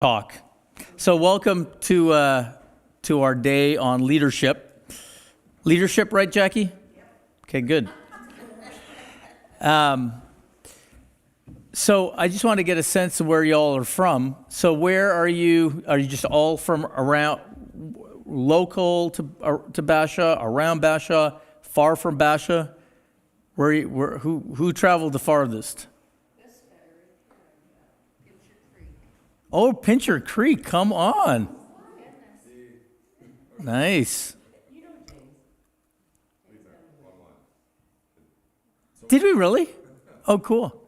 Talk. So welcome to our day on leadership. Leadership, right, Jackie? Okay, good. So I just want to get a sense of where y'all are from. So where are you? Are you just all from around, local to Basha, around Basha, far from Basha? Who traveled the farthest? Oh, Pincher Creek, come on. Nice. Did we really? Oh, cool.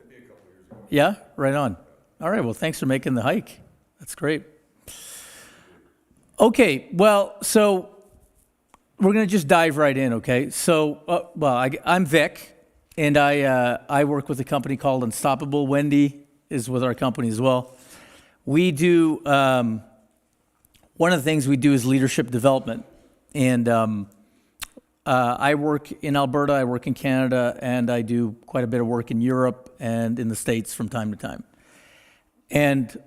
Yeah, right on. All right, well, thanks for making the hike. That's great. Okay, well, so we're going to just dive right in, okay? So, I'm Vic, and I work with a company called Unstoppable. Wendy is with our company as well. We do, one of the things we do is leadership development. And I work in Alberta, I work in Canada, and I do quite a bit of work in Europe and in the States from time to time. And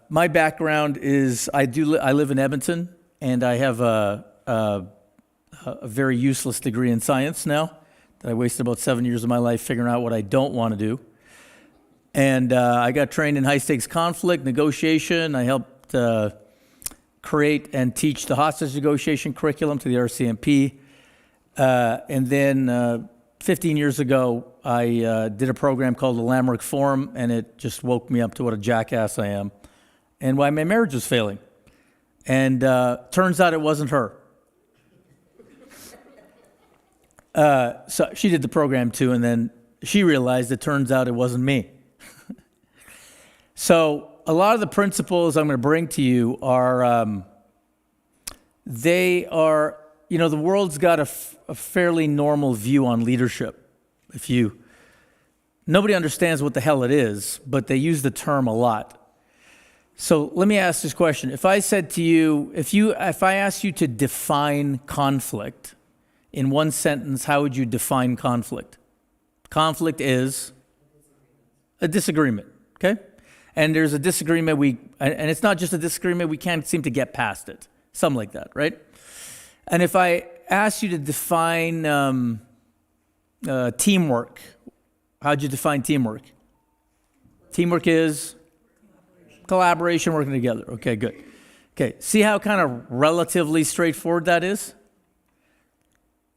my background is I live in Edmonton, and I have a very useless degree in science now that I wasted about 7 years of my life figuring out what I don't want to do. And I got trained in high-stakes conflict negotiation. I helped create and teach the hostage negotiation curriculum to the RCMP. And then 15 years ago, I did a program called the Lamerick Forum, and it just woke me up to what a jackass I am and why my marriage was failing. And turns out it wasn't her. So she did the program too, and then she realized it turns out it wasn't me. So a lot of the principles I'm going to bring to you are, the world's got a fairly normal view on leadership. Nobody understands what the hell it is, but they use the term a lot. So let me ask this question. If I said to you, if I asked you to define conflict in one sentence, how would you define conflict? Conflict is a disagreement, okay? And there's a disagreement, and it's not just a disagreement, we can't seem to get past it. Something like that, right? And if I asked you to define teamwork, how'd you define teamwork? Teamwork is collaboration, working together. Okay, good. Okay, see how kind of relatively straightforward that is?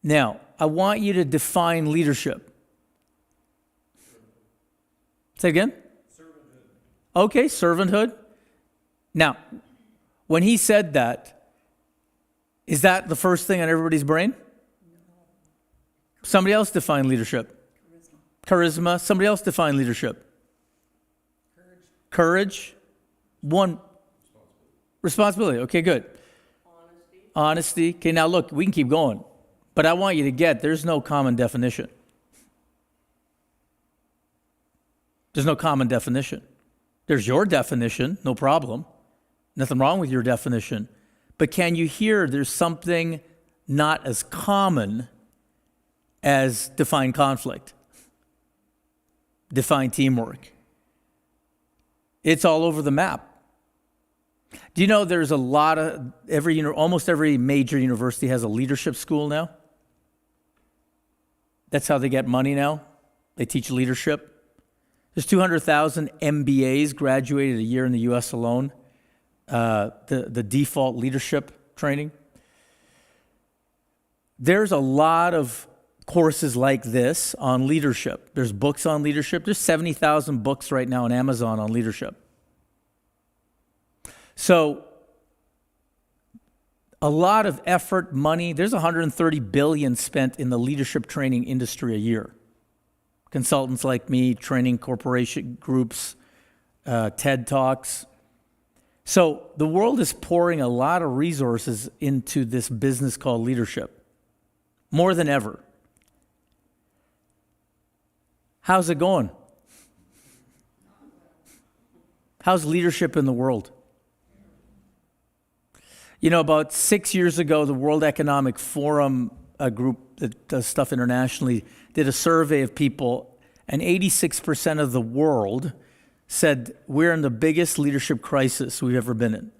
Now, I want you to define leadership. Say it again? Okay, servanthood. Now, when he said that, is that the first thing on everybody's brain? Somebody else define leadership. Charisma. Somebody else define leadership. Courage. One. Responsibility. Okay, good. Honesty. Okay, now look, we can keep going. But I want you to get, there's no common definition. There's no common definition. There's your definition, no problem. Nothing wrong with your definition. But can you hear there's something not as common as define conflict, define teamwork? It's all over the map. Do you know there's a lot of, almost every major university has a leadership school now? That's how they get money now. They teach leadership. There's 200,000 MBAs graduated a year in the U.S. alone, the default leadership training. There's a lot of courses like this on leadership. There's books on leadership. There's 70,000 books right now on Amazon on leadership. So a lot of effort, money. There's $130 billion spent in the leadership training industry a year. Consultants like me, training corporation groups, TED Talks. So the world is pouring a lot of resources into this business called leadership, more than ever. How's it going? How's leadership in the world? You know, about 6 years ago, the World Economic Forum, a group that does stuff internationally, did a survey of people, and 86% of the world said, we're in the biggest leadership crisis we've ever been in.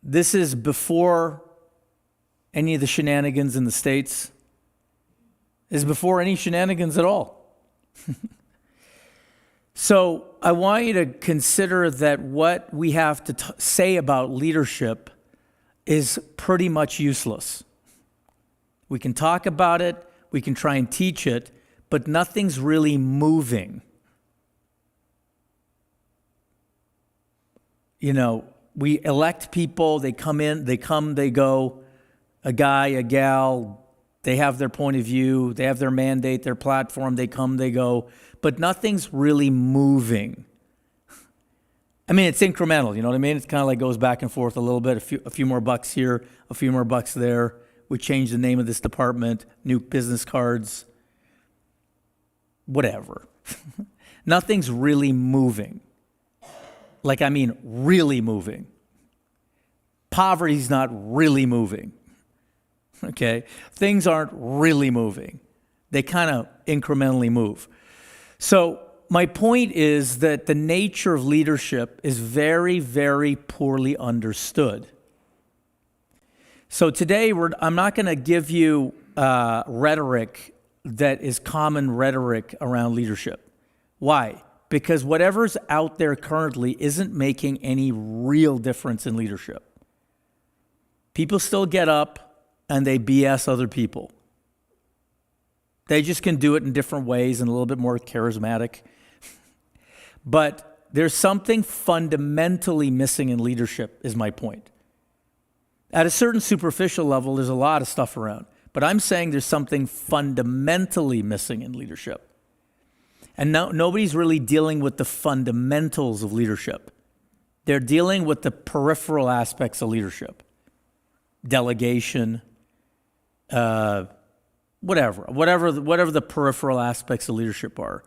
This is before any of the shenanigans in the States. This is before any shenanigans at all. So I want you to consider that what we have to say about leadership is pretty much useless. We can talk about it, we can try and teach it, but nothing's really moving. You know, we elect people, they come in, they come, they go, a guy, a gal, they have their point of view, they have their mandate, their platform, they come, they go, but nothing's really moving. I mean, it's incremental, you know what I mean? It's kind of like goes back and forth a little bit, a few more bucks here, a few more bucks there. We change the name of this department, new business cards, whatever. Nothing's really moving. Like, I mean, really moving. Poverty's not really moving. Okay? Things aren't really moving. They kind of incrementally move. So my point is that the nature of leadership is very, very poorly understood. So today, I'm not going to give you rhetoric that is common rhetoric around leadership. Why? Because whatever's out there currently isn't making any real difference in leadership. People still get up and they BS other people. They just can do it in different ways and a little bit more charismatic. But there's something fundamentally missing in leadership, is my point. At a certain superficial level, there's a lot of stuff around. But I'm saying there's something fundamentally missing in leadership. And nobody's really dealing with the fundamentals of leadership. They're dealing with the peripheral aspects of leadership. Delegation, whatever the peripheral aspects of leadership are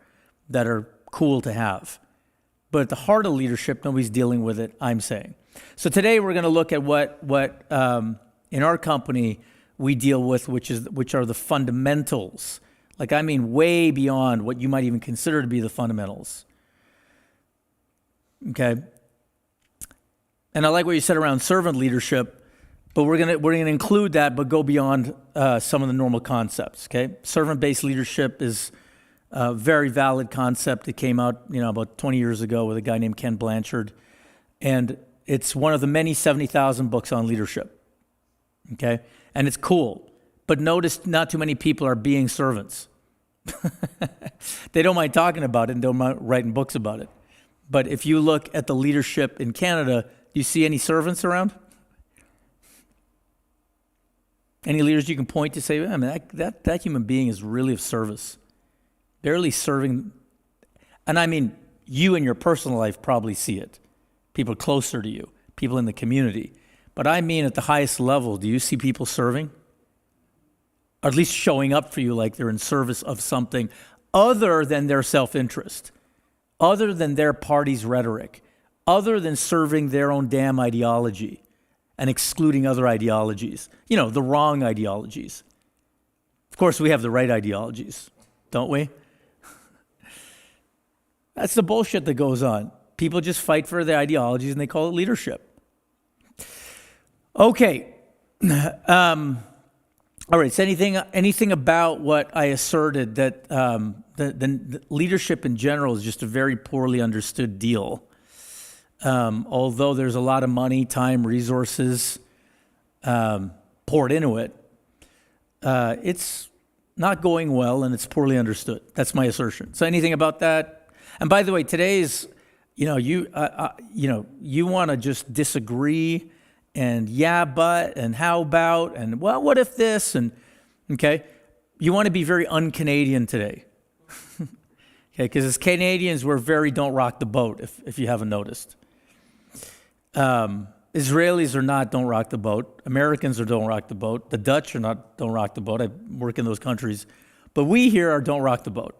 that are cool to have. But at the heart of leadership, nobody's dealing with it, I'm saying. So today we're going to look at what in our company we deal with, which are the fundamentals. Like, I mean, way beyond what you might even consider to be the fundamentals. Okay? And I like what you said around servant leadership, but we're gonna include that, but go beyond some of the normal concepts. Okay? Servant-based leadership is a very valid concept. It came out, about 20 years ago with a guy named Ken Blanchard, and it's one of the many 70,000 books on leadership. Okay? And it's cool. But notice not too many people are being servants. They don't mind talking about it and don't mind writing books about it. But if you look at the leadership in Canada, do you see any servants around? Any leaders you can point to say, that human being is really of service. Barely serving. And I mean, you in your personal life probably see it. People closer to you, people in the community. But I mean at the highest level, do you see people serving? Or at least showing up for you like they're in service of something other than their self-interest, other than their party's rhetoric, other than serving their own damn ideology and excluding other ideologies, the wrong ideologies. Of course, we have the right ideologies, don't we? That's the bullshit that goes on. People just fight for their ideologies and they call it leadership. Okay. All right, so anything about what I asserted that the leadership in general is just a very poorly understood deal. Although there's a lot of money, time, resources poured into it, it's not going well and it's poorly understood. That's my assertion. So anything about that? And by the way, today's, you want to just disagree and yeah, but, and how about, and well, what if this, and okay, you want to be very un-Canadian today, okay, because as Canadians, we're very don't rock the boat, if you haven't noticed. Israelis are not don't rock the boat, Americans are don't rock the boat, the Dutch are not don't rock the boat, I work in those countries, but we here are don't rock the boat.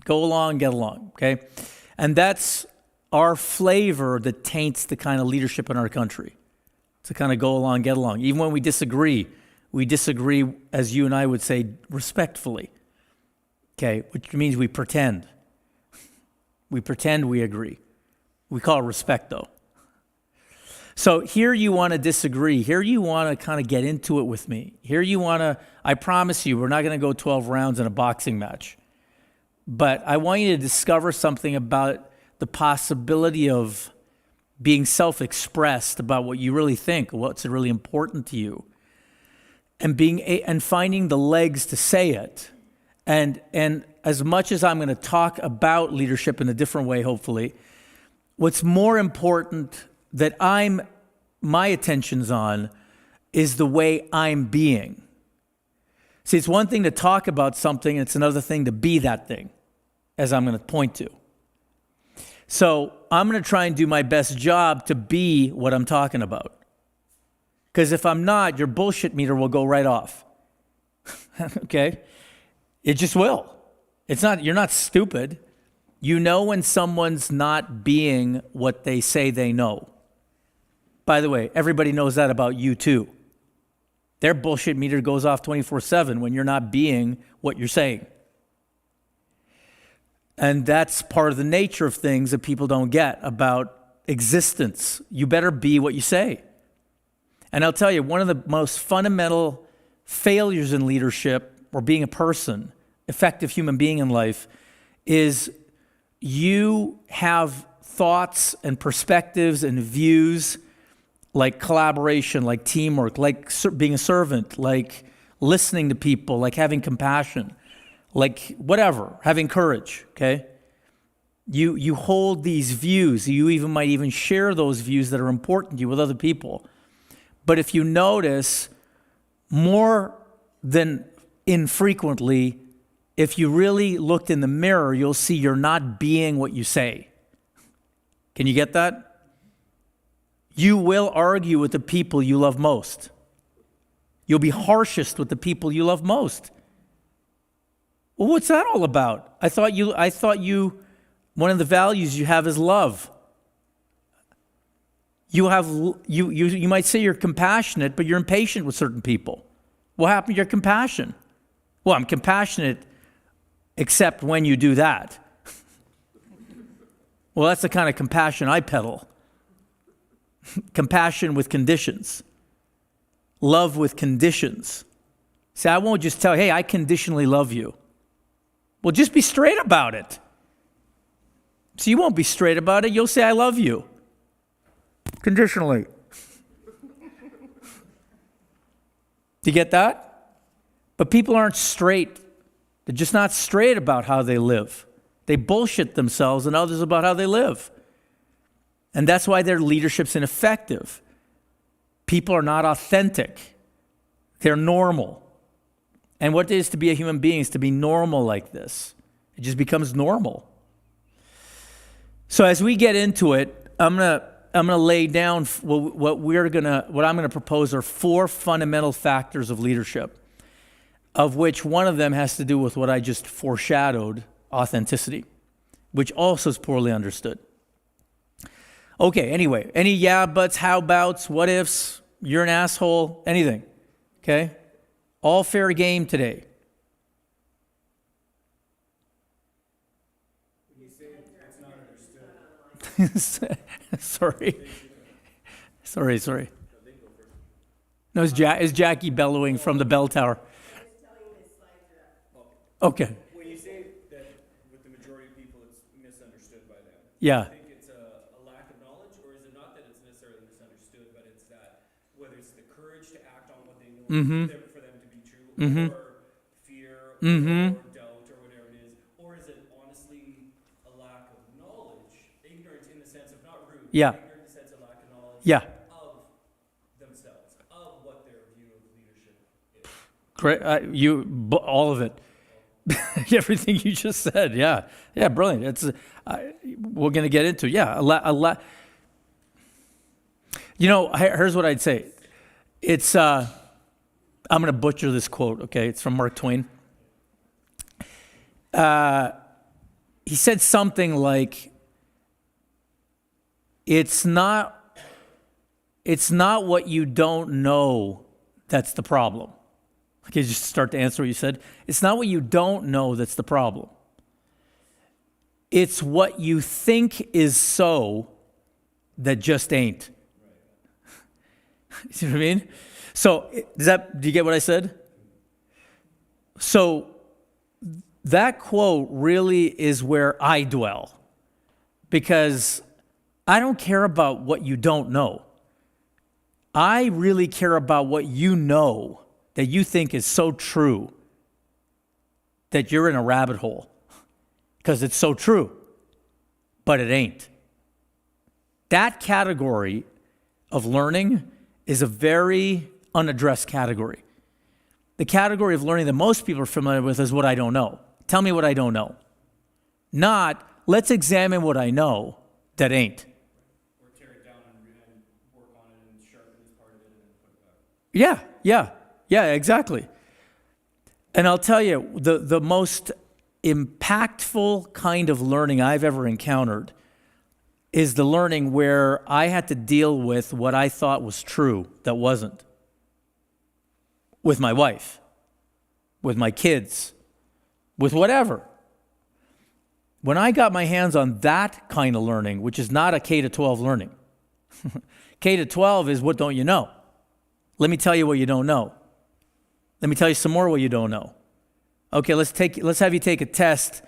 Go along, get along, okay? And that's our flavor that taints the kind of leadership in our country. To kind of go along, get along. Even when we disagree, as you and I would say, respectfully. Okay, which means we pretend. We pretend we agree. We call it respect, though. So here you want to disagree. Here you want to kind of get into it with me. Here you want to, I promise you, we're not going to go 12 rounds in a boxing match. But I want you to discover something about the possibility of being self-expressed about what you really think, what's really important to you, and finding the legs to say it. And as much as I'm going to talk about leadership in a different way, hopefully, what's more important that my attention's on is the way I'm being. See, it's one thing to talk about something, and it's another thing to be that thing, as I'm going to point to. So I'm going to try and do my best job to be what I'm talking about. Because if I'm not, your bullshit meter will go right off. Okay? It just will. You're not stupid. You know when someone's not being what they say they know. By the way, everybody knows that about you too. Their bullshit meter goes off 24/7 when you're not being what you're saying. And that's part of the nature of things that people don't get about existence. You better be what you say. And I'll tell you, one of the most fundamental failures in leadership or being a person, effective human being in life, is you have thoughts and perspectives and views like collaboration, like teamwork, like being a servant, like listening to people, like having compassion, like whatever, having courage, okay? You hold these views. You might even share those views that are important to you with other people. But if you notice, more than infrequently, if you really looked in the mirror, you'll see you're not being what you say. Can you get that? You will argue with the people you love most. You'll be harshest with the people you love most. Well, what's that all about? I thought you one of the values you have is love. You might say you're compassionate, but you're impatient with certain people. What happened to your compassion? Well, I'm compassionate except when you do that. Well, that's the kind of compassion I peddle. Compassion with conditions. Love with conditions. See, I won't just tell, hey, I conditionally love you. Well, just be straight about it. So you won't be straight about it. You'll say, I love you. Conditionally. Do you get that? But people aren't straight. They're just not straight about how they live. They bullshit themselves and others about how they live. And that's why their leadership's ineffective. People are not authentic. They're normal. And what it is to be a human being is to be normal like this. It just becomes normal. So as we get into it, I'm gonna lay down what I'm gonna propose are 4 fundamental factors of leadership, of which one of them has to do with what I just foreshadowed, authenticity, which also is poorly understood. Okay, anyway, any yeah buts, how abouts, what ifs, you're an asshole, anything, okay? All fair game today. When you say it's not understood. Sorry. No, it's Jackie bellowing from the bell tower. Okay. When you say that with the majority of people it's misunderstood by them, Yeah. do you think it's a lack of knowledge, or is it not that it's necessarily misunderstood, but it's that whether it's the courage to act on what they know for them to be true, or fear, or doubt, or whatever it is, or is it honestly a lack of knowledge, ignorance in the sense of not rude, Yeah. ignorant in the sense of lack of knowledge Yeah. of themselves, of what their view of leadership is? Great. All of it. Everything you just said. Yeah. Yeah. Brilliant. We're going to get into, yeah. Here's what I'd say. It's, I'm going to butcher this quote. Okay. It's from Mark Twain. He said something like, it's not what you don't know that's the problem. Okay, just start to answer what you said. It's not what you don't know that's the problem. It's what you think is so that just ain't. See what I mean? So, do you get what I said? So, that quote really is where I dwell, because I don't care about what you don't know. I really care about what you know that you think is so true that you're in a rabbit hole, because it's so true, but it ain't. That category of learning is a very unaddressed category. The category of learning that most people are familiar with is what I don't know. Tell me what I don't know. Not, let's examine what I know that ain't. Or tear it down and work on it and sharpen this part of it and then put it back. Yeah, exactly. And I'll tell you, the most impactful kind of learning I've ever encountered is the learning where I had to deal with what I thought was true that wasn't. With my wife, with my kids, with whatever. When I got my hands on that kind of learning, which is not a K-12 learning. K-12 is what don't you know? Let me tell you what you don't know. Let me tell you some more what you don't know. Okay, let's have you take a test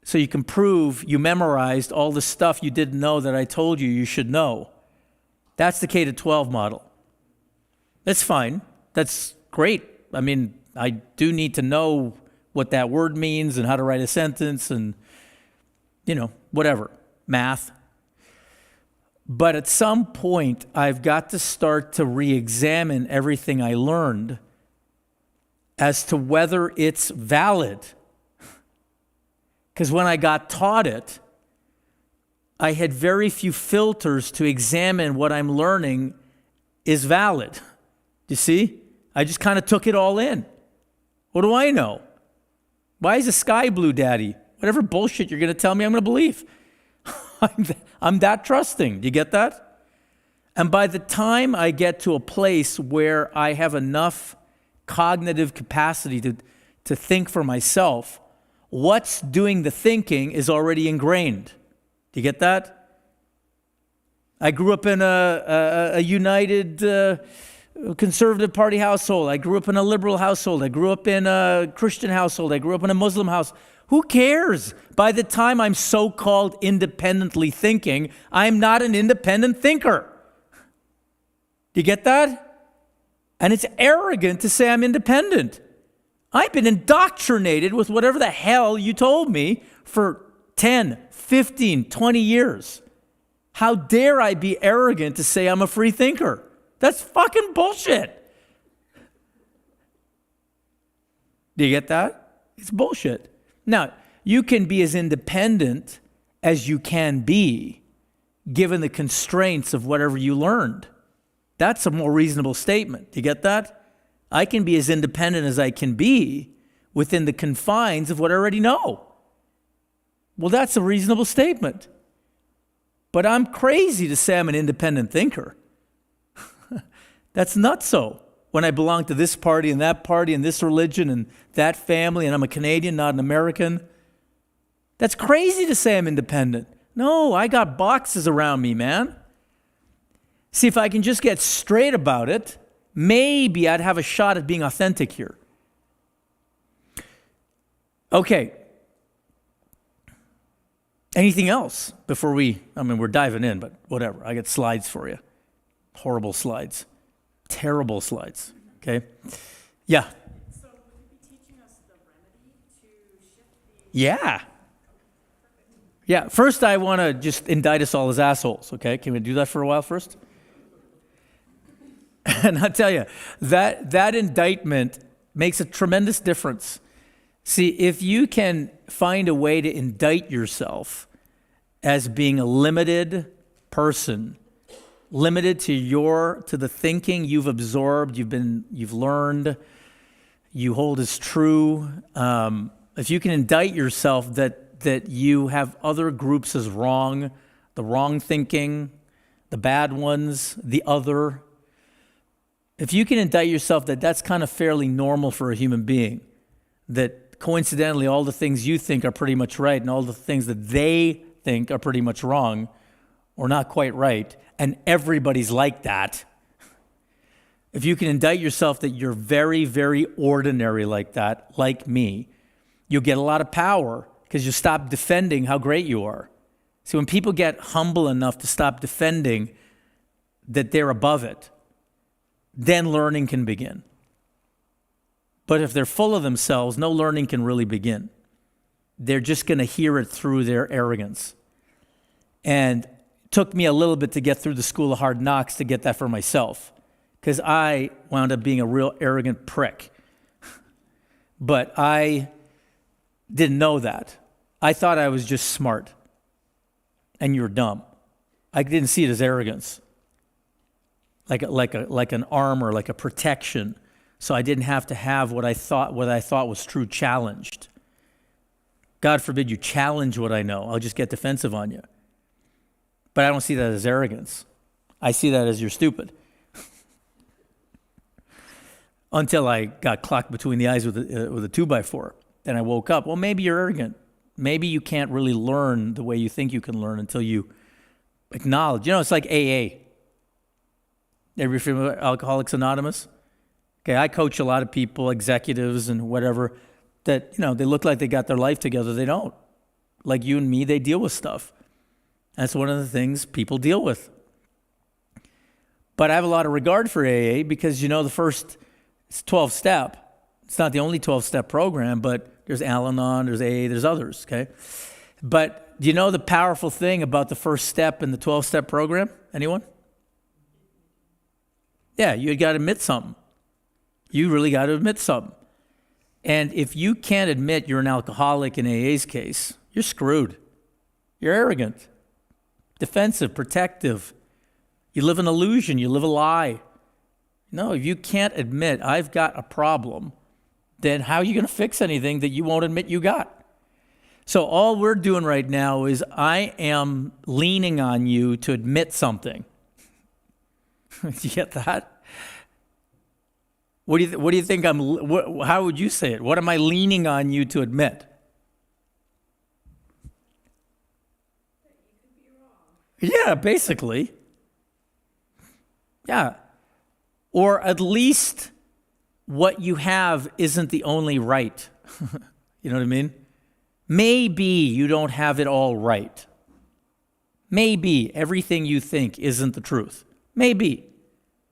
so you can prove you memorized all the stuff you didn't know that I told you should know. That's the K-12 model. That's fine. That's great. I mean, I do need to know what that word means and how to write a sentence and, whatever, math. But at some point, I've got to start to re-examine everything I learned as to whether it's valid. Because when I got taught it, I had very few filters to examine what I'm learning is valid. You see? I just kind of took it all in. What do I know? Why is the sky blue, Daddy? Whatever bullshit you're going to tell me, I'm going to believe. I'm that trusting. Do you get that? And by the time I get to a place where I have enough cognitive capacity to think for myself, what's doing the thinking is already ingrained. Do you get that? I grew up in a United Conservative Party household. I grew up in a liberal household. I grew up in a Christian household. I grew up in a Muslim house. Who cares? By the time I'm so-called independently thinking, I'm not an independent thinker. Do you get that? And it's arrogant to say I'm independent. I've been indoctrinated with whatever the hell you told me for 10, 15, 20 years. How dare I be arrogant to say I'm a free thinker? That's fucking bullshit. Do you get that? It's bullshit. Now, you can be as independent as you can be, given the constraints of whatever you learned. That's a more reasonable statement. Do you get that? I can be as independent as I can be within the confines of what I already know. Well, that's a reasonable statement. But I'm crazy to say I'm an independent thinker. That's not so. When I belong to this party and this religion and that family, and I'm a Canadian, not an American. That's crazy to say I'm independent. No, I got boxes around me, man. See, if I can just get straight about it, maybe I'd have a shot at being authentic here. Okay. Anything else before we're diving in, but whatever. I got slides for you. Horrible slides. Terrible slides. Okay? Yeah. So would you be teaching us the remedy to shift the... Yeah. Yeah. First, I want to just indict us all as assholes. Okay? Can we do that for a while first? And I'll tell you, that indictment makes a tremendous difference. See, if you can find a way to indict yourself as being a limited person, limited to the thinking you've absorbed, you've learned, you hold as true. If you can indict yourself that you have other groups as wrong, the wrong thinking, the bad ones, the other. If you can indict yourself that that's kind of fairly normal for a human being, that coincidentally, all the things you think are pretty much right and all the things that they think are pretty much wrong or not quite right, and everybody's like that, if you can indict yourself that you're very, very ordinary like that, like me, you'll get a lot of power because you stop defending how great you are. See, when people get humble enough to stop defending that they're above it, then learning can begin. But if they're full of themselves, no learning can really begin. They're just going to hear it through their arrogance. And it took me a little bit to get through the school of hard knocks to get that for myself, because I wound up being a real arrogant prick. But I didn't know that. I thought I was just smart, and you're dumb. I didn't see it as arrogance, like an armor, like a protection. So I didn't have to have what I thought was true challenged. God forbid you challenge what I know. I'll just get defensive on you. But I don't see that as arrogance. I see that as you're stupid. Until I got clocked between the eyes with a 2x4. Then I woke up. Well, maybe you're arrogant. Maybe you can't really learn the way you think you can learn until you acknowledge. You know, it's like AA. Everybody familiar with Alcoholics Anonymous? Okay, I coach a lot of people, executives and whatever, that, you know, they look like they got their life together. They don't. Like you and me, they deal with stuff. That's one of the things people deal with. But I have a lot of regard for AA because, you know, the first 12-step, it's not the only 12-step program, but there's Al-Anon, there's AA, there's others, okay? But do you know the powerful thing about the first step in the 12-step program? Anyone? Yeah, you got to admit something. You really got to admit something. And if you can't admit you're an alcoholic in AA's case, you're screwed. You're arrogant, defensive, protective. You live an illusion. You live a lie. No, if you can't admit I've got a problem, then how are you going to fix anything that you won't admit you got? So all we're doing right now is I am leaning on you to admit something. Do you get that? What do you think how would you say it? What am I leaning on you to admit? That you could be wrong. Yeah, basically. Yeah. Or at least what you have isn't the only right. You know what I mean? Maybe you don't have it all right. Maybe everything you think isn't the truth. Maybe.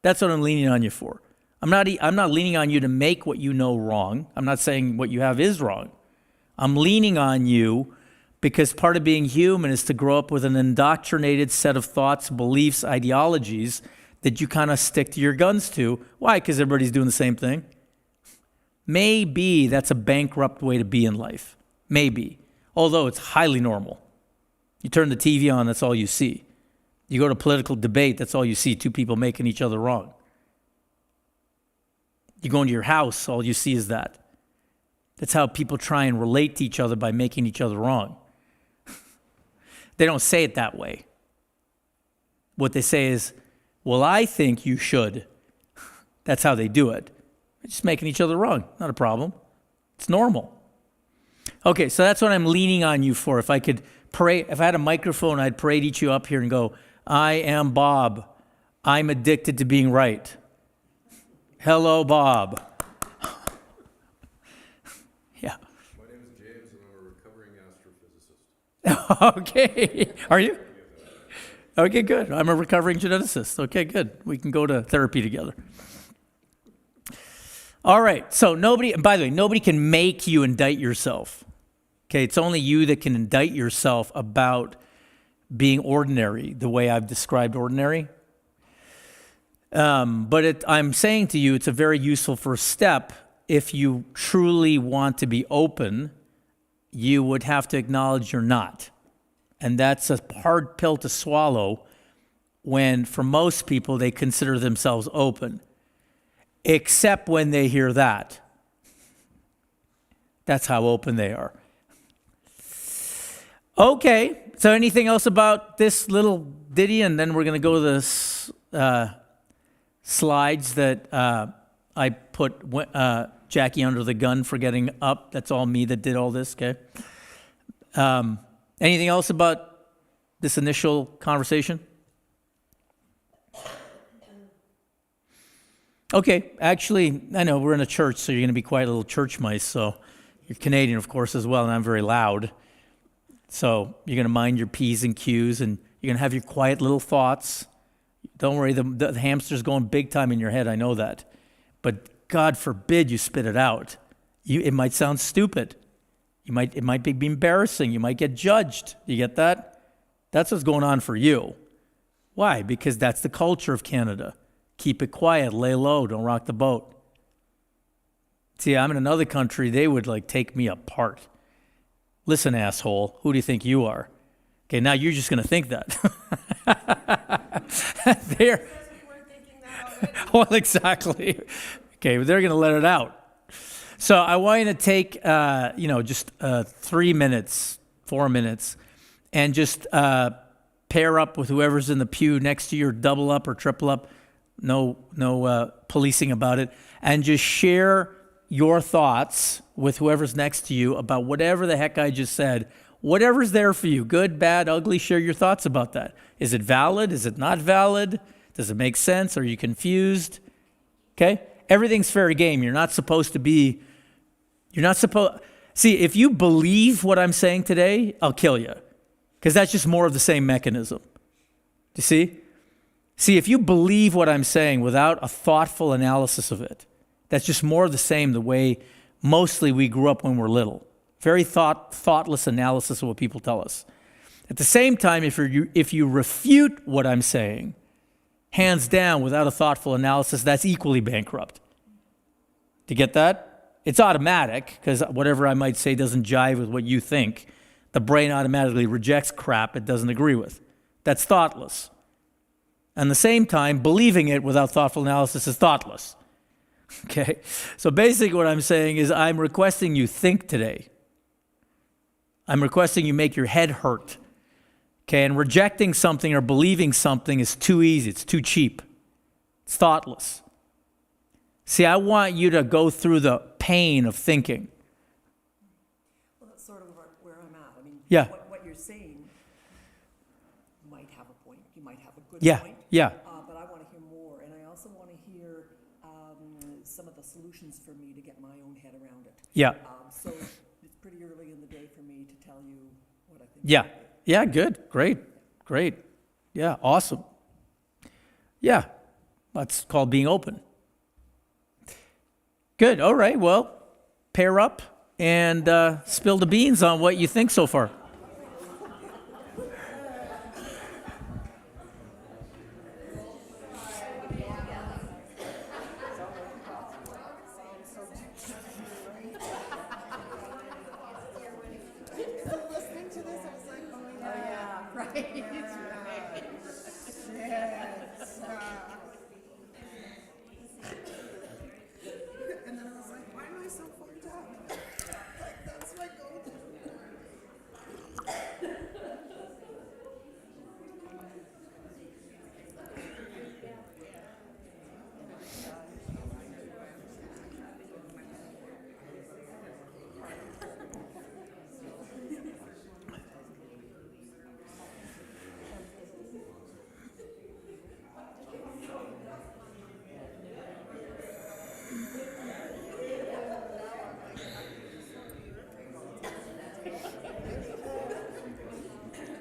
That's what I'm leaning on you for. I'm not leaning on you to make what you know wrong. I'm not saying what you have is wrong. I'm leaning on you because part of being human is to grow up with an indoctrinated set of thoughts, beliefs, ideologies that you kind of stick to your guns to. Why? Because everybody's doing the same thing. Maybe that's a bankrupt way to be in life. Maybe. Although it's highly normal. You turn the TV on, that's all you see. You go to political debate, that's all you see, two people making each other wrong. You go into your house, all you see is that. That's how people try and relate to each other, by making each other wrong. They don't say it that way. What they say is, well, I think you should. That's how they do it. They're just making each other wrong. Not a problem. It's normal. Okay, so that's what I'm leaning on you for. If I could pray, if I had a microphone, I'd parade each you up here and go, I am Bob. I'm addicted to being right. Hello, Bob. Yeah. My name is James, and I'm a recovering astrophysicist. Okay. Are you? Okay, good. I'm a recovering geneticist. Okay, good. We can go to therapy together. All right. So nobody, and by the way, nobody can make you indict yourself. Okay, it's only you that can indict yourself about being ordinary, the way I've described ordinary. But I'm saying to you, it's a very useful first step. If you truly want to be open, you would have to acknowledge you're not. And that's a hard pill to swallow when, for most people, they consider themselves open. Except when they hear that. That's how open they are. Okay, so anything else about this little ditty? And then we're going to go to the slides that I put Jackie under the gun for getting up. That's all me that did all this, okay? Anything else about this initial conversation? Okay, actually, I know we're in a church, so you're going to be quite little church mice, so you're Canadian, of course, as well, and I'm very loud. So you're going to mind your P's and Q's, and you're going to have your quiet little thoughts. Don't worry, the hamster's going big time in your head, I know that. But God forbid you spit it out. It might sound stupid. It might be embarrassing. You might get judged. You get that? That's what's going on for you. Why? Because that's the culture of Canada. Keep it quiet, lay low, don't rock the boat. See, I'm in another country, they would like take me apart. Listen, asshole, who do you think you are? Okay, now you're just going to think that. They're, well, exactly. Okay, but they're going to let it out. So I want you to take, just 3 minutes, 4 minutes, and just pair up with whoever's in the pew next to you, or double up or triple up. No policing about it. And just share your thoughts with whoever's next to you about whatever the heck I just said. Whatever's there for you, good, bad, ugly, share your thoughts about that. Is it valid? Is it not valid? Does it make sense? Are you confused? Okay? Everything's fair game. See, if you believe what I'm saying today, I'll kill you. Because that's just more of the same mechanism. Do you see? See, if you believe what I'm saying without a thoughtful analysis of it, that's just more of the same the way mostly we grew up when we're little. Very thoughtless analysis of what people tell us. At the same time, if you refute what I'm saying, hands down, without a thoughtful analysis, that's equally bankrupt. Do you get that? It's automatic, because whatever I might say doesn't jive with what you think. The brain automatically rejects crap it doesn't agree with. That's thoughtless. At the same time, believing it without thoughtful analysis is thoughtless. Okay? So basically what I'm saying is I'm requesting you think today. I'm requesting you make your head hurt. Okay? And rejecting something or believing something is too easy. It's too cheap. It's thoughtless. See, I want you to go through the pain of thinking. Well, that's sort of where I'm at. I mean, Yeah. what you're saying might have a point. You might have a good Yeah, point. yeah. But I want to hear more, and I also want to hear some of the solutions for me to get my own head around it. Yeah. So it's pretty early in the day for me to tell you what I think. Yeah. Yeah, good. Great. Yeah, awesome. Yeah, that's called being open. Good. All right. Well, pair up and spill the beans on what you think so far. Listening to this, I was like, oh yeah, right. Yes. And then I was like, why am I so fucked up? Like, that's my go-to.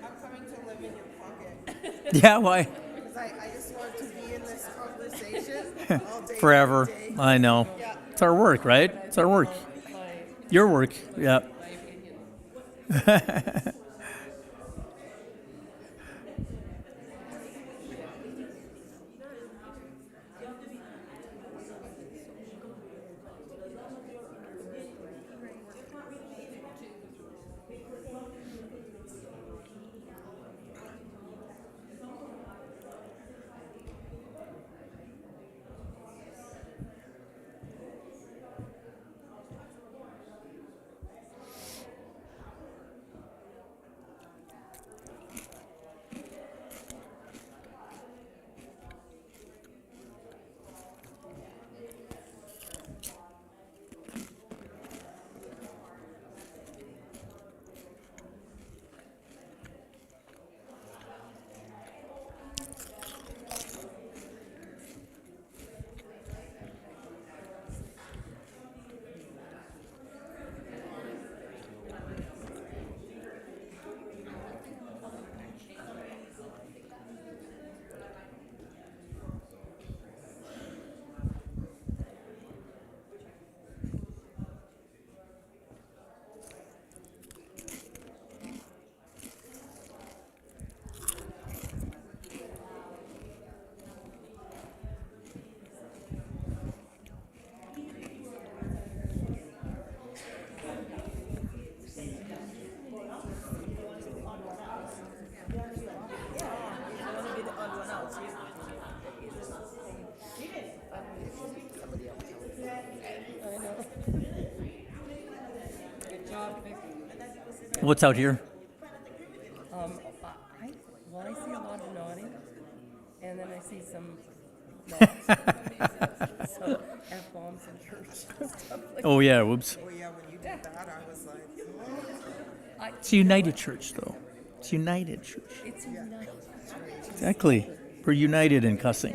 I'm coming to live in your pocket. Yeah, why? Because I just want to be in this conversation all day. Forever. every day. I know. Yeah. It's our work, right? It's our work. Your work. Yeah. What's out here? I, well, I see a lot of nodding, and then I see some nods. So F-bombs in church and stuff like Oh, yeah, whoops. Oh, yeah, when you did that, I was like, It's a United Church, though. It's United Church. it's united. Exactly. We're united in cussing.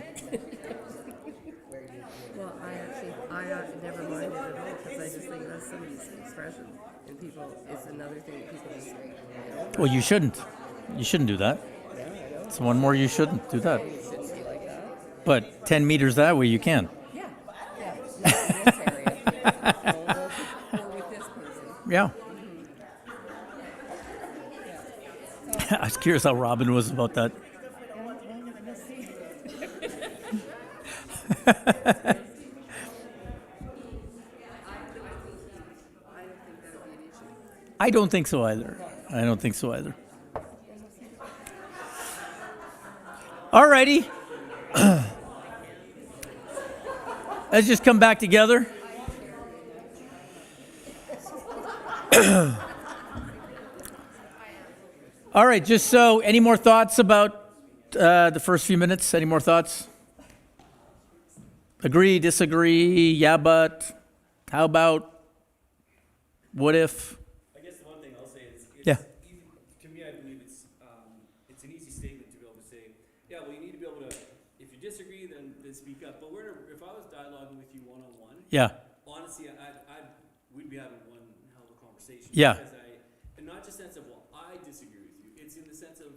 Well, I never minded at all because I just think that's somebody's expression. And people, it's another thing that people just, you know, Well, you shouldn't. You shouldn't do that. It's one more you shouldn't do that. it shouldn't be like that. But 10 meters that way, you can. Yeah, yeah. Not in this area. Or with this person. Yeah. I was curious how Robin was about that. I don't think so either. I don't think so either. Alrighty. Let's just come back together. All right, just so, any more thoughts about the first few minutes? Any more thoughts? Agree, disagree, yeah, but, how about, what if? I guess the one thing I'll say is, it's Yeah. easy, to me, I believe it's an easy statement to be able to say, yeah, well, you need to be able to, if you disagree, then speak up. But if I was dialoguing with you one-on-one, Yeah, honestly, we'd be having one hell of a conversation. Yeah. Because and not just sense of, well, I disagree with you. It's in the sense of,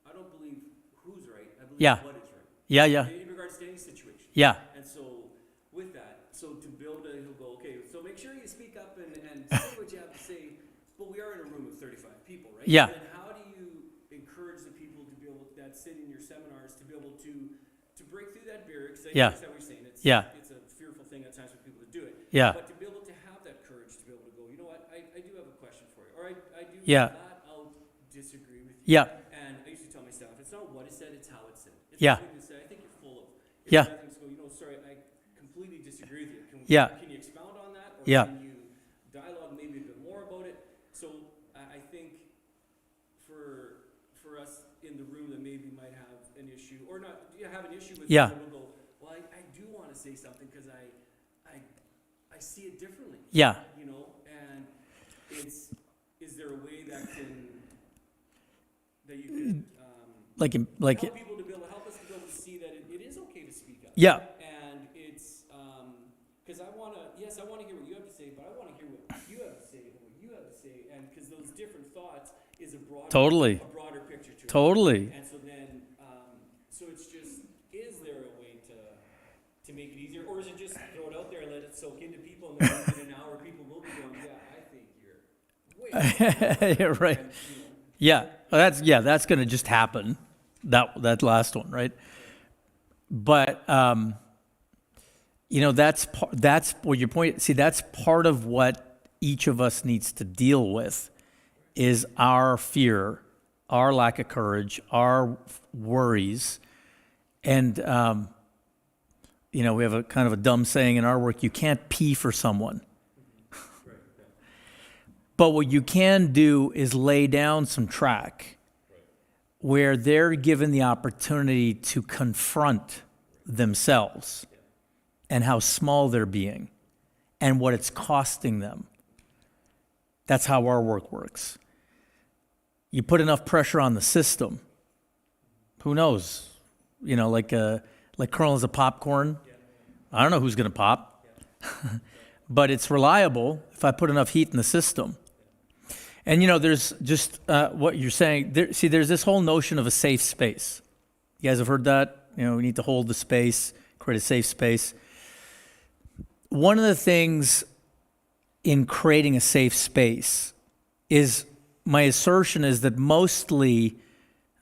I don't believe who's right. I believe Yeah. what is right. yeah, yeah, In regards to any situation. yeah, And so, with that, so to build he'll go, okay, so make sure you speak up and say what you have to say, but we are in a room of 35 people, right? Yeah. And how do you encourage the people to be able, that sit in your seminars, to be able to break through that barrier? Because I Yeah. understand what you're saying. Yeah. It's a fearful thing at times for people to do it. Yeah. But to be able to have that courage to be able to go, you know what, I do have a question for you, or I do Yeah. flat out disagree with you. yeah, And I used to tell my staff, it's not what is said, it's how it's said. It's Yeah. not what you say, I think you're full of. Yeah. Things go, you know, sorry, I completely disagree with you. Yeah. Can you expound on that? Or Yeah. can you dialogue maybe a bit more about it? So I think for us in the room that maybe might have an issue, or not, have an issue with Yeah. it, we'll go, well, I do want to say something because I see it differently. yeah, You know, and is there a way that you can, like, help people to be able to help us to be able to see that it is okay to speak up. yeah, And it's, because I want to hear what you have to say, but I want to hear what you have to say and what you have to say. And because those different thoughts is a Totally. broader picture to it. totally. And so then, so it's just, is there a way to make it easier? Or is it just throw it out there and let it soak into people, and then in an hour people will be going, yeah, I think you're way Yeah, right. and, you know, Yeah, that's going to just happen. That last one, right? But that's what your point. See, that's part of what each of us needs to deal with, is our fear, our lack of courage, our worries, and we have a kind of a dumb saying in our work: you can't pee for someone. But what you can do is lay down some track where they're given the opportunity to confront themselves and how small they're being and what it's costing them. That's how our work works. You put enough pressure on the system, who knows? Like kernels of popcorn. I don't know who's going to pop. But it's reliable if I put enough heat in the system. And, there's just what you're saying. There's this whole notion of a safe space. You guys have heard that? We need to hold the space, create a safe space. One of the things in creating a safe space is, my assertion is that mostly,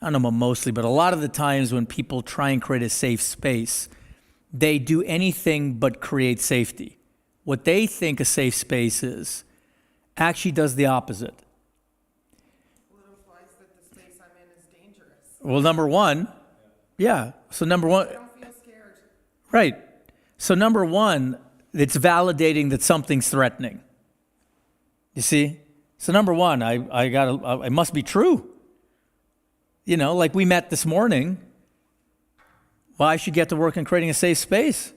I don't know about mostly, but a lot of the times when people try and create a safe space, they do anything but create safety. What they think a safe space is actually does the opposite. Well, it implies that the space I'm in is dangerous. Well, number one, yeah. So number one, I don't feel scared. right. So number one, it's validating that something's threatening. You see? So number one, I must be true. You know, like we met this morning. Well, I should get to work on creating a safe space.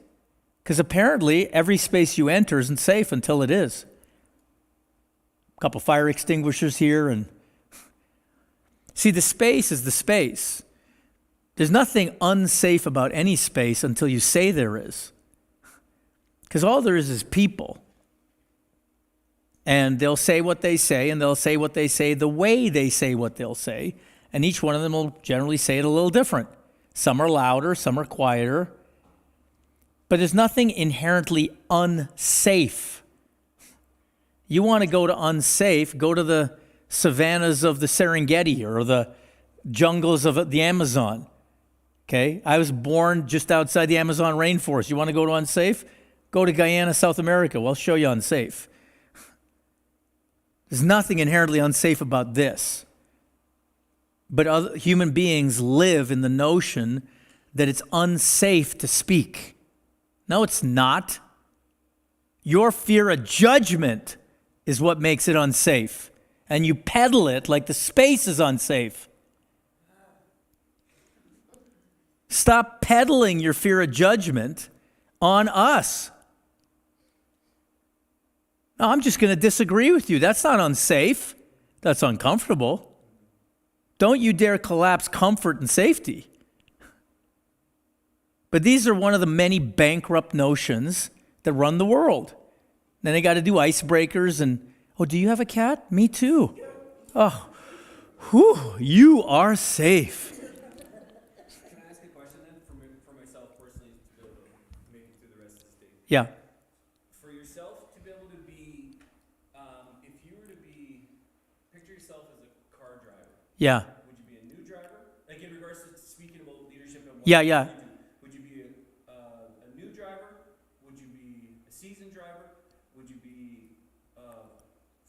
Because apparently every space you enter isn't safe until it is. A couple fire extinguishers here, and see, the space is the space. There's nothing unsafe about any space until you say there is. Because all there is people. And they'll say what they say, and they'll say what they say the way they say what they'll say. And each one of them will generally say it a little different. Some are louder, some are quieter. But there's nothing inherently unsafe. You want to go to unsafe, go to the savannas of the Serengeti or the jungles of the Amazon. Okay? I was born just outside the Amazon rainforest. You want to go to unsafe? Go to Guyana, South America. We'll show you unsafe. There's nothing inherently unsafe about this. But other human beings live in the notion that it's unsafe to speak. No, it's not. Your fear of judgment is what makes it unsafe. And you peddle it like the space is unsafe. Stop peddling your fear of judgment on us. No, I'm just going to disagree with you. That's not unsafe. That's uncomfortable. Don't you dare collapse comfort and safety. But these are one of the many bankrupt notions that run the world. Then they got to do icebreakers and, oh, do you have a cat? Me too. Oh, whew, you are safe. Can I ask a question then for myself personally to be able to make it through the rest of this day? Yeah. For yourself to be able to be, if you were to be, picture yourself as a car driver. Yeah. Would you be a new driver? Like in regards to speaking about leadership and what Yeah, you yeah. do. Would you be a new driver? Would you be a seasoned driver? Would you be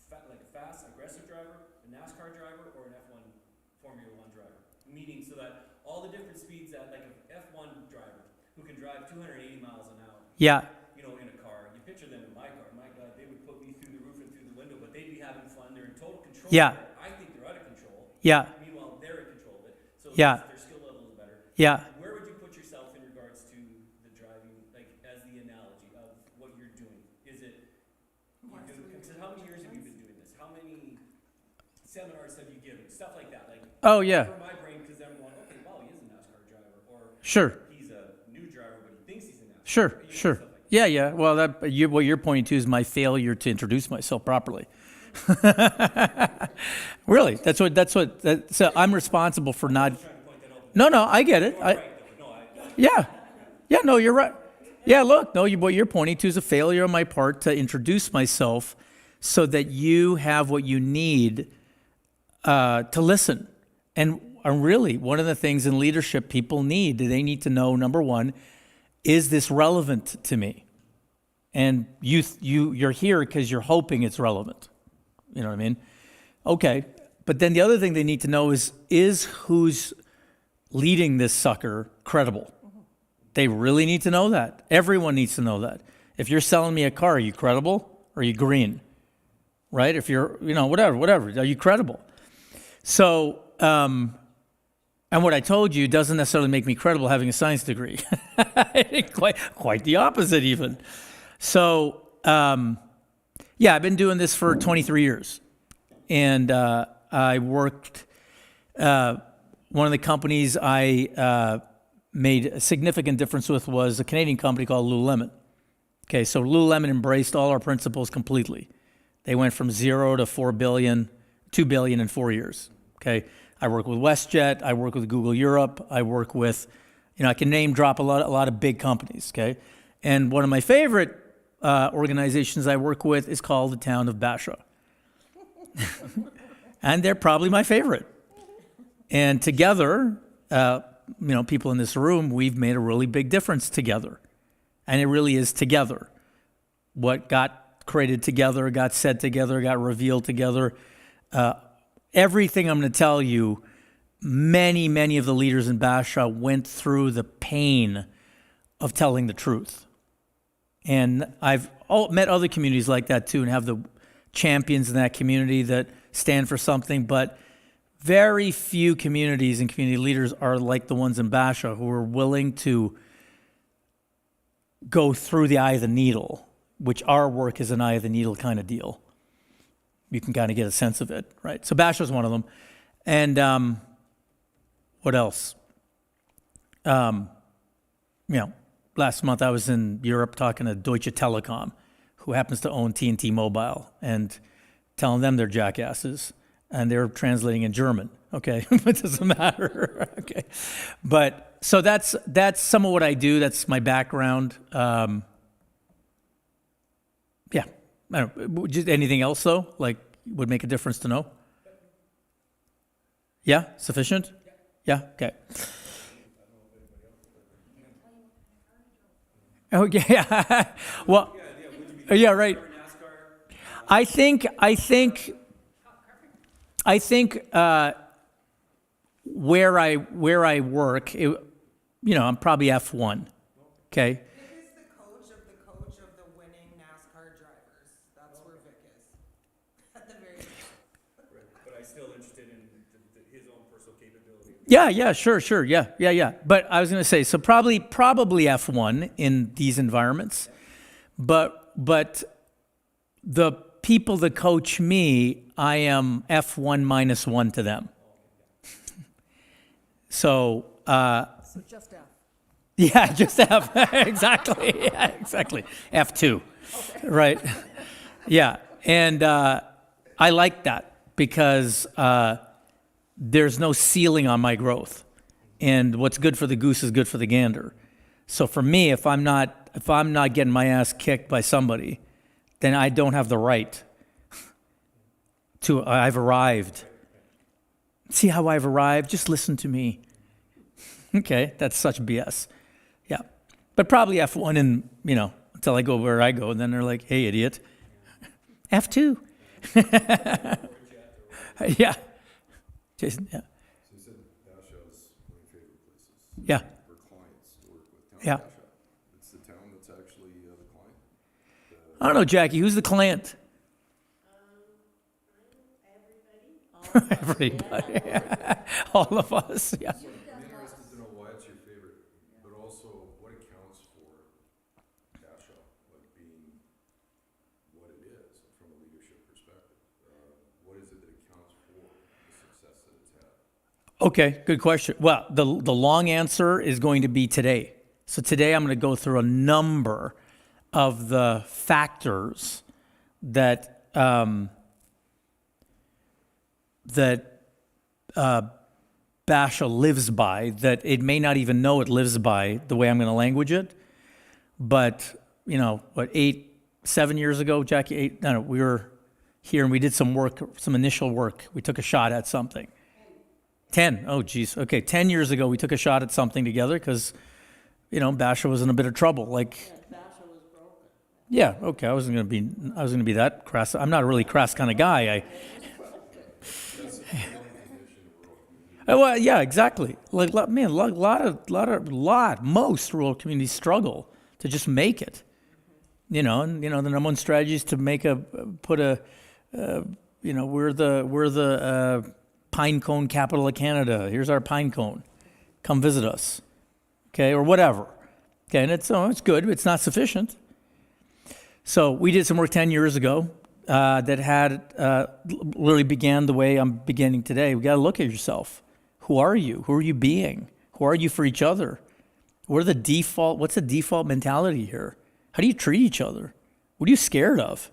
like a fast, aggressive driver, a NASCAR driver, or an F1 Formula One driver? Meaning so that all the different speeds that like an F1 driver who can drive 280 miles an hour. Yeah. You know, in a car. You picture them in my car. My God, they would put me through the roof and through the window, but they'd be having fun. They're in total control. Yeah. I think they're out of control. Yeah. Meanwhile, they're in control of it. So Yeah. their skill level is better. Yeah. Where would you put yourself in regards to the driving, like as the analogy of what you're doing? Is it, so how many years have you been doing this? How many seminars have you given? Stuff like that. Like, Oh, yeah. for my brain, because I'm going, okay, wow, he is a NASCAR driver. Or Sure. he's a new driver, but he thinks he's a NASCAR Sure. driver. Sure. Stuff like Yeah, yeah. Well, what you're pointing to is my failure to introduce myself properly. Really, so I'm responsible for not. No, I get it. Yeah, no, you're right. Yeah, look, no, what you're pointing to is a failure on my part to introduce myself so that you have what you need to listen. And really, one of the things in leadership people need, they need to know, number one, is this relevant to me? And you're here because you're hoping it's relevant. You know what I mean? Okay. But then the other thing they need to know is who's leading this sucker credible? They really need to know that. Everyone needs to know that. If you're selling me a car, are you credible or are you green? Right? If you're, whatever, are you credible? So, and what I told you doesn't necessarily make me credible having a science degree. quite the opposite even. So, I've been doing this for 23 years. And I worked, one of the companies I made a significant difference with was a Canadian company called Lululemon. Okay, so Lululemon embraced all our principles completely. They went from 0 to 4 billion, 2 billion in 4 years. Okay, I work with WestJet, I work with Google Europe, I work with, I can name drop a lot of big companies. Okay, and one of my favorite organizations I work with is called the Town of Basha. And they're probably my favorite. And together, people in this room, we've made a really big difference together. And it really is together. What got created together, got said together, got revealed together. Everything I'm going to tell you, many of the leaders in Basha went through the pain of telling the truth. And I've met other communities like that too and have the champions in that community that stand for something, but very few communities and community leaders are like the ones in Basha who are willing to go through the eye of the needle, which our work is an eye of the needle kind of deal. You can kind of get a sense of it, right? So Basha's one of them. And what else? Last month I was in Europe talking to Deutsche Telekom, who happens to own TNT Mobile, and telling them they're jackasses, and they're translating in German. Okay, it doesn't matter. Okay, but so that's some of what I do. That's my background. Yeah, I don't. Just anything else though, like would make a difference to know. Yeah, sufficient. Yeah, okay. Oh yeah. Well, yeah, right. I think where I work, I'm probably F1. Okay. Vic is the coach of the winning NASCAR drivers. That's where Vic is. At the very beginning. But I'm still interested in his own personal capability. Yeah, sure. Yeah. But I was going to say, so probably F1 in these environments, but the people that coach me, I am F1 minus 1 to them. So, So just F. yeah, just F. Exactly. Yeah, exactly. F2. Right. Yeah. And I like that because there's no ceiling on my growth. And what's good for the goose is good for the gander. So for me, if I'm not getting my ass kicked by somebody, then I don't have the right to, I've arrived. See how I've arrived? Just listen to me. Okay, that's such BS. Yeah. But probably F1 and, until I go where I go, and then they're like, hey, idiot. F2. Yeah. Jason, yeah. So you said Basha is one of your favorite places Yeah. for clients to work with. Town Yeah. Basha. It's the town that's actually the client. I don't know, Jackie, who's the client? Everybody. All of us, yeah. I'm interested to know why it's your favorite, but also what it counts for Basha, like being what it is from a leadership perspective. What is it that it counts for the success that it's had? Okay, good question. Well, the long answer is going to be today. So today I'm going to go through a number of the factors that Basha lives by, that it may not even know it lives by the way I'm going to language it. But, 7 years ago, Jackie, we were here and we did some work, some initial work. We took a shot at something. 10. Oh, geez. Okay, 10 years ago, we took a shot at something together because, Basha was in a bit of trouble. Yeah, okay, I wasn't going to be that crass. I'm not a really crass kind of guy. Well, yeah, exactly. Like, man, most rural communities struggle to just make it. The number one strategy is to we're the pine cone capital of Canada. Here's our pine cone. Come visit us. Okay, or whatever. Okay, and it's good. It's not sufficient. So we did some work 10 years ago that had literally began the way I'm beginning today. We got to look at yourself. Who are you? Who are you being? Who are you for each other? What's the default mentality here? How do you treat each other? What are you scared of?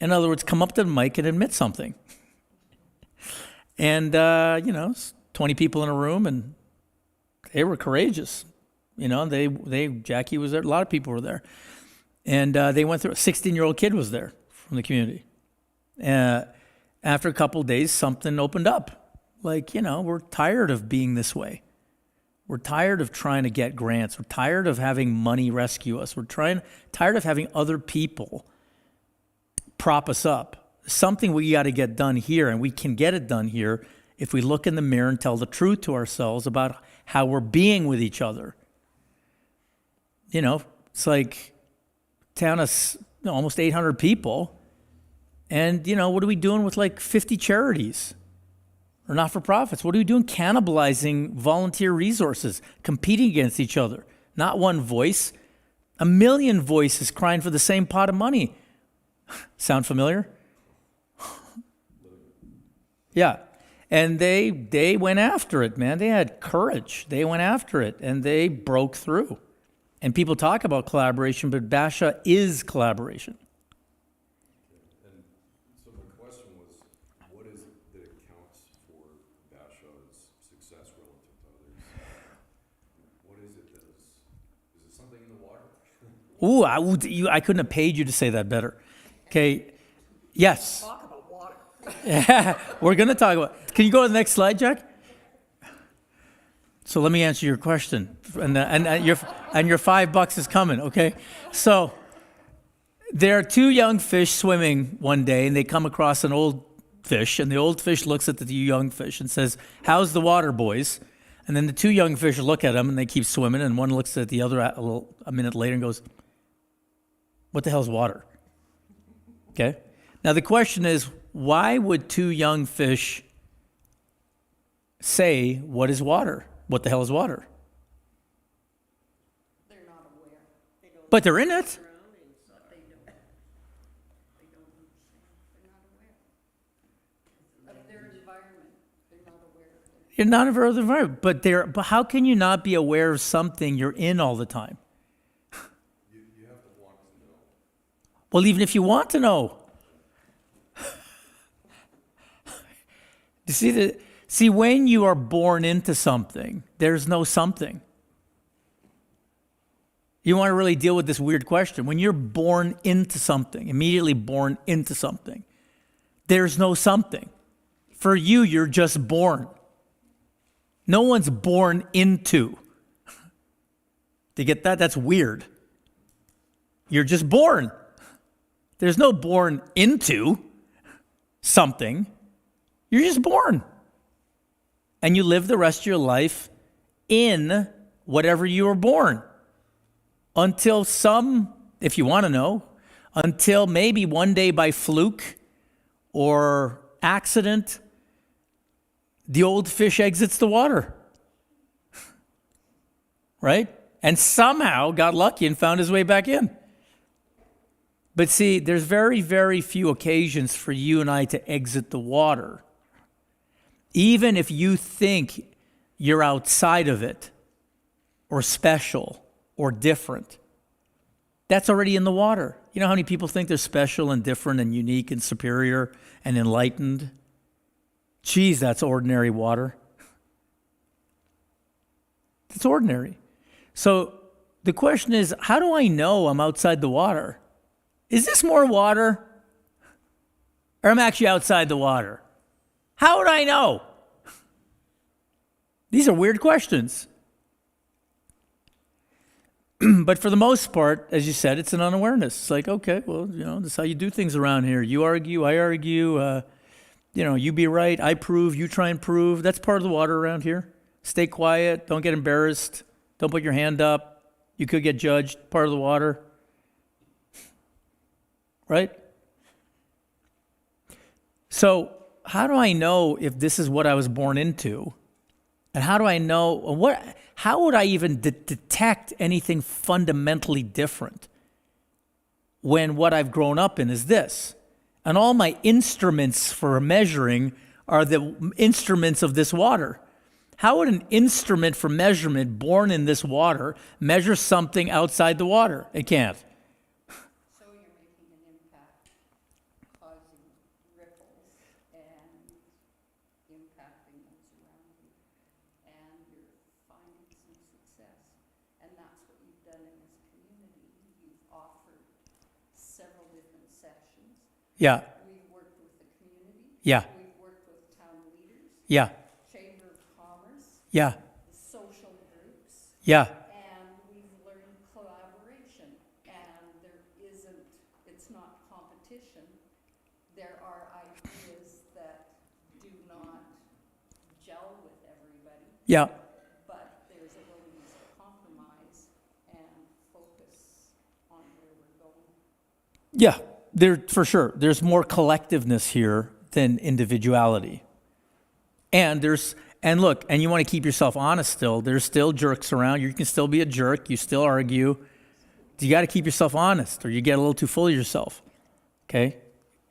In other words, come up to the mic and admit something. And, 20 people in a room, and they were courageous. Jackie was there. A lot of people were there. And they went through, a 16-year-old kid was there from the community. After a couple of days, something opened up. We're tired of being this way. We're tired of trying to get grants. We're tired of having money rescue us. We're tired of having other people prop us up. Something we got to get done here, and we can get it done here if we look in the mirror and tell the truth to ourselves about how we're being with each other. It's like town of almost 800 people, And, what are we doing with like 50 charities or not-for-profits? What are we doing cannibalizing volunteer resources, competing against each other? Not one voice, a million voices crying for the same pot of money. Sound familiar? Yeah. And they went after it, man. They had courage. They went after it, and they broke through. And people talk about collaboration, but Basha is collaboration. And so my question was, what is it that accounts for Basha's success relative to others? What is it that is it something in the water? I couldn't have paid you to say that better. Okay. Yes. Talk about water. Yeah, we're going to talk about. Can you go to the next slide, Jack? So let me answer your question, and your $5 is coming. Okay, so there are two young fish swimming one day, and they come across an old fish, and the old fish looks at the two young fish and says, "How's the water, boys?" And then the two young fish look at him, and they keep swimming, and one looks at the other a minute later and goes, "What the hell's water?" Okay. Now the question is, why would two young fish say, "What is water? What the hell is water?" They're not aware. They don't. But they're in it. Surroundings, but they don't understand. They're not aware of their environment. They're not aware of it. You're not aware of the environment, but how can you not be aware of something you're in all the time? You have to want to know. Well, even if you want to know. You see, when you are born into something, there's no something. You want to really deal with this weird question. When you're born into something, immediately born into something, there's no something. For you, you're just born. No one's born into. Do you get that? That's weird. You're just born. There's no born into something. You're just born. And you live the rest of your life in whatever you were born. Until if you want to know, until maybe one day by fluke or accident, the old fish exits the water. Right? And somehow got lucky and found his way back in. But see, there's very, very few occasions for you and I to exit the water. Even if you think you're outside of it, or special, or different, that's already in the water. You know how many people think they're special and different and unique and superior and enlightened? Geez, that's ordinary water. It's ordinary. So the question is, how do I know I'm outside the water? Is this more water? Or I'm actually outside the water? How would I know? These are weird questions. But for the most part, as you said, it's an unawareness. It's like, okay, well, this is how you do things around here. You argue, I argue, you be right, I prove, you try and prove. That's part of the water around here. Stay quiet, don't get embarrassed, don't put your hand up. You could get judged, part of the water. Right? So how do I know if this is what I was born into? And how do I know, how would I even detect anything fundamentally different when what I've grown up in is this? And all my instruments for measuring are the instruments of this water. How would an instrument for measurement born in this water measure something outside the water? It can't. So you're making an impact, causing ripples and impacting those around you. And you're finding some success. And that's what you've done in this community. You've offered several different sessions. Yeah, We've worked with the community. yeah, We've worked with town leaders, yeah, Chamber of Commerce, yeah, the social groups. yeah, And we've learned collaboration, and it's not competition. There are ideas that do not gel with everybody, yeah. but there's a willingness to compromise and focus on where we're going. Yeah, there for sure. There's more collectiveness here than individuality. And look, and you want to keep yourself honest still. There's still jerks around. You can still be a jerk. You still argue. You got to keep yourself honest or you get a little too full of yourself. Okay?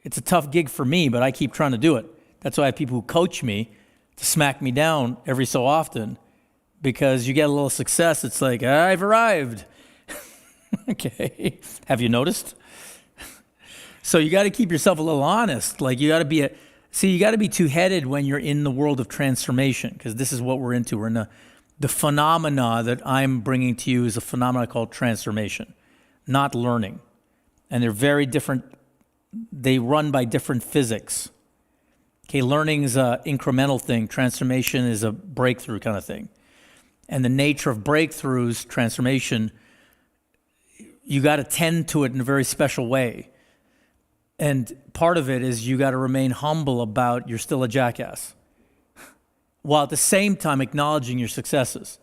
It's a tough gig for me, but I keep trying to do it. That's why I have people who coach me to smack me down every so often, because you get a little success. It's like, I've arrived. Okay. Have you noticed? So you got to keep yourself a little honest. Like you got to be you got to be two-headed when you're in the world of transformation, because this is what we're into. We're in the phenomena that I'm bringing to you is a phenomena called transformation, not learning. And they're very different. They run by different physics. Okay, learning is an incremental thing. Transformation is a breakthrough kind of thing. And the nature of breakthroughs, transformation, you got to tend to it in a very special way. And part of it is you got to remain humble about you're still a jackass, while at the same time acknowledging your successes.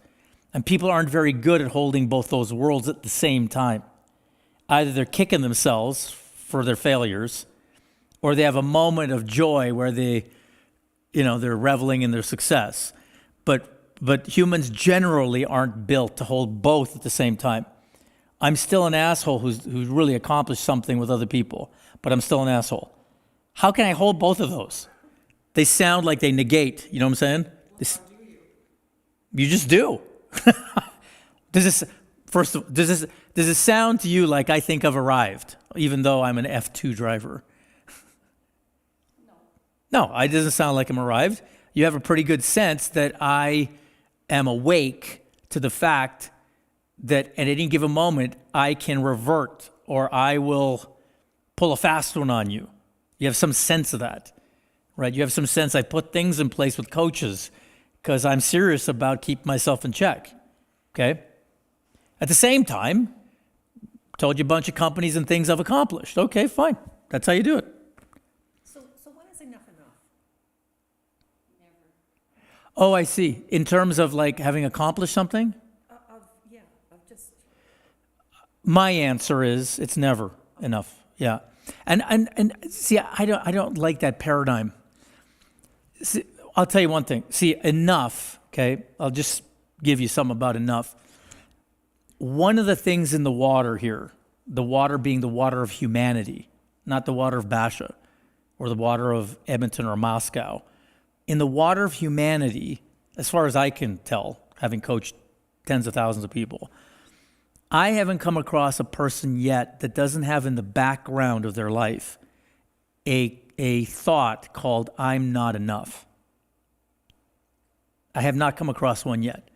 And people aren't very good at holding both those worlds at the same time. Either they're kicking themselves for their failures, or they have a moment of joy where they're reveling in their success. But humans generally aren't built to hold both at the same time. I'm still an asshole who's really accomplished something with other people, but I'm still an asshole. How can I hold both of those? They sound like they negate. You know what I'm saying? You just do. Does this sound to you like I think I've arrived, even though I'm an F2 driver? No, it doesn't sound like I'm arrived. You have a pretty good sense that I am awake to the fact that at any given moment I can revert or I will pull a fast one on you. You have some sense of that, right? You have some sense I put things in place with coaches because I'm serious about keeping myself in check, okay? At the same time, told you a bunch of companies and things I've accomplished. Okay, fine. That's how you do it. So when is enough enough? Oh, I see. In terms of like having accomplished something? My answer is it's never enough. Yeah. And see, I don't like that paradigm. See, I'll tell you one thing. See, enough, okay? I'll just give you some about enough. One of the things in the water here, the water being the water of humanity, not the water of Basha or the water of Edmonton or Moscow. In the water of humanity, as far as I can tell, having coached tens of thousands of people, I haven't come across a person yet that doesn't have in the background of their life a thought called, I'm not enough. I have not come across one yet.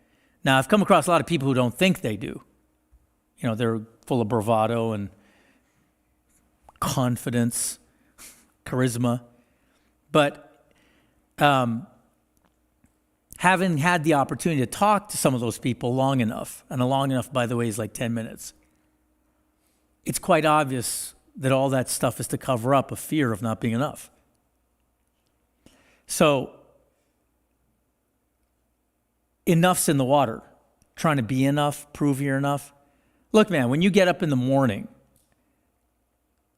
Now, I've come across a lot of people who don't think they do. You know, they're full of bravado and confidence, charisma. But having had the opportunity to talk to some of those people long enough, and long enough, by the way, is like 10 minutes, it's quite obvious that all that stuff is to cover up a fear of not being enough. So, enough's in the water. Trying to be enough, prove you're enough. Look, man, when you get up in the morning,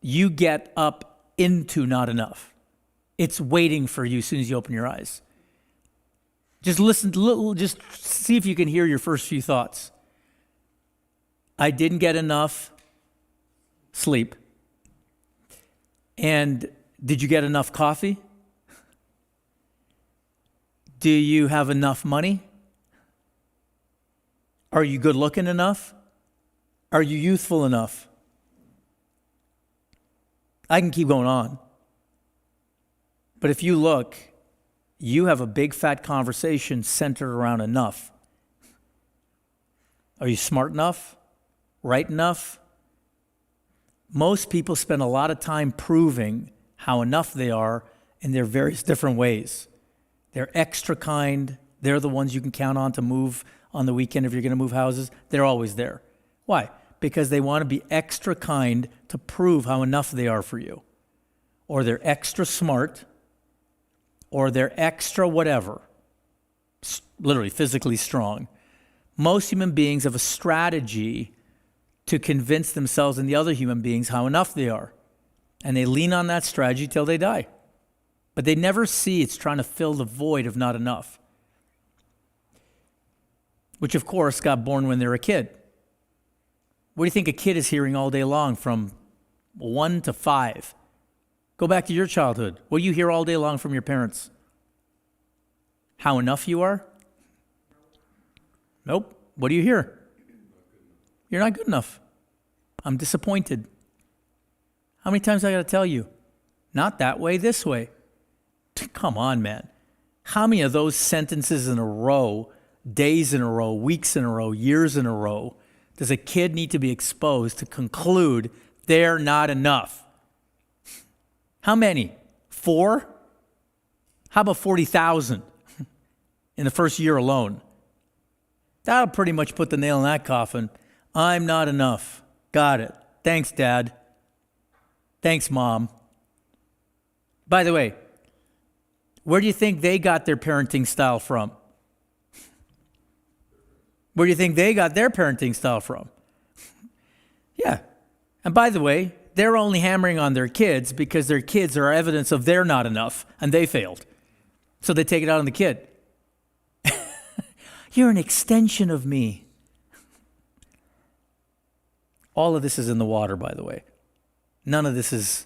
you get up into not enough. It's waiting for you as soon as you open your eyes. Just listen, just see if you can hear your first few thoughts. I didn't get enough sleep. And did you get enough coffee? Do you have enough money? Are you good looking enough? Are you youthful enough? I can keep going on. But if you look, you have a big fat conversation centered around enough. Are you smart enough? Right enough? Most people spend a lot of time proving how enough they are in their various different ways. They're extra kind. They're the ones you can count on to move on the weekend if you're going to move houses. They're always there. Why? Because they want to be extra kind to prove how enough they are for you. Or they're extra smart, or they're extra whatever, literally physically strong. Most human beings have a strategy to convince themselves and the other human beings how enough they are. And they lean on that strategy till they die. But they never see it's trying to fill the void of not enough, which of course got born when they were a kid. What do you think a kid is hearing all day long from 1 to 5? Go back to your childhood. What do you hear all day long from your parents? How enough you are? Nope. What do you hear? You're not good enough. I'm disappointed. How many times I got to tell you? Not that way, this way. Come on, man. How many of those sentences in a row, days in a row, weeks in a row, years in a row, does a kid need to be exposed to conclude they're not enough? How many? 4? How about 40,000 in the first year alone? That'll pretty much put the nail in that coffin. I'm not enough. Got it. Thanks, Dad. Thanks, Mom. By the way, where do you think they got their parenting style from? Where do you think they got their parenting style from? Yeah. And by the way, they're only hammering on their kids because their kids are evidence of they're not enough and they failed. So they take it out on the kid. You're an extension of me. All of this is in the water, by the way. None of this is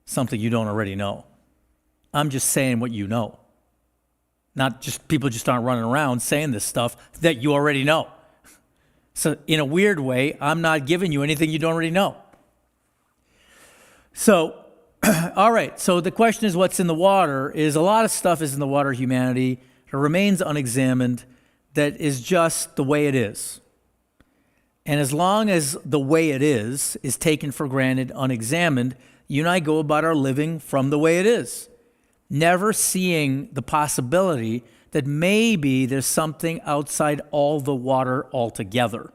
something you don't already know. I'm just saying what you know. Not just people just aren't running around saying this stuff that you already know. So in a weird way, I'm not giving you anything you don't already know. So, all right. So the question is what's in the water is a lot of stuff is in the water, humanity. It remains unexamined. That is just the way it is. And as long as the way it is taken for granted, unexamined, you and I go about our living from the way it is, never seeing the possibility that maybe there's something outside all the water altogether.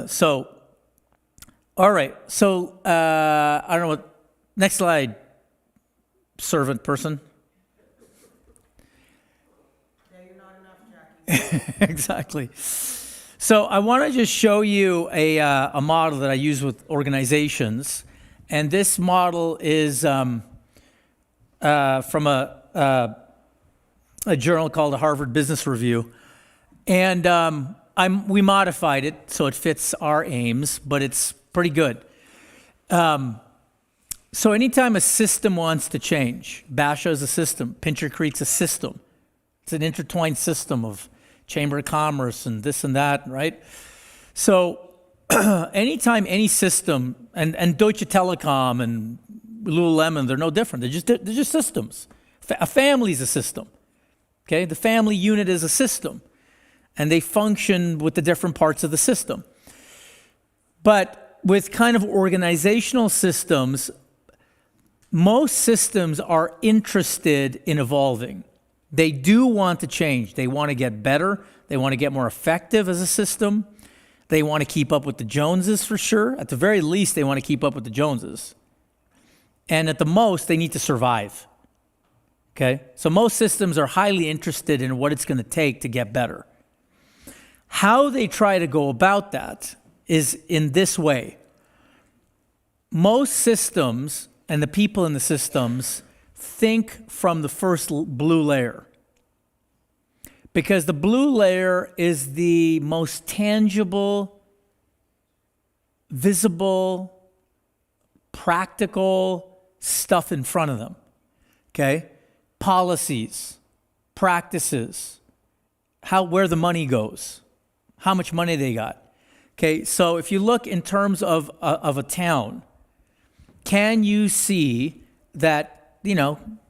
So, all right. So, I don't know what, next slide, servant person. Yeah, you're not enough, Jackie. Exactly. So I want to just show you a model that I use with organizations. And this model is from a journal called the Harvard Business Review. And we modified it so it fits our aims, but it's pretty good. So anytime a system wants to change, Basha is a system, Pincher Creek's a system. It's an intertwined system of Chamber of Commerce and this and that, right? So anytime any system, and Deutsche Telekom and Lululemon, they're no different. They're just systems. A family's a system, okay? The family unit is a system, and they function with the different parts of the system. But with kind of organizational systems, most systems are interested in evolving. They do want to change. They want to get better. They want to get more effective as a system. They want to keep up with the Joneses for sure. At the very least, they want to keep up with the Joneses. And at the most, they need to survive. Okay? So most systems are highly interested in what it's going to take to get better. How they try to go about that is in this way. Most systems and the people in the systems think from the first blue layer. Because the blue layer is the most tangible, visible, practical stuff in front of them. Okay? Policies, practices, where the money goes, how much money they got. Okay, so if you look in terms of a town, can you see that,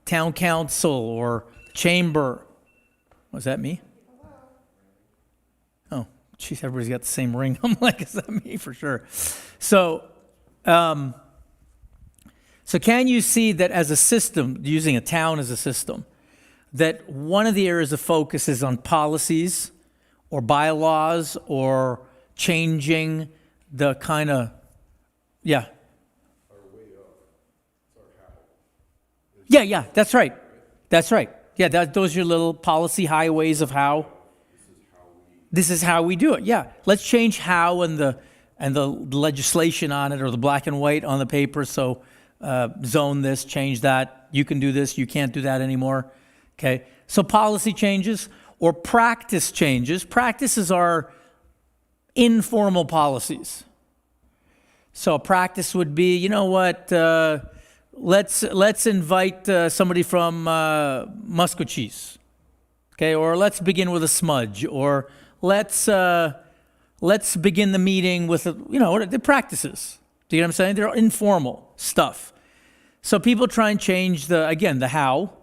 town council or chamber, was that me? Oh, geez, everybody's got the same ring. I'm like, is that me for sure? So can you see that as a system, using a town as a system, that one of the areas of focus is on policies or bylaws or changing the kind of, yeah. Yeah, that's right. That's right. Yeah, those are your little policy highways of how. This is how we do it. Yeah, let's change how and and the legislation on it or the black and white on the paper. So zone this, change that. You can do this. You can't do that anymore. Okay. So policy changes or practice changes. Practices are informal policies. So a practice would be, you know what? Let's invite somebody from Musquecheese. Okay. Or let's begin with a smudge. Or let's begin the meeting with, the practices. Do you know what I'm saying? They're informal stuff. So people try and change the how,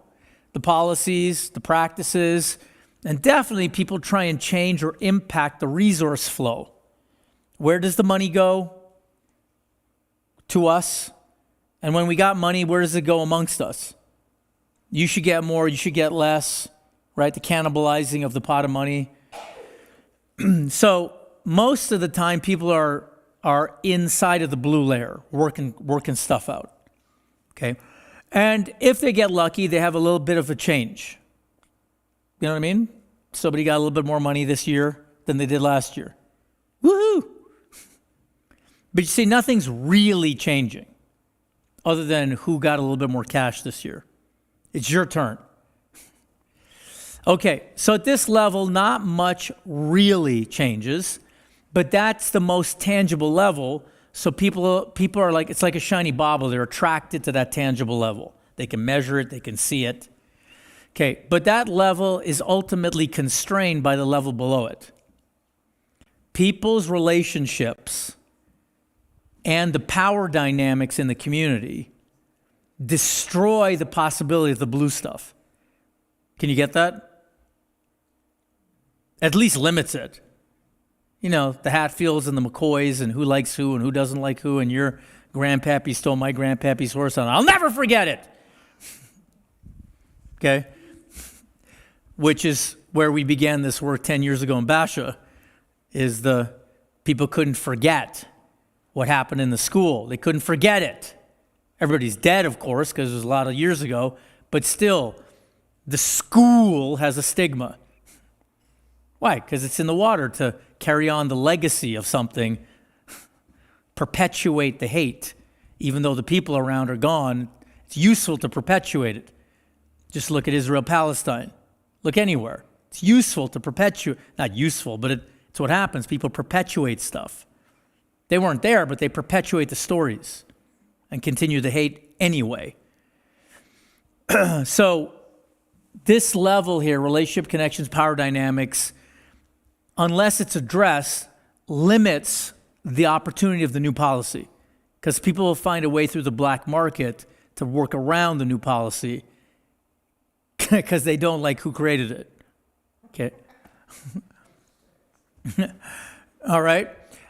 the policies, the practices, and definitely people try and change or impact the resource flow. Where does the money go? To us. And when we got money, where does it go amongst us? You should get more, you should get less, right? The cannibalizing of the pot of money. So most of the time, people are inside of the blue layer, working stuff out. Okay, and if they get lucky, they have a little bit of a change. You know what I mean? Somebody got a little bit more money this year than they did last year. Woohoo! But you see, nothing's really changing, other than who got a little bit more cash this year. It's your turn. Okay, so at this level, not much really changes, but that's the most tangible level. So people are like, it's like a shiny bauble. They're attracted to that tangible level. They can measure it, they can see it. Okay, but that level is ultimately constrained by the level below it. People's relationships and the power dynamics in the community destroy the possibility of the blue stuff. Can you get that? At least limits it. You know, the Hatfields and the McCoys and who likes who and who doesn't like who, and your grandpappy stole my grandpappy's horse, and I'll never forget it. Okay? Which is where we began this work 10 years ago in Basha, is the people couldn't forget what happened in the school. They couldn't forget it. Everybody's dead, of course, because it was a lot of years ago, but still, the school has a stigma. Why? Because it's in the water to carry on the legacy of something, perpetuate the hate. Even though the people around are gone, it's useful to perpetuate it. Just look at Israel-Palestine. Look anywhere. It's useful to perpetuate, not useful, but it's what happens. People perpetuate stuff. They weren't there, but they perpetuate the stories and continue the hate anyway. So this level here, relationship connections, power dynamics, unless it's addressed, limits the opportunity of the new policy, because people will find a way through the black market to work around the new policy because they don't like who created it. Okay. All right.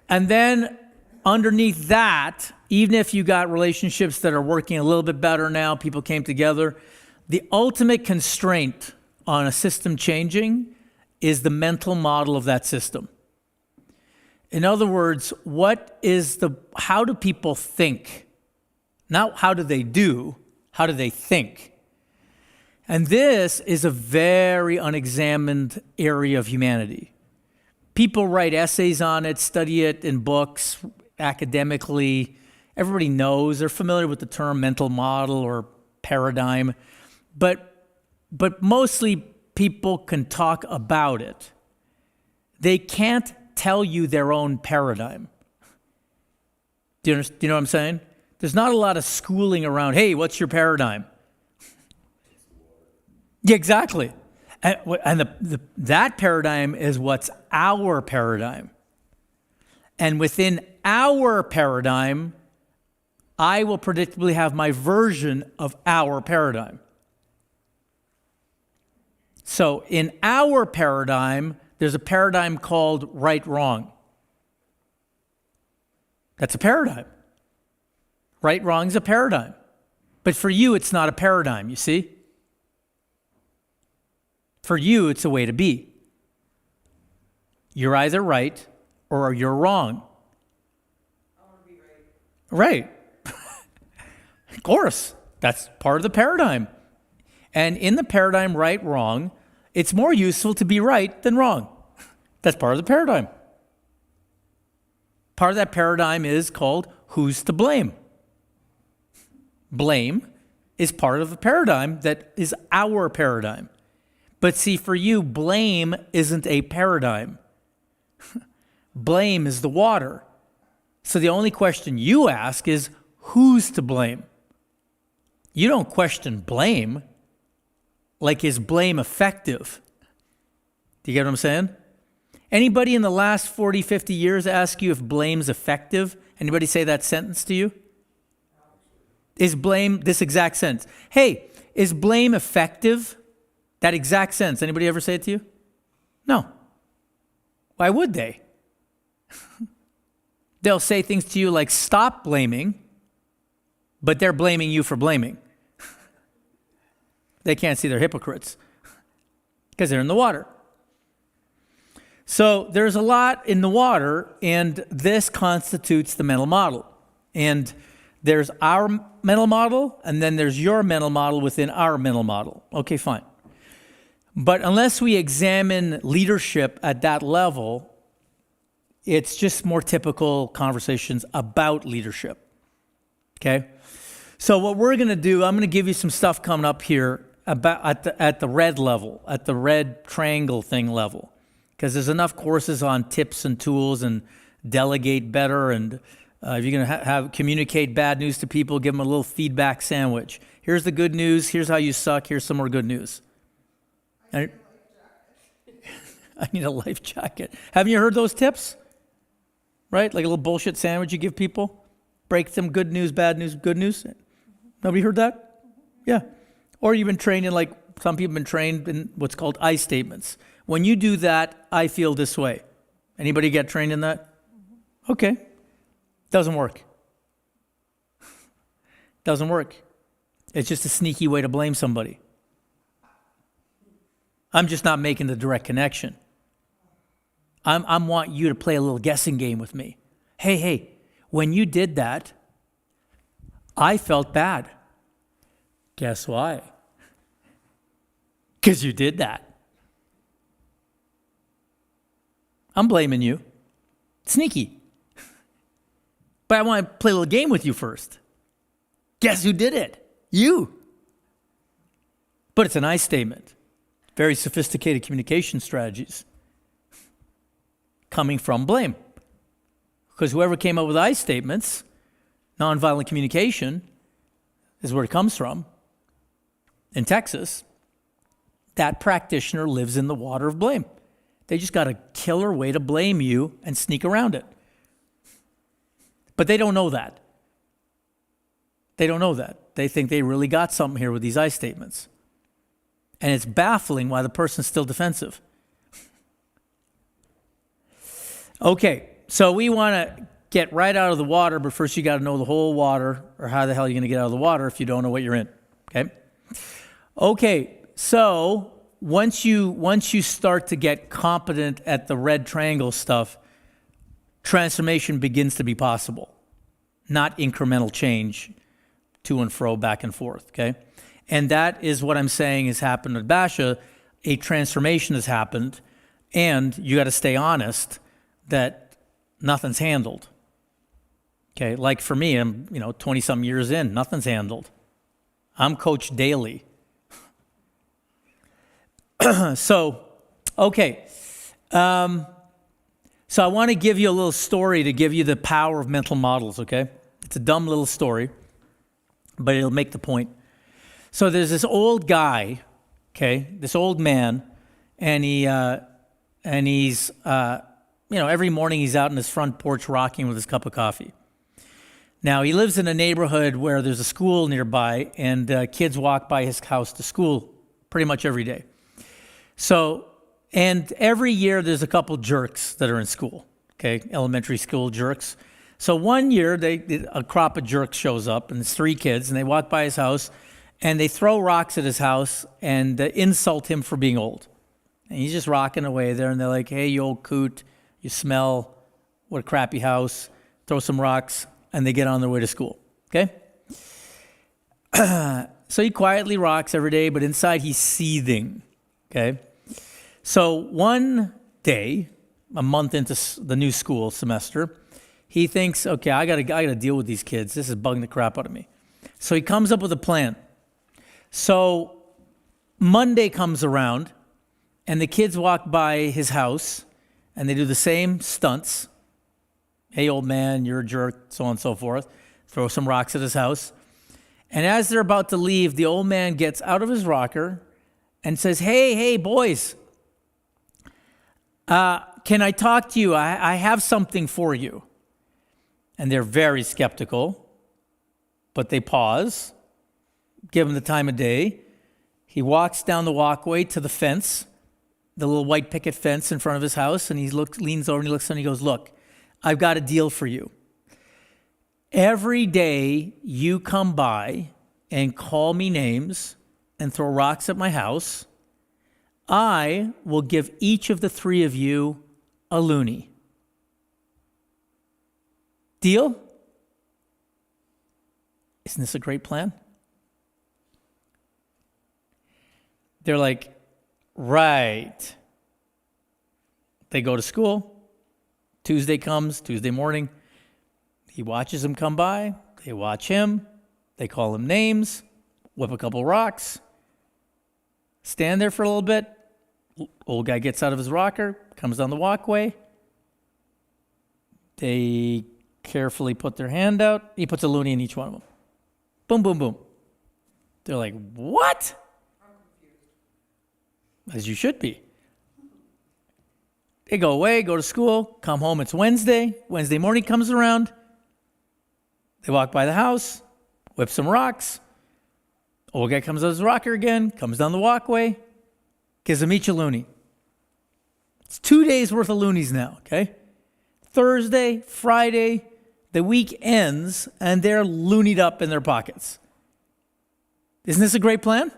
And then underneath that, even if you got relationships that are working a little bit better now, people came together, the ultimate constraint on a system changing is the mental model of that system. In other words, how do people think? Not how do they do, how do they think? And this is a very unexamined area of humanity. People write essays on it, study it in books, academically. Everybody knows, they're familiar with the term mental model or paradigm, but mostly people can talk about it. They can't tell you their own paradigm. Do you know what I'm saying? There's not a lot of schooling around, hey, what's your paradigm? Yeah, exactly. And that paradigm is what's our paradigm. And within our paradigm, I will predictably have my version of our paradigm. So in our paradigm, there's a paradigm called right-wrong. That's a paradigm. Right-wrong is a paradigm. But for you, it's not a paradigm, you see? For you, it's a way to be. You're either right or you're wrong. I want to be right. Right. Of course, that's part of the paradigm. And in the paradigm right, wrong, it's more useful to be right than wrong. That's part of the paradigm. Part of that paradigm is called who's to blame. Blame is part of a paradigm that is our paradigm. But see, for you, blame isn't a paradigm. Blame is the water. So the only question you ask is, who's to blame? You don't question blame. Like, is blame effective? Do you get what I'm saying? Anybody in the last 40, 50 years ask you if blame's effective? Anybody say that sentence to you? Is blame this exact sentence? Hey, is blame effective? That exact sense. Anybody ever say it to you? No. Why would they? They'll say things to you like, stop blaming, but they're blaming you for blaming. They can't see they're hypocrites because they're in the water. So there's a lot in the water, and this constitutes the mental model. And there's our mental model, and then there's your mental model within our mental model. Okay, fine. But unless we examine leadership at that level, it's just more typical conversations about leadership. Okay? So what we're going to do, I'm going to give you some stuff coming up here about at the red level, at the red triangle thing level. Because there's enough courses on tips and tools and delegate better, and if you're going to have communicate bad news to people, give them a little feedback sandwich. Here's the good news. Here's how you suck. Here's some more good news. I need a life jacket. Haven't you heard those tips? Right? Like a little bullshit sandwich you give people. Break them good news, bad news, good news. Nobody heard that? Yeah. Or you've been trained in, like, some people have been trained in what's called I statements. When you do that, I feel this way. Anybody get trained in that? Okay. Doesn't work. Doesn't work. It's just a sneaky way to blame somebody. I'm just not making the direct connection. I want you to play a little guessing game with me. Hey, when you did that, I felt bad. Guess why? Because you did that. I'm blaming you. Sneaky. But I want to play a little game with you first. Guess who did it? You. But it's an I statement. Very sophisticated communication strategies coming from blame. Because whoever came up with I statements, nonviolent communication is where it comes from. In Texas, that practitioner lives in the water of blame. They just got a killer way to blame you and sneak around it. But they don't know that. They don't know that. They think they really got something here with these I statements. And it's baffling why the person's still defensive. Okay, so we want to get right out of the water, but first you got to know the whole water, or how the hell are you going to get out of the water if you don't know what you're in, okay? Okay, so once you start to get competent at the red triangle stuff, transformation begins to be possible, not incremental change to and fro, back and forth, okay? And that is what I'm saying has happened at Basha. A transformation has happened, and you got to stay honest that nothing's handled. Okay, like for me, I'm 20-some years in, nothing's handled. I'm coached daily. So I want to give you a little story to give you the power of mental models, okay? It's a dumb little story, but it'll make the point. So there's this old guy, okay, this old man, and he's every morning he's out in his front porch rocking with his cup of coffee. Now, he lives in a neighborhood where there's a school nearby, and kids walk by his house to school pretty much every day. So, and every year there's a couple jerks that are in school, okay, elementary school jerks. So one year, a crop of jerks shows up, and it's 3 kids, and they walk by his house, and they throw rocks at his house and insult him for being old. And he's just rocking away there, and they're like, hey, you old coot, you smell, what a crappy house, throw some rocks, and they get on their way to school, okay? So he quietly rocks every day, but inside he's seething, okay? So one day, a month into the new school semester, He thinks, okay, I gotta deal with these kids. This is bugging the crap out of me. So he comes up with a plan. So Monday comes around, and the kids walk by his house, and they do the same stunts. Hey, old man, you're a jerk, so on and so forth. Throw some rocks at his house. And as they're about to leave, the old man gets out of his rocker and says, hey, boys, can I talk to you? I have something for you. And they're very skeptical, but they pause, give him the time of day. He walks down the walkway to the fence, the little white picket fence in front of his house, and he leans over and he looks and he goes, look, I've got a deal for you. Every day you come by and call me names and throw rocks at my house, I will give each of the three of you a loonie. Deal? Isn't this a great plan? They're like, right. They go to school. Tuesday comes, Tuesday morning. He watches them come by. They watch him. They call him names, whip a couple rocks, stand there for a little bit. Old guy gets out of his rocker, comes down the walkway. They carefully put their hand out. He puts a loonie in each one of them. Boom, boom, boom. They're like, what? As you should be. They go away, go to school, come home. It's Wednesday. Wednesday morning comes around. They walk by the house, whip some rocks. Old guy comes out of his rocker again, comes down the walkway, gives them each a loonie. It's 2 days worth of loonies now, okay? Thursday, Friday, the week ends, and they're loonied up in their pockets. Isn't this a great plan?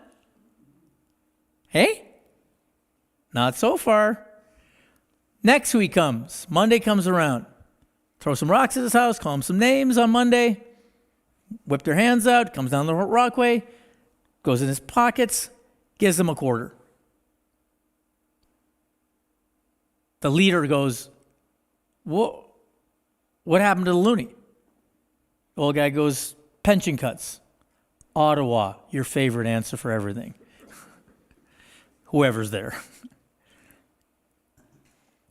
Hey? Not so far. Next week comes. Monday comes around. Throw some rocks at his house, call him some names on Monday, whip their hands out, comes down the walkway, goes in his pockets, gives them a quarter. The leader goes, what happened to the loonie? The old guy goes, pension cuts. Ottawa, your favorite answer for everything. Whoever's there.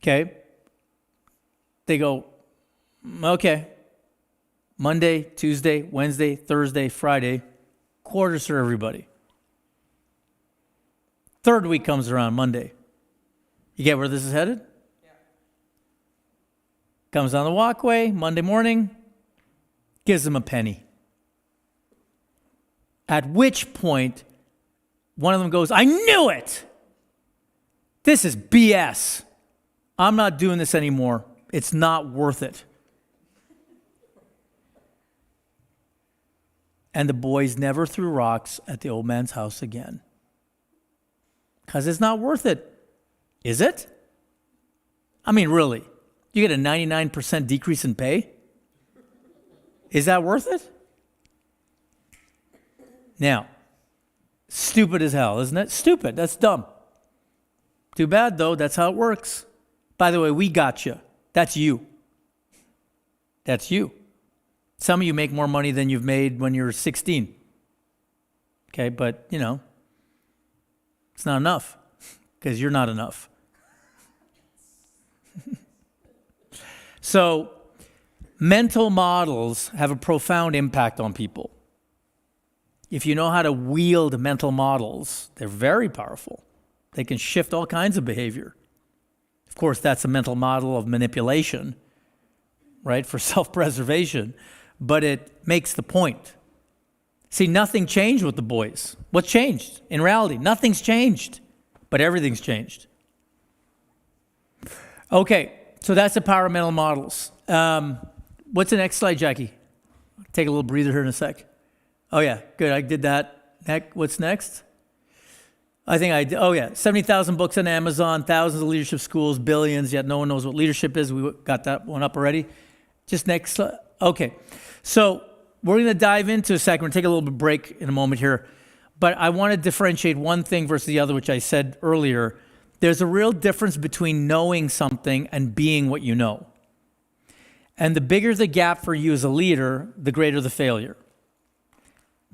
Okay. They go, okay. Monday, Tuesday, Wednesday, Thursday, Friday, quarters for everybody. Third week comes around, Monday. You get where this is headed? Yeah. Comes down the walkway, Monday morning, gives them a penny. At which point, one of them goes, I knew it! This is BS. I'm not doing this anymore. It's not worth it. And the boys never threw rocks at the old man's house again. Because it's not worth it. Is it? I mean, really? You get a 99% decrease in pay? Is that worth it? Now, stupid as hell, isn't it? Stupid. That's dumb. Too bad, though. That's how it works. By the way, we got you. That's you. That's you. Some of you make more money than you've made when you were 16. Okay, but, it's not enough because you're not enough. So, mental models have a profound impact on people. If you know how to wield mental models, they're very powerful. They can shift all kinds of behavior. Of course, that's a mental model of manipulation, right, for self-preservation, but it makes the point. See, nothing changed with the boys. What changed? In reality, nothing's changed, but everything's changed. Okay, so that's the power of mental models. What's the next slide, Jackie? Take a little breather here in a sec. Oh, yeah, good, I did that. What's next? I think I did. Oh, yeah, 70,000 books on Amazon, thousands of leadership schools, billions, yet no one knows what leadership is. We got that one up already. Just next slide. Okay, so we're going to dive into a second. We're going to take a little bit of break in a moment here. But I want to differentiate one thing versus the other, which I said earlier. There's a real difference between knowing something and being what you know. And the bigger the gap for you as a leader, the greater the failure.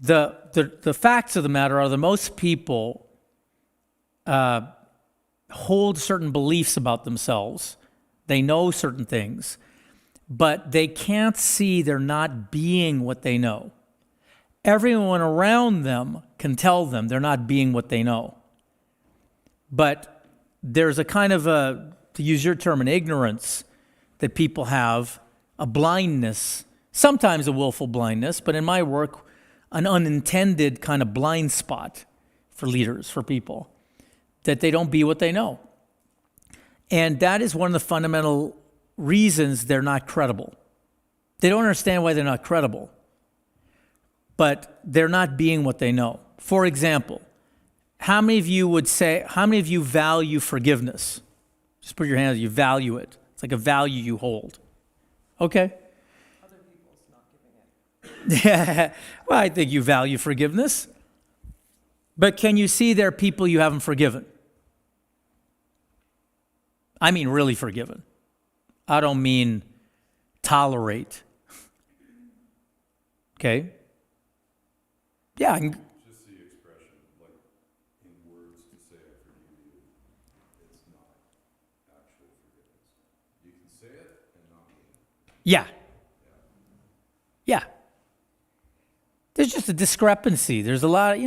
The facts of the matter are that most people hold certain beliefs about themselves. They know certain things, but they can't see they're not being what they know. Everyone around them can tell them they're not being what they know. But there's a kind of a, to use your term, an ignorance that people have, a blindness, sometimes a willful blindness, but in my work, an unintended kind of blind spot for leaders, for people, that they don't be what they know. And that is one of the fundamental reasons they're not credible. They don't understand why they're not credible, but they're not being what they know. For example, how many of you value forgiveness? Just put your hand up, you value it. It's like a value you hold. Okay. Other people's not giving it. Yeah. Well, I think you value forgiveness. But can you see there are people you haven't forgiven? I mean really forgiven. I don't mean tolerate. Okay? Yeah, I can, Just the expression, like, in words to say I forgive you, it's not actual forgiveness. You can say it and not mean it. yeah. Yeah. There's just a discrepancy. There's a lot,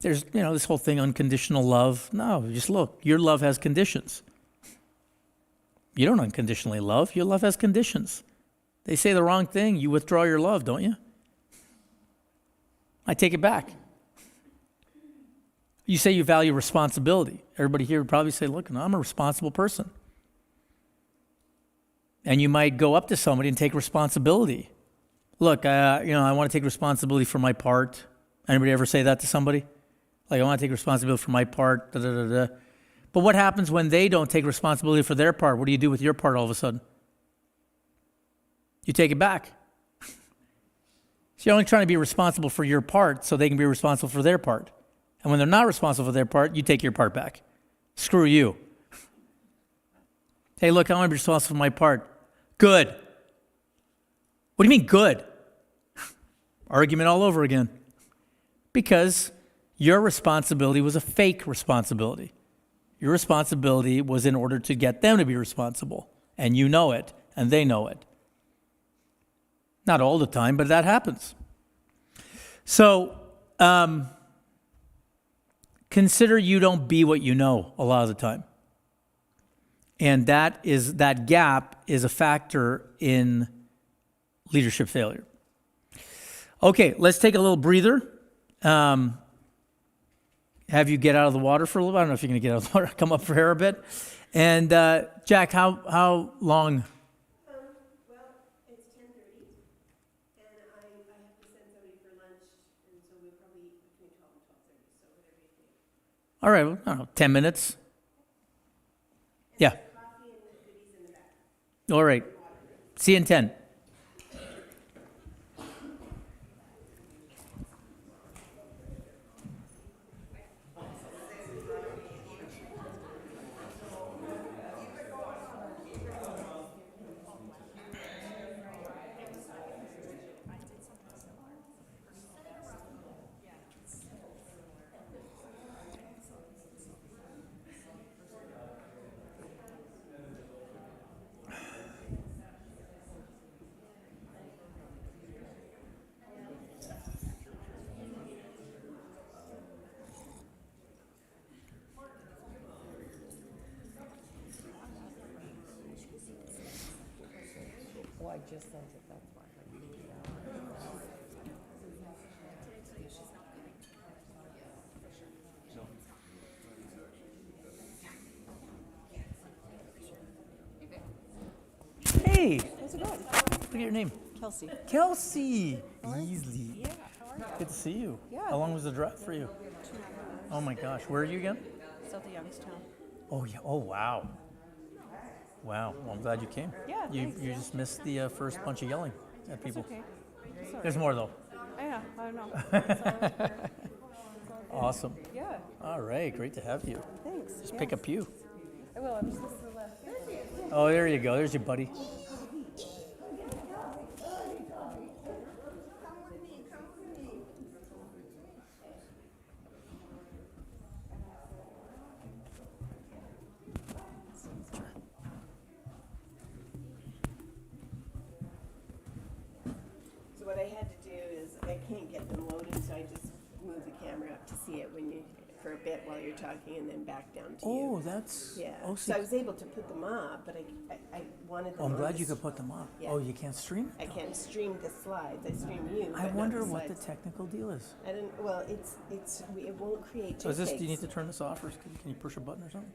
there's, this whole thing, unconditional love. No, just look, your love has conditions. You don't unconditionally love. Your love has conditions. They say the wrong thing, you withdraw your love, don't you? I take it back. You say you value responsibility. Everybody here would probably say, look, I'm a responsible person. And you might go up to somebody and take responsibility. Look, I want to take responsibility for my part. Anybody ever say that to somebody? Like, I want to take responsibility for my part, da, da, da, da. But what happens when they don't take responsibility for their part? What do you do with your part all of a sudden? You take it back. So you're only trying to be responsible for your part so they can be responsible for their part. And when they're not responsible for their part, you take your part back. Screw you. Hey, look, I want to be responsible for my part. Good. What do you mean good? Argument all over again. Because your responsibility was a fake responsibility. Your responsibility was in order to get them to be responsible. And you know it, and they know it. Not all the time, but that happens. So, consider you don't be what you know a lot of the time. And that gap is a factor in leadership failure. Okay, let's take a little breather. Have you get out of the water for a little bit. I don't know if you're going to get out of the water. Come up for air a bit. And Jack, how long? Well, it's 10:30, and I have to send somebody for lunch, and so we'll probably eat between 12 and 12:30, so whatever you think. All right, well, I don't know, 10 minutes. Yeah. Coffee and the goodies in the back. All right. See you in 10. Oh, I just sent it, that's why. Hey, How's it going? look at your name. Kelsey. Kelsey. Beasley. Yeah, how are you? Good to see you. Yeah. How long was the drive for you? 2.5 hours. Oh my gosh, where are you again? South of Youngstown. Oh yeah. Oh wow. Wow. Well, I'm glad you came. Yeah, You thanks. you just missed the first bunch of yelling at people. It's okay. It's all There's more though. right. Yeah, I don't know. It's all good. Awesome. Yeah, All right. Great to have you. thanks. Just Yeah. pick a pew. I will. I'm just listening to the left. Oh, there you go. There's your buddy. Come with me, come with me. So what I had to do is, I can't get them loaded, so I just move the camera up to see it when you, for a bit while you're talking, and then back down to you. Oh, that's. Yeah, Oh, so see. I was able to put them up, but I wanted them Oh, I'm on glad the you could s- put them up. Yeah. Oh, you can't stream I it? though? can't stream the slides, I stream you, but I not wonder the what the slides. technical deal is. I don't, well, it won't create So is this, do you need JPEGs. to turn this off or can you push a button or something?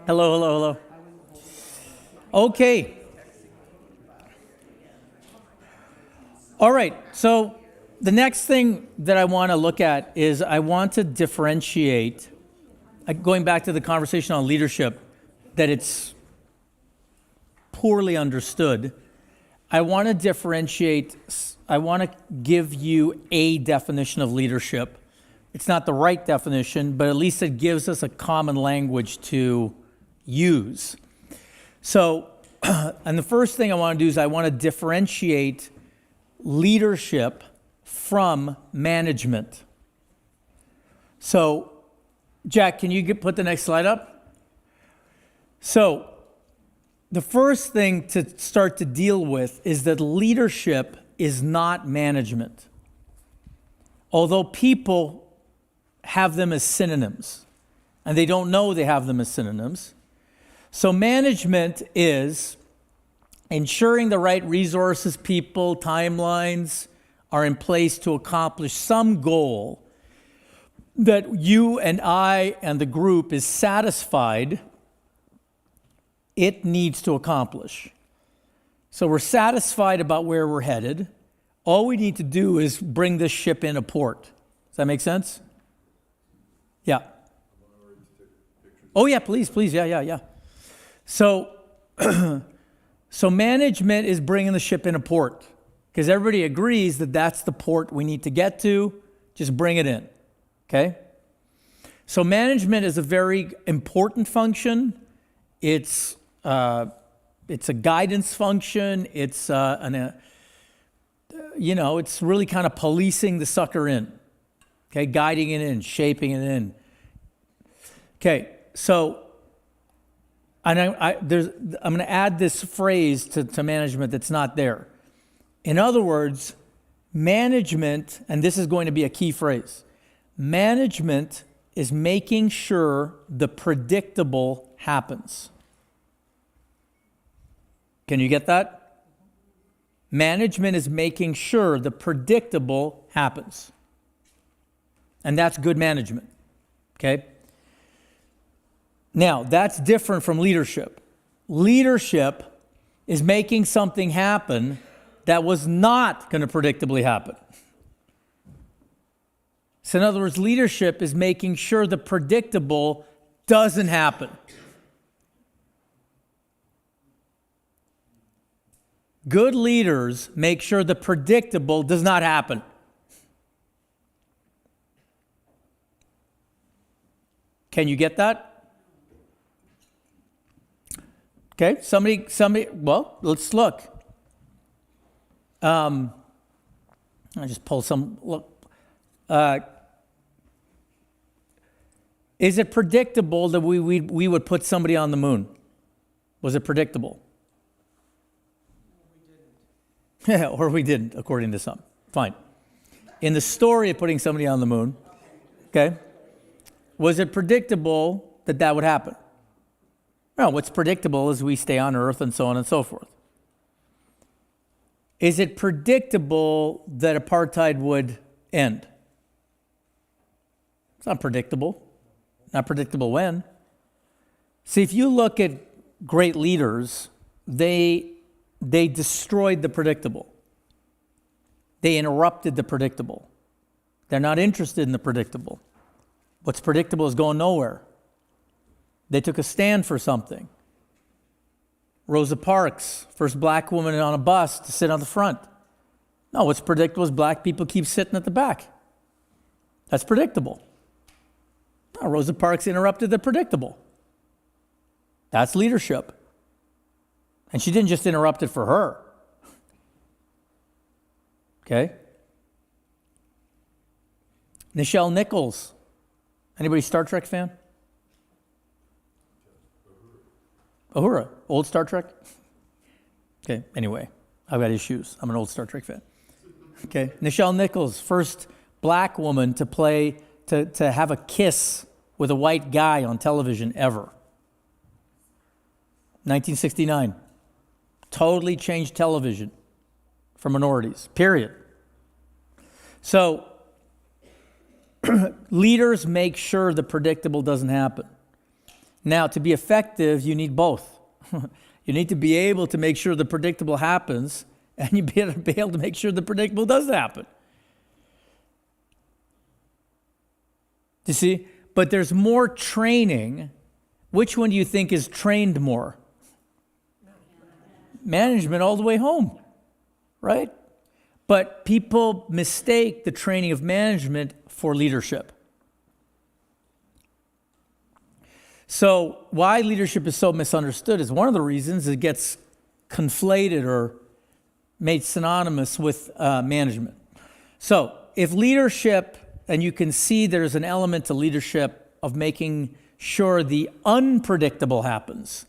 Hello, hello, hello. Okay. All right, so the next thing that I want to look at is I want to differentiate, going back to the conversation on leadership, that it's poorly understood. I want to differentiate, I want to give you a definition of leadership. It's not the right definition, but at least it gives us a common language to use. So, and the first thing I want to do is I want to differentiate leadership from management. So, Jack, can you put the next slide up? So, the first thing to start to deal with is that leadership is not management. Although people have them as synonyms, and they don't know they have them as synonyms. So management is ensuring the right resources, people, timelines are in place to accomplish some goal that you and I and the group is satisfied it needs to accomplish. So we're satisfied about where we're headed. All we need to do is bring this ship in a port. Does that make sense? Yeah. Oh yeah, please, yeah. So, so management is bringing the ship in a port because everybody agrees that that's the port we need to get to. Just bring it in, okay? So management is a very important function. It's a guidance function. It's it's really kind of policing the sucker in, okay, guiding it in, shaping it in. Okay, so. And I'm going to add this phrase to management that's not there. In other words, management, and this is going to be a key phrase, management is making sure the predictable happens. Can you get that? Management is making sure the predictable happens. And that's good management, okay? Now, that's different from leadership. Leadership is making something happen that was not going to predictably happen. So in other words, leadership is making sure the predictable doesn't happen. Good leaders make sure the predictable does not happen. Can you get that? Okay, somebody, well, let's look. I just pulled some, look. Is it predictable that we would put somebody on the moon? Was it predictable? Yeah, or we didn't, according to some. Fine. In the story of putting somebody on the moon, okay, was it predictable that that would happen? No, what's predictable is we stay on Earth and so on and so forth. Is it predictable that apartheid would end? It's not predictable. Not predictable when. See, if you look at great leaders, they destroyed the predictable. They interrupted the predictable. They're not interested in the predictable. What's predictable is going nowhere. They took a stand for something. Rosa Parks, first black woman on a bus to sit on the front. No, what's predictable is black people keep sitting at the back. That's predictable. No, Rosa Parks interrupted the predictable. That's leadership. And she didn't just interrupt it for her. Okay? Nichelle Nichols. Anybody Star Trek fan? Uhura, old Star Trek? Okay, anyway, I've got issues. I'm an old Star Trek fan. Okay, Nichelle Nichols, first black woman to have a kiss with a white guy on television ever. 1969. Totally changed television for minorities, period. So, leaders make sure the predictable doesn't happen. Now, to be effective, you need both. You need to be able to make sure the predictable happens, and you be able to make sure the predictable does happen. Do you see? But there's more training. Which one do you think is trained more? Management all the way home, right? But people mistake the training of management for leadership. So why leadership is so misunderstood is one of the reasons it gets conflated or made synonymous with management. So if leadership, and you can see there's an element to leadership of making sure the unpredictable happens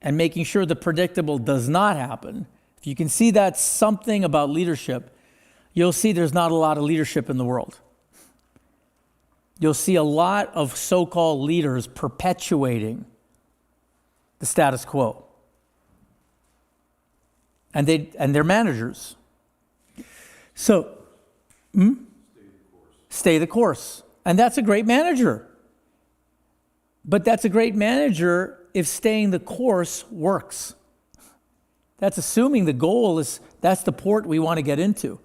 and making sure the predictable does not happen. If you can see that's something about leadership, you'll see there's not a lot of leadership in the world. You'll see a lot of so-called leaders perpetuating the status quo. And they're managers. So, stay the course. And that's a great manager. But that's a great manager if staying the course works. That's assuming the goal is, that's the port we want to get into.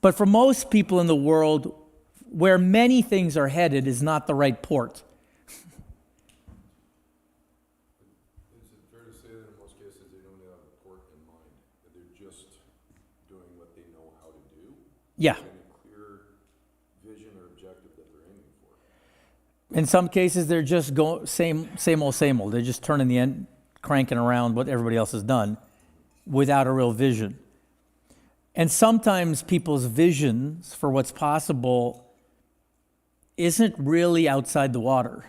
But for most people in the world, where many things are headed is not the right port. Is it fair to say that in most cases they don't have a port in mind, that they're just doing what they know how to do? Yeah. And a clear vision or objective that they're aiming for? In some cases, they're just going same old. They're just turning the end, cranking around what everybody else has done without a real vision. And sometimes people's visions for what's possible isn't really outside the water.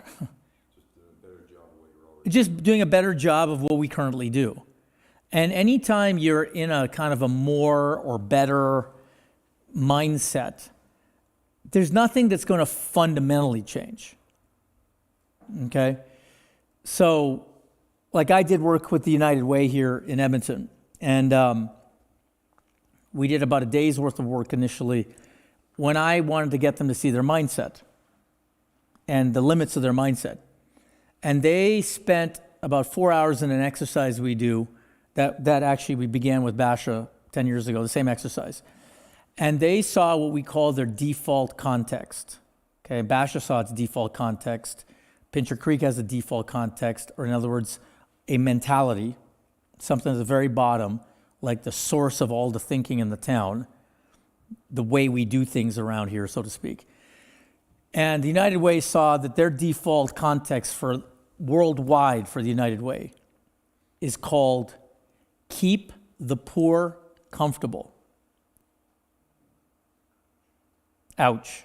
Just doing a better job of what we currently do. And anytime you're in a kind of a more or better mindset, there's nothing that's going to fundamentally change. Okay? So, like I did work with the United Way here in Edmonton, and we did about a day's worth of work initially when I wanted to get them to see their mindset and the limits of their mindset. And they spent about 4 hours in an exercise we do that actually we began with Basha 10 years ago, the same exercise. And they saw what we call their default context. Okay, Basha saw its default context. Pincher Creek has a default context, or in other words, a mentality, something at the very bottom, like the source of all the thinking in the town, the way we do things around here, so to speak. And the United Way saw that their default context for worldwide for the United Way is called keep the poor comfortable. Ouch.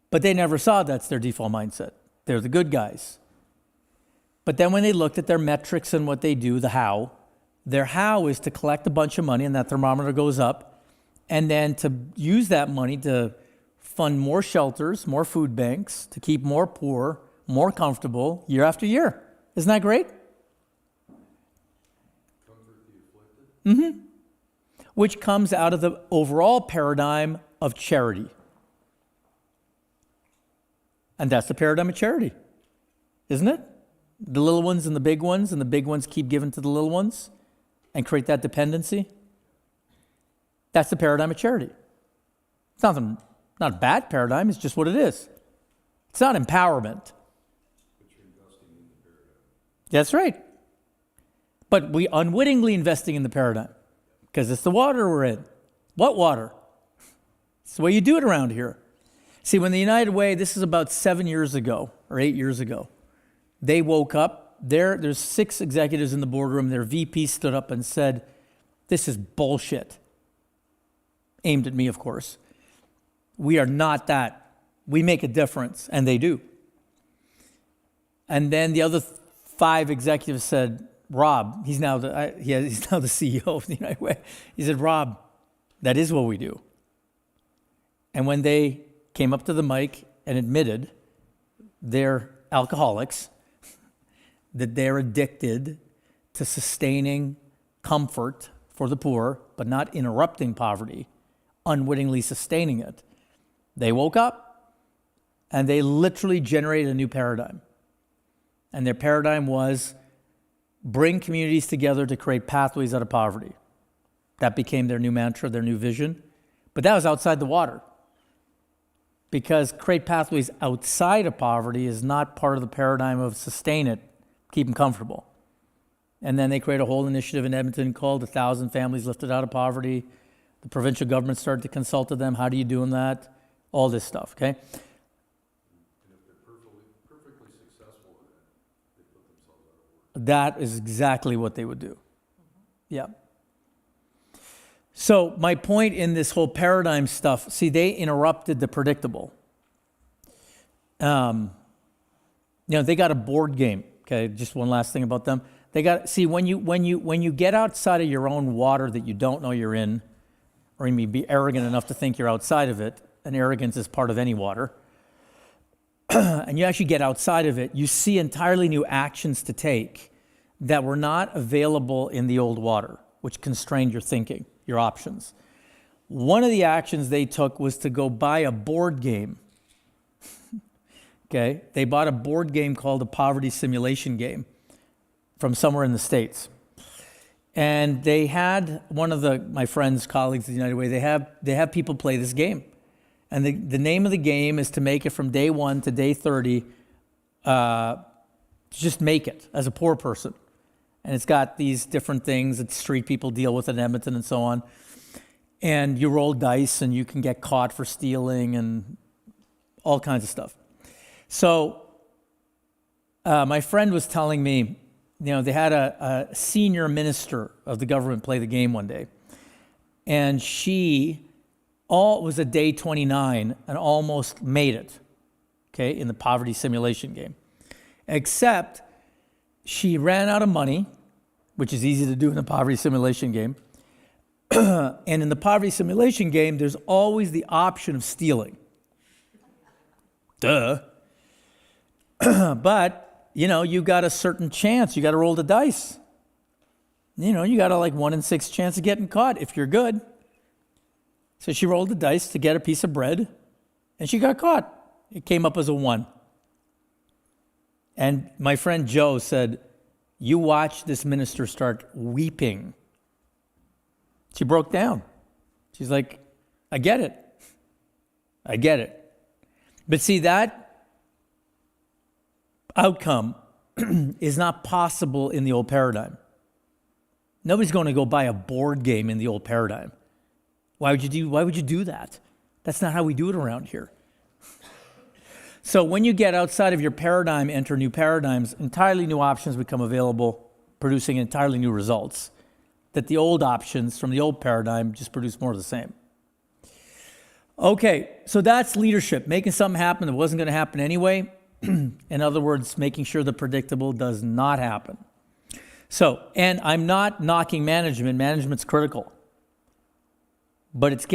But they never saw that's their default mindset. They're the good guys. But then when they looked at their metrics and what they do, the how, their how is to collect a bunch of money and that thermometer goes up, and then to use that money to fund more shelters, more food banks, to keep more poor, more comfortable year after year. Isn't that great? Comfort the afflicted? Which comes out of the overall paradigm of charity. And that's the paradigm of charity, isn't it? The little ones and the big ones keep giving to the little ones and create that dependency. That's the paradigm of charity. It's not a bad paradigm, it's just what it is. It's not empowerment. But you're investing in the paradigm. That's right. But we unwittingly investing in the paradigm because it's the water we're in. What water? It's the way you do it around here. See, when the United Way, this is about 7 years ago or 8 years ago, they woke up. There's 6 executives in the boardroom. Their VP stood up and said, "This is bullshit." Aimed at me, of course. We are not that. We make a difference, and they do. And then the other 5 executives said, "Rob," he's now the CEO of the United Way. He said, "Rob, that is what we do." And when they came up to the mic and admitted they're alcoholics, that they're addicted to sustaining comfort for the poor, but not interrupting poverty, unwittingly sustaining it, they woke up and they literally generated a new paradigm. And their paradigm was bring communities together to create pathways out of poverty. That became their new mantra, their new vision. But that was outside the water. Because create pathways outside of poverty is not part of the paradigm of sustain it, keep them comfortable. And then they create a whole initiative in Edmonton called 1,000 Families Lifted Out of Poverty. The provincial government started to consult with them. How do you do that? All this stuff, okay? And if they're perfectly successful in it, they put themselves out of work. That is exactly what they would do. Yeah. So my point in this whole paradigm stuff, see, they interrupted the predictable. They got a board game. Okay, just one last thing about them. They got, see, when you get outside of your own water that you don't know you're in, or you may be arrogant enough to think you're outside of it, and arrogance is part of any water, and you actually get outside of it, you see entirely new actions to take that were not available in the old water, which constrained your thinking, your options. One of the actions they took was to go buy a board game. Okay, they bought a board game called a poverty simulation game from somewhere in the States. And they had one of my friends, colleagues at the United Way, they have people play this game. And the name of the game is to make it from day 1 to day 30, just make it as a poor person. And it's got these different things that street people deal with in Edmonton and so on. And you roll dice and you can get caught for stealing and all kinds of stuff. So my friend was telling me, they had a senior minister of the government play the game one day. And she was at day 29 and almost made it, okay, in the poverty simulation game. Except she ran out of money, which is easy to do in a poverty simulation game. And in the poverty simulation game, there's always the option of stealing. Duh. But, you got a certain chance. You got to roll the dice. You got a 1 in 6 chance of getting caught if you're good. So she rolled the dice to get a piece of bread, and she got caught. It came up as a 1. And my friend Joe said, you watch this minister start weeping. She broke down. She's like, I get it. I get it. But see, that outcome is not possible in the old paradigm. Nobody's going to go buy a board game in the old paradigm. Why would you do that? That's not how we do it around here. So when you get outside of your paradigm, enter new paradigms, entirely new options become available, producing entirely new results that the old options from the old paradigm just produce more of the same. Okay, so that's leadership, making something happen that wasn't going to happen anyway. In other words, making sure the predictable does not happen. So, and I'm not knocking management. Management's critical. But it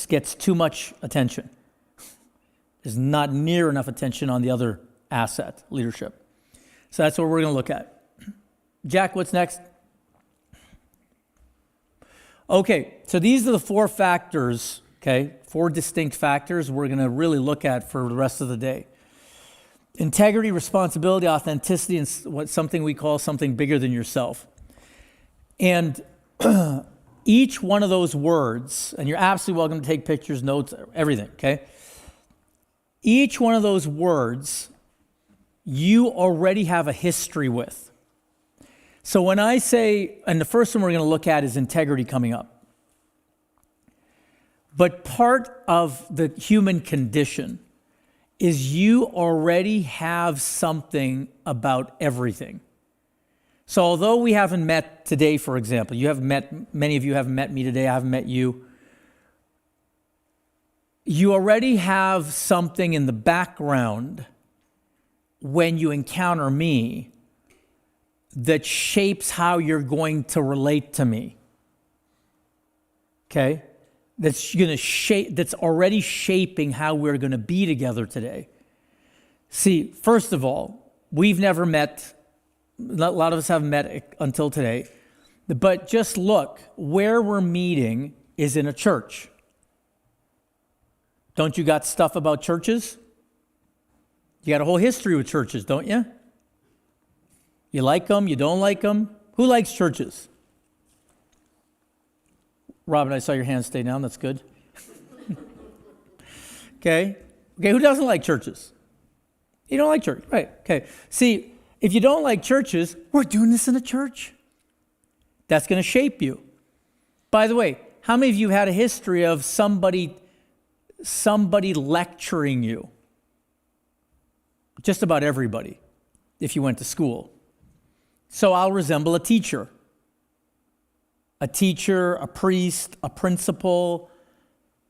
gets too much attention. There's not near enough attention on the other asset, leadership. So that's what we're going to look at. Jack, what's next? Okay, so these are the 4 factors, okay, 4 distinct factors we're going to really look at for the rest of the day. Integrity, responsibility, authenticity, and something we call something bigger than yourself. And each one of those words, and you're absolutely welcome to take pictures, notes, everything, okay? Each one of those words, you already have a history with. So when I say, and the first one we're going to look at is integrity coming up. But part of the human condition is you already have something about everything. So although we haven't met today, for example, many of you haven't met me today, I haven't met you, you already have something in the background when you encounter me that shapes how you're going to relate to me. Okay? That's already shaping how we're going to be together today. See, first of all, we've never met, a lot of us haven't met until today, but just look, where we're meeting is in a church. Don't you got stuff about churches? You got a whole history with churches, don't you? You like them? You don't like them? Who likes churches? Robin, I saw your hand stay down. That's good. Okay. Okay, who doesn't like churches? You don't like church, right? Okay. See, if you don't like churches, we're doing this in a church. That's going to shape you. By the way, how many of you had a history of somebody lecturing you? Just about everybody, if you went to school. So I'll resemble a teacher, a priest, a principal,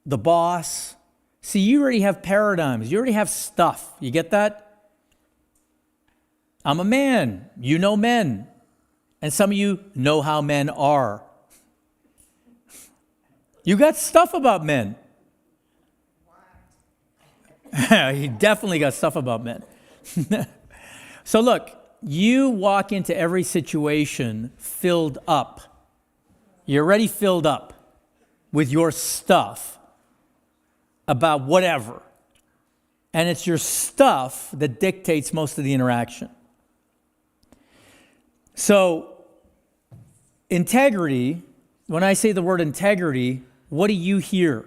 the boss. See, you already have paradigms. You already have stuff. You get that? I'm a man. You know men. And some of you know how men are. You got stuff about men. He definitely got stuff about men. So look, you walk into every situation filled up. You're already filled up with your stuff about whatever. And it's your stuff that dictates most of the interaction. So, integrity, when I say the word integrity, what do you hear?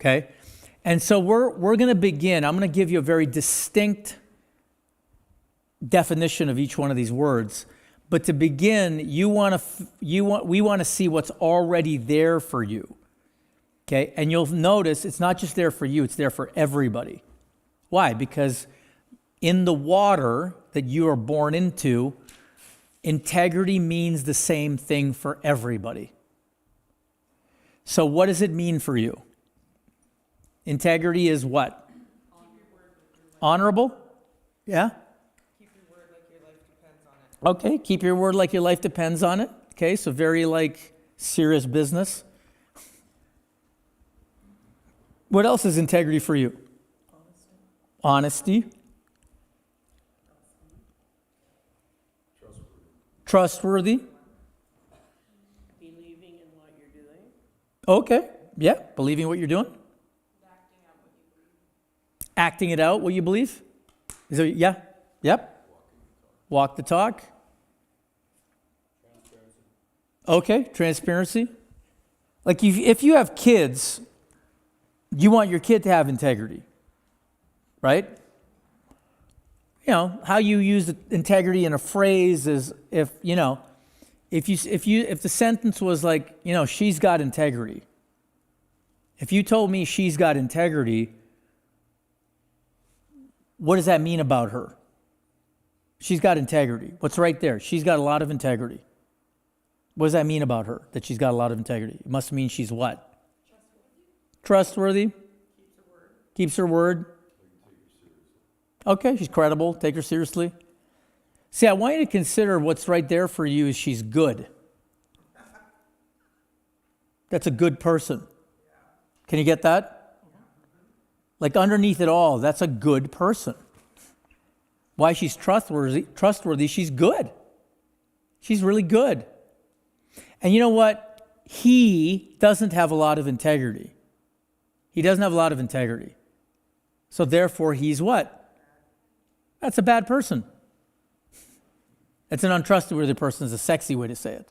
Okay? And so we're going to begin. I'm going to give you a very distinct definition of each one of these words. But to begin, we want to see what's already there for you. Okay? And you'll notice it's not just there for you, it's there for everybody. Why? Because in the water that you are born into, integrity means the same thing for everybody. So what does it mean for you? Integrity is what? Honorable? Yeah? Keep your word like your life depends on it. Okay, keep your word like your life depends on it. Okay, so very serious business. What else is integrity for you? Honesty. Trustworthy. Believing in what you're doing. Okay, yeah, believing what you're doing. Acting it out, what you believe. Is it, yeah, yep. Walk the talk. Okay, transparency. Like if you have kids, you want your kid to have integrity, right? You know, how you use integrity in a phrase is if the sentence was like, she's got integrity. If you told me she's got integrity, what does that mean about her? She's got integrity. What's right there? She's got a lot of integrity. What does that mean about her, that she's got a lot of integrity? It must mean she's what? Trustworthy. Keeps her word. Okay, she's credible. Take her seriously. See, I want you to consider what's right there for you is she's good. That's a good person. Can you get that? Like underneath it all, that's a good person. Why she's trustworthy, she's good. She's really good. And you know what? He doesn't have a lot of integrity. He doesn't have a lot of integrity. So therefore, he's what? That's a bad person. It's an untrustworthy person is a sexy way to say it.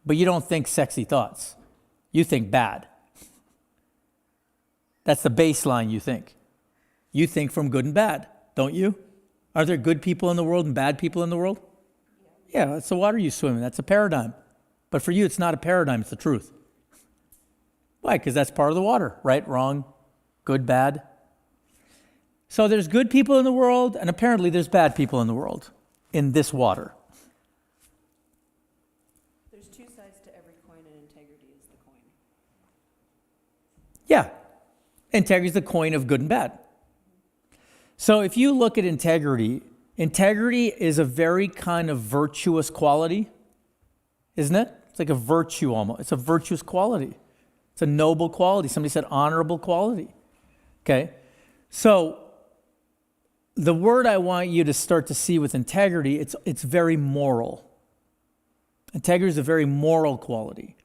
But you don't think sexy thoughts. You think bad. That's the baseline you think. You think from good and bad, don't you? Are there good people in the world and bad people in the world? Yeah, that's the water you swim in. That's a paradigm. But for you, it's not a paradigm, it's the truth. Why? Because that's part of the water. Right, wrong, good, bad. So there's good people in the world, and apparently there's bad people in the world in this water. There's two sides to every coin, and integrity is the coin. Yeah, integrity is the coin of good and bad. So if you look at integrity, integrity is a very kind of virtuous quality, isn't it? It's like a virtue almost. It's a virtuous quality. It's a noble quality. Somebody said honorable quality. Okay, so the word I want you to start to see with integrity, it's very moral. Integrity is a very moral quality.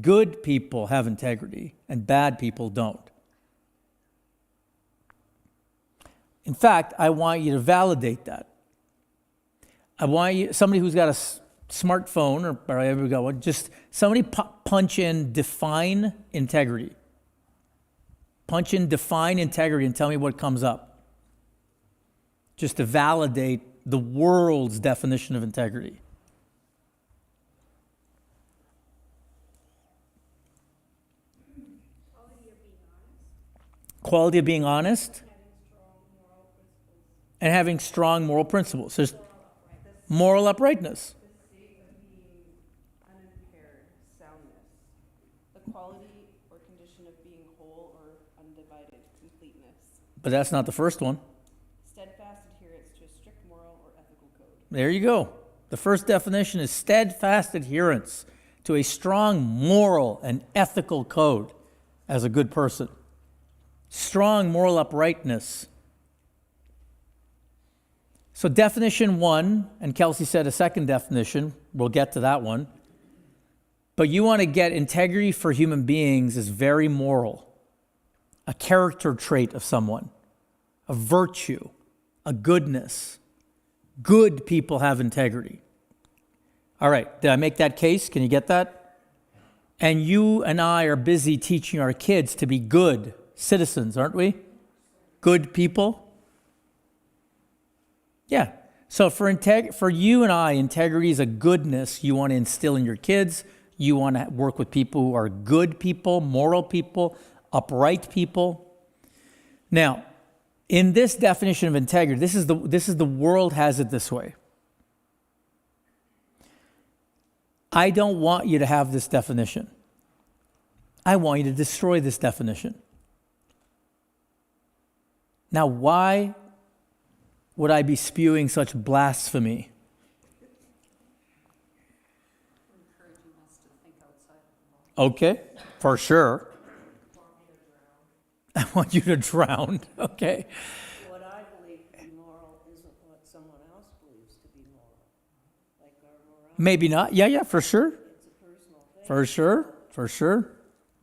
Good people have integrity, and bad people don't. In fact, I want you to validate that. I want you, somebody who's got a smartphone or whatever we got one, just somebody punch in define integrity. Punch in define integrity and tell me what comes up. Just to validate the world's definition of integrity. Quality of being honest. And having strong moral principles. There's moral uprightness. Unimpaired soundness. The quality or condition of being whole or undivided completeness. But that's not the first one. Steadfast adherence to a strict moral or ethical code. There you go. The first definition is steadfast adherence to a strong moral and ethical code as a good person. Strong moral uprightness. So definition one, and Kelsey said a second definition, we'll get to that one. But you want to get integrity for human beings is very moral, a character trait of someone, a virtue, a goodness. Good people have integrity. All right, did I make that case? Can you get that? And you and I are busy teaching our kids to be good citizens, aren't we? Good people. Yeah. So for you and I, integrity is a goodness you want to instill in your kids. You want to work with people who are good people, moral people, upright people. Now, in this definition of integrity, this is the world has it this way. I don't want you to have this definition. I want you to destroy this definition. Now, why would I be spewing such blasphemy? Encouraging us to think outside of the box. Okay, for sure. I want you to drown. Okay. What I believe to be moral isn't what someone else believes to be moral. Like our morality, Maybe not. Yeah, for sure. it's a personal thing, For sure.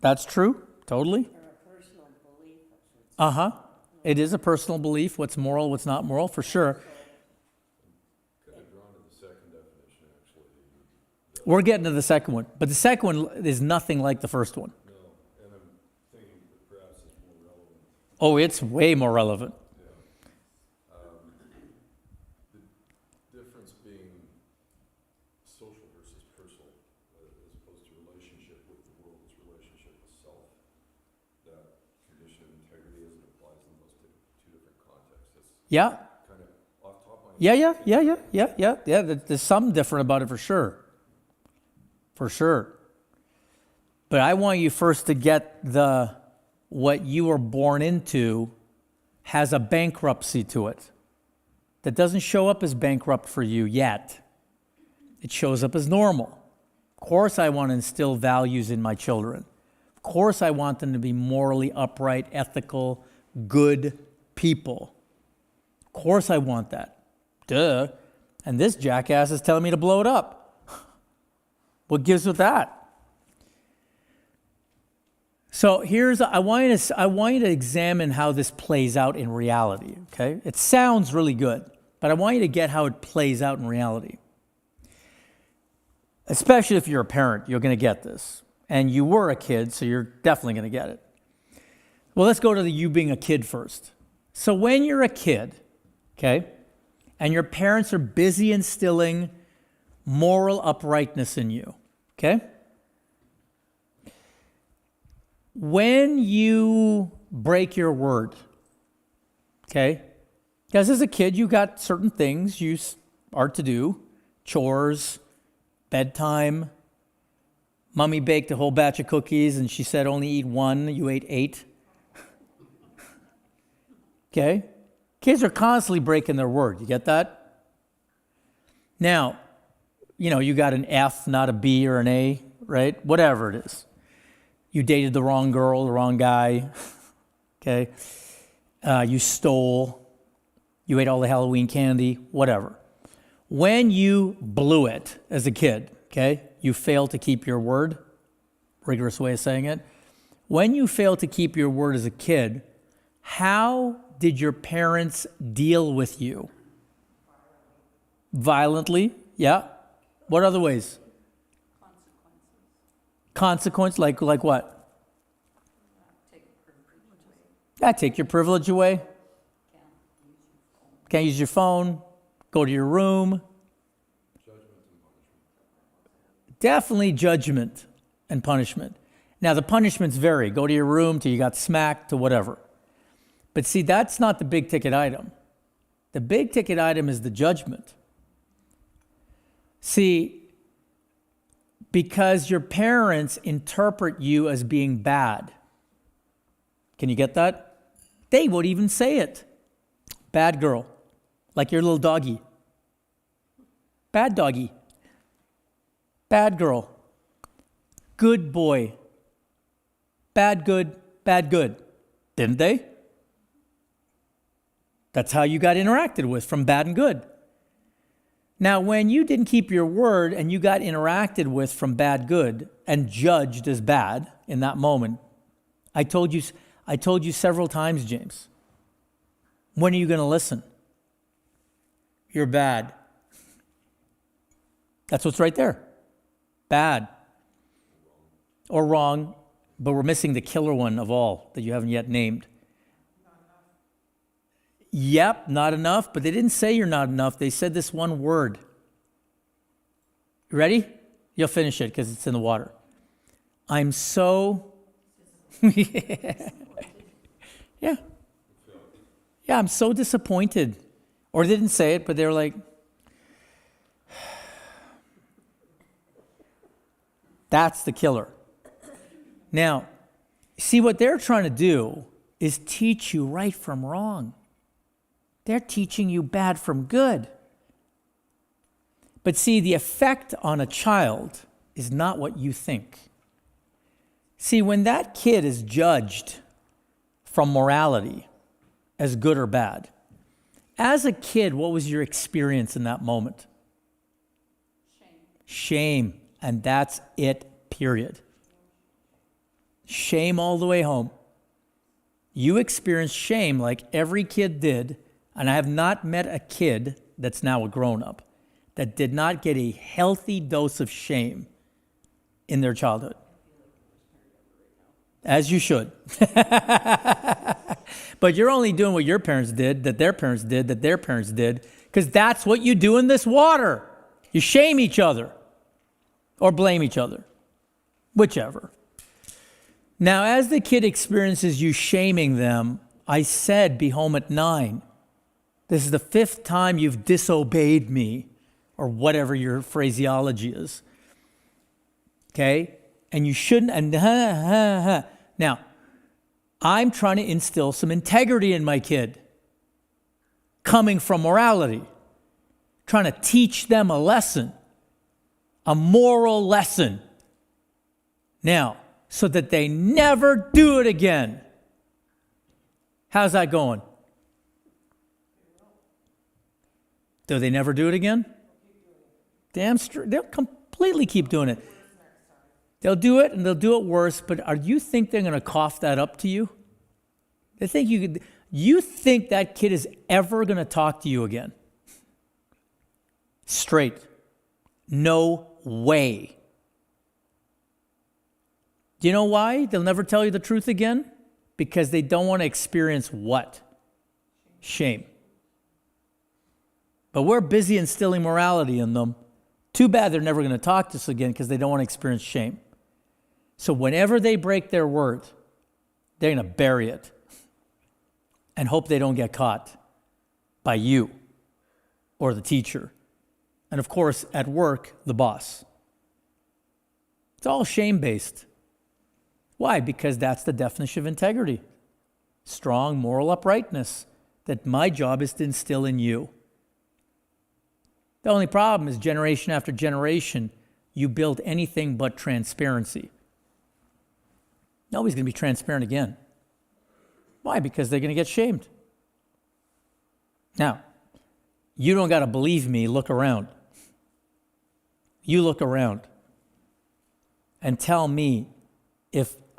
That's true. Totally. or a personal belief, I should say. It is a personal belief, what's moral, what's not moral, for sure. Kind of drawn to the second definition, actually. We're getting to the second one. But the second one is nothing like the first one. No, and I'm thinking that perhaps it's more relevant. Oh, it's way more relevant. The difference being social versus personal, as opposed to relationship with the world, is relationship with self. That condition of integrity as it applies in those two different contexts. It's Yeah. kind of off top of my Yeah. There's something different about it for sure. For sure. But I want you first to get what you were born into has a bankruptcy to it. That doesn't show up as bankrupt for you yet. It shows up as normal. Of course I want to instill values in my children. Of course I want them to be morally upright, ethical, good people. Of course I want that. Duh. And this jackass is telling me to blow it up. What gives with that? So I want you to examine how this plays out in reality, okay? It sounds really good, but I want you to get how it plays out in reality. Especially if you're a parent, you're going to get this. And you were a kid, so you're definitely going to get it. Well, let's go to you being a kid first. So when you're a kid, okay, and your parents are busy instilling moral uprightness in you, okay? When you break your word, okay? Because as a kid, you got certain things you are to do, chores, bedtime. Mommy baked a whole batch of cookies and she said only eat one, you ate 8. Okay? Kids are constantly breaking their word. You get that? Now, you got an F, not a B or an A, right? Whatever it is. You dated the wrong girl, the wrong guy, okay? You stole. You ate all the Halloween candy, whatever. When you blew it as a kid, okay? You failed to keep your word, rigorous way of saying it. When you failed to keep your word as a kid, how did your parents deal with you? Violently, yeah. What other ways? Consequence, like what? Yeah, take your privilege away. Can't use your phone. Go to your room. Definitely judgment and punishment. Now, the punishments vary. Go to your room till you got smacked to whatever. But see, that's not the big ticket item. The big ticket item is the judgment. See, because your parents interpret you as being bad. Can you get that? They would even say it. Bad girl. Like your little doggy. Bad doggy. Bad girl. Good boy. Bad good, bad good. Didn't they? That's how you got interacted with, from bad and good. Now, when you didn't keep your word and you got interacted with from bad good and judged as bad in that moment, I told you several times, James, when are you going to listen? You're bad. That's what's right there. Bad. Or wrong, but we're missing the killer one of all that you haven't yet named. Yep, not enough, but they didn't say you're not enough. They said this one word. You ready? You'll finish it because it's in the water. I'm so... Yeah. Yeah, I'm so disappointed. Or they didn't say it, but they were like... That's the killer. Now, see, what they're trying to do is teach you right from wrong. They're teaching you bad from good. But see, the effect on a child is not what you think. See, when that kid is judged from morality as good or bad, as a kid, what was your experience in that moment? Shame. And that's it, period. Shame all the way home. You experienced shame like every kid did, and I have not met a kid that's now a grown-up that did not get a healthy dose of shame in their childhood. As you should. But you're only doing what your parents did, that their parents did, that their parents did, because that's what you do in this water. You shame each other or blame each other, whichever. Now, as the kid experiences you shaming them, I said, be home at 9. This is the 5th time you've disobeyed me, or whatever your phraseology is. Okay? And you shouldn't, and Now, I'm trying to instill some integrity in my kid, coming from morality, trying to teach them a lesson, a moral lesson. Now, so that they never do it again. How's that going? Do they never do it again? Damn straight. They'll completely keep doing it. They'll do it and they'll do it worse, but you think they're going to cough that up to you? They think you think that kid is ever going to talk to you again? Straight. No way. Do you know why they'll never tell you the truth again? Because they don't want to experience what? Shame. But we're busy instilling morality in them. Too bad they're never going to talk to us again because they don't want to experience shame. So whenever they break their word, they're going to bury it and hope they don't get caught by you or the teacher. And of course, at work, the boss. It's all shame-based. Why? Because that's the definition of integrity. Strong moral uprightness that my job is to instill in you. The only problem is generation after generation, you build anything but transparency. Nobody's going to be transparent again. Why? Because they're going to get shamed. Now, you don't got to believe me. Look around. You look around and tell me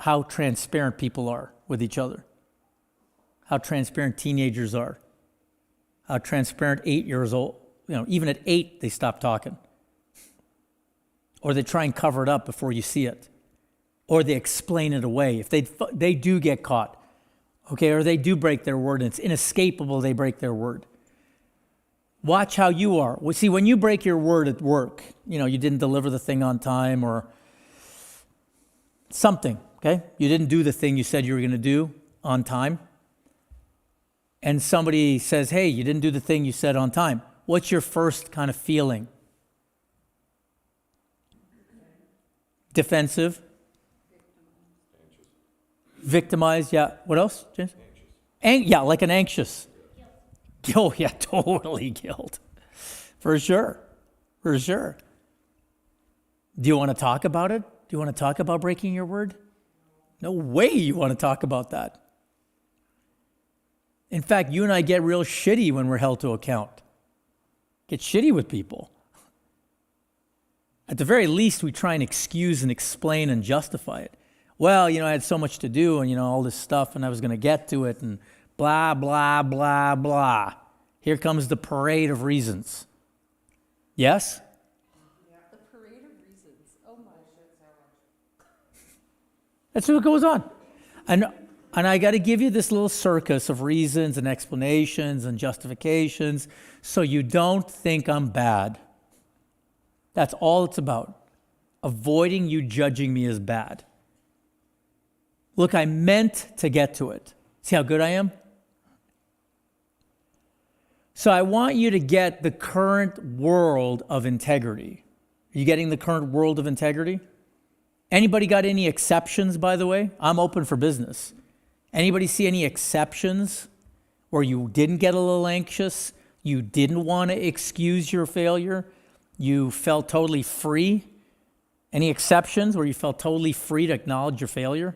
how transparent people are with each other, how transparent teenagers are, how transparent 8-year-olds even at 8, they stop talking. Or they try and cover it up before you see it. Or they explain it away. If they do get caught, okay, or they do break their word, and it's inescapable they break their word. Watch how you are. Well, see, when you break your word at work, you didn't deliver the thing on time or something, okay? You didn't do the thing you said you were going to do on time. And somebody says, hey, you didn't do the thing you said on time. What's your first kind of feeling? Defensive? Victimized, yeah. What else, James? Yeah, like an anxious. Oh, yeah, totally guilt. For sure. For sure. Do you want to talk about it? Do you want to talk about breaking your word? No way you want to talk about that. In fact, you and I get real shitty when we're held to account. Get shitty with people. At the very least, we try and excuse and explain and justify it. Well, I had so much to do and, all this stuff, and I was going to get to it, and blah, blah, blah, blah. Here comes the parade of reasons. Yes? The parade of reasons. Oh my. That's what goes on. And I got to give you this little circus of reasons and explanations and justifications so you don't think I'm bad. That's all it's about. Avoiding you judging me as bad. Look, I meant to get to it. See how good I am? So I want you to get the current world of integrity. Are you getting the current world of integrity? Anybody got any exceptions, by the way? I'm open for business. Anybody see any exceptions where you didn't get a little anxious? You didn't want to excuse your failure? You felt totally free? Any exceptions where you felt totally free to acknowledge your failure?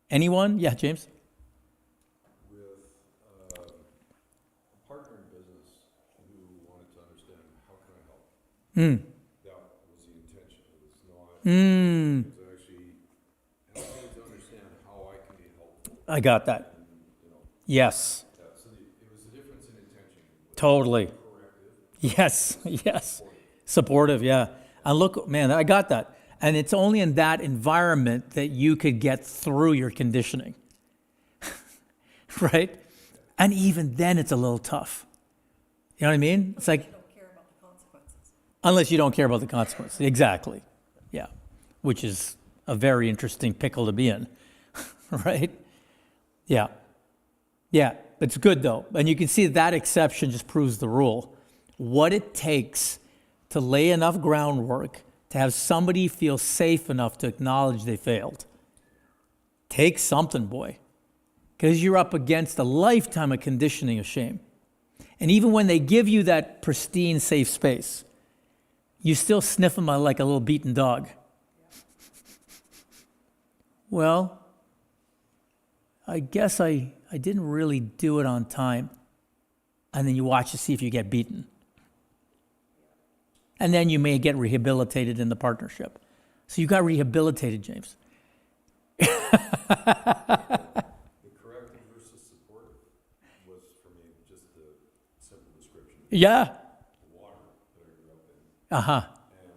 Anyone? Yeah, James? With a partner in business who wanted to understand, how can I help? That was the intention. It was not, it was actually, help me to understand how I can be helpful. I got that. And, Yes. yeah, so it was the difference in intention. Totally. Corrective. Yes, yes. Supportive, yeah. And look, man, I got that. And it's only in that environment that you could get through your conditioning. Right? And even then it's a little tough. You know what I mean? It's like, Don't care about the consequences. unless you don't care about the consequences. Exactly. Yeah. Which is a very interesting pickle to be in. Right? Yeah. Yeah. It's good though. And you can see that exception just proves the rule. What it takes to lay enough groundwork to have somebody feel safe enough to acknowledge they failed. Take something, boy. Because you're up against a lifetime of conditioning of shame. And even when they give you that pristine, safe space, you still sniff them like a little beaten dog. Well, I guess I didn't really do it on time. And then you watch to see if you get beaten. And then you may get rehabilitated in the partnership. So you got rehabilitated, James. The corrective versus supportive was, for me, just a simple description of Yeah. the water that I grew up in, Uh-huh. and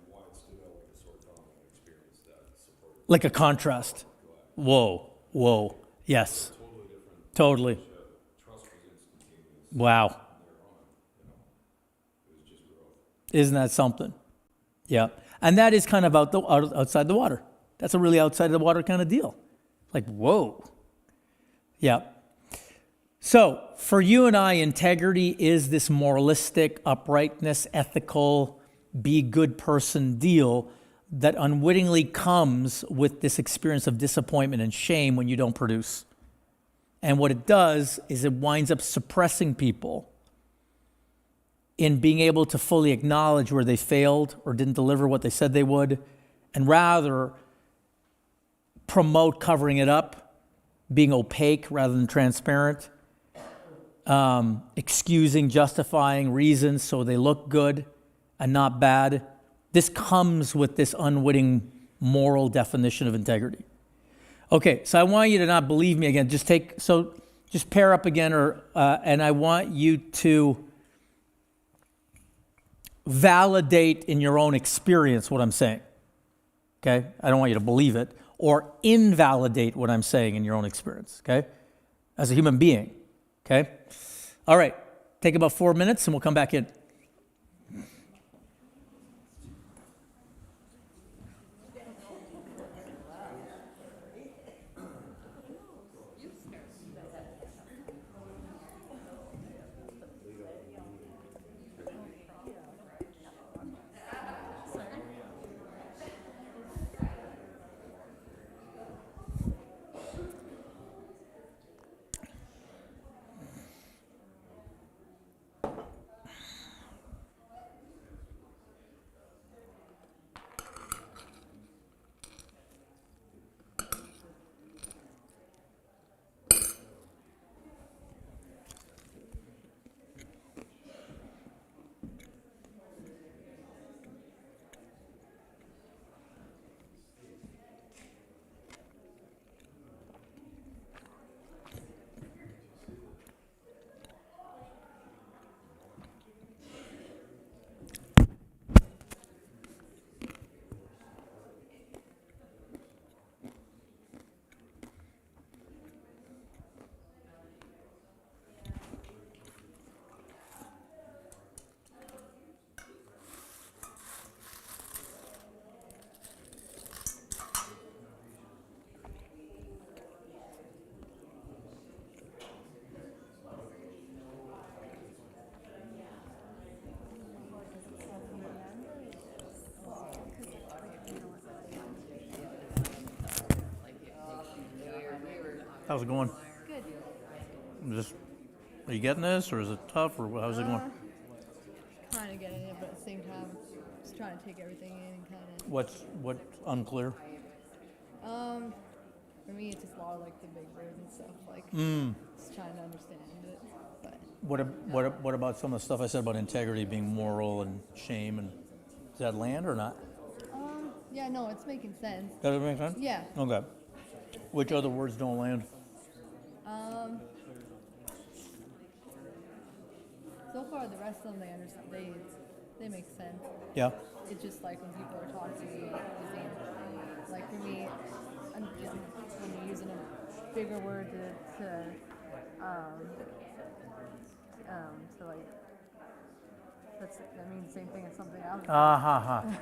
why it stood out like a sore thumb when I experienced that supportive. Like a contrast. Whoa. Whoa. Yes. Totally different. Totally. Trust was instantaneous. Wow. There on, it was just growth. Isn't that something? Yeah. And that is kind of outside the water. That's a really outside the water kind of deal. Like, whoa. Yeah. So for you and I, integrity is this moralistic, uprightness, ethical, be good person deal that unwittingly comes with this experience of disappointment and shame when you don't produce. And what it does is it winds up suppressing people in being able to fully acknowledge where they failed or didn't deliver what they said they would, and rather promote covering it up, being opaque rather than transparent, excusing, justifying reasons so they look good and not bad. This comes with this unwitting moral definition of integrity. Okay, so I want you to not believe me again. Just pair up again, and I want you to validate in your own experience what I'm saying. Okay? I don't want you to believe it or invalidate what I'm saying in your own experience. Okay? As a human being. Okay? All right. Take about 4 minutes and we'll come back in. How's it going? Good. Are you getting this, or is it tough, or how's it going? Trying to get in it, but at the same time, just trying to take everything in and kind of. What's unclear? For me, it's just a lot of like the big words and stuff, like just trying to understand it. But What about some of the stuff I said about integrity being moral and shame, and does that land or not? yeah, no, it's making sense. Does it make sense? Yeah. Okay. Which other words don't land? So far, the rest of them they understand. They make sense. Yeah. It's just like when people are talking, like for me, I'm just when you're using a bigger word to like that means the same thing as something else.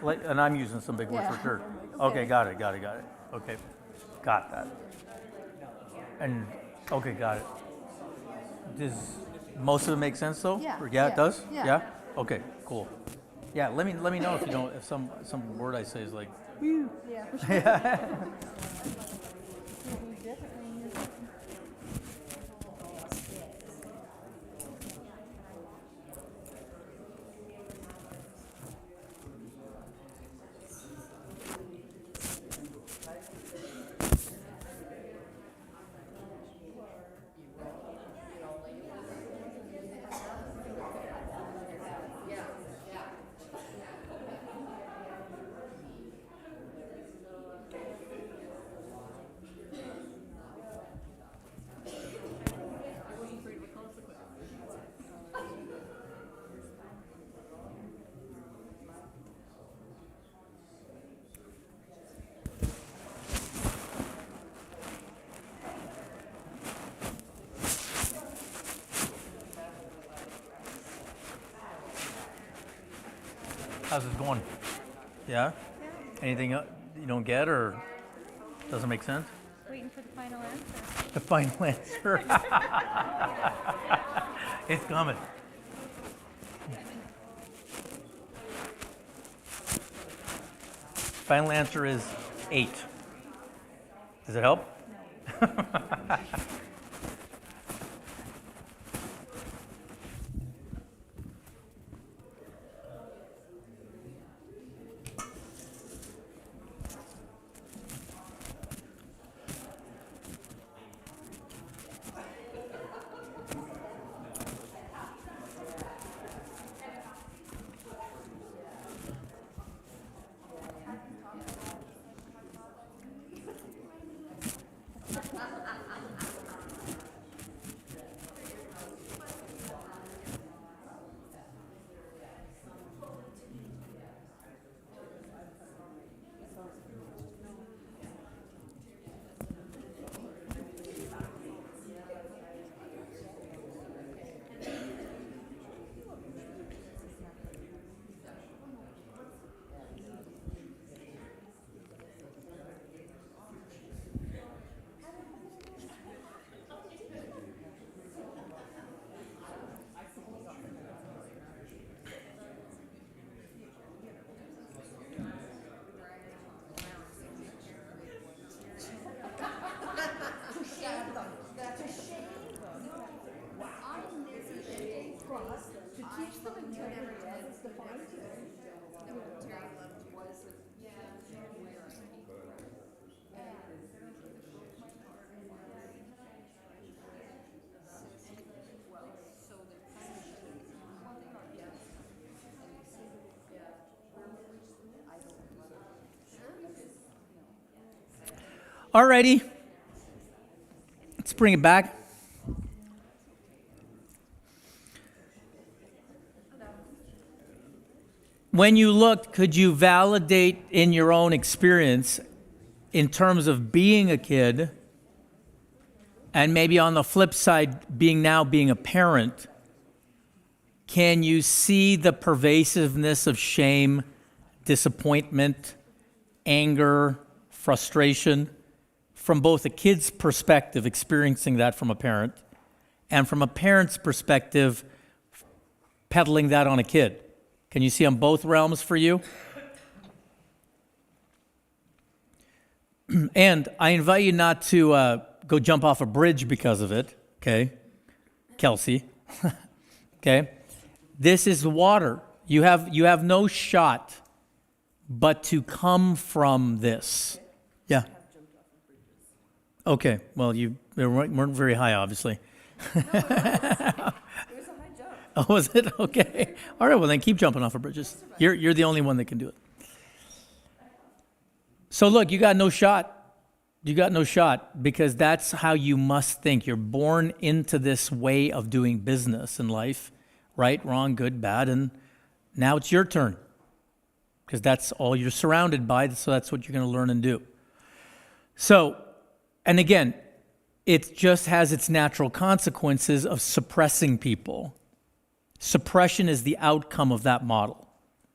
Like, and I'm using some big words Yeah. for sure. Okay. Okay, got it. Okay, got that. And okay, got it. Does most of it make sense though? Yeah, Or it yeah, does. yeah. Okay, cool. Yeah, let me know if you don't if some word I say is like Yeah, for sure. how's this going? Yeah? Anything you don't get or doesn't make sense? Waiting for the final answer. The final answer. It's coming. Final answer is 8. Does it help? to teach them integrity as it's defined today. Alrighty. Let's bring it back. When you looked, could you validate in your own experience in terms of being a kid and maybe on the flip side being a parent? Can you see the pervasiveness of shame, disappointment, anger, frustration from both a kid's perspective, experiencing that from a parent, and from a parent's perspective, peddling that on a kid? Can you see on both realms for you? And I invite you not to go jump off a bridge because of it, okay? Kelsey, okay? This is water. You have no shot but to come from this. Yeah. Okay, well, they weren't very high, obviously. It was a high jump. Oh, was it? Okay. All right, well, then keep jumping off of bridges. You're the only one that can do it. So look, you got no shot. You got no shot because that's how you must think. You're born into this way of doing business in life. Right, wrong, good, bad, and now it's your turn because that's all you're surrounded by, so that's what you're going to learn and do. So, and again, it just has its natural consequences of suppressing people. Suppression is the outcome of that model,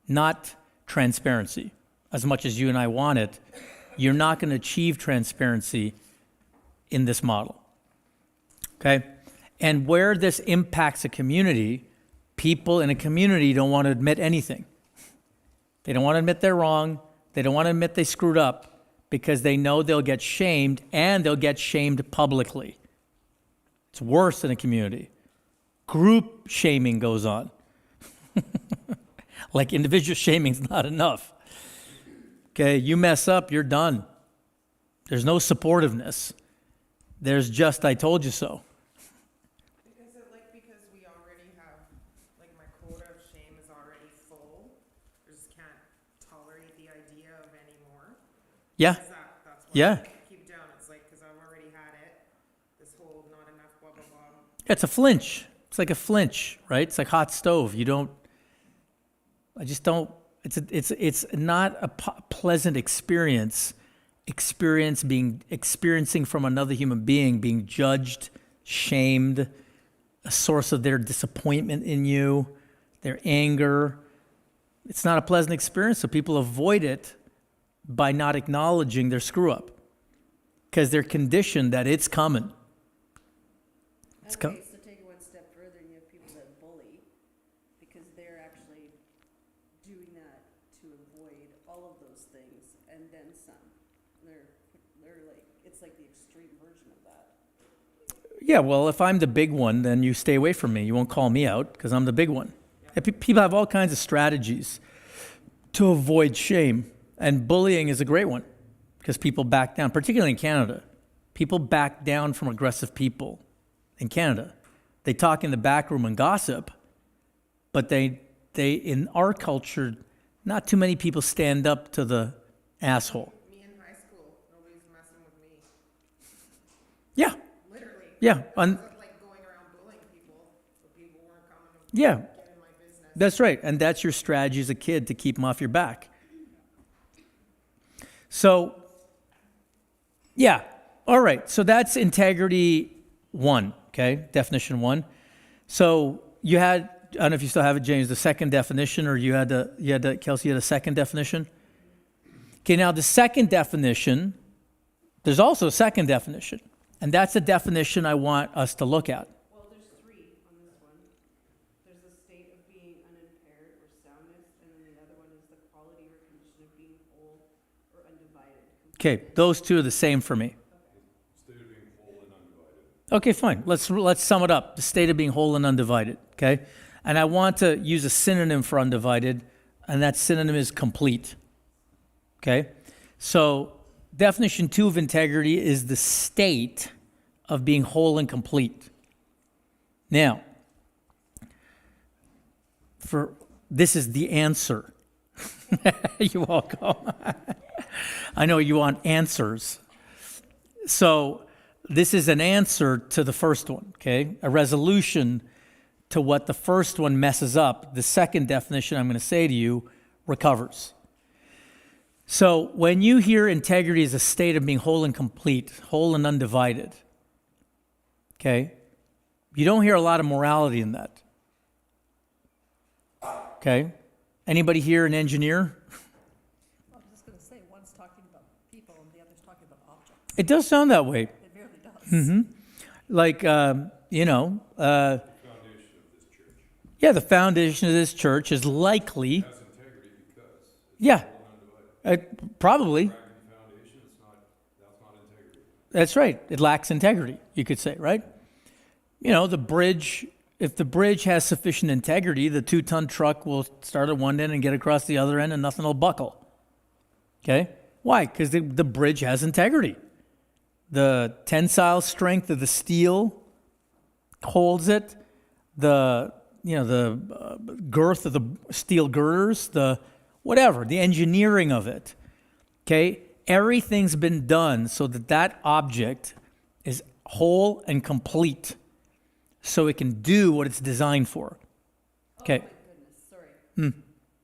not transparency. As much as you and I want it, you're not going to achieve transparency in this model. Okay? And where this impacts a community, people in a community don't want to admit anything. They don't want to admit they're wrong. They don't want to admit they screwed up because they know they'll get shamed and they'll get shamed publicly. It's worse in a community. Group shaming goes on. Like individual shaming is not enough. Okay, you mess up, you're done. There's no supportiveness. There's just, I told you so. Is it like because we already have, like my quota of shame is already full? I just can't tolerate the idea of any more? Yeah, Is that's what yeah. I keep down? It's like, because I've already had it, this whole not enough, blah, blah, blah. It's a flinch. It's like a flinch, right? It's like hot stove. I just don't, it's not a pleasant experience experiencing from another human being, being judged, shamed, a source of their disappointment in you, their anger. It's not a pleasant experience, so people avoid it by not acknowledging their screw up because they're conditioned that it's coming. It's coming. Okay, so take it one step further, and you have people that bully, because they're actually doing that to avoid all of those things, and then some. They're like, it's like the extreme version of that. Yeah, well, if I'm the big one, then you stay away from me. You won't call me out because I'm the big one. People have all kinds of strategies to avoid shame, and bullying is a great one because people back down, particularly in Canada. People back down from aggressive people in Canada. They talk in the back room and gossip, but they in our culture, not too many people stand up to the asshole. Me in high school, nobody's messing with me. Yeah, Literally. yeah, I wasn't like going around bullying people, so people weren't coming to yeah. get in my business. That's right, and that's your strategy as a kid to keep them off your back. So, yeah, all right. So that's integrity 1. Okay, definition 1. So you had, I don't know if you still have it, James, the second definition, or Kelsey, you had a second definition? Okay, now the second definition, there's also a second definition, and that's the definition I want us to look at. Well, there's 3 on this one. There's a state of being unimpaired or soundness, and then the other one is the quality or condition of being whole or undivided. Okay, those two are the same for me. State of being whole and undivided. Okay, fine. Let's sum it up. The state of being whole and undivided, okay? And I want to use a synonym for undivided, and that synonym is complete. Okay? So, definition 2 of integrity is the state of being whole and complete. Now, this is the answer. You're welcome. I know you want answers. So, this is an answer to the first one, okay? A resolution to what the first one messes up. The second definition I'm going to say to you recovers. So when you hear integrity as a state of being whole and complete, whole and undivided, okay, you don't hear a lot of morality in that. Okay? Anybody here an engineer? I was just gonna say, one's talking about people and the other's talking about objects. It does sound that way. It really does. Like, Foundation of this church yeah, the foundation of this church is likely, has integrity because it's yeah, undivided. probably. Cracking the foundation, that's not integrity. That's right. It lacks integrity, you could say, right? The bridge, if the bridge has sufficient integrity, the 2-ton truck will start at one end and get across the other end and nothing will buckle. Okay? Why? Because the bridge has integrity. The tensile strength of the steel holds it. The girth of the steel girders, the engineering of it. Okay? Everything's been done so that object is whole and complete, so it can do what it's designed for. Okay. Oh my goodness, sorry.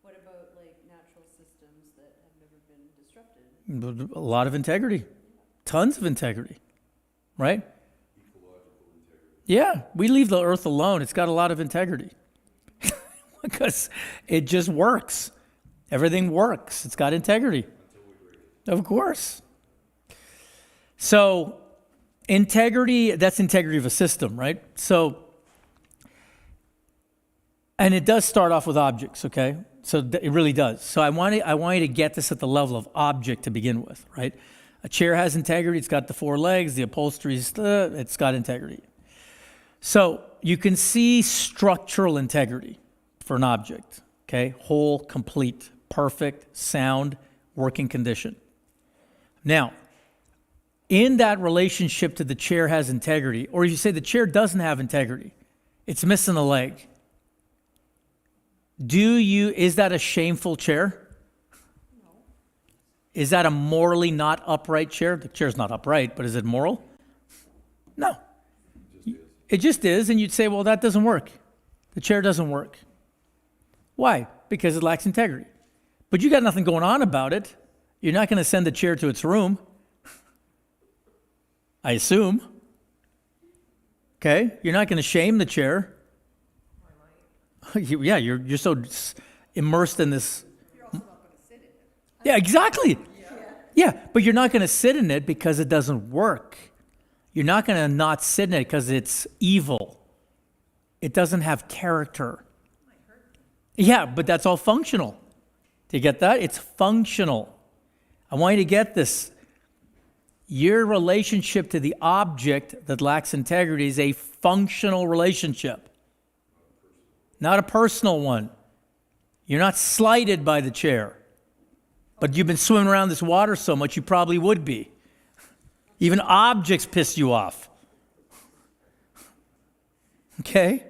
What about like natural systems that have never been disrupted? A lot of integrity. Tons of integrity. Right? Yeah, we leave the earth alone. It's got a lot of integrity. Because it just works. Everything works. It's got integrity. Of course. So, integrity, that's integrity of a system, right? So, and it does start off with objects, okay? So it really does. So I want you to get this at the level of object to begin with, right? A chair has integrity. It's got the 4 legs. The upholstery's, it's got integrity. So you can see structural integrity for an object, okay? Whole, complete, perfect, sound, working condition. Now, in that relationship to the chair has integrity, or you say the chair doesn't have integrity, it's missing a leg. Is that a shameful chair? No. Is that a morally not upright chair? The chair's not upright, but is it moral? No. It just is, and you'd say, well, that doesn't work. The chair doesn't work. Why? Because it lacks integrity. But you got nothing going on about it. You're not going to send the chair to its room, I assume. Okay? You're not going to shame the chair. Yeah, you're so immersed in this. You're also not gonna sit in it. Yeah, exactly. Yeah, but you're not going to sit in it because it doesn't work. You're not going to not sit in it because it's evil. It doesn't have character. Yeah, but that's all functional. Do you get that? It's functional. I want you to get this. Your relationship to the object that lacks integrity is a functional relationship, not a personal one. You're not slighted by the chair, but you've been swimming around this water so much you probably would be. Even objects piss you off. Okay?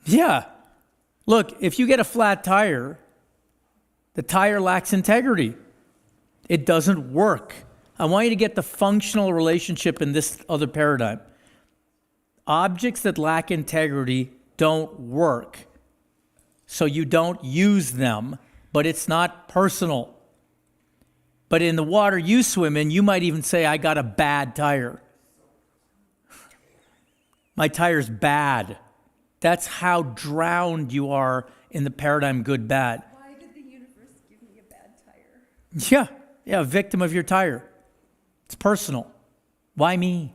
Yeah. Look, if you get a flat tire, the tire lacks integrity. It doesn't work. I want you to get the functional relationship in this other paradigm. Objects that lack integrity don't work. So you don't use them, but it's not personal. But in the water you swim in, you might even say, I got a bad tire. My tire's bad. That's how drowned you are in the paradigm good bad. Why did the universe give me a bad tire? Yeah, a victim of your tire. It's personal. Why me?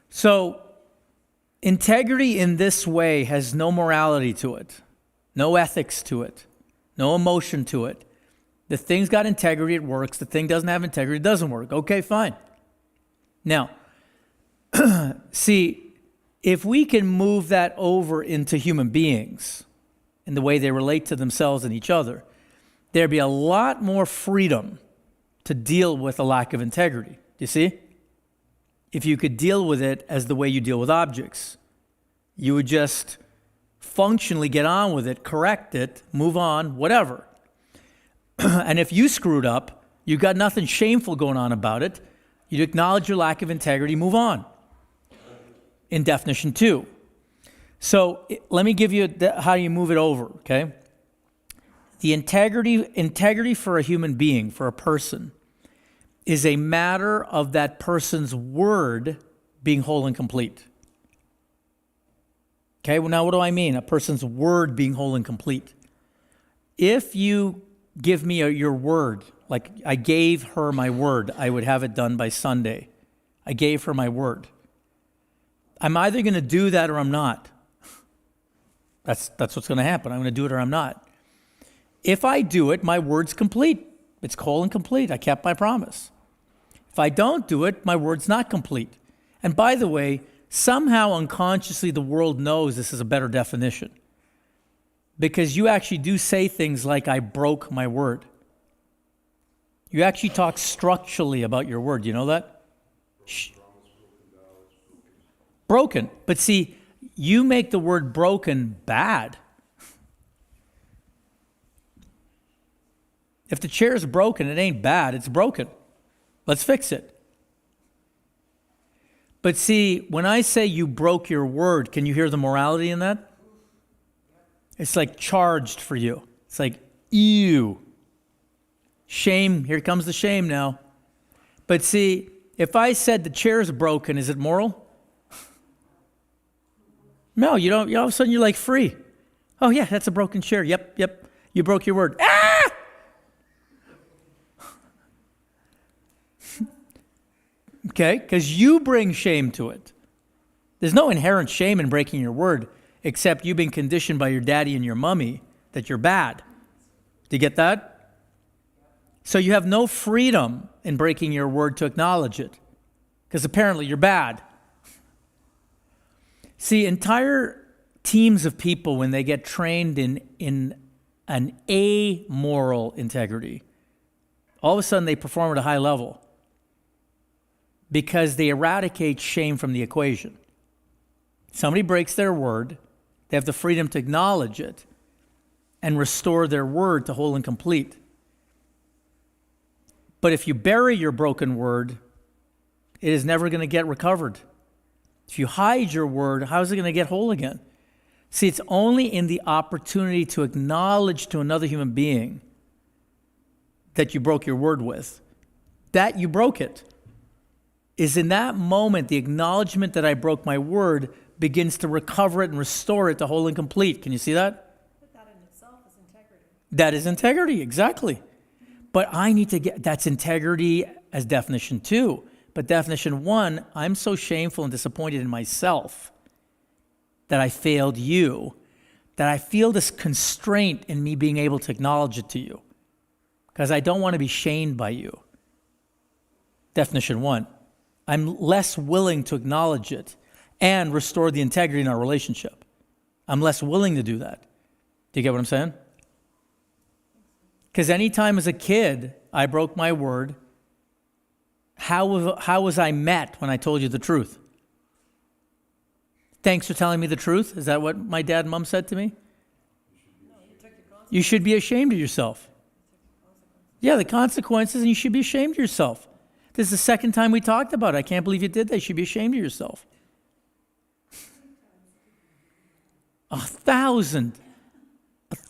So, integrity in this way has no morality to it, no ethics to it, no emotion to it. The thing's got integrity, it works. The thing doesn't have integrity, it doesn't work. Okay, fine. Now, see, If we can move that over into human beings and the way they relate to themselves and each other, there'd be a lot more freedom to deal with a lack of integrity. Do you see? If you could deal with it as the way you deal with objects, you would just functionally get on with it, correct it, move on, whatever. And if you screwed up, you got nothing shameful going on about it. You'd acknowledge your lack of integrity, move on. In definition 2. So let me give you how you move it over, okay? The integrity for a human being, for a person, is a matter of that person's word being whole and complete. Okay, well, now what do I mean? A person's word being whole and complete. If you give me your word, like I gave her my word, I would have it done by Sunday. I gave her my word. I'm either going to do that or I'm not. That's what's going to happen. I'm going to do it or I'm not. If I do it, my word's complete. It's whole and complete. I kept my promise. If I don't do it, my word's not complete. And by the way, somehow unconsciously the world knows this is a better definition. Because you actually do say things like, I broke my word. You actually talk structurally about your word. You know that? Broken. But see, you make the word broken bad. If the chair is broken, it ain't bad, it's broken. Let's fix it. But see, when I say you broke your word, can you hear the morality in that? It's like charged for you. It's like, ew. Shame, here comes the shame now. But see, if I said the chair is broken, is it moral? No, you don't. All of a sudden, you're like free. Oh, yeah, that's a broken chair. Yep. You broke your word. Ah! Okay, because you bring shame to it. There's no inherent shame in breaking your word, except you've been conditioned by your daddy and your mommy that you're bad. Do you get that? So you have no freedom in breaking your word to acknowledge it, because apparently you're bad. See, entire teams of people, when they get trained in an amoral integrity, all of a sudden they perform at a high level because they eradicate shame from the equation. Somebody breaks their word, they have the freedom to acknowledge it and restore their word to whole and complete. But if you bury your broken word, it is never going to get recovered. If you hide your word, how is it going to get whole again? See, it's only in the opportunity to acknowledge to another human being that you broke your word with, that you broke it, is in that moment the acknowledgement that I broke my word begins to recover it and restore it to whole and complete. Can you see that? But that in itself is integrity. That is integrity, exactly. But I need to get, that's integrity as definition 2. But definition 1, I'm so shameful and disappointed in myself that I failed you, that I feel this constraint in me being able to acknowledge it to you, because I don't want to be shamed by you. Definition 1, I'm less willing to acknowledge it and restore the integrity in our relationship. I'm less willing to do that. Do you get what I'm saying? Because anytime as a kid I broke my word, how was I met when I told you the truth? Thanks for telling me the truth? Is that what my dad and mom said to me? You should be ashamed of yourself. Yeah, the consequences, and you should be ashamed of yourself. This is the second time we talked about it. I can't believe you did that. You should be ashamed of yourself. 1,000.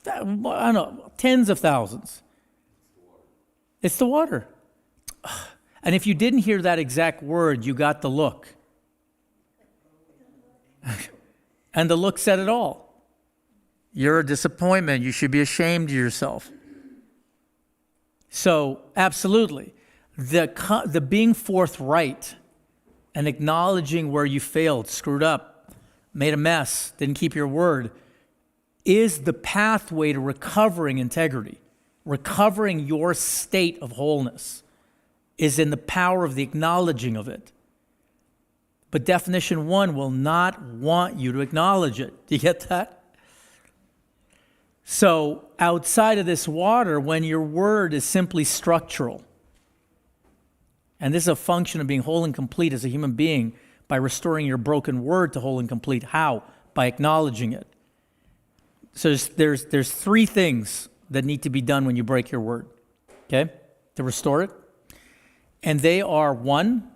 I don't know, tens of thousands. It's the water. And if you didn't hear that exact word, you got the look. And the look said it all. You're a disappointment. You should be ashamed of yourself. So, absolutely. The being forthright and acknowledging where you failed, screwed up, made a mess, didn't keep your word, is the pathway to recovering integrity. Recovering your state of wholeness is in the power of the acknowledging of it. But definition 1 will not want you to acknowledge it. Do you get that? So outside of this water, when your word is simply structural, and this is a function of being whole and complete as a human being by restoring your broken word to whole and complete. How? By acknowledging it. So there's 3 things that need to be done when you break your word, okay, to restore it. And they are, 1,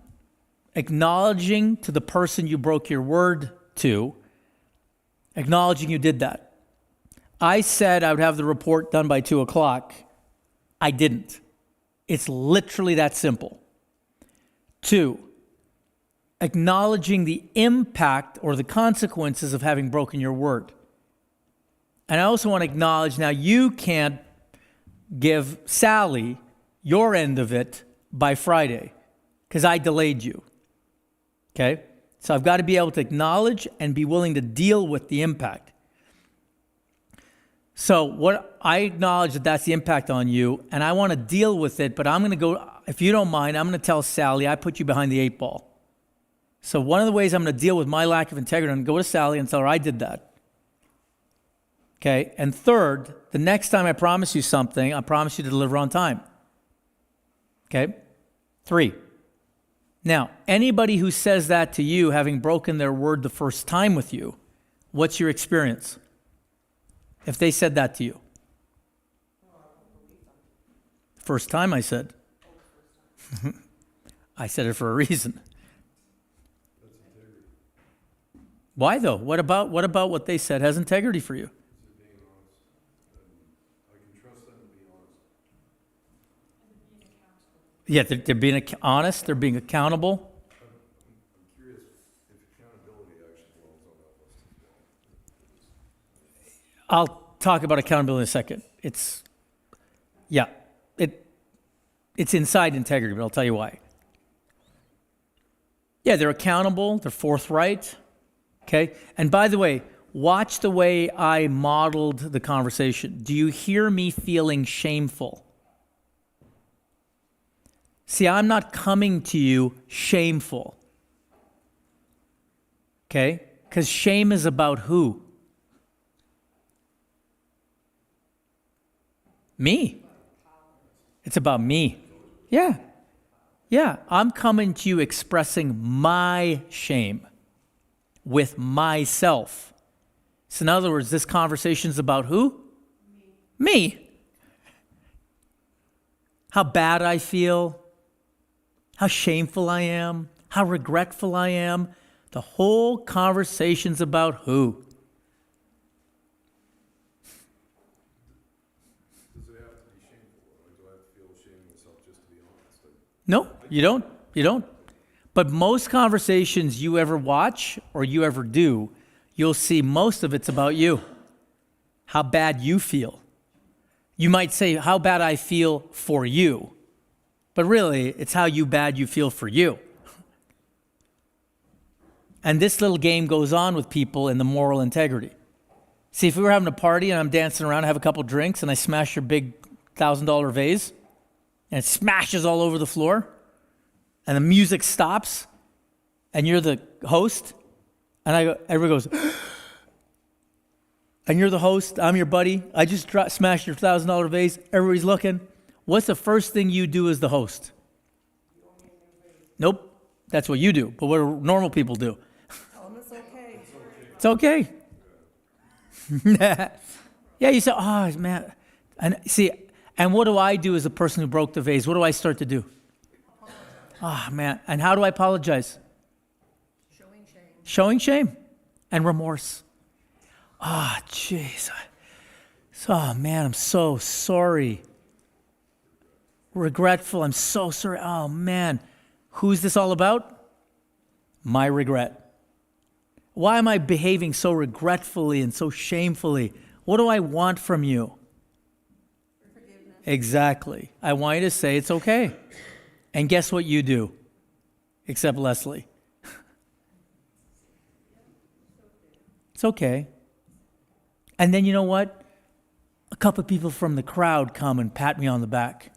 acknowledging to the person you broke your word to, acknowledging you did that. I said I would have the report done by 2 o'clock. I didn't. It's literally that simple. 2, acknowledging the impact or the consequences of having broken your word. And I also want to acknowledge now you can't give Sally your end of it by Friday because I delayed you. Okay? So I've got to be able to acknowledge and be willing to deal with the impact. So what I acknowledge that that's the impact on you, and I want to deal with it, but I'm going to go, if you don't mind, I'm going to tell Sally I put you behind the 8 ball. So one of the ways I'm going to deal with my lack of integrity, I'm going to go to Sally and tell her I did that. Okay? And third, the next time I promise you something, I promise you to deliver on time. Okay? 3. Now, anybody who says that to you, having broken their word the first time with you, what's your experience? If they said that to you. First time I said. I said it for a reason. Why though? What about what they said has integrity for you? I can trust them to be honest. Yeah, they're being honest, they're being accountable. I'm curious if accountability actually falls on that list as well. I'll talk about accountability in a second. It's inside integrity, but I'll tell you why. Yeah, they're accountable, they're forthright, okay? And by the way, watch the way I modeled the conversation. Do you hear me feeling shameful? See, I'm not coming to you shameful, okay? Because shame is about who? Me. It's about me. Yeah. Yeah. I'm coming to you expressing my shame with myself. So in other words, this conversation's about who? Me. How bad I feel, how shameful I am, how regretful I am. The whole conversation's about who? No, you don't. You don't. But most conversations you ever watch or you ever do, you'll see most of it's about you. How bad you feel. You might say, how bad I feel for you. But really, it's how bad you feel for you. And this little game goes on with people in the moral integrity. See, if we were having a party and I'm dancing around, I have a couple drinks, and I smash your big $1,000 vase, and it smashes all over the floor, and the music stops, and you're the host, and everybody goes, and you're the host, I'm your buddy, I just smashed your $1,000 vase, everybody's looking. What's the first thing you do as the host? Nope, that's what you do, but what do normal people do? Tell them it's okay. It's okay. Yeah, you say, oh, man. And see, and what do I do as a person who broke the vase? What do I start to do? Oh, man. And how do I apologize? Showing shame. Showing shame and remorse. Oh, jeez. Oh, man, I'm so sorry. Regretful. I'm so sorry. Oh, man. Who's this all about? My regret. Why am I behaving so regretfully and so shamefully? What do I want from you? Forgiveness. Exactly. I want you to say it's okay. And guess what you do? Except Leslie. It's okay. And then you know what? A couple of people from the crowd come and pat me on the back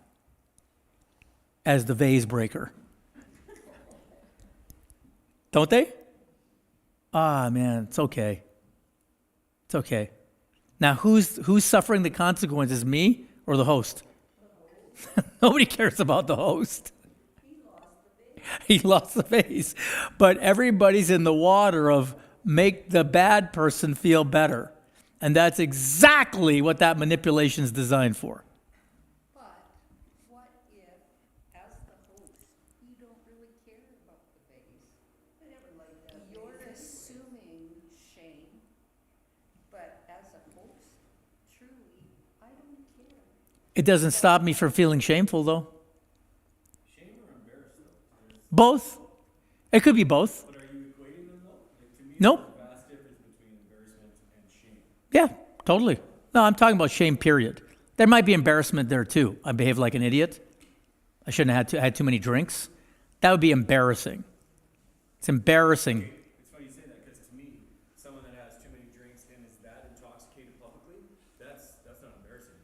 as the vase breaker. Don't they? Ah, man, it's okay. It's okay. Now, who's suffering the consequences, me or the host? Nobody cares about the host. He lost the vase. But everybody's in the water of make the bad person feel better. And that's exactly what that manipulation is designed for. But what if, as the host, you don't really care about the vase? I never liked that. You're assuming shame, but as a host, truly, I don't care. It doesn't stop me from feeling shameful, though. Shame or embarrassed, though? Both. It could be both. But are you equating them though? Like, to me, Nope. there's a vast difference between embarrassment and shame. Yeah, totally. No, I'm talking about shame, period. There might be embarrassment there, too. I behaved like an idiot. I shouldn't have had too many drinks. That would be embarrassing. It's embarrassing. It's funny you say that because to me, someone that has too many drinks and is that intoxicated publicly, that's not embarrassing.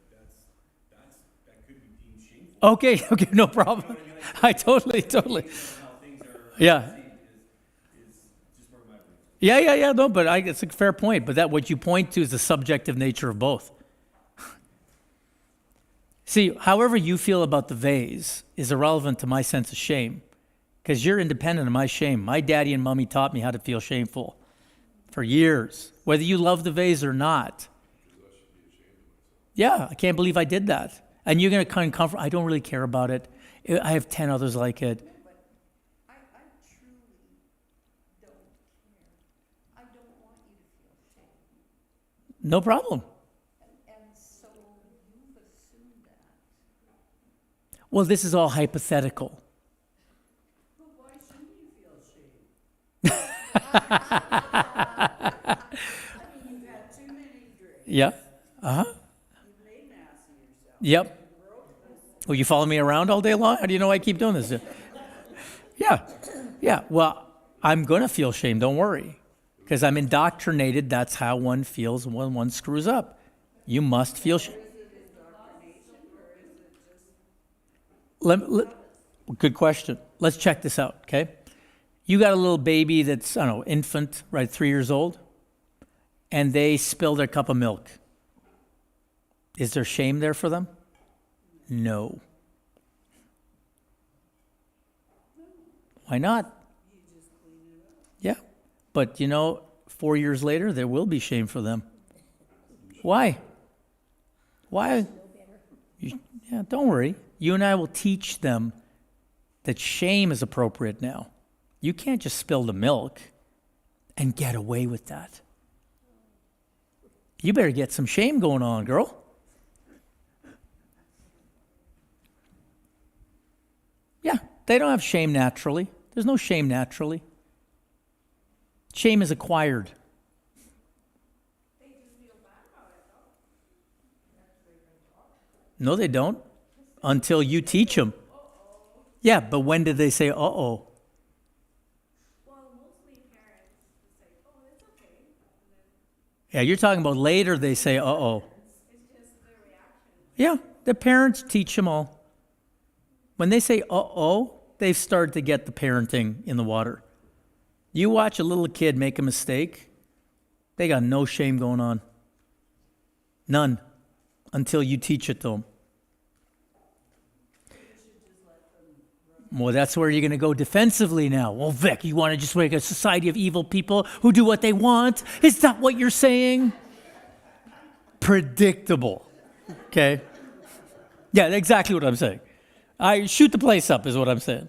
That could be deemed shameful. Okay, no problem. I totally. How things are Yeah. perceived is just where my brain is. Yeah, no, but it's a fair point. But that what you point to is the subjective nature of both. See, however you feel about the vase is irrelevant to my sense of shame because you're independent of my shame. My daddy and mommy taught me how to feel shameful for years, whether you love the vase or not. Yeah, I can't believe I did that. And you're going to kind of comfort, I don't really care about it. I have 10 others like it. I truly don't care. I don't want you to feel shame. No problem. And so you've assumed that. Well, this is all hypothetical. But why shouldn't you feel shame? You've had too many drinks. Yeah. Uh-huh. You've made an ass of yourself. Yep. Well, you follow me around all day long? How do you know I keep doing this? Yeah. Well, I'm going to feel shame. Don't worry. Because I'm indoctrinated. That's how one feels when one screws up. You must feel shame. Good question. Let's check this out, okay? You got a little baby that's, I don't know, infant, right, 3 years old, and they spill their cup of milk. Is there shame there for them? No. Why not? Yeah. But 4 years later, there will be shame for them. Why? Yeah, don't worry. You and I will teach them that shame is appropriate now. You can't just spill the milk and get away with that. You better get some shame going on, girl. Yeah, they don't have shame naturally. There's no shame naturally. Shame is acquired. No, they don't. Until you teach them. Yeah, but when did they say, uh-oh? Well, mostly parents say, oh, it's okay. Yeah, you're talking about later they say, uh-oh. It's just their reaction. Yeah, the parents teach them all. When they say, uh-oh, they've started to get the parenting in the water. You watch a little kid make a mistake, they got no shame going on. None. Until you teach it to them. Well, that's where you're going to go defensively now. Well, Vic, you want to just make a society of evil people who do what they want? Is that what you're saying? Predictable. Okay? Yeah, exactly what I'm saying. I shoot the place up is what I'm saying.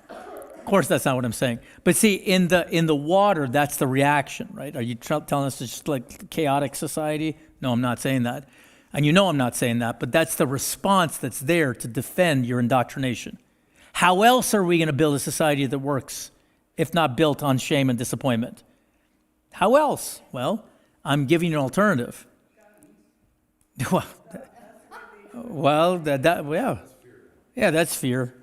Of course, that's not what I'm saying. But see, in the water, that's the reaction, right? Are you telling us it's just like chaotic society? No, I'm not saying that. And I'm not saying that, but that's the response that's there to defend your indoctrination. How else are we going to build a society that works if not built on shame and disappointment? How else? Well, I'm giving you an alternative. Yeah, that's fear.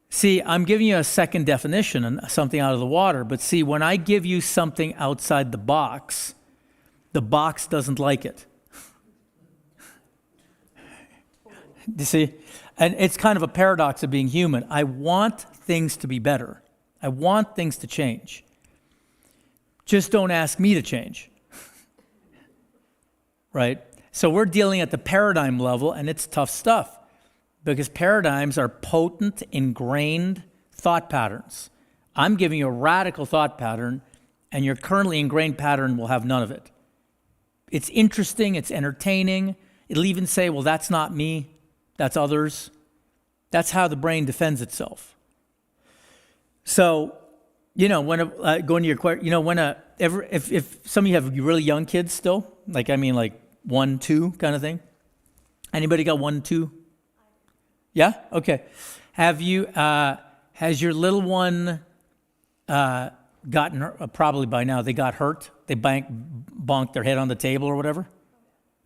See, I'm giving you a second definition and something out of the water, but see, when I give you something outside the box doesn't like it. You see? And it's kind of a paradox of being human. I want things to be better. I want things to change. Just don't ask me to change. Right? So we're dealing at the paradigm level, and it's tough stuff because paradigms are potent, ingrained thought patterns. I'm giving you a radical thought pattern, and your currently ingrained pattern will have none of it. It's interesting, it's entertaining. It'll even say, well, that's not me, that's others. That's how the brain defends itself. So, when going to your question, if some of you have really young kids still, like 1, 2 kind of thing. Anybody got 1, 2? Yeah? Okay. Have you, has your little one gotten hurt? Probably by now they got hurt. They bonked their head on the table or whatever.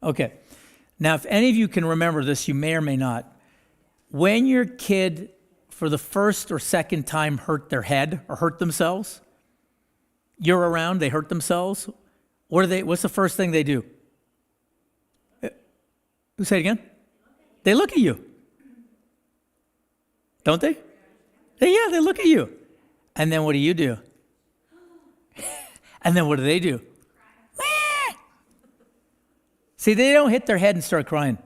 Okay. Now, if any of you can remember this, you may or may not. When your kid, for the first or second time, hurt their head or hurt themselves, you're around, they hurt themselves, what's the first thing they do? Say it again? They look at you. Don't they? They look at you. And then what do? And then what do they do? See, they don't hit their head and start crying.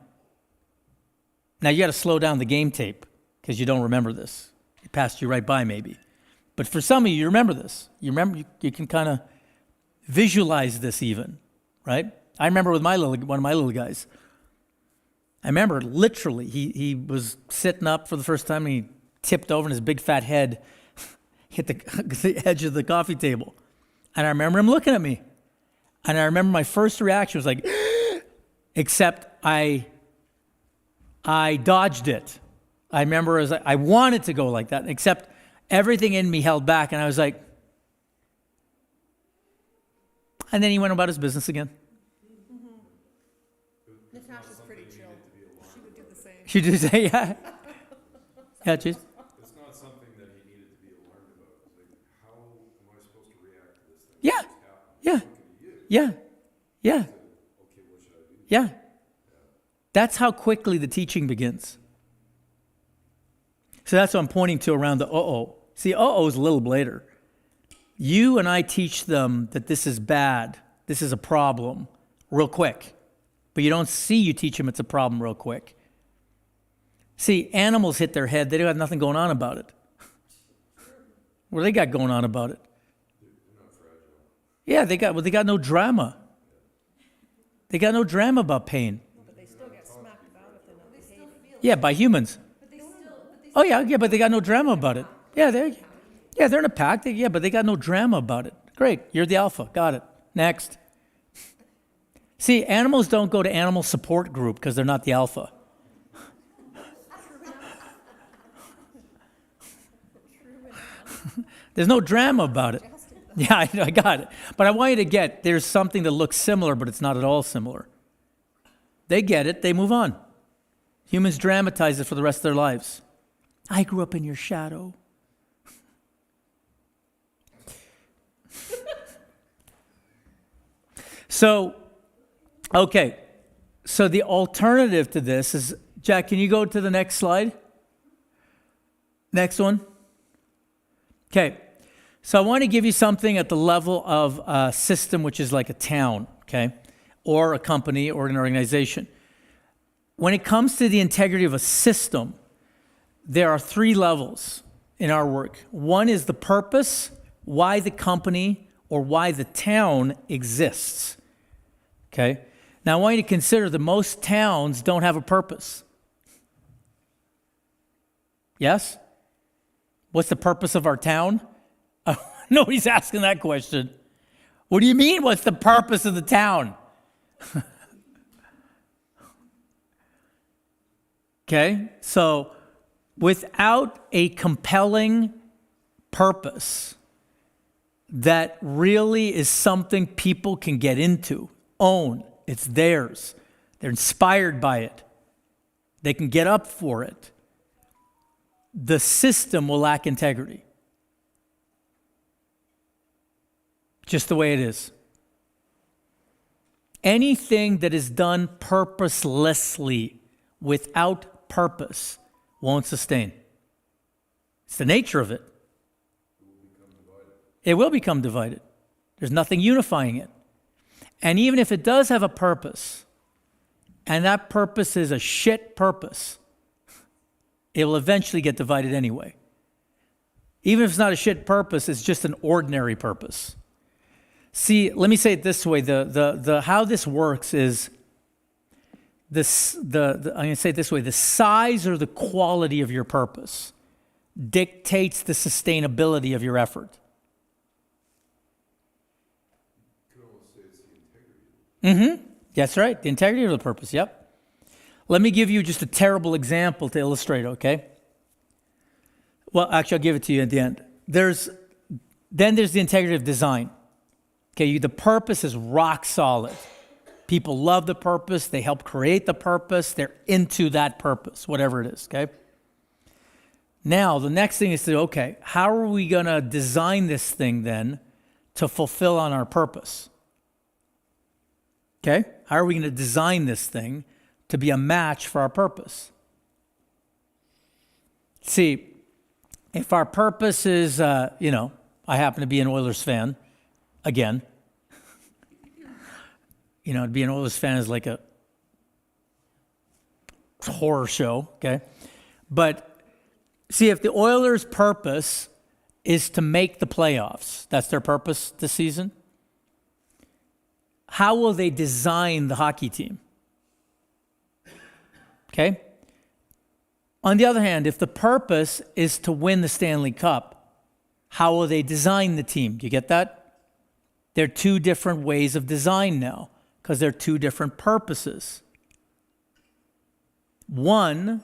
Now, you got to slow down the game tape because you don't remember this. It passed you right by, maybe. But for some of you, you remember this. You can kind of visualize this even, right? I remember with one of my little guys. I remember literally, he was sitting up for the first time and he tipped over and his big fat head hit the edge of the coffee table. And I remember him looking at me. And I remember my first reaction was like, except I dodged it. I remember I wanted to go like that, except everything in me held back, and I was like, and then he went about his business again. Natasha's pretty chill. She would do the same. She did say, yeah. Yeah, cheers. It's not something that he needed to be alarmed about. It's like, how am I supposed to react to this thing? Yeah. What's happening? Yeah. Looking at you. Yeah. Yeah. Okay, what should I do? Yeah. That's how quickly the teaching begins. So that's what I'm pointing to around the uh-oh. See, uh-oh is a little later. You and I teach them that this is bad, this is a problem, real quick. But you don't see you teach them it's a problem real quick. See, animals hit their head, they don't have nothing going on about it. What do they got going on about it? Yeah, they got no drama. They got no drama about pain. But they still get smacked about if they're not behaving. Yeah, by humans. Oh yeah, but they got no drama about it. Yeah, they're in a pack. But they got no drama about it. Great, you're the alpha. Got it. Next. See, animals don't go to animal support group because they're not the alpha. There's no drama about it. Yeah, I got it. But I want you to get, there's something that looks similar, but it's not at all similar. They get it, they move on. Humans dramatize it for the rest of their lives. I grew up in your shadow. So the alternative to this is, Jack, can you go to the next slide? Next one. Okay. So I want to give you something at the level of a system, which is like a town, okay, or a company or an organization. When it comes to the integrity of a system, there are 3 levels in our work. One is the purpose, why the company or why the town exists, okay? Now I want you to consider that most towns don't have a purpose. Yes? What's the purpose of our town? Nobody's asking that question. What do you mean, what's the purpose of the town? Okay, so without a compelling purpose that really is something people can get into, own, it's theirs, they're inspired by it, they can get up for it, the system will lack integrity. Just the way it is. Anything that is done purposelessly, without purpose, won't sustain. It's the nature of it. It will become divided. There's nothing unifying it. And even if it does have a purpose, and that purpose is a shit purpose, it will eventually get divided anyway. Even if it's not a shit purpose, it's just an ordinary purpose. See, let me say it this way. The how this works is this. I'm going to say it this way: the size or the quality of your purpose dictates the sustainability of your effort. You could almost say it's the integrity. That's right. The integrity of the purpose. Yep. Let me give you just a terrible example to illustrate. Okay. Well, actually, I'll give it to you at the end. There's the integrity of design. Okay, the purpose is rock solid. People love the purpose. They help create the purpose. They're into that purpose, whatever it is, okay? Now, the next thing is okay, how are we going to design this thing then to fulfill on our purpose? Okay? How are we going to design this thing to be a match for our purpose? See, if our purpose is, I happen to be an Oilers fan, again, to be an Oilers fan is like a horror show, okay? But see, if the Oilers' purpose is to make the playoffs, that's their purpose this season, how will they design the hockey team? Okay? On the other hand, if the purpose is to win the Stanley Cup, how will they design the team? Do you get that? They're two different ways of design now because they're two different purposes. One,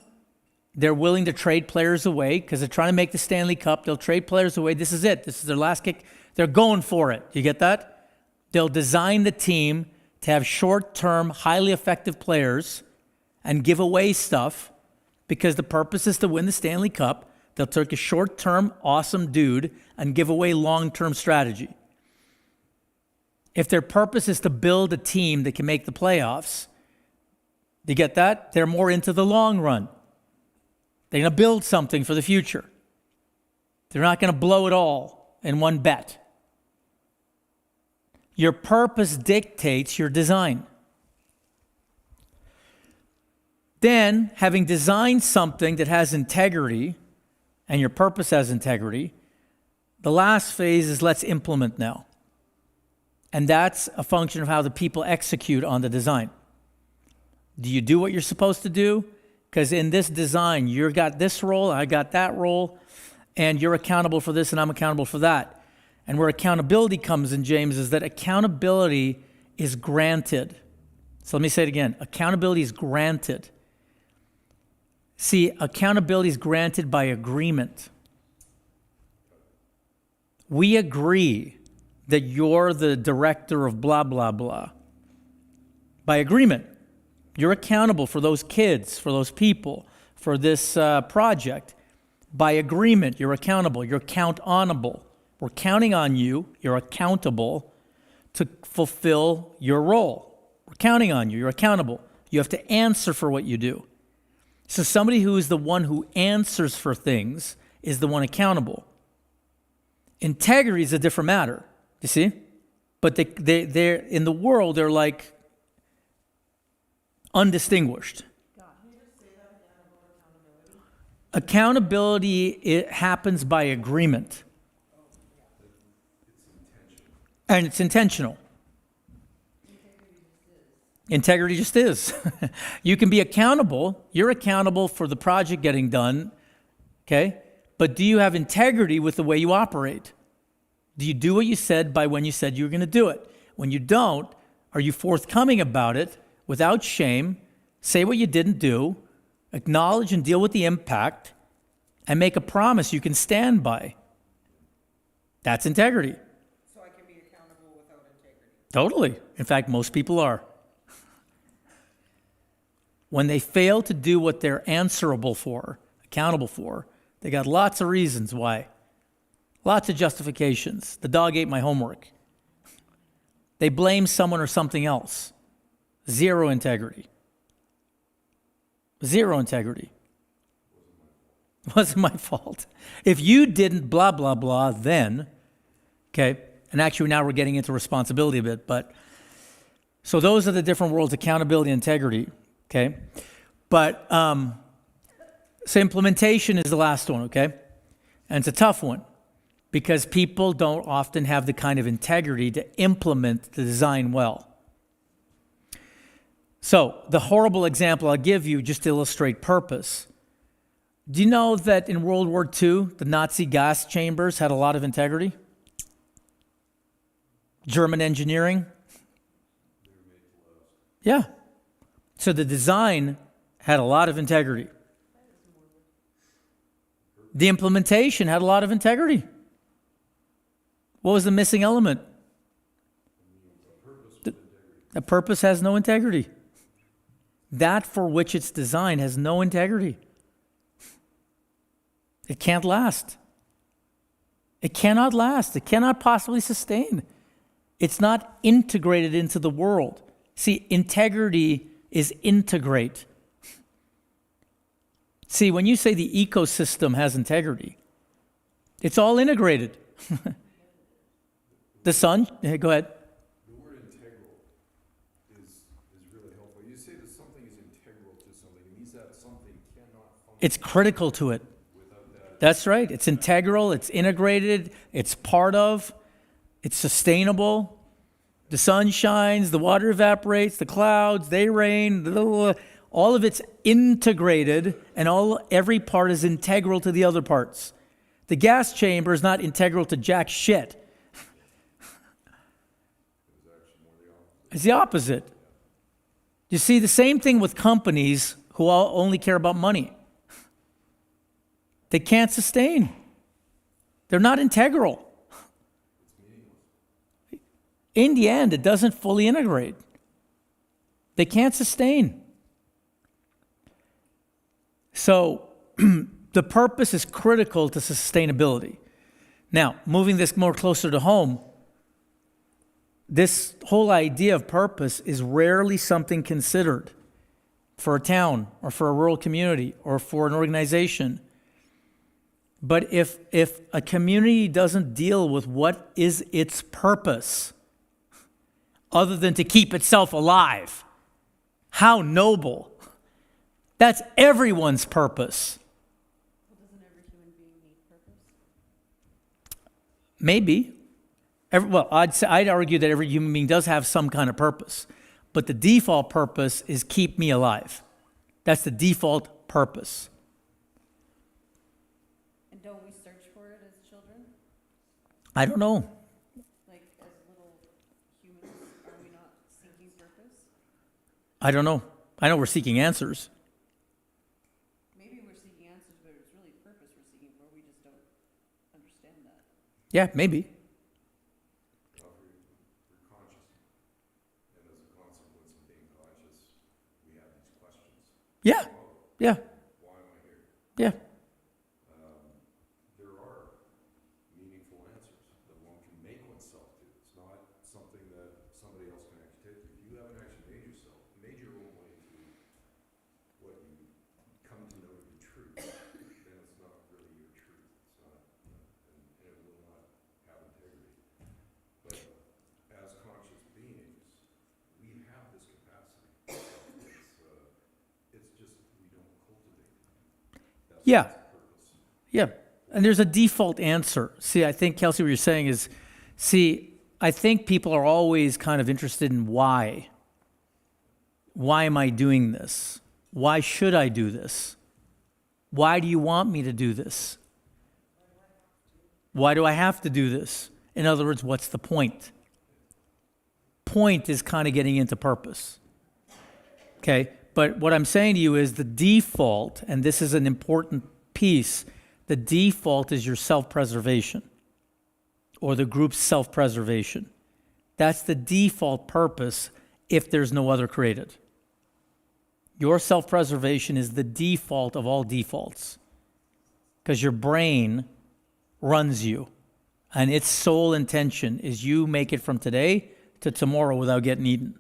they're willing to trade players away because they're trying to make the Stanley Cup. They'll trade players away. This is it. This is their last kick. They're going for it. Do you get that? They'll design the team to have short-term, highly effective players and give away stuff because the purpose is to win the Stanley Cup. They'll take a short-term, awesome dude and give away long-term strategy. If their purpose is to build a team that can make the playoffs, do you get that? They're more into the long run. They're going to build something for the future. They're not going to blow it all in one bet. Your purpose dictates your design. Then, having designed something that has integrity, and your purpose has integrity, the last phase is let's implement now. And that's a function of how the people execute on the design. Do you do what you're supposed to do? Because in this design, you got this role, I got that role, and you're accountable for this and I'm accountable for that. And where accountability comes in, James, is that accountability is granted. So let me say it again. Accountability is granted. See, accountability is granted by agreement. We agree that you're the director of blah, blah, blah. By agreement. You're accountable for those kids, for those people, for this project. By agreement, you're accountable. You're count-onable. We're counting on you. You're accountable to fulfill your role. We're counting on you. You're accountable. You have to answer for what you do. So somebody who is the one who answers for things is the one accountable. Integrity is a different matter. You see? But they're in the world, they're like undistinguished. Accountability, it happens by agreement. And it's intentional. Integrity just is. You can be accountable. You're accountable for the project getting done, okay? But do you have integrity with the way you operate? Do you do what you said by when you said you were going to do it? When you don't, are you forthcoming about it without shame? Say what you didn't do, acknowledge and deal with the impact, and make a promise you can stand by. That's integrity. So I can be accountable without integrity. Totally. In fact, most people are. When they fail to do what they're answerable for, accountable for, they got lots of reasons why. Lots of justifications. The dog ate my homework. They blame someone or something else. Zero integrity. Zero integrity. It wasn't my fault. If you didn't blah, blah, blah, then, okay? And actually now we're getting into responsibility a bit, but so those are the different worlds, accountability, integrity, okay? But so implementation is the last one, okay? And it's a tough one because people don't often have the kind of integrity to implement the design well. So the horrible example I'll give you just to illustrate purpose. Do you know that in World War II, the Nazi gas chambers had a lot of integrity? German engineering? Yeah. So the design had a lot of integrity. The implementation had a lot of integrity. What was the missing element? The purpose has no integrity. That for which it's designed has no integrity. It can't last. It cannot last. It cannot possibly sustain. It's not integrated into the world. See, integrity is integrate. See, when you say the ecosystem has integrity, it's all integrated. The sun, go ahead. The word integral is really helpful. You say that something is integral to something, it means that something cannot function It's critical to it. without that. That's right. It's integral, it's integrated, it's part of, it's sustainable. The sun shines, the water evaporates, the clouds, they rain, all of it's integrated, and every part is integral to the other parts. The gas chamber is not integral to jack shit. It's the opposite. You see, the same thing with companies who all only care about money. They can't sustain. They're not integral. In the end, it doesn't fully integrate. They can't sustain. So the purpose is critical to sustainability. Now, moving this more closer to home, this whole idea of purpose is rarely something considered for a town or for a rural community or for an organization. But if a community doesn't deal with what is its purpose, other than to keep itself alive, how noble. That's everyone's purpose. Well, doesn't every human being need purpose? Maybe. I'd argue that every human being does have some kind of purpose. But the default purpose is keep me alive. That's the default purpose. And don't we search for it as children? I don't know. Like, as little humans, are we not seeking purpose? I don't know. I know we're seeking answers. Maybe we're seeking answers, but it's really purpose we're seeking for. We just don't understand that. Yeah, maybe. We're conscious. And as a consequence of being conscious, we have these questions. Yeah. Yeah. Why am I here? Yeah. There are meaningful answers that one can make oneself to. It's not something that somebody else can actually take. If you haven't actually made your own way to what you come to know to be truth, then it's not really your truth. It's not, and it will not have integrity. But as conscious beings, we have this capacity. It's just we don't cultivate it. That's Yeah. its purpose. Yeah, and there's a default answer. See, I think, Kelsey, what you're saying is, I think people are always kind of interested in why. Why am I doing this? Why should I do this? Why do you want me to do this? Why do I have to do this? In other words, what's the point? Point is kind of getting into purpose. Okay, but what I'm saying to you is the default, and this is an important piece, the default is your self-preservation or the group's self-preservation. That's the default purpose if there's no other created. Your self-preservation is the default of all defaults because your brain runs you and its sole intention is you make it from today to tomorrow without getting eaten.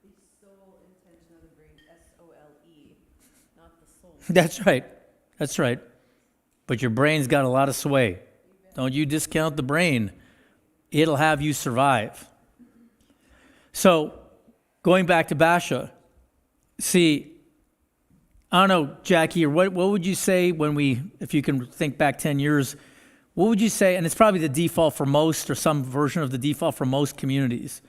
The sole intention of the brain, S-O-L-E, not the soul. That's right. That's right. But your brain's got a lot of sway. Don't you discount the brain. it'll have you survive. So going back to Basha, see, I don't know, Jackie, or what would you say if you can think back 10 years, what would you say, and it's probably the default for most or some version of the default for most communities,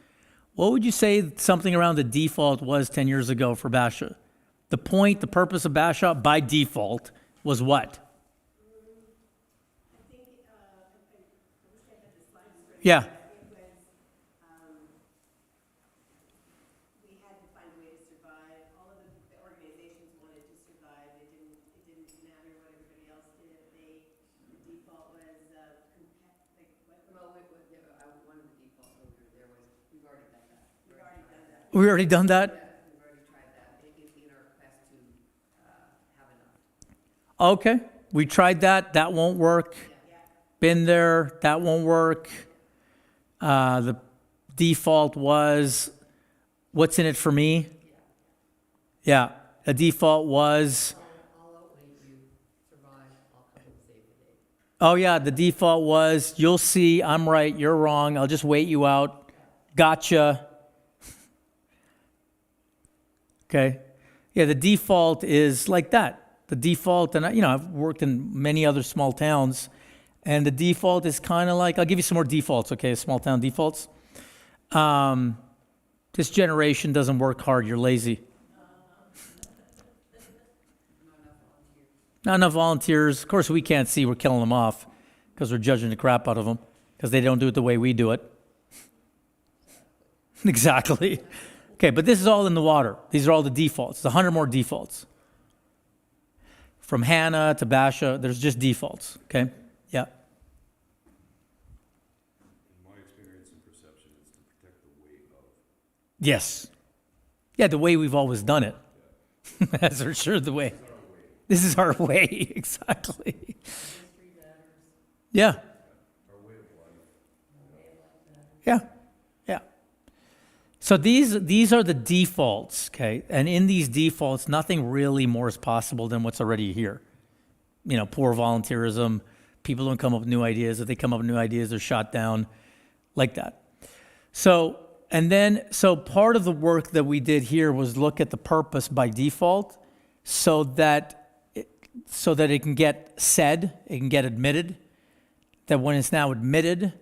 what would you say something around the default was 10 years ago for Basha? The point, the purpose of Basha by default was what? I think, I wish I had the slides ready. Yeah. It was, we had to find a way to survive. All of the organizations wanted to survive. It didn't matter what everybody else did. The default was, Well, one of the defaults over there was, we've already done that. we've already done that. We already done that? Yeah, we've already tried that in our quest to have enough. Okay, we tried that. That won't work. Been there. That won't work. The default was, what's in it for me? Yeah, the default was, I'll outwait you, survive, I'll come and save the day. oh yeah, the default was, you'll see, I'm right, you're wrong, I'll just wait you out. Gotcha. Okay. Yeah, the default is like that. The default, and I've worked in many other small towns, and the default is kind of like, I'll give you some more defaults, okay, small town defaults. This generation doesn't work hard, you're lazy. Not enough volunteers. Of course, we can't see, we're killing them off because we're judging the crap out of them because they don't do it the way we do it. Exactly. Okay, but this is all in the water. These are all the defaults. There's 100 more defaults. From Hannah to Basha, there's just defaults, okay? Yeah. In my experience and perception, is to protect the way of. Yes. Yeah, the way we've always done it. That's for sure the way. This is our way, exactly. Yeah. Yeah, yeah. So these are the defaults, okay? And in these defaults, nothing really more is possible than what's already here. Poor volunteerism, people don't come up with new ideas. If they come up with new ideas, they're shot down, like that. So part of the work that we did here was look at the purpose by default so that it can get said, it can get admitted, that when it's now admitted,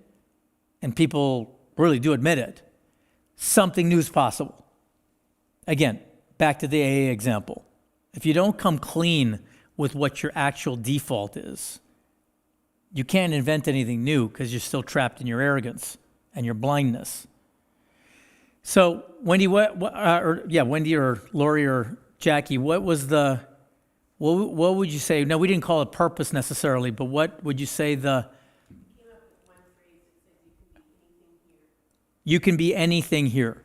and people really do admit it, something new is possible. Again, back to the AA example. If you don't come clean with what your actual default is, you can't invent anything new because you're still trapped in your arrogance and your blindness. So, Wendy, Wendy or Lori or Jackie, what would you say? No, we didn't call it purpose necessarily, but what would you say Came up with one phrase that said you can be anything here. you can be anything here?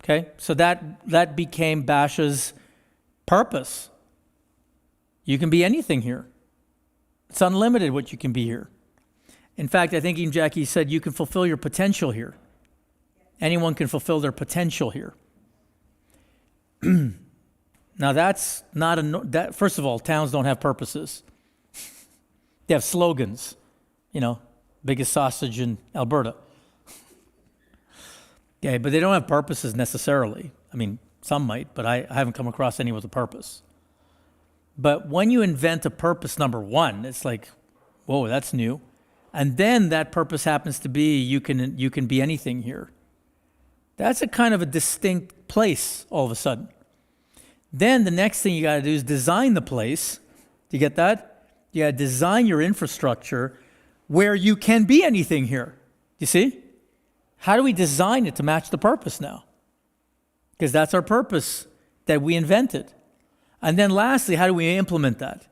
Okay, so that became Basha's purpose. You can be anything here. It's unlimited what you can be here. In fact, I think even Jackie said you can fulfill your potential here. Anyone can fulfill their potential here. Now that's not first of all, towns don't have purposes. They have slogans, biggest sausage in Alberta. Okay, but they don't have purposes necessarily. I mean, some might, but I haven't come across any with a purpose. But when you invent a purpose number one, it's like, whoa, that's new. And then that purpose happens to be you can be anything here. That's a kind of a distinct place all of a sudden. Then the next thing you got to do is design the place. Do you get that? You got to design your infrastructure where you can be anything here. You see? How do we design it to match the purpose now? Because that's our purpose that we invented. And then lastly, how do we implement that?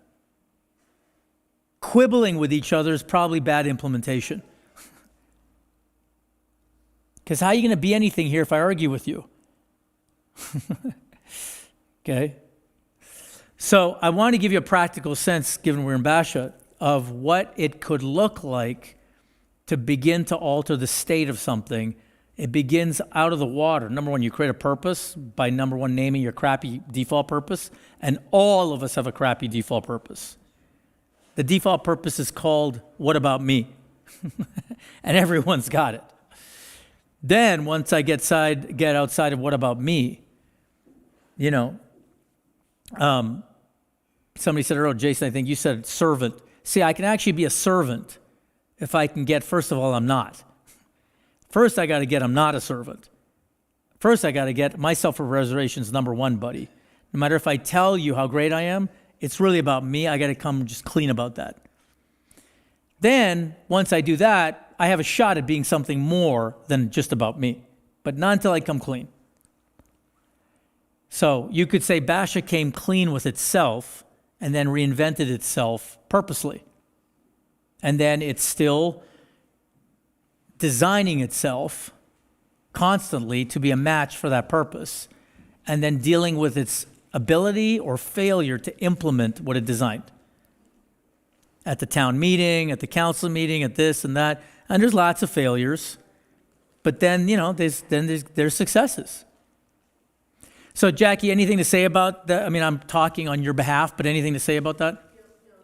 Quibbling with each other is probably bad implementation. Because how are you going to be anything here if I argue with you? Okay? So I want to give you a practical sense, given we're in Basha, of what it could look like to begin to alter the state of something. It begins out of the water. Number one, you create a purpose by number one, naming your crappy default purpose. And all of us have a crappy default purpose. The default purpose is called, what about me? and everyone's got it. Then once I get outside of what about me, you know, somebody said, oh, Jason, I think you said servant. See, I can actually be a servant if I can get, first of all, I'm not. First, I got to get I'm not a servant. First, I got to get my self-reservation is number one, buddy. No matter if I tell you how great I am, it's really about me. I got to come just clean about that. Then, once I do that, I have a shot at being something more than just about me. But not until I come clean. So you could say Basha came clean with itself and then reinvented itself purposely. And then it's still designing itself constantly to be a match for that purpose, and then dealing with its ability or failure to implement what it designed. At the town meeting, at the council meeting, at this and that, and there's lots of failures, but then, you know, there's successes. So, Jackie, anything to say about that? I mean, I'm talking on your behalf, but anything to say about that? No,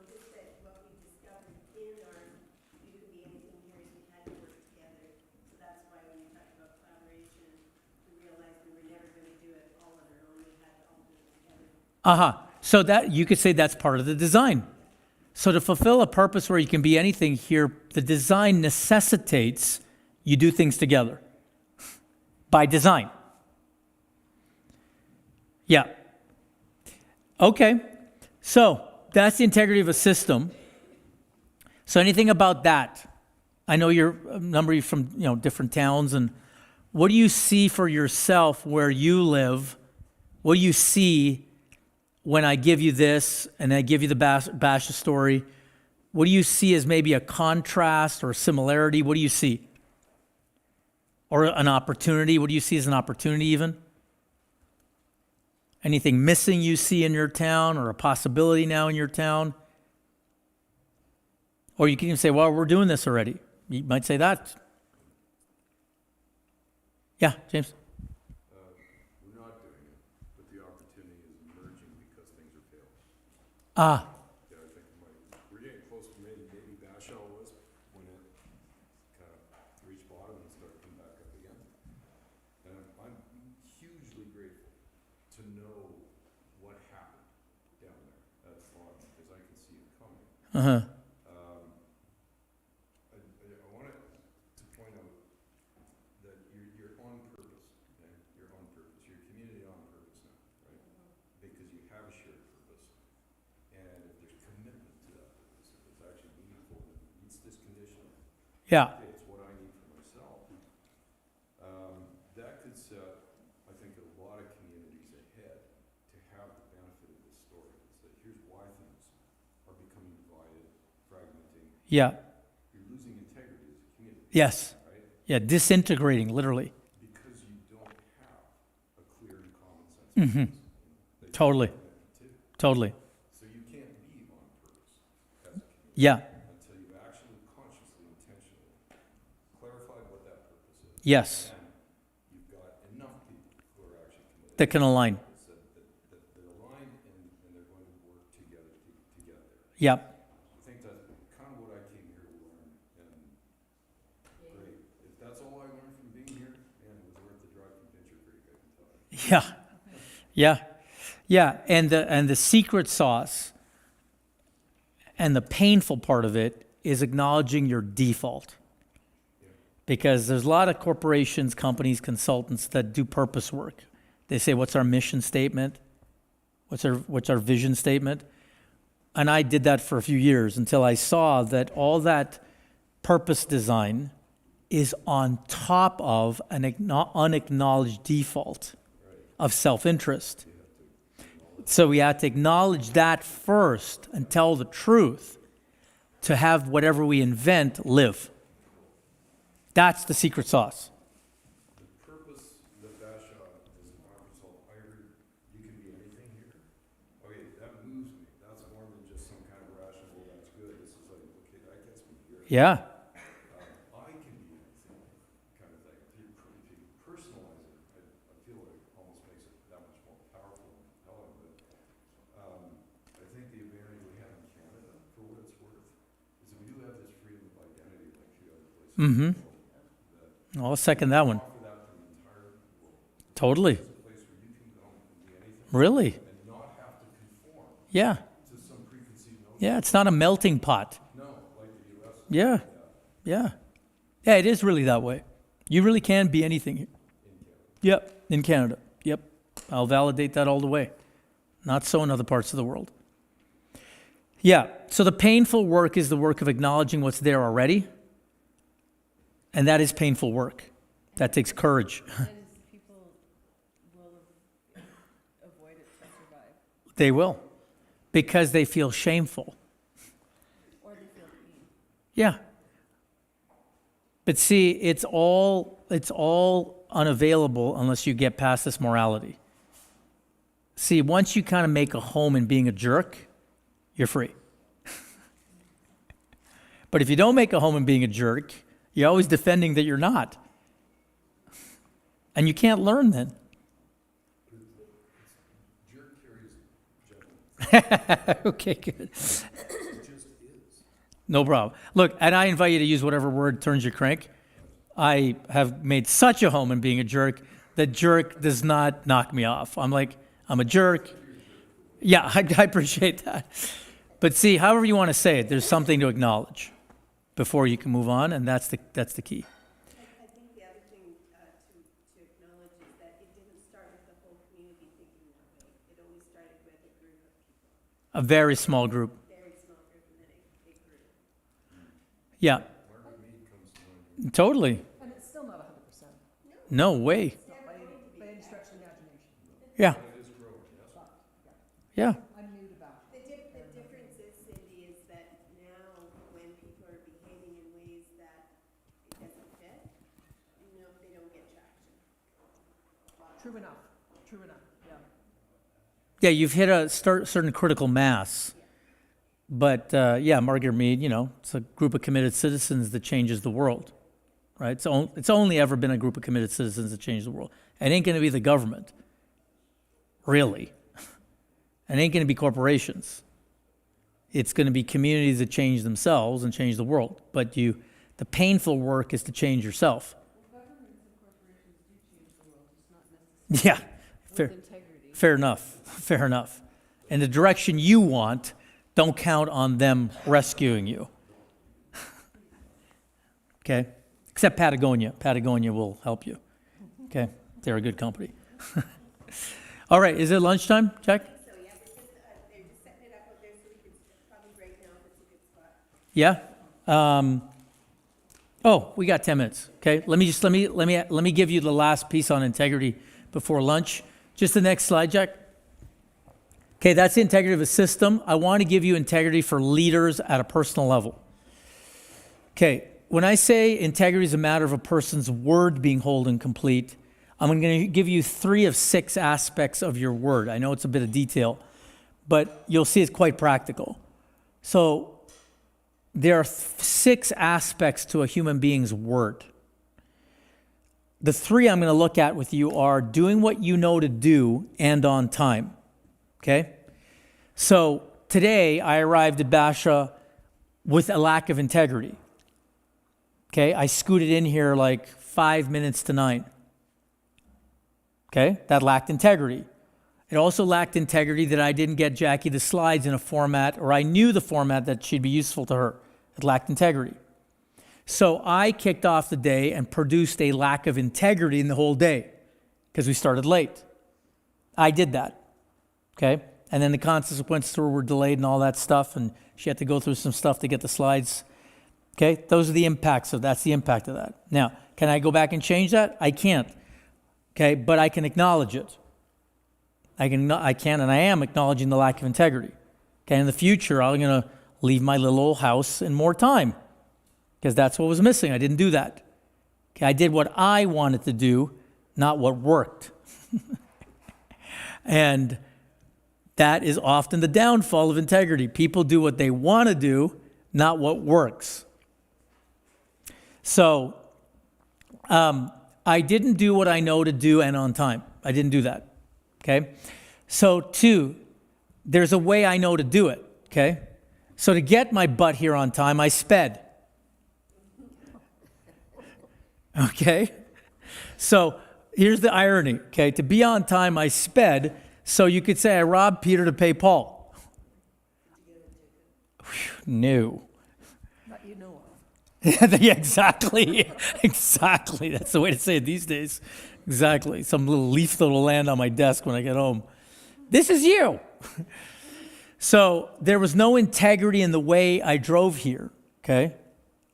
just that what we discovered in our, we didn't be anything here is we had to work together. So that's why when you talked about collaboration, we realized we were never gonna do it all on our own, we had to all do it together. So that you could say that's part of the design. So to fulfill a purpose where you can be anything here, the design necessitates you do things together by design. Yeah. Okay. So that's the integrity of a system. So anything about that? I know you're a number of you from, you know, different towns, and what do you see for yourself where you live? What do you see when I give you this and I give you the Basha story? What do you see as maybe a contrast or a similarity? What do you see? Or an opportunity? What do you see as an opportunity even? Anything missing you see in your town, or a possibility now in your town? Or you can even say, well, we're doing this already. You might say that. Yeah, James? We're not doing it, but the opportunity is emerging because things are failing. Ah, Yeah, I think we're getting close to maybe Bashaw was when it kind of reached bottom and started coming back up again. And I'm hugely grateful to know what happened down there at the bottom, because I can see it coming. uh-huh. I wanted to point out that you're on purpose, okay? You're on purpose. You're a community on purpose now, right? Because you have a shared purpose. And if there's commitment to that purpose, if it's actually meaningful, and it meets this condition, Yeah, okay, it's what I need for myself. That could set, I think, a lot of communities ahead to have the benefit of this story. It's that here's why things are becoming divided, fragmenting. yeah, You're losing integrity as a community, yes. right? Yeah, disintegrating, literally. Because you don't have a clear and common sense of Mhm. purpose that you're Totally. committed to. Totally. So you can't be on purpose as a community Yeah, until you've actually consciously, intentionally clarified what that purpose is. yes, And you've got enough people who are actually committed. that can align. That align and they're going to work together to get there. Yeah, I think that's kind of what I came here to learn, and great. If that's all I learned from being here, man, it was worth the drive from Pincher Creek, I can tell you. yeah, yeah, yeah. And the secret sauce and the painful part of it is acknowledging your default. Because there's a lot of corporations, companies, consultants that do purpose work. They say, what's our mission statement? What's our vision statement? And I did that for a few years until I saw that all that purpose design is on top of an unacknowledged default of self-interest. So we have to acknowledge that first and tell the truth to have whatever we invent live. That's the secret sauce. The purpose that Bashaw is an Arkansas, I heard you can be anything here. Okay, that moves me. That's more than just some kind of rational, that's good. This is like, okay, that gets me here. Yeah, I can be anything kind of thing. If you personalize it, I feel like it almost makes it that much more powerful and compelling. But I think the advantage we have in Canada, for what it's worth, is that we do have this freedom of identity. Like, I'll second that one. Totally. Really? Yeah. Yeah, it's not a melting pot. Yeah. Yeah. Yeah, it is really that way. You really can be anything here. Yep, in Canada. Yep. I'll validate that all the way. Not so in other parts of the world. Yeah, so the painful work is the work of acknowledging what's there already. And that is painful work. That takes courage. And people will avoid it to survive. They will. Because they feel shameful. Or they feel mean. Yeah. But see, it's all unavailable unless you get past this morality. See, once you kind of make a home in being a jerk, you're free. But if you don't make a home in being a jerk, you're always defending that you're not. And you can't learn then. Okay, good. No problem. Look, and I invite you to use whatever word turns your crank. I have made such a home in being a jerk that jerk does not knock me off. I'm like, I'm a jerk. Yeah, I appreciate that. But see, however you want to say it, there's something to acknowledge before you can move on, and that's the key. I think the other thing to acknowledge is that it didn't start with the whole community thinking that way. It only started with a group of people, A very small group. very small group, and then it grew. Yeah. Totally. And it's still not 100%, No way. by any stretch of the imagination. Yeah. Yeah. I'm new to that. The difference is, Cindy, is that now when people are behaving in ways that it doesn't fit, they don't get traction. True enough, yeah. Yeah, you've hit a certain critical mass. But yeah, Margaret Mead, it's a group of committed citizens that changes the world, right? It's only ever been a group of committed citizens that change the world. It ain't going to be the government, really. It ain't going to be corporations. It's going to be communities that change themselves and change the world. But the painful work is to change yourself. Yeah, fair enough. And the direction you want, don't count on them rescuing you. Okay? Except Patagonia. Patagonia will help you. Okay? They're a good company. All right, is it lunchtime, Jack? So, yeah, they're just setting it up out there so we can probably break now if it's a good spot. Yeah? Oh, we got 10 minutes. Okay? Let me give you the last piece on integrity before lunch. Just the next slide, Jack. Okay, that's the integrity of a system. I want to give you integrity for leaders at a personal level. Okay, when I say integrity is a matter of a person's word being whole and complete, I'm going to give you 3 of 6 aspects of your word. I know it's a bit of detail, but you'll see it's quite practical. So there are 6 aspects to a human being's word. The 3 I'm going to look at with you are doing what you know to do and on time. Okay? So today I arrived at Basha with a lack of integrity. Okay? I scooted in here like 5 minutes to 9. Okay? That lacked integrity. It also lacked integrity that I didn't get Jackie the slides in a format, or I knew the format that she'd be useful to her. It lacked integrity. So I kicked off the day and produced a lack of integrity in the whole day because we started late. I did that. Okay? And then the consequences were delayed and all that stuff, and she had to go through some stuff to get the slides. Okay? Those are the impacts of that's the impact of that. Now, can I go back and change that? I can't. Okay? But I can acknowledge it. I can and I am acknowledging the lack of integrity. Okay? In the future, I'm going to leave my little old house in more time because that's what was missing. I didn't do that. Okay? I did what I wanted to do, not what worked. And that is often the downfall of integrity. People do what they want to do, not what works. So, I didn't do what I know to do and on time. I didn't do that. Okay? So, 2, there's a way I know to do it. Okay? So to get my butt here on time, I sped. Okay? So here's the irony, okay? To be on time, I sped, so you could say I robbed Peter to pay Paul. Whew, no. That you know of. Yeah, exactly. Exactly. That's the way to say it these days. Exactly. Some little leaf that'll land on my desk when I get home. This is you. So there was no integrity in the way I drove here, okay?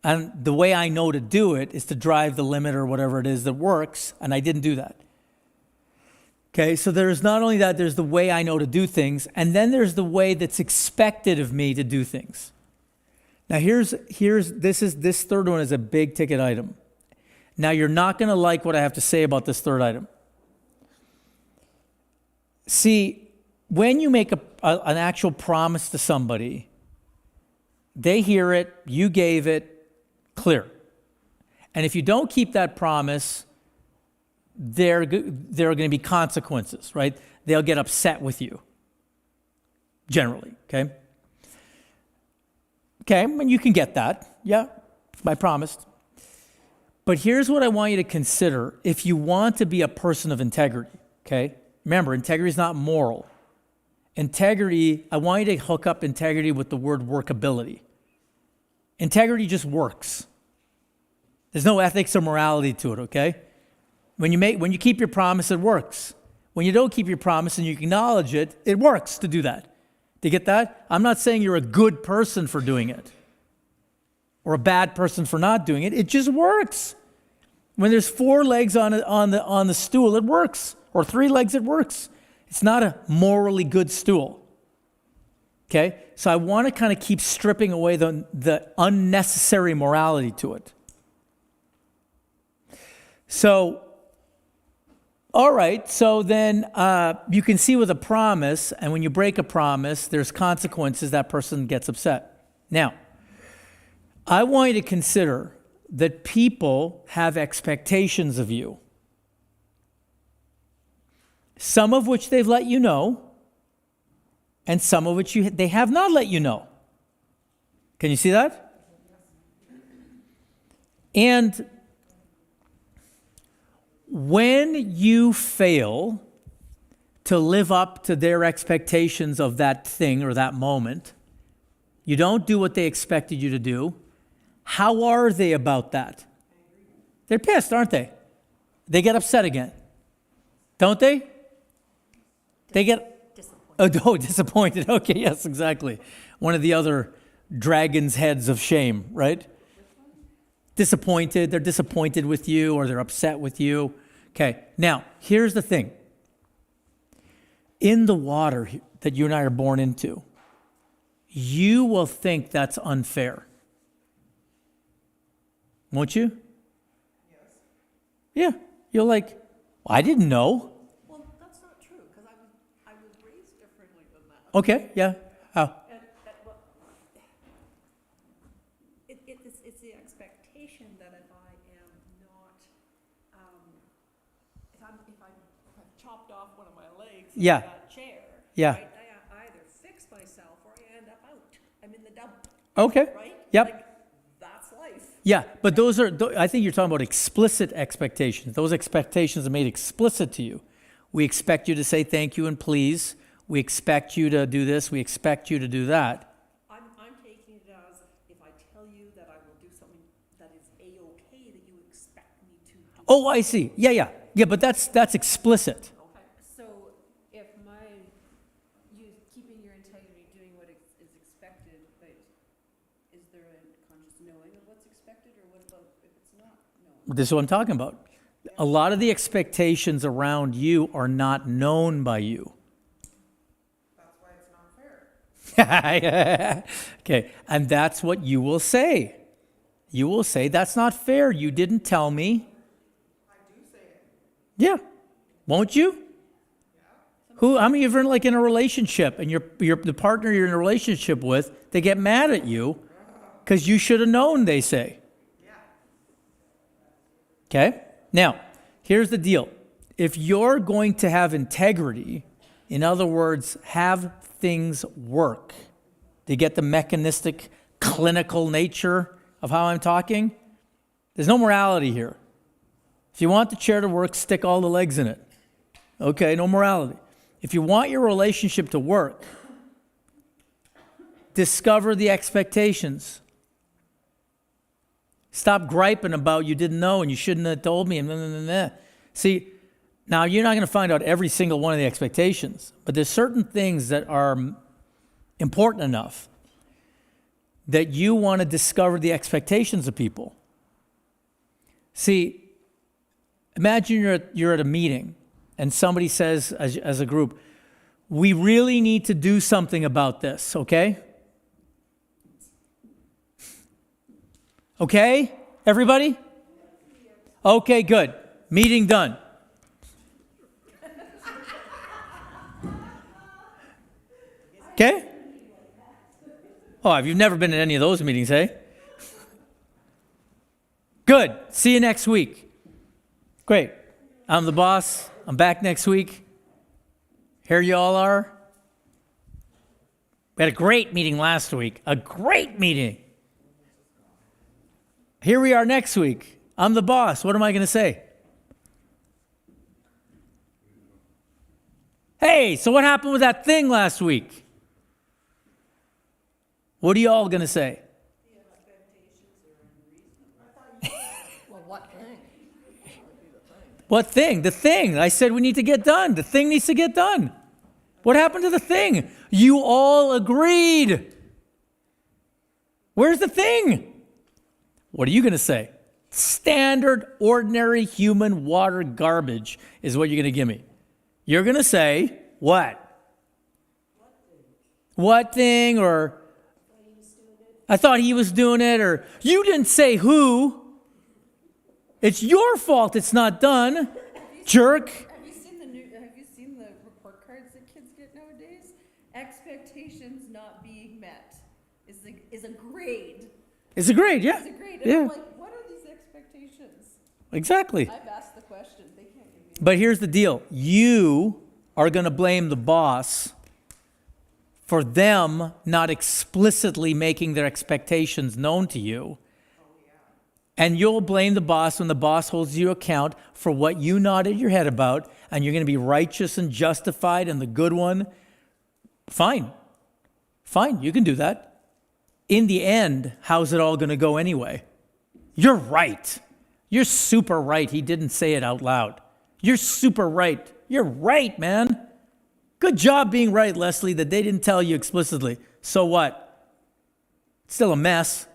And the way I know to do it is to drive the limit or whatever it is that works, and I didn't do that. Okay, so there's not only that, there's the way I know to do things, and then there's the way that's expected of me to do things. Now this third one is a big ticket item. Now you're not going to like what I have to say about this third item. See, when you make an actual promise to somebody, they hear it, you gave it, clear. And if you don't keep that promise, there are going to be consequences, right? They'll get upset with you, generally, okay? Okay, and you can get that. Yeah, I promised. But here's what I want you to consider if you want to be a person of integrity, okay? Remember, integrity is not moral. Integrity, I want you to hook up integrity with the word workability. Integrity just works. There's no ethics or morality to it, okay? When you keep your promise, it works. When you don't keep your promise and you acknowledge it, it works to do that. Do you get that? I'm not saying you're a good person for doing it or a bad person for not doing it. It just works. When there's 4 legs on the stool, it works. Or 3 legs, it works. It's not a morally good stool. Okay? So I want to kind of keep stripping away the unnecessary morality to it. So, all right, so then you can see with a promise, and when you break a promise, there's consequences, that person gets upset. Now, I want you to consider that people have expectations of you. Some of which they've let you know, and some of which they have not let you know. Can you see that? And when you fail to live up to their expectations of that thing or that moment, you don't do what they expected you to do, how are they about that? They're pissed, aren't they? They get upset again. Don't they? They get disappointed. Oh, disappointed. Okay, yes, exactly. One of the other dragon's heads of shame, right? Disappointed. They're disappointed with you or they're upset with you. Okay, now, here's the thing. In the water that you and I are born into, you will think that's unfair. Won't you? Yes. Yeah. You're like, well, I didn't know. Well, that's not true, because I was raised differently than that. Okay, yeah. How? Well, it's the expectation that if I am not, if I've chopped off one of my legs in Yeah. that chair, Yeah. right, I either fix myself or I end up out. I'm in the dump, Okay. right? Yep. Like, that's life. Yeah, but those are, I think you're talking about explicit expectations. Those expectations are made explicit to you. We expect you to say thank you and please. We expect you to do this. We expect you to do that. I'm taking it as if I tell you that I will do something that is A-okay, that you expect me to do. Oh, I see. Yeah. Yeah, but that's explicit. Okay. So if you keeping your integrity, doing what is expected, but is there a conscious knowing of what's expected, or what about if it's not known? This is what I'm talking about. A lot of the expectations around you are not known by you. That's why it's not fair. Okay, and that's what you will say. You will say, that's not fair. You didn't tell me. I do say it. Yeah. Won't you? How many of you are like in a relationship and the partner you're in a relationship with, they get mad at you because you should have known, they say. Okay? Now, here's the deal. If you're going to have integrity, in other words, have things work, to get the mechanistic, clinical nature of how I'm talking, there's no morality here. If you want the chair to work, stick all the legs in it. Okay, no morality. If you want your relationship to work, discover the expectations. Stop griping about you didn't know and you shouldn't have told me and blah, blah, blah, blah. See, now you're not going to find out every single one of the expectations, but there's certain things that are important enough that you want to discover the expectations of people. See, imagine you're at a meeting and somebody says as a group, we really need to do something about this, okay? Okay, everybody? Okay, good. Meeting done. Okay? Oh, you've never been in any of those meetings, eh? Good. See you next week. Great. I'm the boss. I'm back next week. Here you all are. We had a great meeting last week. A great meeting. Here we are next week. I'm the boss. What am I going to say? Hey, so what happened with that thing last week? What are you all going to say? Well, what thing? What thing? The thing. I said we need to get done. The thing needs to get done. What happened to the thing? You all agreed. Where's the thing? What are you going to say? Standard, ordinary human water garbage is what you're going to give me. You're going to say, what? What thing? Or I thought he was doing it. Or you didn't say who. It's your fault it's not done, jerk. Have you seen the report cards that kids get nowadays? Expectations not being met is a grade. It's a grade, yeah. It's a grade. And Yeah, I'm like, what are these expectations? exactly. I've asked the question. They can't give me. But here's the deal. You are going to blame the boss for them not explicitly making their expectations known to you. And you'll blame the boss when the boss holds you account for what you nodded your head about, and you're going to be righteous and justified and the good one. Fine. Fine, you can do that. In the end, how's it all going to go anyway? You're right. You're super right. He didn't say it out loud. You're super right. You're right, man. Good job being right, Leslie, that they didn't tell you explicitly. So what? It's still a mess.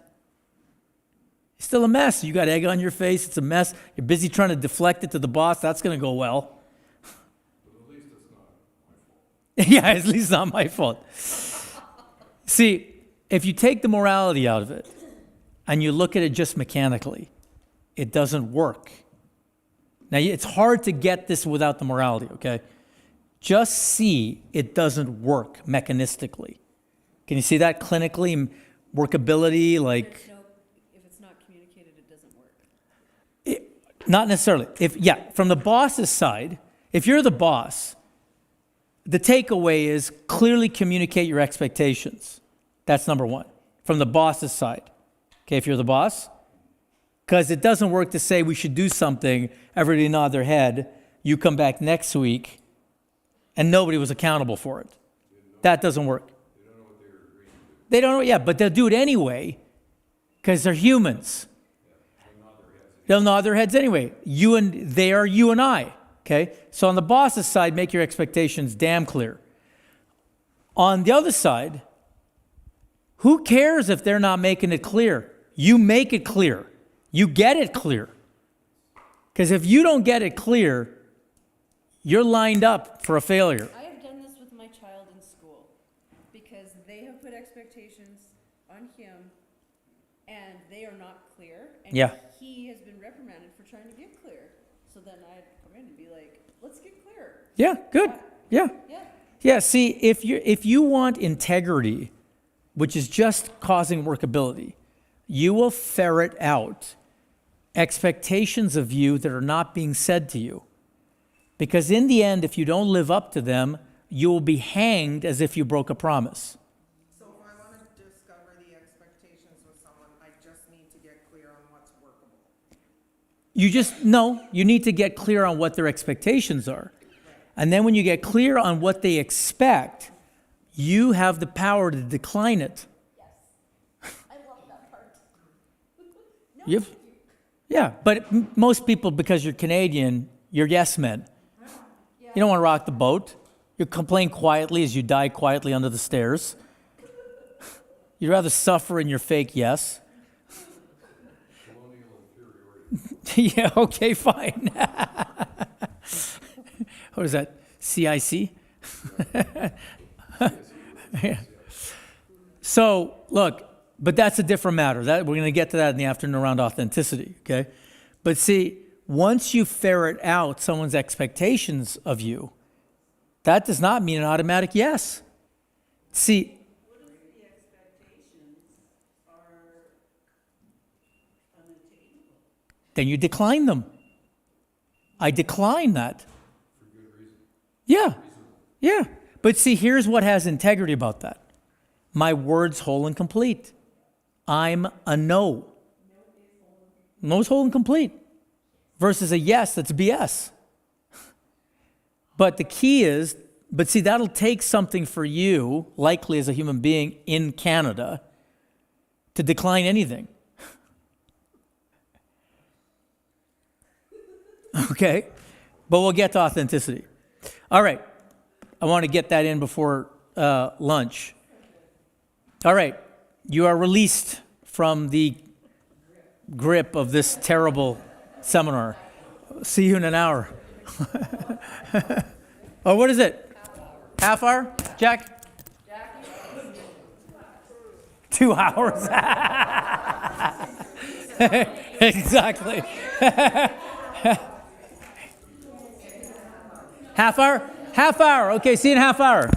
It's still a mess. You got egg on your face. It's a mess. You're busy trying to deflect it to the boss. That's going to go well. But at least it's not my fault. Yeah, at least it's not my fault. See, if you take the morality out of it and you look at it just mechanically, it doesn't work. Now, it's hard to get this without the morality, okay? Just see it doesn't work mechanistically. Can you see that clinically? Workability, like... If it's not communicated, it doesn't work. Not necessarily. From the boss's side, if you're the boss, the takeaway is clearly communicate your expectations. That's number one, from the boss's side. Okay, if you're the boss, because it doesn't work to say we should do something, everybody nod their head, you come back next week, and nobody was accountable for it. That doesn't work. They don't know, yeah, but they'll do it anyway, because they're humans. They'll nod their heads anyway. They are you and I, okay? So on the boss's side, make your expectations damn clear. On the other side, who cares if they're not making it clear? You make it clear. You get it clear. Because if you don't get it clear, you're lined up for a failure. I have done this with my child in school because they have put expectations on him and they are not clear. And Yeah. he has been reprimanded for trying to get clear. So then I'd come in and be like, let's get clear. Yeah, good. Yeah. Yeah. Yeah, see, if you want integrity, which is just causing workability, you will ferret out expectations of you that are not being said to you. Because in the end, if you don't live up to them, you will be hanged as if you broke a promise. So if I want to discover the expectations with someone, I just need to get clear on what's workable. you need to get clear on what their expectations are. And then when you get clear on what they expect, you have the power to decline it. You've, yeah, but most people, because you're Canadian, you're yes men. You don't want to rock the boat. You complain quietly as you die quietly under the stairs. You'd rather suffer in your fake yes. Yeah, okay, fine. What is that? CIC? Yeah. So, look, but that's a different matter. We're going to get to that in the afternoon around authenticity, okay? But see, once you ferret out someone's expectations of you, that does not mean an automatic yes. See, then you decline them. I decline that. Yeah, yeah. But see, here's what has integrity about that. My word's whole and complete. I'm a no. No's whole and complete. Versus a yes that's BS. But the key is, but see, that'll take something for you, likely as a human being in Canada, to decline anything. Okay? But we'll get to authenticity. All right. I want to get that in before lunch. All right. You are released from the grip of this terrible seminar. See you in an hour. Oh, what is it? Half hour? Jack? 2 hours. Exactly. Half hour? Half hour. Okay, see you in a half hour.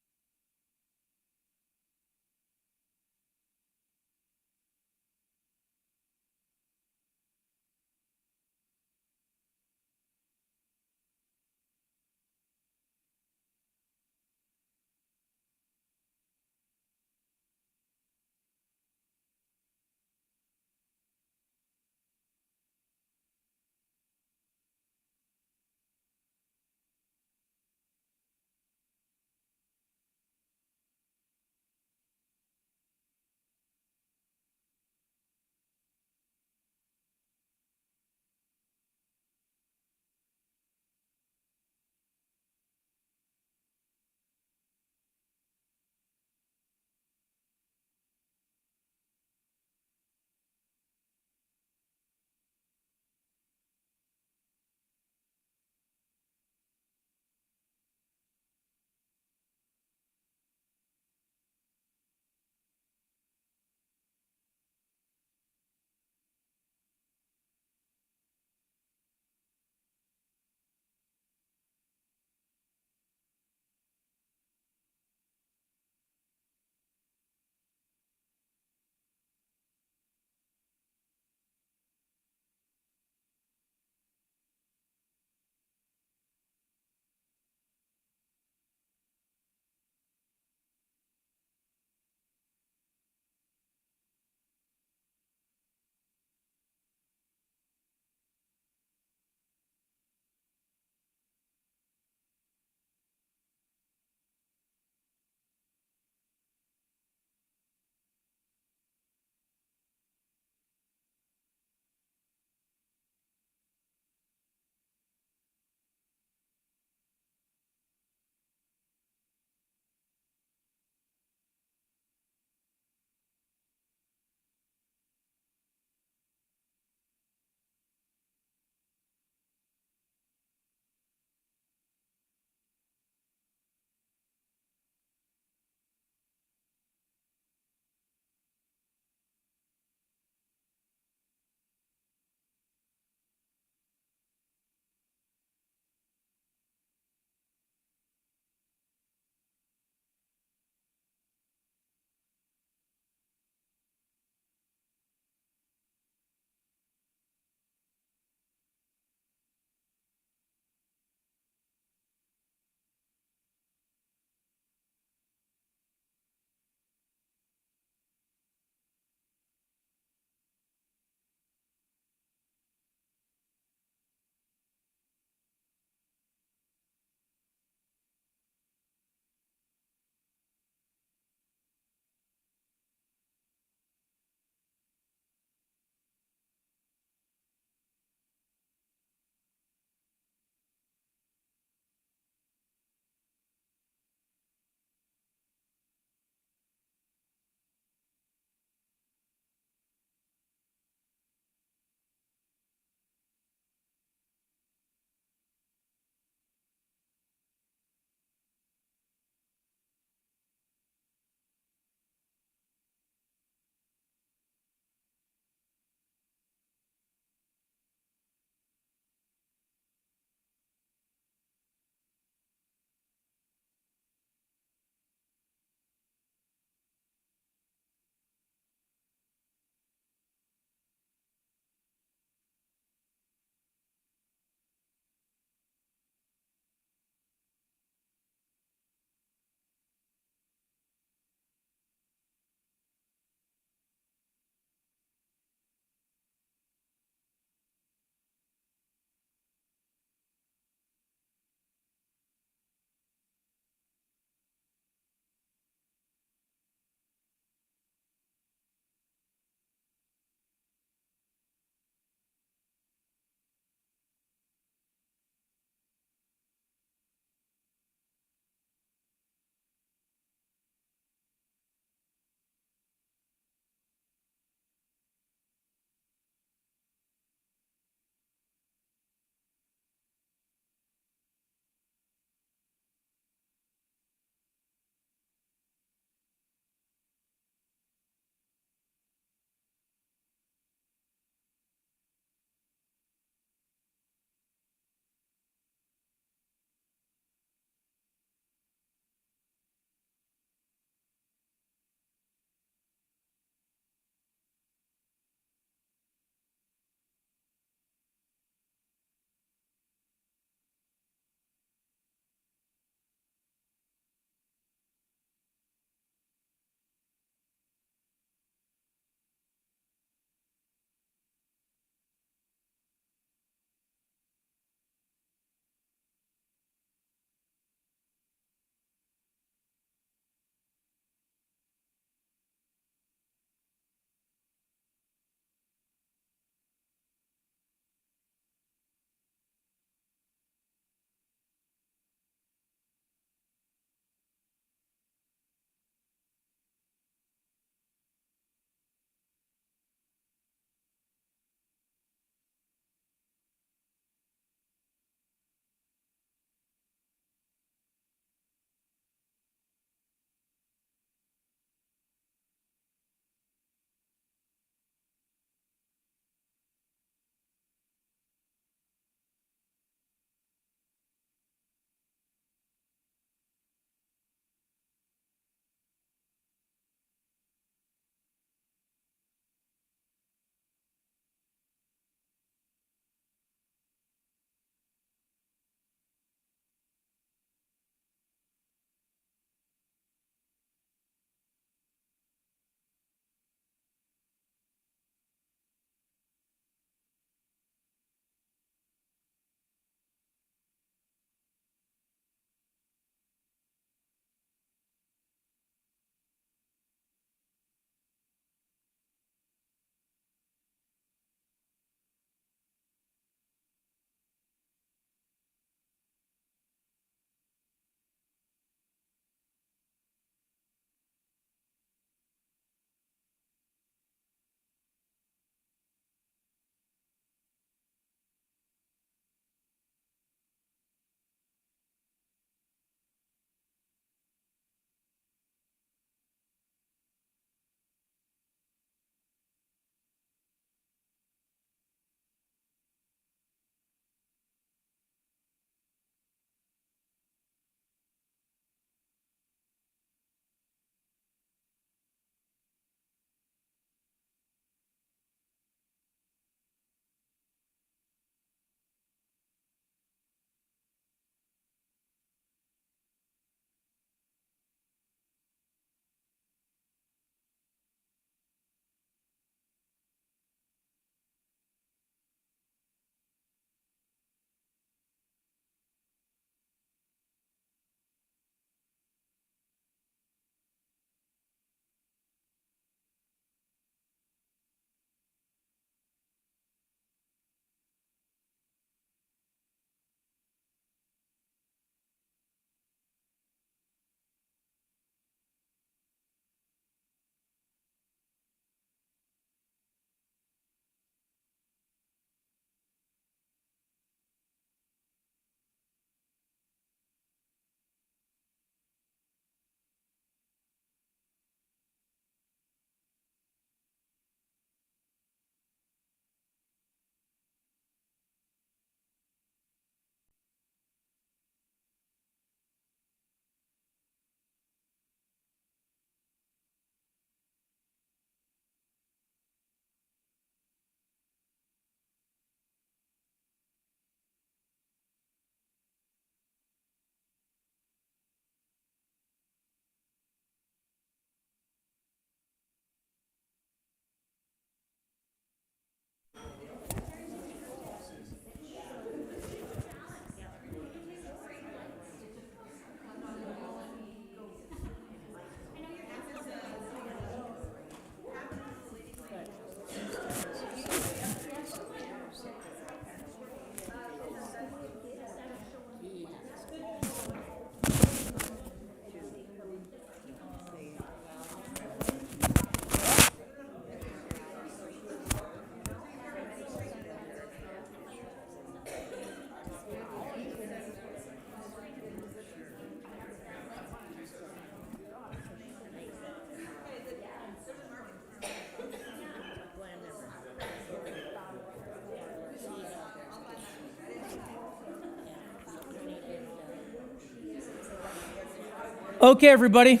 Okay, everybody.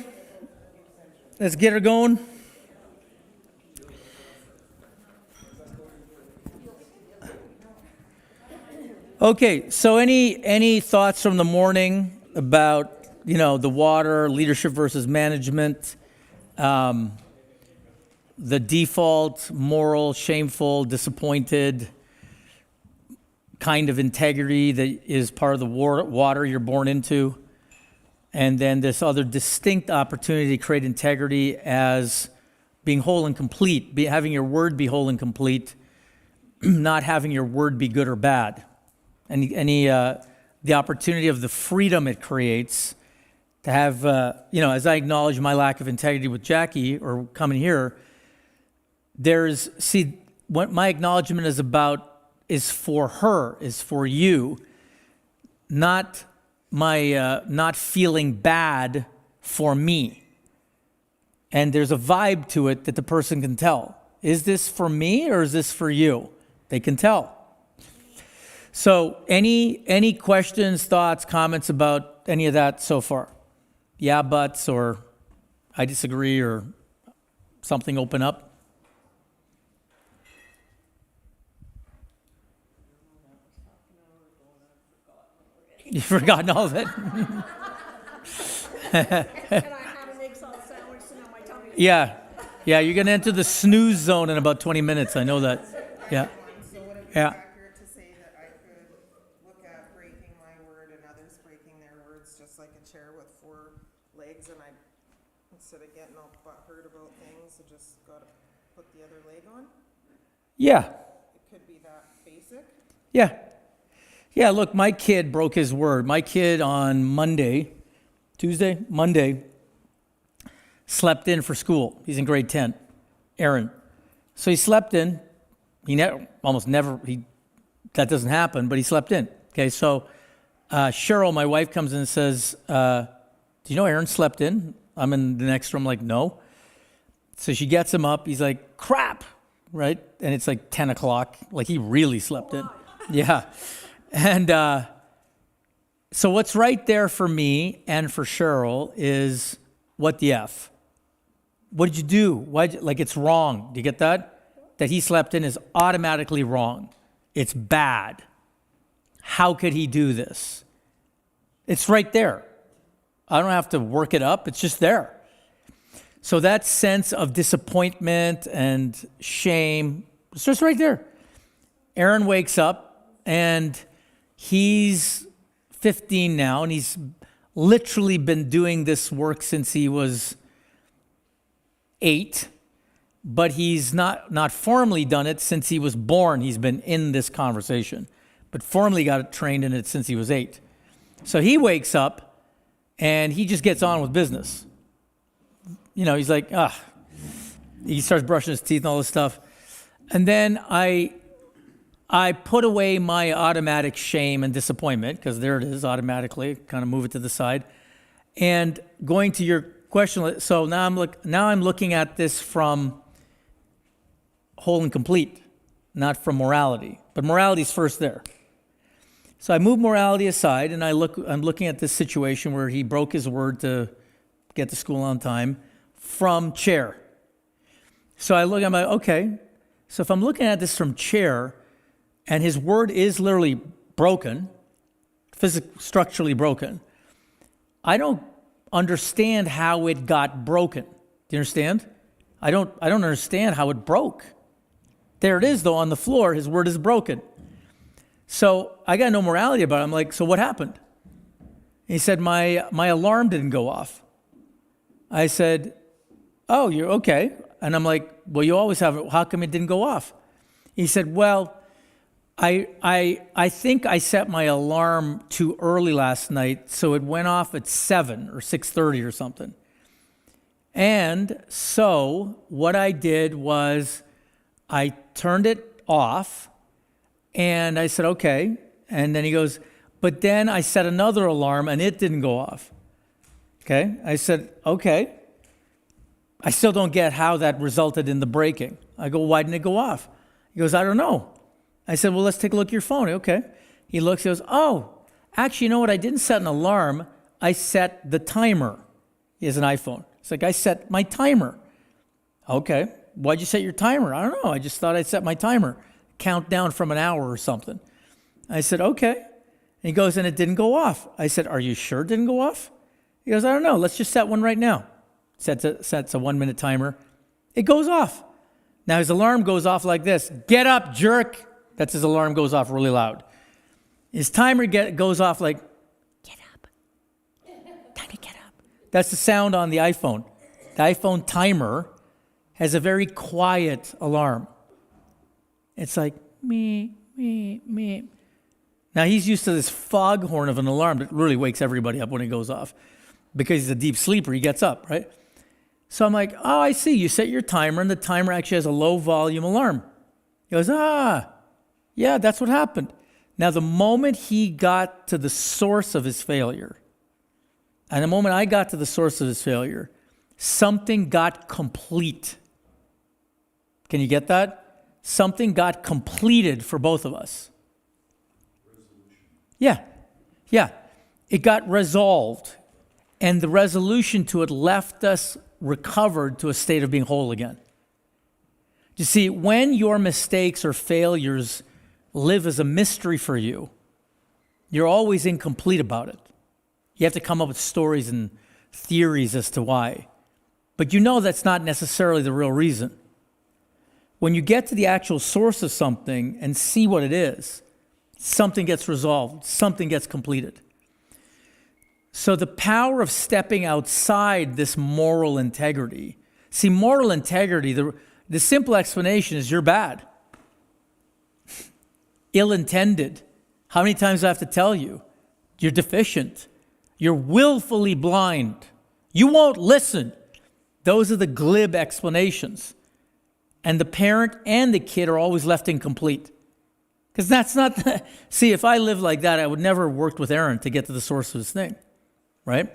Let's get her going. Okay, so any thoughts from the morning about, the water, leadership versus management, the default, moral, shameful, disappointed kind of integrity that is part of the water you're born into, and then this other distinct opportunity to create integrity as being whole and complete, having your word be whole and complete, not having your word be good or bad. The opportunity of the freedom it creates to have, as I acknowledge my lack of integrity with Jackie or coming here, what my acknowledgement is about is for her, is for you, not my, not feeling bad for me. And there's a vibe to it that the person can tell. Is this for me or is this for you? They can tell. So any questions, thoughts, comments about any of that so far? Yeah, buts, or I disagree, or something open up? You've forgotten all of it? And I had an egg salad sandwich, so now my tummy. Yeah, you're going to enter the snooze zone in about 20 minutes. I know that. Yeah. So would it be Yeah. accurate to say that I could look at breaking my word and others breaking their words, just like a chair with 4 legs, and I, instead of getting all butthurt about things, I just gotta put the other leg on? Yeah. It could be that basic. Yeah, look, my kid broke his word. My kid on Monday, slept in for school. He's in grade 10, Aaron. So he slept in. That doesn't happen, but he slept in. Okay, so Cheryl, my wife, comes in and says, do you know Aaron slept in? I'm in the next room like, no. So she gets him up. He's like, crap, right? And it's like 10 o'clock. Like he really slept in. Yeah. And so what's right there for me and for Cheryl is, what the F? What did you do? It's wrong. Do you get that? That he slept in is automatically wrong. It's bad. How could he do this? It's right there. I don't have to work it up. It's just there. So that sense of disappointment and shame, it's just right there. Aaron wakes up and he's 15 now, and he's literally been doing this work since he was 8, but he's not formally done it since he was born. He's been in this conversation, but formally got trained in it since he was 8. So he wakes up and he just gets on with business. He's like, he starts brushing his teeth and all this stuff. And then I put away my automatic shame and disappointment, because there it is automatically, kind of move it to the side. And going to your question, so now I'm looking at this from whole and complete, not from morality. But morality's first there. So I move morality aside, and I'm looking at this situation where he broke his word to get to school on time from chair. So I'm like, okay, so if I'm looking at this from chair, and his word is literally broken, structurally broken, I don't understand how it got broken. Do you understand? I don't understand how it broke. There it is, though, on the floor. His word is broken. So I got no morality about it. I'm like, so what happened? He said, my alarm didn't go off. I said, oh, you're okay. And I'm like, well, you always have it. How come it didn't go off? He said, well, I think I set my alarm too early last night, so it went off at 7 or 6:30 or something. And so what I did was I turned it off, and I said, okay. And then he goes, but then I set another alarm, and it didn't go off. Okay? I said, okay. I still don't get how that resulted in the breaking. I go, why didn't it go off? He goes, I don't know. I said, well, let's take a look at your phone. Okay. He looks, he goes, oh, actually, you know what? I didn't set an alarm. I set the timer. He has an iPhone. It's like, I set my timer. Okay. Why'd you set your timer? I don't know. I just thought I'd set my timer. Count down from an hour or something. I said, okay. And he goes, and it didn't go off. I said, are you sure it didn't go off? He goes, I don't know. Let's just set one right now. Sets a 1-minute timer. It goes off. Now his alarm goes off like this. Get up, jerk. That's his alarm goes off really loud. His timer goes off like, get up. Time to get up. That's the sound on the iPhone. The iPhone timer has a very quiet alarm. It's like, me, me, me. Now he's used to this foghorn of an alarm that really wakes everybody up when it goes off. Because he's a deep sleeper, he gets up, right? So I'm like, oh, I see. You set your timer, and the timer actually has a low volume alarm. He goes, yeah, that's what happened. Now, the moment he got to the source of his failure, and the moment I got to the source of his failure, something got complete. Can you get that? Something got completed for both of us. Yeah. It got resolved. And the resolution to it left us recovered to a state of being whole again. You see, when your mistakes or failures live as a mystery for you, you're always incomplete about it. You have to come up with stories and theories as to why. But you know that's not necessarily the real reason. When you get to the actual source of something and see what it is, something gets resolved, something gets completed. So the power of stepping outside this moral integrity. See, moral integrity, the simple explanation is you're bad. Ill-intended. How many times do I have to tell you? You're deficient. You're willfully blind. You won't listen. Those are the glib explanations. And the parent and the kid are always left incomplete. Because that's not... See, if I lived like that, I would never have worked with Aaron to get to the source of this thing. Right?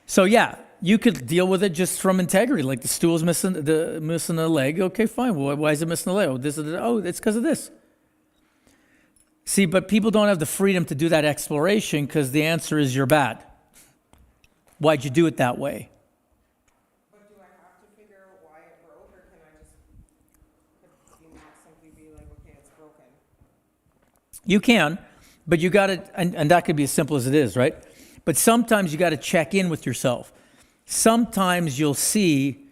So yeah, you could deal with it just from integrity. Like the stool's missing a leg. Okay, fine. Well, why is it missing a leg? It's because of this. See, but people don't have the freedom to do that exploration because the answer is you're bad. Why'd you do it that way? But do I have to figure out why it broke, or can I just, could you not simply be like, okay, it's broken? You can, but you got to, and that could be as simple as it is, right? But sometimes you got to check in with yourself. Sometimes you'll see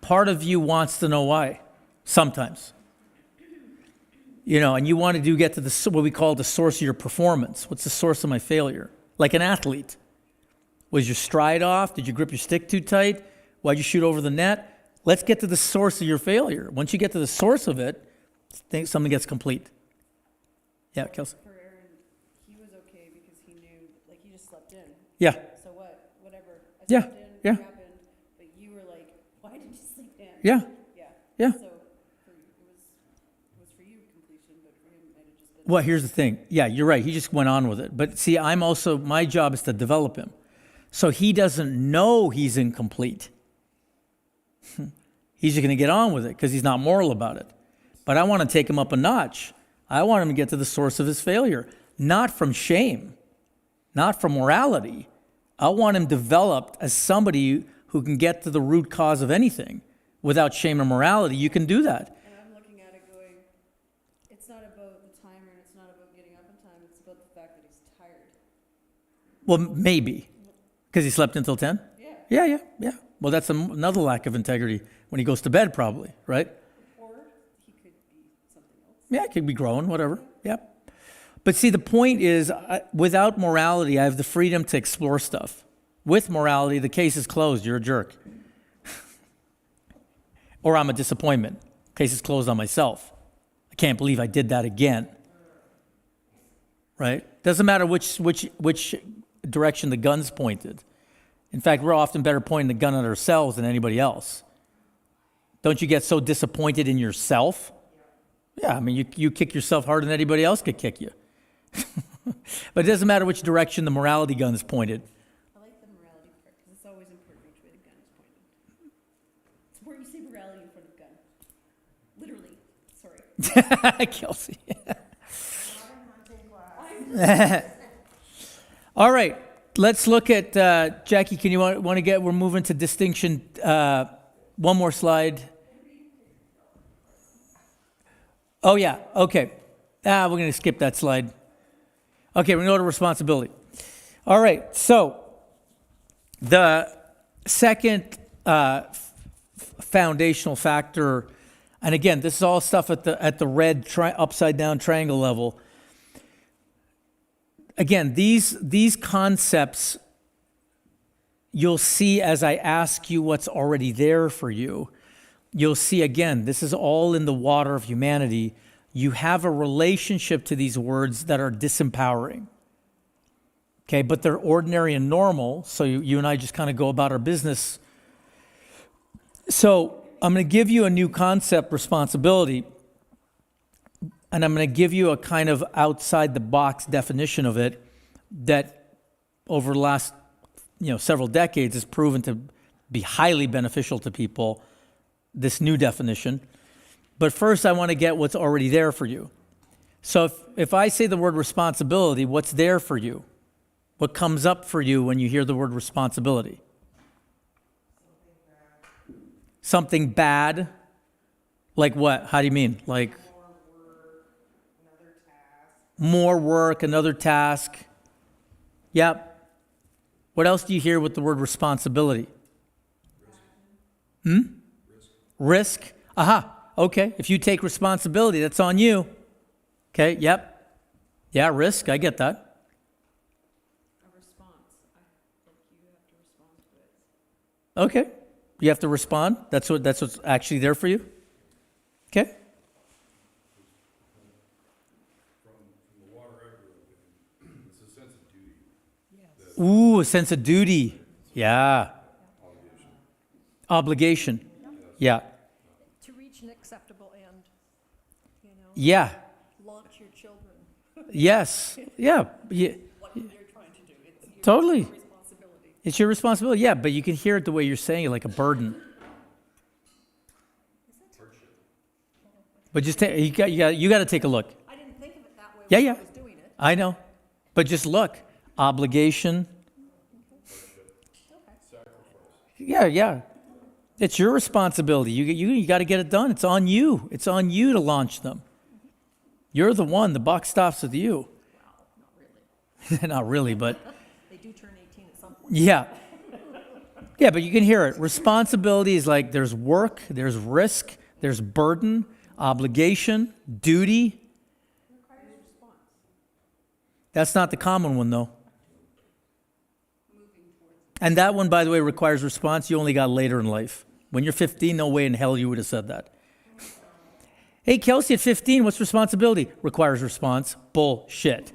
part of you wants to know why. Sometimes. You know, and you want to get to what we call the source of your performance. What's the source of my failure? Like an athlete. Was your stride off? Did you grip your stick too tight? Why'd you shoot over the net? Let's get to the source of your failure. Once you get to the source of it, something gets complete. Yeah, Kelsey. For Aaron, he was okay because he knew, like, he just slept in. Yeah. So what? Whatever. I Yeah, slept in, yeah. it happened, but you were like, why did you sleep in? Yeah. Yeah. Yeah. So it was for you completion, but for him it might have just been. Well, here's the thing. Yeah, you're right. He just went on with it. But see, my job is to develop him. So he doesn't know he's incomplete. He's just going to get on with it because he's not moral about it. But I want to take him up a notch. I want him to get to the source of his failure, not from shame, not from morality. I want him developed as somebody who can get to the root cause of anything without shame or morality. You can do that. And I'm looking at it going, it's not about the timer and it's not about getting up in time, it's about the fact that he's tired. Well, maybe. Because he slept until 10? Yeah. Yeah. Well, that's another lack of integrity when he goes to bed, probably, right? Or he could be something else. Yeah, it could be growing, whatever. Yeah. But see, the point is, without morality, I have the freedom to explore stuff. With morality, the case is closed. You're a jerk. Or I'm a disappointment. Case is closed on myself. I can't believe I did that again. Right? Doesn't matter which direction the gun's pointed. In fact, we're often better pointing the gun at ourselves than anybody else. Don't you get so disappointed in yourself? Yeah, I mean, you kick yourself harder than anybody else could kick you. But it doesn't matter which direction the morality gun is pointed. I like the morality part because it's always important which way the gun is pointed. It's where you say morality in front of gun. Literally. Sorry. Kelsey. All right. let's look at, Jackie, can you want to get, we're moving to distinction, one more slide. Oh, yeah, okay. We're going to skip that slide. Okay, we're going to go to responsibility. All right, so the second foundational factor, and again, this is all stuff at the red upside down triangle level. Again, these concepts you'll see as I ask you what's already there for you. You'll see, again, this is all in the water of humanity. You have a relationship to these words that are disempowering. Okay, but they're ordinary and normal, so you and I just kind of go about our business. So I'm going to give you a new concept, responsibility, and I'm going to give you a kind of outside-the-box definition of it that over the last several decades has proven to be highly beneficial to people, this new definition. But first, I want to get what's already there for you. So if I say the word responsibility, what's there for you? What comes up for you when you hear the word responsibility? Something bad? Like what? How do you mean? Like more work, another task. Yep. What else do you hear with the word responsibility? Risk? Aha. Okay. If you take responsibility, that's on you. Okay. Yep. Yeah, risk. I get that. Okay, you have to respond. That's what's actually there for you. Okay. From the water I grew up in, it's a sense of duty. Yes. Ooh, a sense of duty. Yeah. Obligation. Yeah. To reach an acceptable end, Yeah. launch your children. Yes. Yeah. Yeah. What you're trying to do. It's your Totally. responsibility. It's your responsibility. Yeah, but you can hear it the way you're saying it, like a burden. But just you got to take a look. I didn't think of it that way Yeah, when yeah. I was doing it. I know, but just look. Obligation. Yeah, yeah. It's your responsibility. You got to get it done. It's on you. It's on you to launch them. You're the one. The buck stops with you. Not really. Not really, but They do turn 18 at some point. yeah. Yeah, but you can hear it. Responsibility is like there's work, there's risk, there's burden, obligation, duty. That's not the common one, though. And that one, by the way, requires response. You only got later in life. When you're 15, no way in hell you would have said that. Hey, Kelsey, at 15, what's responsibility? Requires response. Bullshit.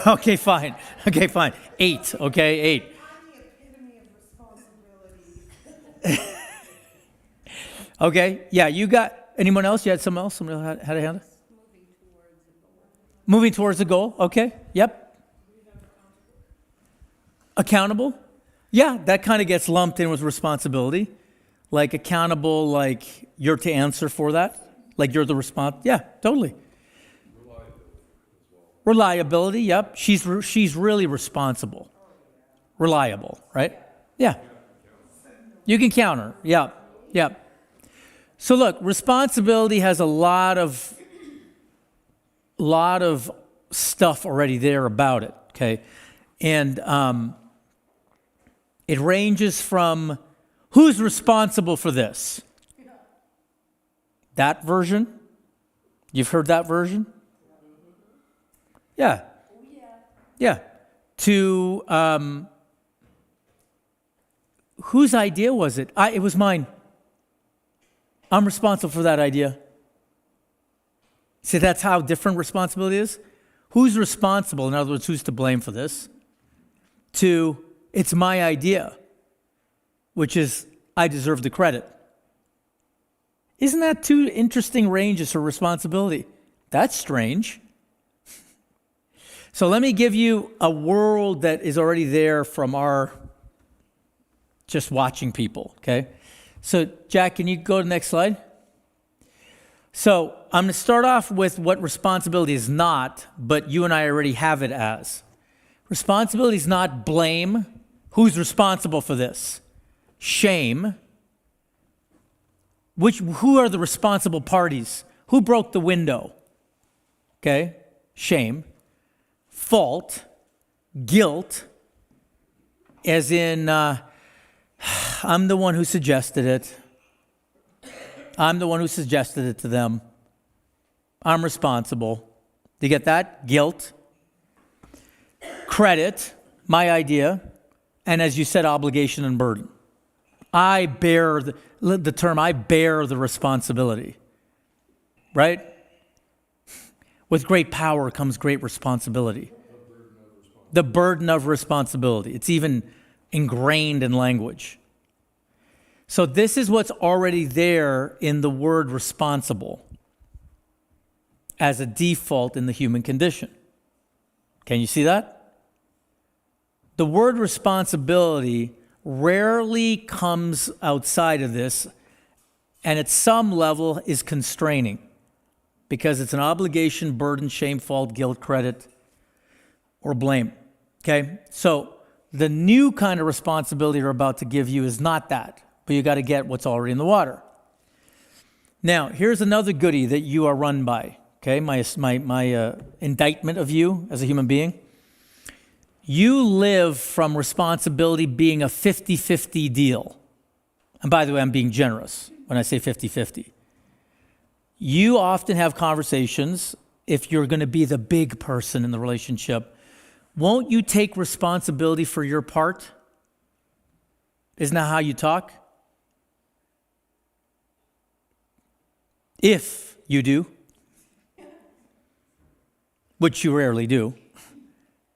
Okay, fine. Okay, fine. 8. Okay, 8. I'm the epitome of responsibility. Okay, yeah, you got, anyone else? You had someone else? Someone else had a hand? Moving towards the goal. Okay, yep. Accountable? Yeah, that kind of gets lumped in with responsibility. Like accountable, like you're to answer for that. Like you're the response. Yeah, totally. Reliability, yep. She's really responsible. Reliable, right? Yeah. You can count her. Yeah, yeah. So look, responsibility has a lot of stuff already there about it, okay? And it ranges from who's responsible for this? That version? You've heard that version? Yeah. Yeah. To whose idea was it? It was mine. I'm responsible for that idea. See, that's how different responsibility is. Who's responsible? In other words, who's to blame for this? To, it's my idea, which is, I deserve the credit. Isn't that two interesting ranges for responsibility? That's strange. So let me give you a world that is already there from our just watching people, okay? So Jack, can you go to the next slide? So I'm going to start off with what responsibility is not, but you and I already have it as. Responsibility is not blame. Who's responsible for this? Shame. Who are the responsible parties? Who broke the window? Okay, shame. Fault, guilt, as in, I'm the one who suggested it. I'm the one who suggested it to them. I'm responsible. Do you get that? Guilt. Credit, my idea. And as you said, obligation and burden. I bear the term, I bear the responsibility. Right? With great power comes great responsibility. The burden of responsibility. It's even ingrained in language. So this is what's already there in the word responsible as a default in the human condition. Can you see that? The word responsibility rarely comes outside of this, and at some level is constraining because it's an obligation, burden, shame, fault, guilt, credit, or blame. Okay? So the new kind of responsibility we're about to give you is not that, but you got to get what's already in the water. Now, here's another goodie that you are run by. Okay, my indictment of you as a human being. You live from responsibility being a 50-50 deal. And by the way, I'm being generous when I say 50-50. You often have conversations, if you're going to be the big person in the relationship, won't you take responsibility for your part? Isn't that how you talk? If you do, which you rarely do.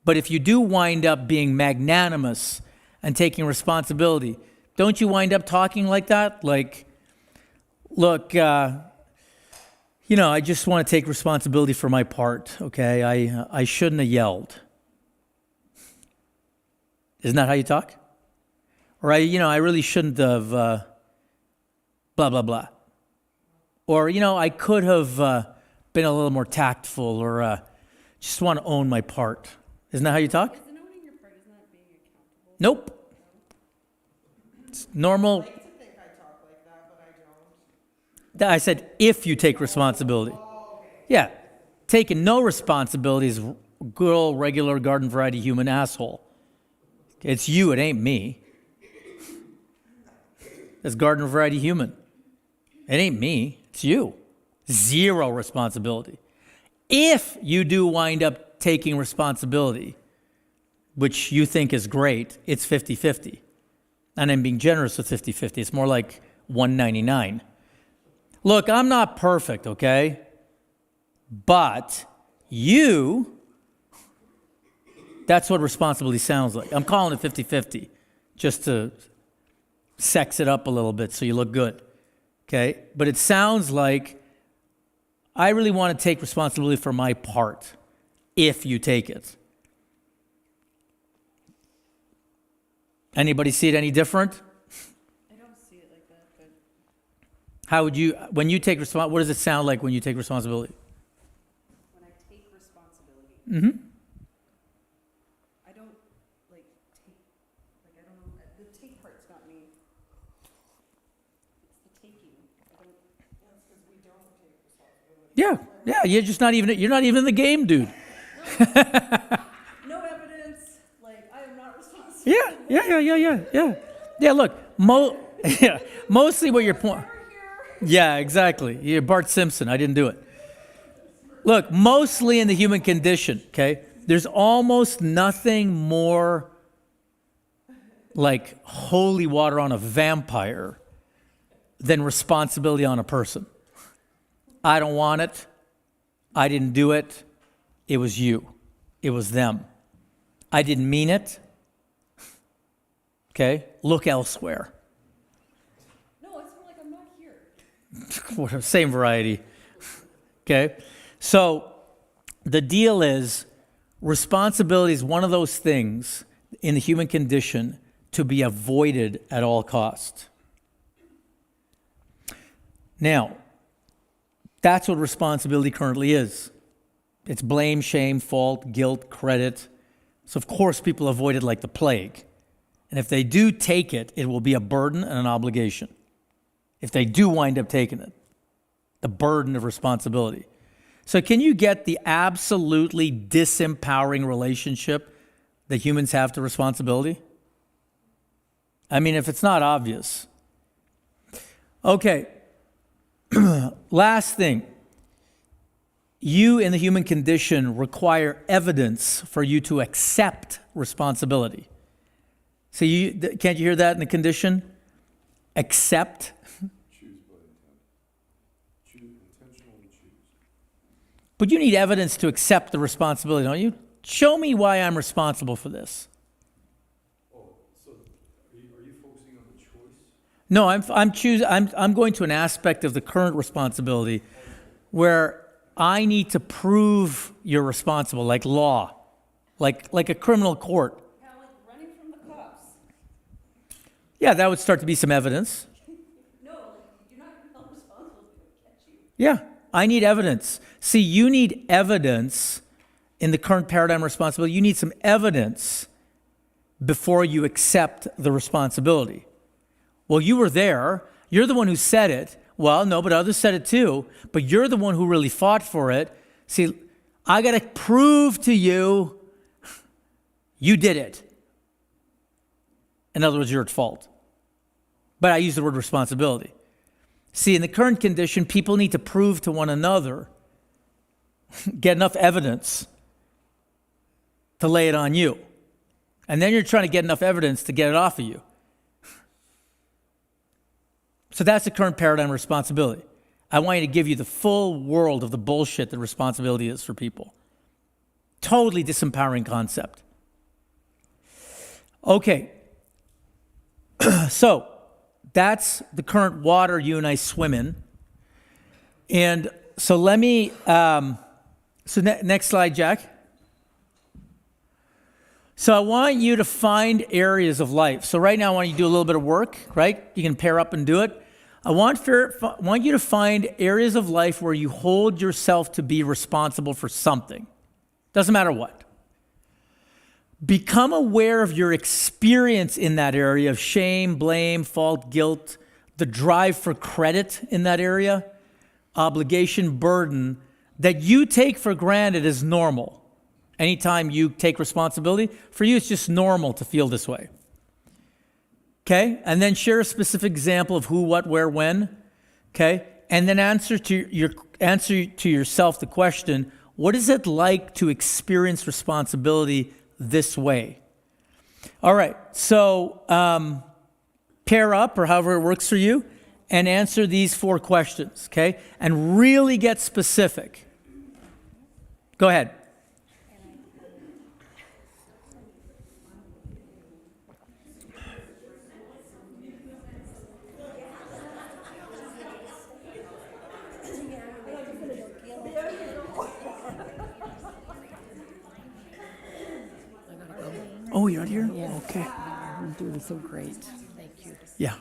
But if you do wind up being magnanimous and taking responsibility, don't you wind up talking like that? Like, look, I just want to take responsibility for my part, okay? I shouldn't have yelled. Isn't that how you talk? Or I really shouldn't have blah, blah, blah. Or, I could have been a little more tactful or just want to own my part. Isn't that how you talk? Isn't owning your part, isn't that being accountable? Nope. It's normal. I like to think I talk like that, but I don't. I said, if you take responsibility. Yeah. Taking no responsibility is good old regular garden variety human asshole. It's you, it ain't me. It's garden variety human. It ain't me, it's you. Zero responsibility. If you do wind up taking responsibility, which you think is great, it's 50-50. And I'm being generous with 50-50. It's more like 199. Look, I'm not perfect, okay? But that's what responsibility sounds like. I'm calling it 50-50 just to sex it up a little bit so you look good, okay? But it sounds like I really want to take responsibility for my part if you take it. Anybody see it any different? I don't see it like that, but How would you, when you take what does it sound like when you take responsibility? when I take responsibility, Mm-hmm. I don't take, I don't know, the take part's not me. It's the taking. I don't, That's because we don't take responsibility. Yeah, you're not even in the game, dude. no evidence, I am not responsible. Yeah, look, mostly what your point. Yeah, exactly. You're Bart Simpson. I didn't do it. Look, mostly in the human condition, okay, there's almost nothing more like holy water on a vampire than responsibility on a person. I don't want it. I didn't do it. It was you. It was them. I didn't mean it. Okay? Look elsewhere. No, it's more like I'm not here. Same variety. Okay? So the deal is responsibility is one of those things in the human condition to be avoided at all cost. Now, That's what responsibility currently is. It's blame, shame, fault, guilt, credit. So of course people avoid it like the plague. And if they do take it, it will be a burden and an obligation. If they do wind up taking it, the burden of responsibility. So can you get the absolutely disempowering relationship that humans have to responsibility? I mean, if it's not obvious. Okay. Last thing. You in the human condition require evidence for you to accept responsibility. So can't you hear that in the condition? Accept. Choose by intent. Intentionally choose. But you need evidence to accept the responsibility, don't you? Show me why I'm responsible for this. Oh, so are you focusing on the choice? No, I'm going to an aspect of the current responsibility where I need to prove you're responsible, like law, like a criminal court. Kind of like running from the cops. Yeah, that would start to be some evidence. No, like, you're not held responsible if they don't catch you. Yeah, I need evidence. See, you need evidence in the current paradigm of responsibility. You need some evidence before you accept the responsibility. Well, you were there. You're the one who said it. Well, no, but others said it too. But you're the one who really fought for it. See, I got to prove to you you did it. In other words, you're at fault. But I use the word responsibility. See, in the current condition, people need to prove to one another, get enough evidence to lay it on you. And then you're trying to get enough evidence to get it off of you. So that's the current paradigm of responsibility. I want you to give you the full world of the bullshit that responsibility is for people. Totally disempowering concept. Okay. So that's the current water you and I swim in. And so let me, next slide, Jack. So I want you to find areas of life. So right now I want you to do a little bit of work, right? You can pair up and do it. I want you to find areas of life where you hold yourself to be responsible for something. Doesn't matter what. Become aware of your experience in that area of shame, blame, fault, guilt, the drive for credit in that area, obligation, burden, that you take for granted as normal. Anytime you take responsibility, for you it's just normal to feel this way. Okay? And then share a specific example of who, what, where, when. Okay? And then answer to yourself the question, what is it like to experience responsibility this way? All right. So pair up, or however it works for you, and answer these 4 questions. Okay? And really get specific. Go ahead. Oh, you're out here? Yeah. Okay. You're doing so great. Thank you. Yeah.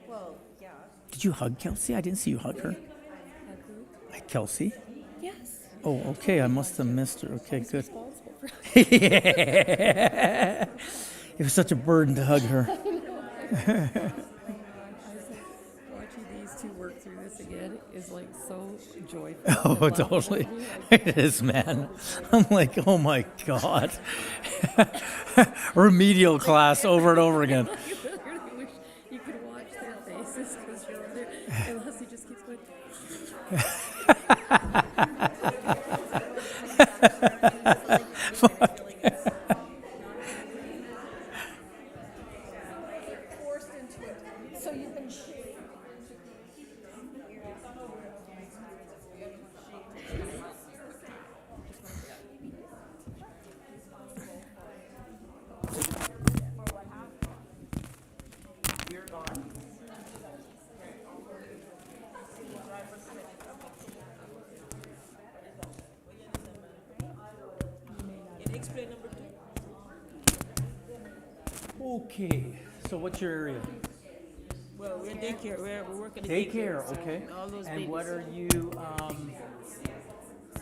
Well, yeah. Did you hug Kelsey? I didn't see you hug her. Hi, Kelsey. Yes. Oh, okay. I must have missed her. Okay, good. Responsible for It was such a burden to hug her. watching these two work through this again is like so joyful. Oh, totally. It is, man. I'm like, oh my God. Remedial class over and over again. I really wish you could watch their faces because you're over there and Leslie just keeps going. Forced into it. So you've been Okay, so what's your area? Well, we're daycare, we're working at Daycare, so okay. All those And babies. what are you, So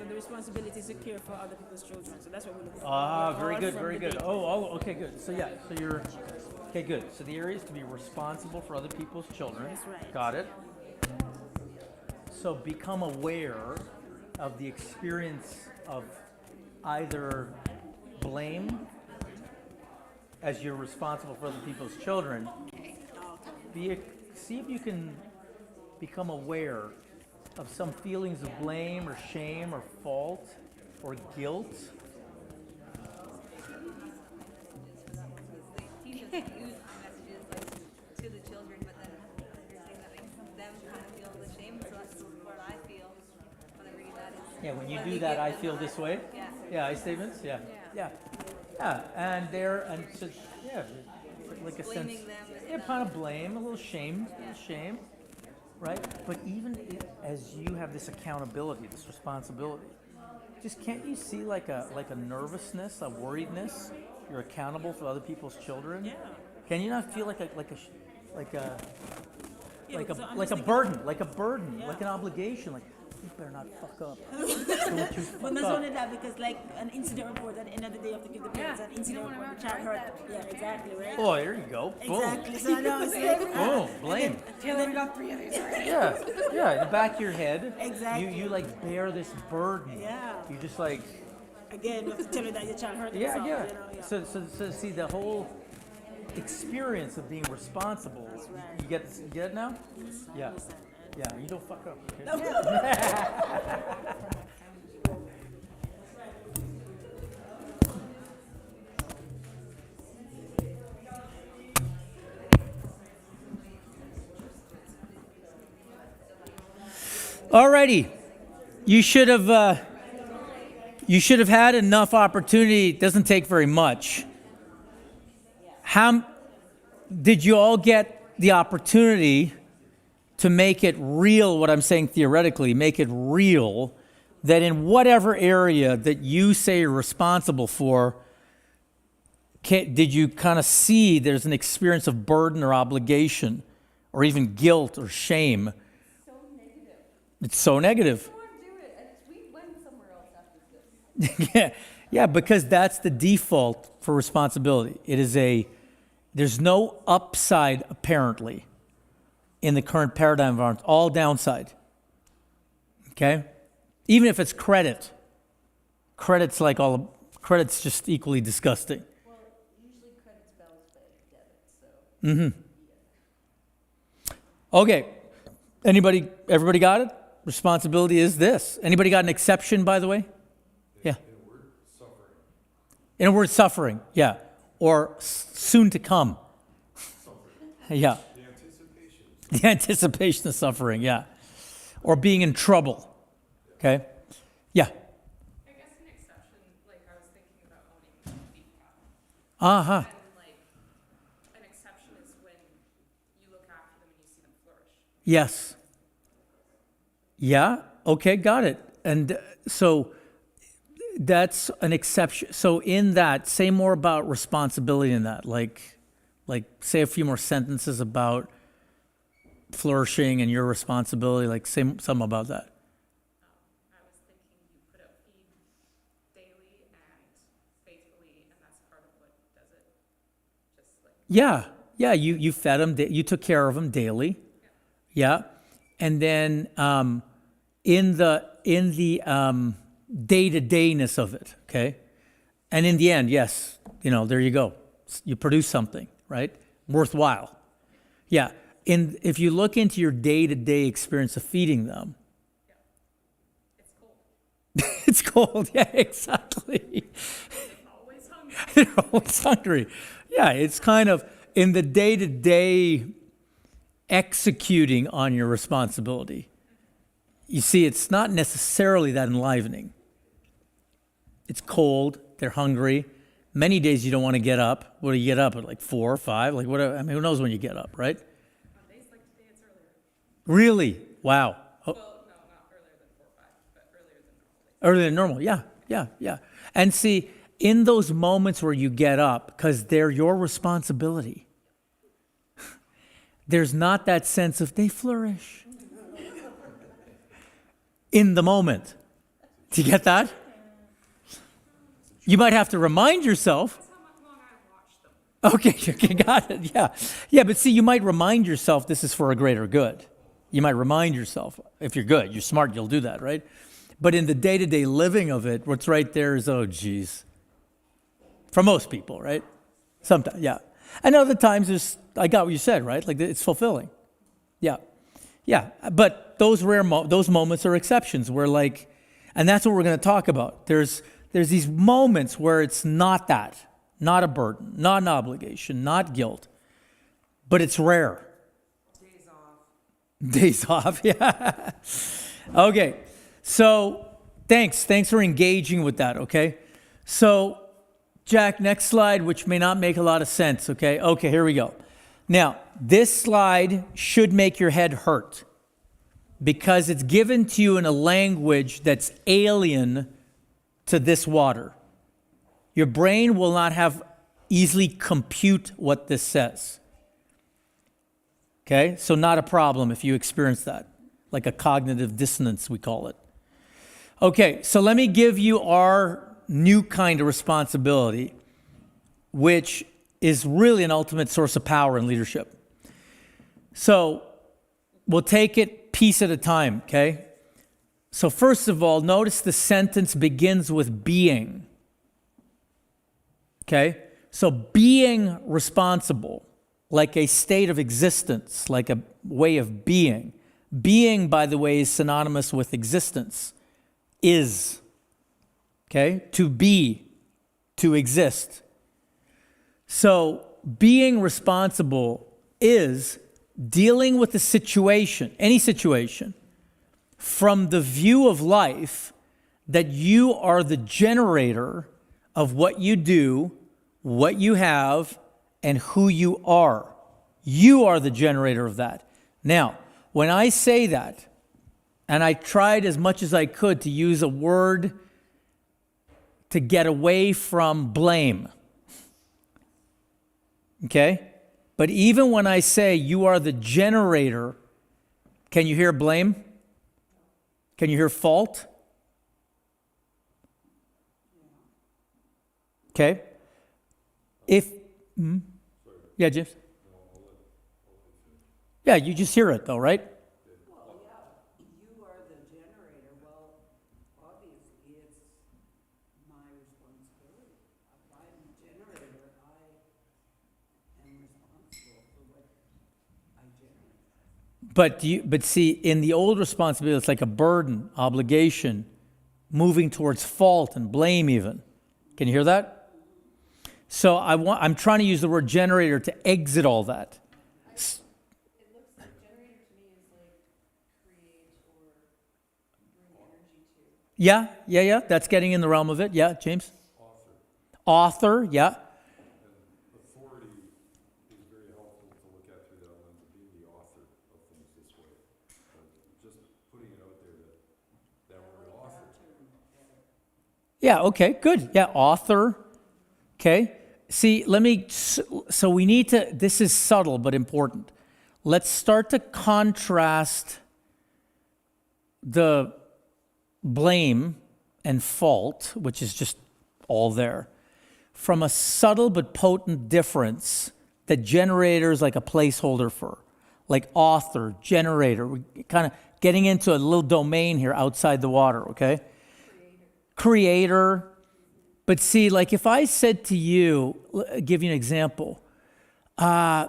the responsibility is to care for other people's children, so that's what we're looking for. very All good, from very the good. daycare. Oh, okay, good. So yeah, so you're, okay, good. So the area is to be responsible for other people's children. That's right. Got it. So become aware of the experience of either blame as you're responsible for other people's children. See if you can become aware of some feelings of blame or shame or fault or guilt. Teachers use messages like to the children, but then you're saying that makes them kind of feel the shame. So that's what I feel when I read that. Is Yeah, when you what do they that, give I them feel on- this way. Yeah. Yeah, I statements. Yeah, yeah, yeah. And so yeah, like a sense. Blaming them is Yeah, kind of blame, a little shame, right? But even as you have this accountability, this responsibility, just can't you see like a nervousness, a worriedness? You're accountable for other people's children. Yeah. Can you not feel like a Yeah, because I'm like just a thinking- burden, Yeah. like an obligation, like you better not fuck up. Don't you fuck But not up. only that, because like an incident report at the end of the day, you have to give the parents an incident report. The child hurt. Yeah, exactly, right? Oh, there you go. Boom. Exactly. So I know it's like Boom. Blame. Taylor, we got 3 of these already. Yeah. Yeah. In the back of your head. Exactly. You like bear this burden. Yeah. You just like. Again, you have to tell her that your child hurt Yeah. themselves. Yeah. You know, yeah. So see the whole experience of being responsible. right. You get it now? Yeah. Understand, Yeah. You don't fuck up. Okay? Alrighty, you should have had enough opportunity. It doesn't take very much. How did you all get the opportunity to make it real? What I'm saying theoretically, make it real that in whatever area that you say you're responsible for, did you kind of see there's an experience of burden or obligation, or even guilt or shame? It's so negative. We went somewhere else after this. Yeah, yeah, because that's the default for responsibility. There's no upside apparently in the current paradigm environment, all downside. Okay? Even if it's credit's just equally disgusting. Well, usually credit spells debit, so. Okay. Everybody got it? Responsibility is this. Anybody got an exception, by the way? Yeah. In a word, suffering. Yeah. Or soon to come. Yeah. The anticipation of suffering, yeah. Or being in trouble. Okay? Yeah. I guess an exception, like I was thinking about owning beef cattle. Uh-huh. And like, an exception is when you look after them and you see them flourish. Yes. Yeah. Okay, got it. And so that's an exception. So in that, say more about responsibility in that. Like say a few more sentences about flourishing and your responsibility. Like say something about that. I was thinking you put out feed daily and faithfully, and that's part of what does it. Just like. Yeah. You fed them. You took care of them daily. Yeah. And then in the day-to-dayness of it, okay? And in the end, yes, there you go. You produce something, right? Worthwhile. Yeah. If you look into your day-to-day experience of feeding them, It's cold. it's cold. Yeah, exactly. Always hungry. They're always hungry. Yeah, it's kind of in the day-to-day executing on your responsibility. You see, it's not necessarily that enlivening. It's cold. They're hungry. Many days you don't want to get up. What do you get up at, like 4 or 5? Like whatever. I mean, who knows when you get up, right? On days like today, it's earlier. Really? Wow. Oh, Well, no, not earlier than 4 or 5, but earlier than normal. earlier than normal. Yeah. And see, in those moments where you get up, because they're your responsibility, there's not that sense of they flourish in the moment. Do you get that? You might have to remind yourself. Okay, got it. Yeah, but see, you might remind yourself this is for a greater good. You might remind yourself, if you're good, you're smart, you'll do that, right? But in the day-to-day living of it, what's right there is, oh, geez. For most people, right? Sometimes, yeah. And other times, I got what you said, right? Like, it's fulfilling. Yeah. But those those moments are exceptions where, like, and that's what we're going to talk about. There's these moments where it's not that, not a burden, not an obligation, not guilt, but it's rare. Days off, yeah. Okay, so thanks for engaging with that, okay? So, Jack, next slide, which may not make a lot of sense, okay? Okay, here we go. Now, this slide should make your head hurt because it's given to you in a language that's alien to this water. Your brain will not have easily compute what this says. Okay, so not a problem if you experience that, like a cognitive dissonance, we call it. Okay, so let me give you our new kind of responsibility, which is really an ultimate source of power in leadership. So we'll take it piece at a time, okay? So first of all, notice the sentence begins with being. Okay, so being responsible, like a state of existence, like a way of being. Being, by the way, is synonymous with existence. Is. Okay? To be, to exist. So, being responsible is dealing with a situation, any situation, from the view of life that you are the generator of what you do, what you have, and who you are. You are the generator of that. Now, when I say that, and I tried as much as I could to use a word to get away from blame, okay? But even when I say you are the generator, can you hear blame? Can you hear fault? Okay? Yeah, James? Yeah, you just hear it though, right? Well, yeah, you are the generator. Well, obviously, it's my responsibility. If I'm the generator, I am responsible for what I generate. But see, in the old responsibility, it's like a burden, obligation, moving towards fault and blame even. Can you hear that? So I'm trying to use the word generator to exit all that. It looks like generator to me is like create or bring energy to. Yeah. That's getting in the realm of it. Yeah, James? Author, yeah. Authority is very helpful to look at through that lens of being the author of things this way. Just putting it out there that word author. Yeah, okay, good. Yeah, author. Okay. See, so we need to, this is subtle but important. Let's start to contrast the blame and fault, which is just all there, from a subtle but potent difference that generator is like a placeholder for, like author, generator. We're kind of getting into a little domain here outside the water, okay? Creator. But see, like if I said to you, I'll give you an example, the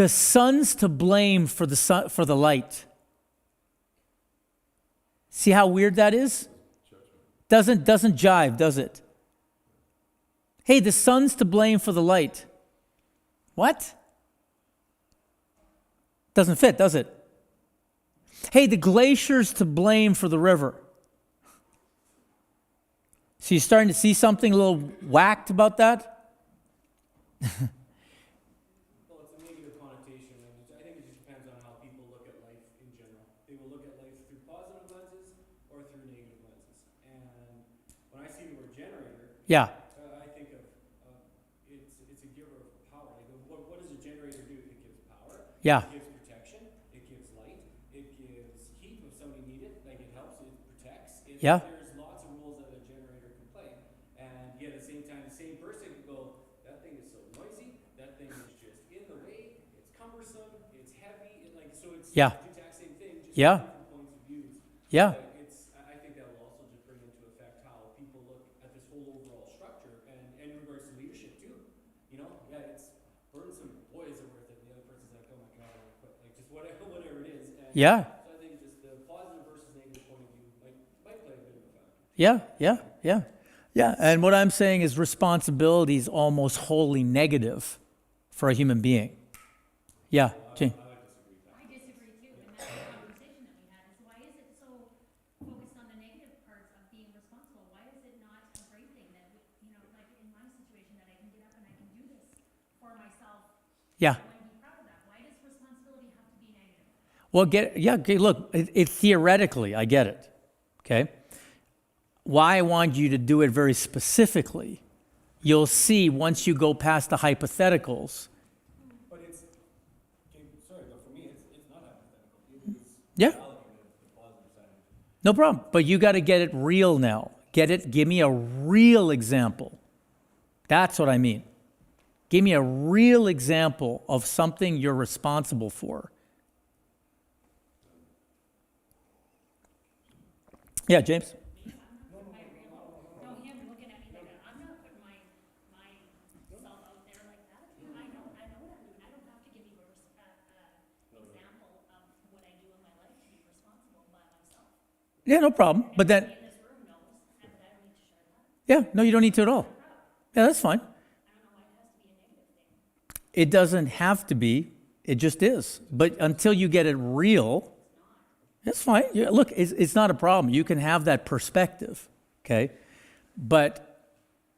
sun's to blame for the light. See how weird that is? Doesn't jive, does it? Hey, the sun's to blame for the light. What? Doesn't fit, does it? Hey, the glacier's to blame for the river. So you're starting to see something a little whacked about that? Well, it's a negative connotation, and I think it just depends on how people look at life in general. They will look at life through positive lenses or through negative lenses. And when I see the word generator, Yeah. Yeah. It gives protection, it gives light, it gives heat if somebody need it, like it helps, it protects. Yeah. There's lots of roles that a generator can play. And yet at the same time, the same person can go, that thing is so noisy, that thing is just in the way, it's cumbersome, it's heavy, it like, so it's Yeah. the exact same thing, just Yeah. different points of views. Yeah. But I think that will also just bring into effect how people look at this whole overall structure and in regards to leadership too. You know, yeah, it's burdensome, boy is it worth it. The other person's like, oh my God, I wanna quit. Like just whatever it is. And Yeah. so I think just the positive versus negative point of view might play a bit of a factor. Yeah, yeah, yeah. Yeah, and what I'm saying is responsibility is almost wholly negative for a human being. Yeah, Jane. I disagree too, and that's the conversation that we had, is why is it so focused on the negative parts of being responsible? Why is it not a great thing that, you know, like in my situation, that I can get up and I can do this for myself? Yeah. I want to be proud of that. Why does responsibility have to be negative? Well, okay, look, it theoretically, I get it, okay? Why I want you to do it very specifically, you'll see once you go past the hypotheticals. But it's, sorry, but for me, it's not hypothetical. It's Yeah. reality of the positive side of it. No problem. But you got to get it real now. Give me a real example. That's what I mean. Give me a real example of something you're responsible for. Yeah, James? No, him looking at me like, I'm not putting myself out there like that. I know what I'm doing. I don't have to give you example of what I do in my life to be responsible by myself. Yeah, no problem. But then, In this room knows, but I don't need to share that. yeah, no, you don't need to at all. Yeah, that's fine. I don't know why it has to be a negative thing. It doesn't have to be. It just is. But until you get it real, that's fine. Yeah, look, it's not a problem. You can have that perspective, okay? But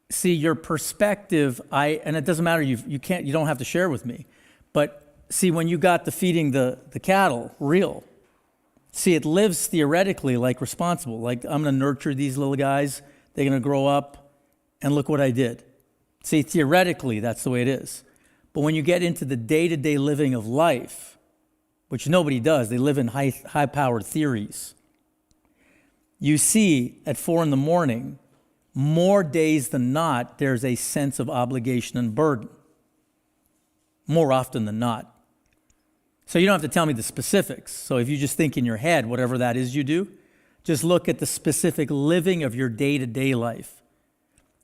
see, your perspective, and it doesn't matter. You don't have to share with me. But see, when you got the feeding the cattle real, see, it lives theoretically like responsible. Like I'm going to nurture these little guys. They're going to grow up, and look what I did. See, theoretically, that's the way it is. But when you get into the day-to-day living of life, which nobody does, they live in high-powered theories. You see, at 4 a.m, more days than not, there's a sense of obligation and burden. More often than not. So you don't have to tell me the specifics. So if you just think in your head, whatever that is you do, just look at the specific living of your day-to-day life,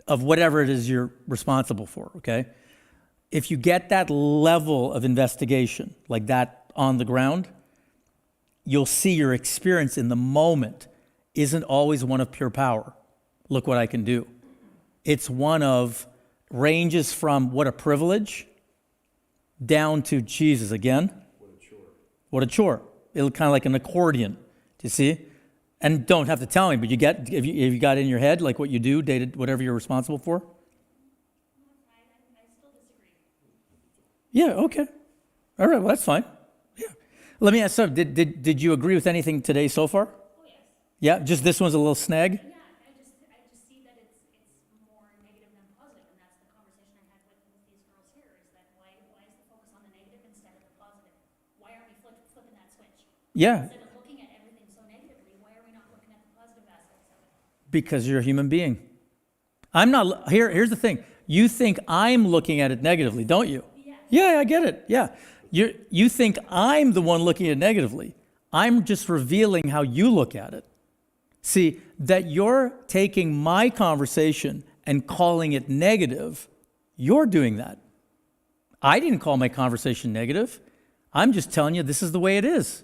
of whatever it is you're responsible for, okay? If you get that level of investigation, like that on the ground, you'll see your experience in the moment isn't always one of pure power. Look what I can do. It's one of, ranges from what a privilege down to Jesus again. What a chore. It'll kind of like an accordion. Do you see? And don't have to tell me, but if you got it in your head, like what you do, whatever you're responsible for? I still disagree. Yeah, okay. All right, well, that's fine. Yeah. Let me ask something. Did you agree with anything today so far? Oh, yes. Yeah, just this one's a little snag? Yeah, I just see that it's more negative than positive, and that's the conversation I had with these girls here, is that why is the focus on the negative instead of the positive? Why aren't we flipping that switch? Yeah, Instead of looking at everything so negatively, why are we not looking at the positive aspects of it? because you're a human being. I'm not, here's the thing. You think I'm looking at it negatively, don't you? Yeah, I get it. Yeah. You think I'm the one looking at it negatively. I'm just revealing how you look at it. See, that you're taking my conversation and calling it negative, you're doing that. I didn't call my conversation negative. I'm just telling you this is the way it is.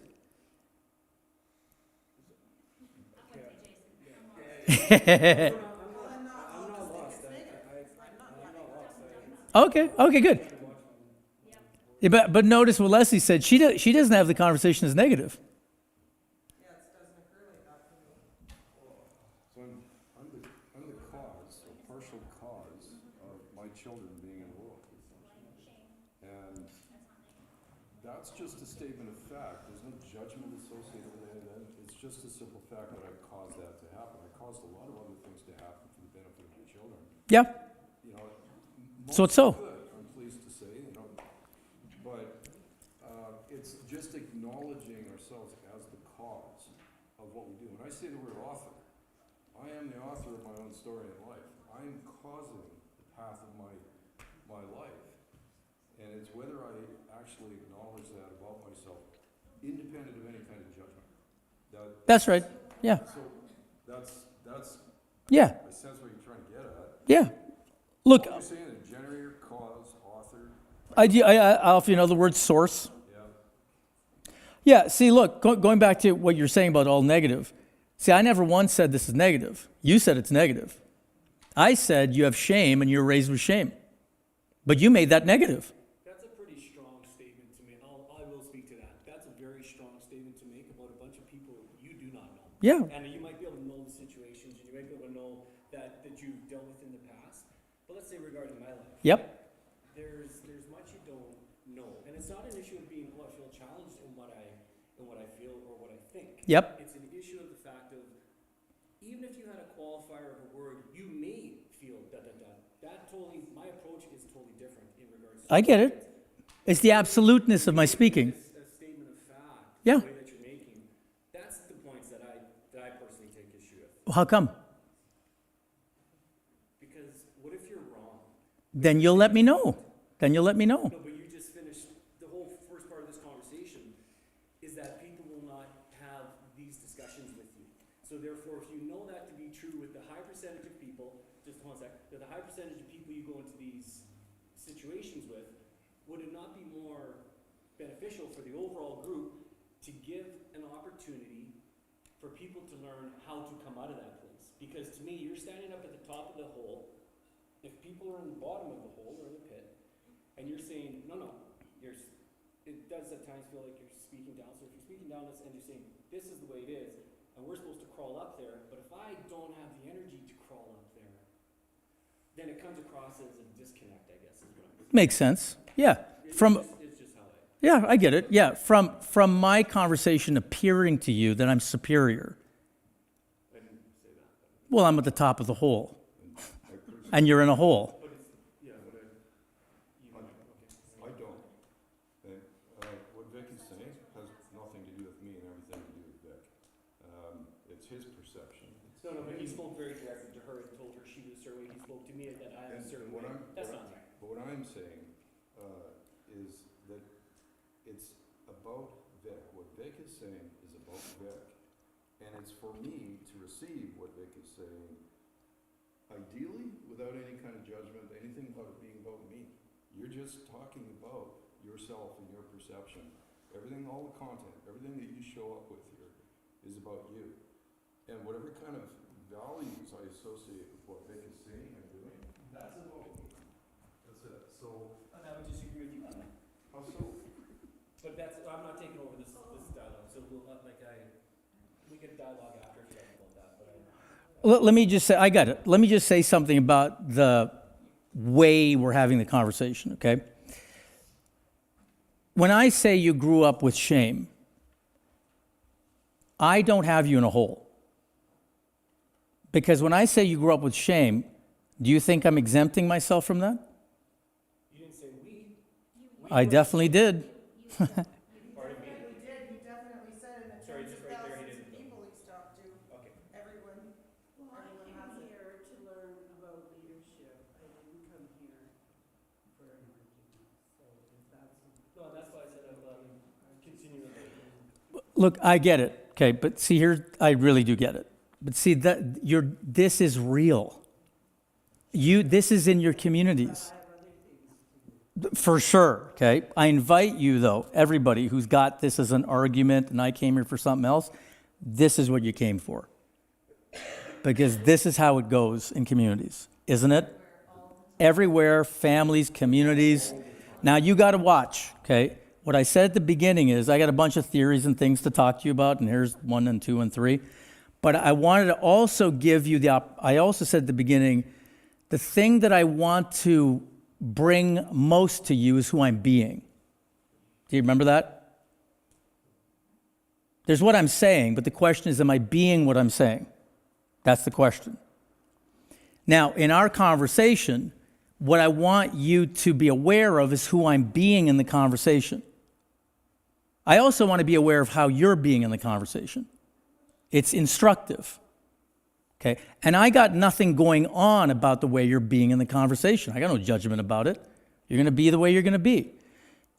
Okay, good. Yeah, but notice what Leslie said. She doesn't have the conversation as negative. So I'm the cause, or partial cause, of my children being in the world. And that's just a statement of fact. There's no judgment associated with any of that. It's just a simple fact that I caused that to happen. I caused a lot of other things to happen for the benefit of my children. Yeah. You know, So it's so. good, I'm pleased to say, you know, but It's just acknowledging ourselves as the cause of what we do. When I say the word author, I am the author of my own story in life. I'm causing the path of my life. And it's whether I actually acknowledge that about myself, independent of any kind of judgment. That's right. Yeah. So that's, Yeah. I sense what you're trying to get at. Yeah. Look, You're saying a generator, cause, author, I'll offer you another word, source. yeah. Yeah, see, look, going back to what you're saying about all negative. See, I never once said this is negative. You said it's negative. I said you have shame and you're raised with shame. But you made that negative. That's a pretty strong statement to make. I will speak to that. That's a very strong statement to make about a bunch of people you do not know. Yeah. And you might be able to know the situations, and you might be able to know that you've dealt with in the past. But let's say regarding my life. Yep. There's much you don't know. And it's not an issue of being, I feel challenged in what I feel or what I think. Yep. It's an issue of the fact of, even if you had a qualifier of a word, you may feel da-da-da. That totally, my approach is totally different in regards to. I get it. It's the absoluteness of my speaking. A statement of fact. Yeah. The way that you're making, that's the points that I personally take issue with. How come? Because what if you're wrong? Then you'll let me know. Then you'll let me know. No, but you just finished, the whole first part of this conversation is that people will not have these discussions with you. So therefore, if you know that to be true with the high percentage of people, just one sec, with the high percentage of people you go into these situations with, would it not be more beneficial for the overall group to give an opportunity for people to learn how to come out of that place? Because to me, you're standing up at the top of the hole. If people are in the bottom of the hole or the pit, and you're saying, no, it does at times feel like you're speaking down. So if you're speaking down and you're saying, this is the way it is, and we're supposed to crawl up there, but if I don't have the energy to crawl up there, then it comes across as a disconnect, I guess, is what I'm saying. Makes sense. Yeah. It's just how Yeah, I get it. Yeah. From my conversation appearing to you that I'm superior. I didn't say that. Well, I'm at the top of the hole. And you're in a hole. But it's, yeah, what I, you know, okay. I don't. And, what Vic is saying has nothing to do with me and everything to do with Vic. It's his perception. No, but he spoke very directly to her and told her she was a certain way. He spoke to me that I am a certain way. That's not right. But what I'm saying, is that it's about Vic. What Vic is saying is about Vic. And it's for me to receive what Vic is saying, ideally, without any kind of judgment, anything about it being about me. You're just talking about yourself and your perception. Everything, all the content, everything that you show up with here is about you. And whatever kind of values I associate with what Vic is saying and doing, that's about me. That's it. So, And I would disagree with you on that. how so? But that's, I'm not taking over this dialogue, so we'll, we could dialogue after if you like about that, but Let me just say, I got it. Let me just say something about the way we're having the conversation, okay? When I say you grew up with shame, I don't have you in a hole. Because when I say you grew up with shame, do you think I'm exempting myself from that? you didn't say we. I definitely did. Pardon me? He did, he definitely said in the Sorry, tens just of right there, he thousands of didn't. people he's talked to, Okay. everyone. Well, I came here to learn about leadership. I didn't come here for an argument, so if that's. No, that's why I said continue with it. Look, I get it. Okay, but see here, I really do get it. But see that this is real. This is in your communities. For sure, okay? I invite you though, everybody who's got this as an argument and I came here for something else, this is what you came for. Because this is how it goes in communities, isn't it? Everywhere, families, communities. Now you got to watch, okay? What I said at the beginning is I got a bunch of theories and things to talk to you about, and here's 1 and 2 and 3. But I wanted to also give you I also said at the beginning, the thing that I want to bring most to you is who I'm being. Do you remember that? There's what I'm saying, but the question is, am I being what I'm saying? That's the question. Now, in our conversation, what I want you to be aware of is who I'm being in the conversation. I also want to be aware of how you're being in the conversation. It's instructive. Okay? And I got nothing going on about the way you're being in the conversation. I got no judgment about it. You're going to be the way you're going to be.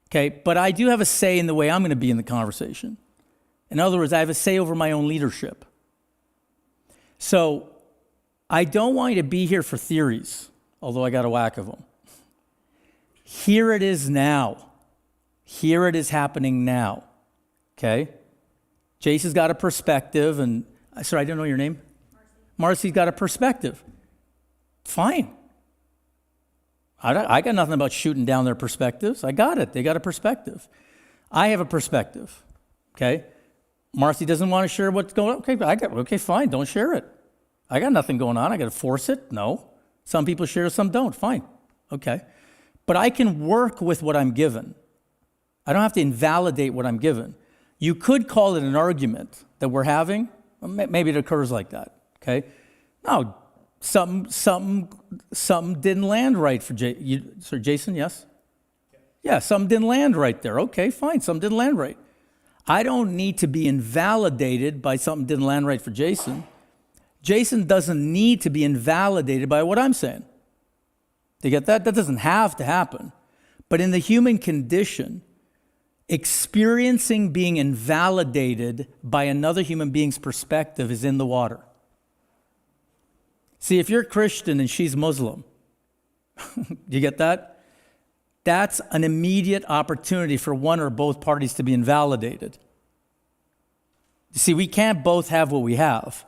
Okay? But I do have a say in the way I'm going to be in the conversation. In other words, I have a say over my own leadership. So I don't want you to be here for theories, although I got a whack of them. Here it is now. Here it is happening now. Okay? Jason's got a perspective, and sorry, I didn't know your name. Marcy's got a perspective. Fine. I got nothing about shooting down their perspectives. I got it. They got a perspective. I have a perspective. Okay? Marcy doesn't want to share what's going on. Okay, fine. Don't share it. I got nothing going on. I got to force it? No. Some people share, some don't. Fine. Okay. But I can work with what I'm given. I don't have to invalidate what I'm given. You could call it an argument that we're having. Maybe it occurs like that. Okay? No, something didn't land right for Jason, yes? Yeah, something didn't land right there. Okay, fine, something didn't land right. I don't need to be invalidated by something didn't land right for Jason. Jason doesn't need to be invalidated by what I'm saying. Do you get that? That doesn't have to happen. But in the human condition, experiencing being invalidated by another human being's perspective is in the water. See, if you're Christian and she's Muslim, do you get that? That's an immediate opportunity for one or both parties to be invalidated. You see, we can't both have what we have.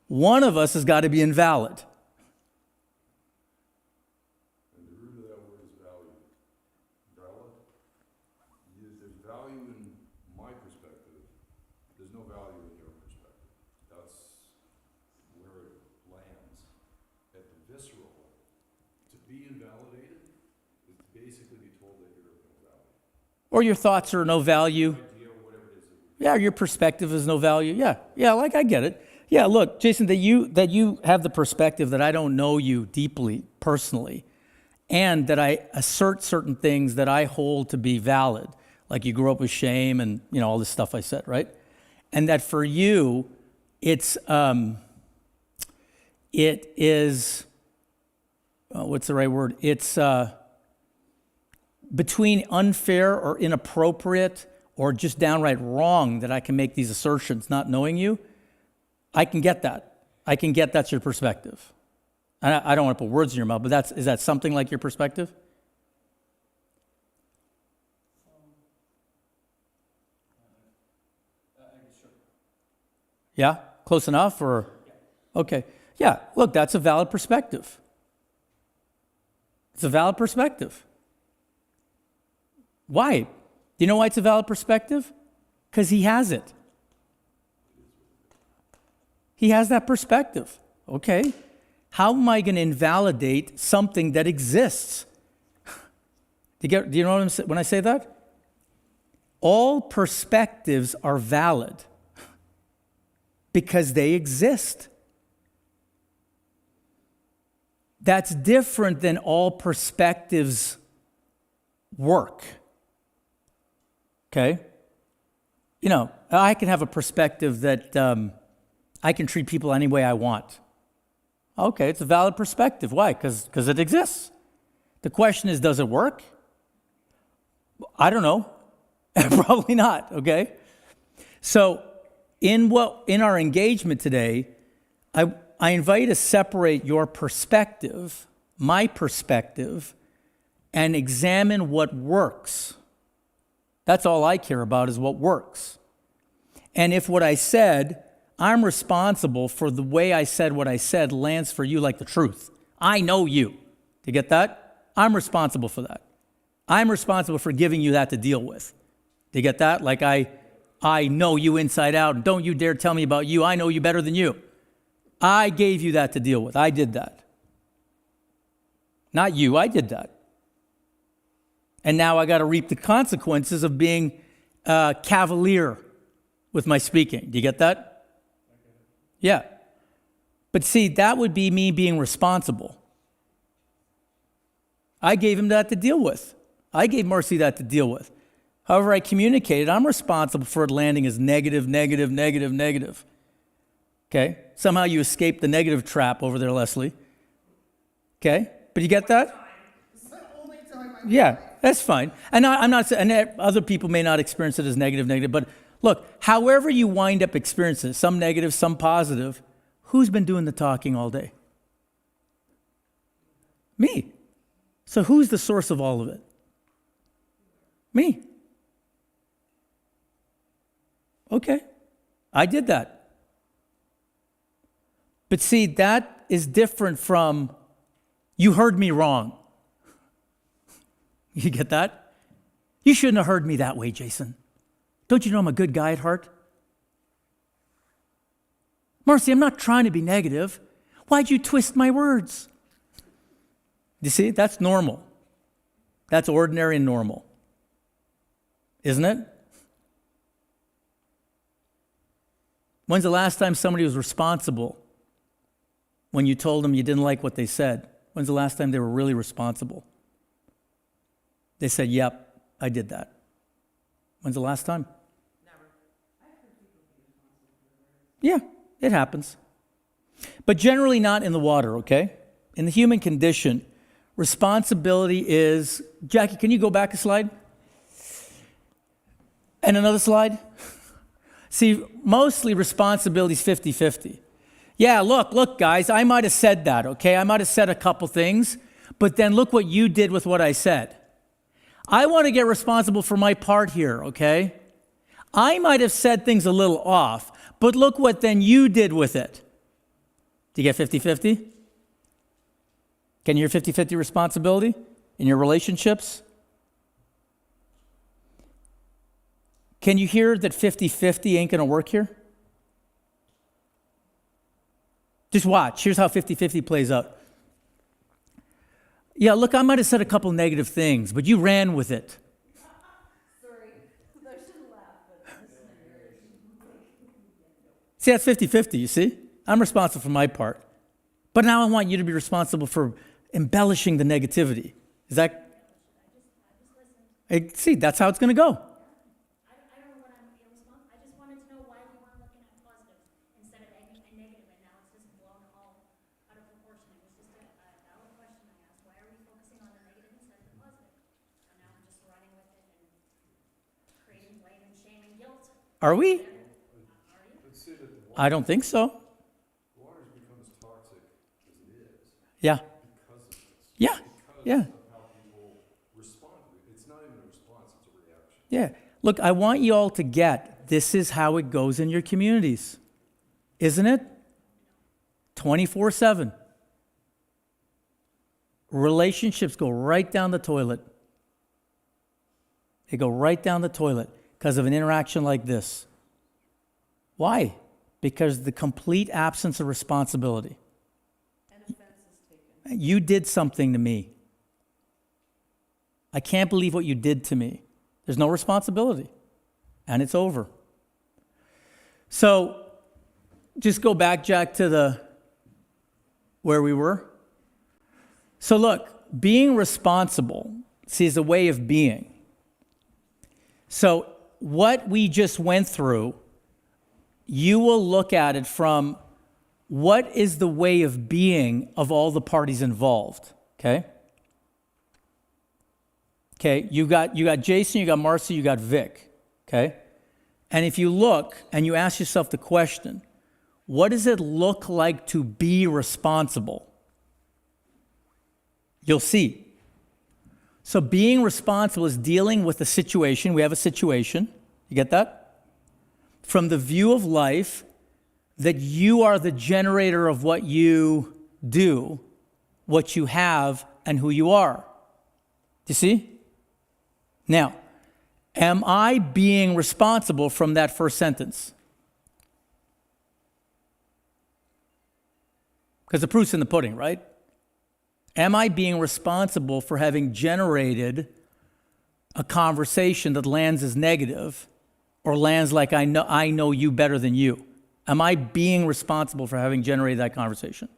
One of us has got to be invalid. And the root of that word is value. Valid? There's value in my perspective. There's no value in your perspective. That's where it lands. At the visceral, to be invalidated is to basically be told that you're of no value. Or your thoughts are no value. Idea or whatever it is that Yeah, your perspective is no value. Yeah, like I get it. Yeah, look, Jason, that you have the perspective that I don't know you deeply, personally, and that I assert certain things that I hold to be valid, like you grew up with shame and all this stuff I said, right? And that for you, it is what's the right word? It's between unfair or inappropriate or just downright wrong that I can make these assertions, not knowing you. I can get that. I can get that's your perspective. I don't want to put words in your mouth, but is that something like your perspective? Yeah? Close enough? Or okay. Yeah, look, that's a valid perspective. It's a valid perspective. Why? Do you know why it's a valid perspective? Because he has it. He has that perspective. Okay. How am I going to invalidate something that exists? Do you know what I'm saying when I say that? All perspectives are valid because they exist. That's different than all perspectives work. Okay? I can have a perspective that I can treat people any way I want. Okay, it's a valid perspective. Why? Because it exists. The question is, does it work? I don't know. Probably not, okay? So in our engagement today, I invite you to separate your perspective, my perspective, and examine what works. That's all I care about is what works. And if what I said, I'm responsible for the way I said what I said lands for you like the truth. I know you. Do you get that? I'm responsible for that. I'm responsible for giving you that to deal with. Do you get that? Like I know you inside out, and don't you dare tell me about you. I know you better than you. I gave you that to deal with. I did that. Not you, I did that. And now I got to reap the consequences of being cavalier with my speaking. Do you get that? Yeah. But see, that would be me being responsible. I gave him that to deal with. I gave Marcy that to deal with. However I communicate it, I'm responsible for it landing as negative, negative, negative, negative. Okay? Somehow you escaped the negative trap over there, Leslie. Okay? But you get that? Yeah, that's fine. And I'm not saying, and other people may not experience it as negative, negative, but look, however you wind up experiencing it, some negative, some positive, who's been doing the talking all day? Me. So who's the source of all of it? Me. Okay, I did that. But see, that is different from, you heard me wrong. You get that? You shouldn't have heard me that way, Jason. Don't you know I'm a good guy at heart? Marcy, I'm not trying to be negative. Why'd you twist my words? You see, that's normal. That's ordinary and normal. Isn't it? When's the last time somebody was responsible when you told them you didn't like what they said? When's the last time they were really responsible? They said, yep, I did that. When's the last time? Never. Yeah, it happens. But generally not in the water, okay? In the human condition, responsibility is, Jackie, can you go back a slide? And another slide? See, mostly responsibility is 50-50. Yeah, look, guys, I might have said that, okay? I might have said a couple things, but then look what you did with what I said. I want to get responsible for my part here, okay? I might have said things a little off, but look what then you did with it. Do you get 50-50? Can you hear 50-50 responsibility in your relationships? Can you hear that 50-50 ain't going to work here? Just watch. Here's how 50-50 plays out. Yeah, look, I might have said a couple negative things, but you ran with it. Sorry, I shouldn't laugh, but. See, that's 50-50, you see? I'm responsible for my part. But now I want you to be responsible for embellishing the negativity. Is that? See, that's how it's going to go. I don't know what I'm responsible. I just wanted to know why we weren't looking at positive instead of negative, and now it's just blown all out of proportion. It was just a valid question I asked. Why are we focusing on the negative instead of the positive? And now we're just running with it and creating blame and shame and guilt. Are we? Let's say that the I don't think so. water becomes toxic as it is Yeah. because of this. Yeah. Yeah. Because of how people respond to it. It's not even a response, it's a reaction. Yeah. Look, I want you all to get this is how it goes in your communities. Isn't it? 24/7. Relationships go right down the toilet. They go right down the toilet because of an interaction like this. Why? Because the complete absence of responsibility. And offense is taken. You did something to me. I can't believe what you did to me. There's no responsibility. And it's over. So just go back, Jack, to where we were. So look, being responsible, see, is a way of being. So what we just went through, you will look at it from what is the way of being of all the parties involved, okay? Okay, you got Jason, you got Marcy, you got Vic, okay? And if you look and you ask yourself the question, what does it look like to be responsible? You'll see. So being responsible is dealing with a situation. We have a situation. You get that? From the view of life that you are the generator of what you do, what you have, and who you are. Do you see? Now, am I being responsible from that first sentence? Because the proof's in the pudding, right? Am I being responsible for having generated a conversation that lands as negative or lands like I know you better than you? Am I being responsible for having generated that conversation?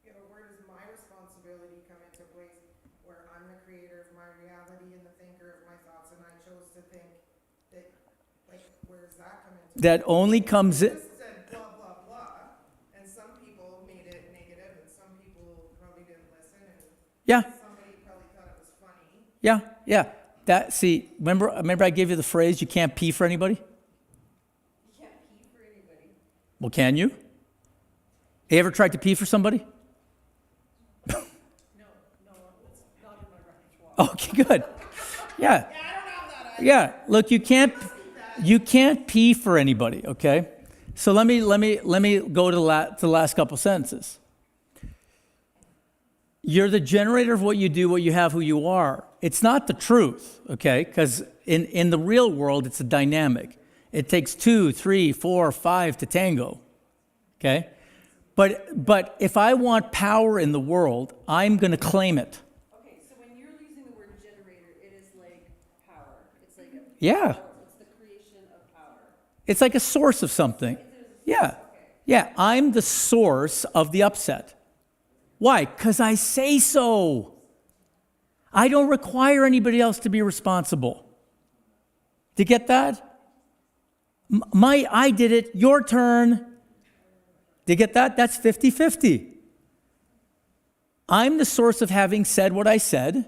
Yeah, but where does my responsibility come into place, where I'm the creator of my reality and the thinker of my thoughts, and I chose to Where's that come into? That only comes in. This said blah, blah, blah, and some people made it negative, and some people probably didn't listen, and Yeah, somebody probably thought it was funny. yeah. That, see, remember I gave you the phrase, you can't pee for anybody? You can't pee for anybody. Well, can you? You ever tried to pee for somebody? Okay, good. Yeah. Yeah. Look, you can't pee for anybody, okay? So let me go to the last couple sentences. You're the generator of what you do, what you have, who you are. It's not the truth, okay? Because in the real world, it's a dynamic. It takes 2, 3, 4, 5 to tango, okay? But if I want power in the world, I'm going to claim it. Okay, so when you're using the word generator, it is like power. It's like a Yeah. It's the creation of power. It's like a source of something. Yeah. Yeah, I'm the source of the upset. Why? Because I say so. I don't require anybody else to be responsible. Do you get that? I did it, your turn. Do you get that? That's 50-50. I'm the source of having said what I said,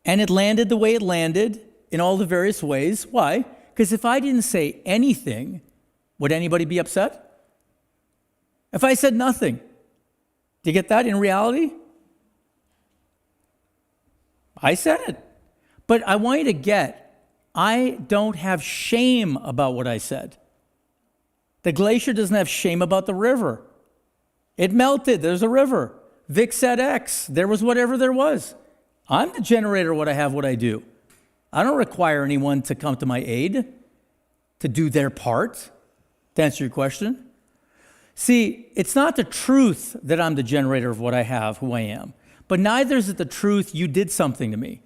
and it landed the way it landed in all the various ways. Why? Because if I didn't say anything, would anybody be upset? If I said nothing, do you get that in reality? I said it. But I want you to get, I don't have shame about what I said. The glacier doesn't have shame about the river. It melted, there's a river. Vic said X, there was whatever there was. I'm the generator of what I have, what I do. I don't require anyone to come to my aid, to do their part, to answer your question. See, it's not the truth that I'm the generator of what I have, who I am, but neither is it the truth you did something to me.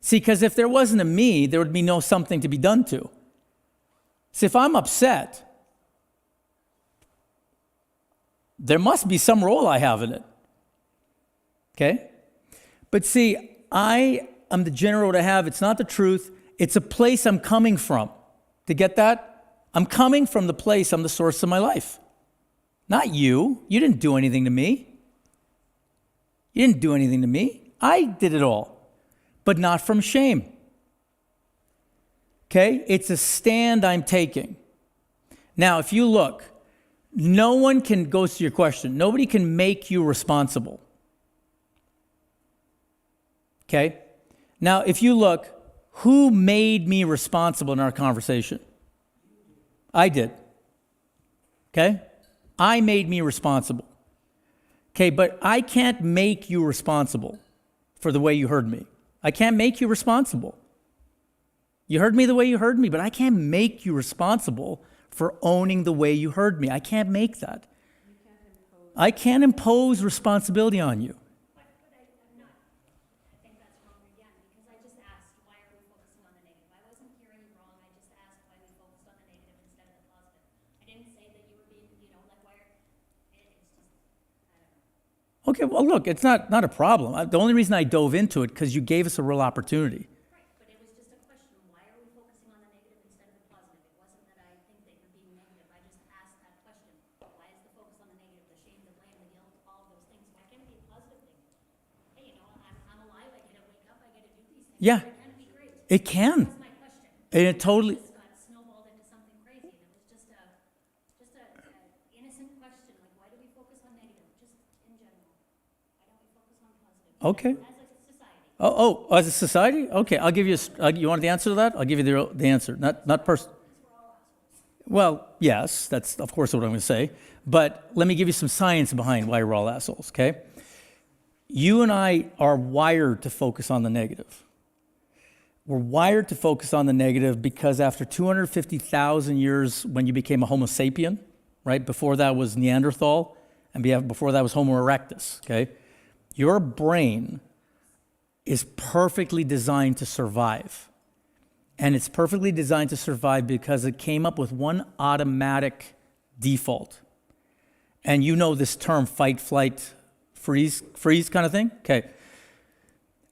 See, because if there wasn't a me, there would be no something to be done to. See, if I'm upset, there must be some role I have in it. Okay? But see, I am the generator of what I have. It's not the truth. It's a place I'm coming from. To get that? I'm coming from the place I'm the source of my life. Not you. You didn't do anything to me. You didn't do anything to me. I did it all, but not from shame. Okay? It's a stand I'm taking. Now, if you look, no one can, goes to your question, nobody can make you responsible. Okay? Now, if you look, who made me responsible in our conversation? I did. Okay? I made me responsible. Okay, but I can't make you responsible for the way you heard me. I can't make you responsible. You heard me the way you heard me, but I can't make you responsible for owning the way you heard me. I can't make that. I can't impose responsibility on you. But I'm not, I think that's wrong again, because I just asked, why are we focusing on the negative? I wasn't hearing you wrong, I just asked why we focused on the negative instead of the positive. I didn't say that you were being, like why are, it's just, I don't know. Okay, well, look, it's not a problem. The only reason I dove into it, because you gave us a real opportunity. Right, but it was just a question, why are we focusing on the negative instead of the positive? It wasn't that I think that you're being negative, I just asked that question. Why is the focus on the negative, the shame, the blame, the guilt, all of those things? Why can't it be a positive thing? Hey, I'm alive, I get to wake up, I get to do these things. Yeah. It can be great. It can. That's my question. And it totally, Just got snowballed into something crazy, and it was just a innocent question, like why do we focus on negative, just in general? Why don't we focus on positive? okay. As a society. As a society? Okay, I'll give you, you want the answer to that? I'll give you the answer, not person. Well, yes, that's of course what I'm going to say. But let me give you some science behind why we're all assholes, okay? You and I are wired to focus on the negative. We're wired to focus on the negative because after 250,000 years, when you became a Homo sapien, right? Before that was Neanderthal, and before that was Homo erectus, okay? Your brain is perfectly designed to survive. And it's perfectly designed to survive because it came up with one automatic default. And you know this term, fight, flight, freeze kind of thing? Okay.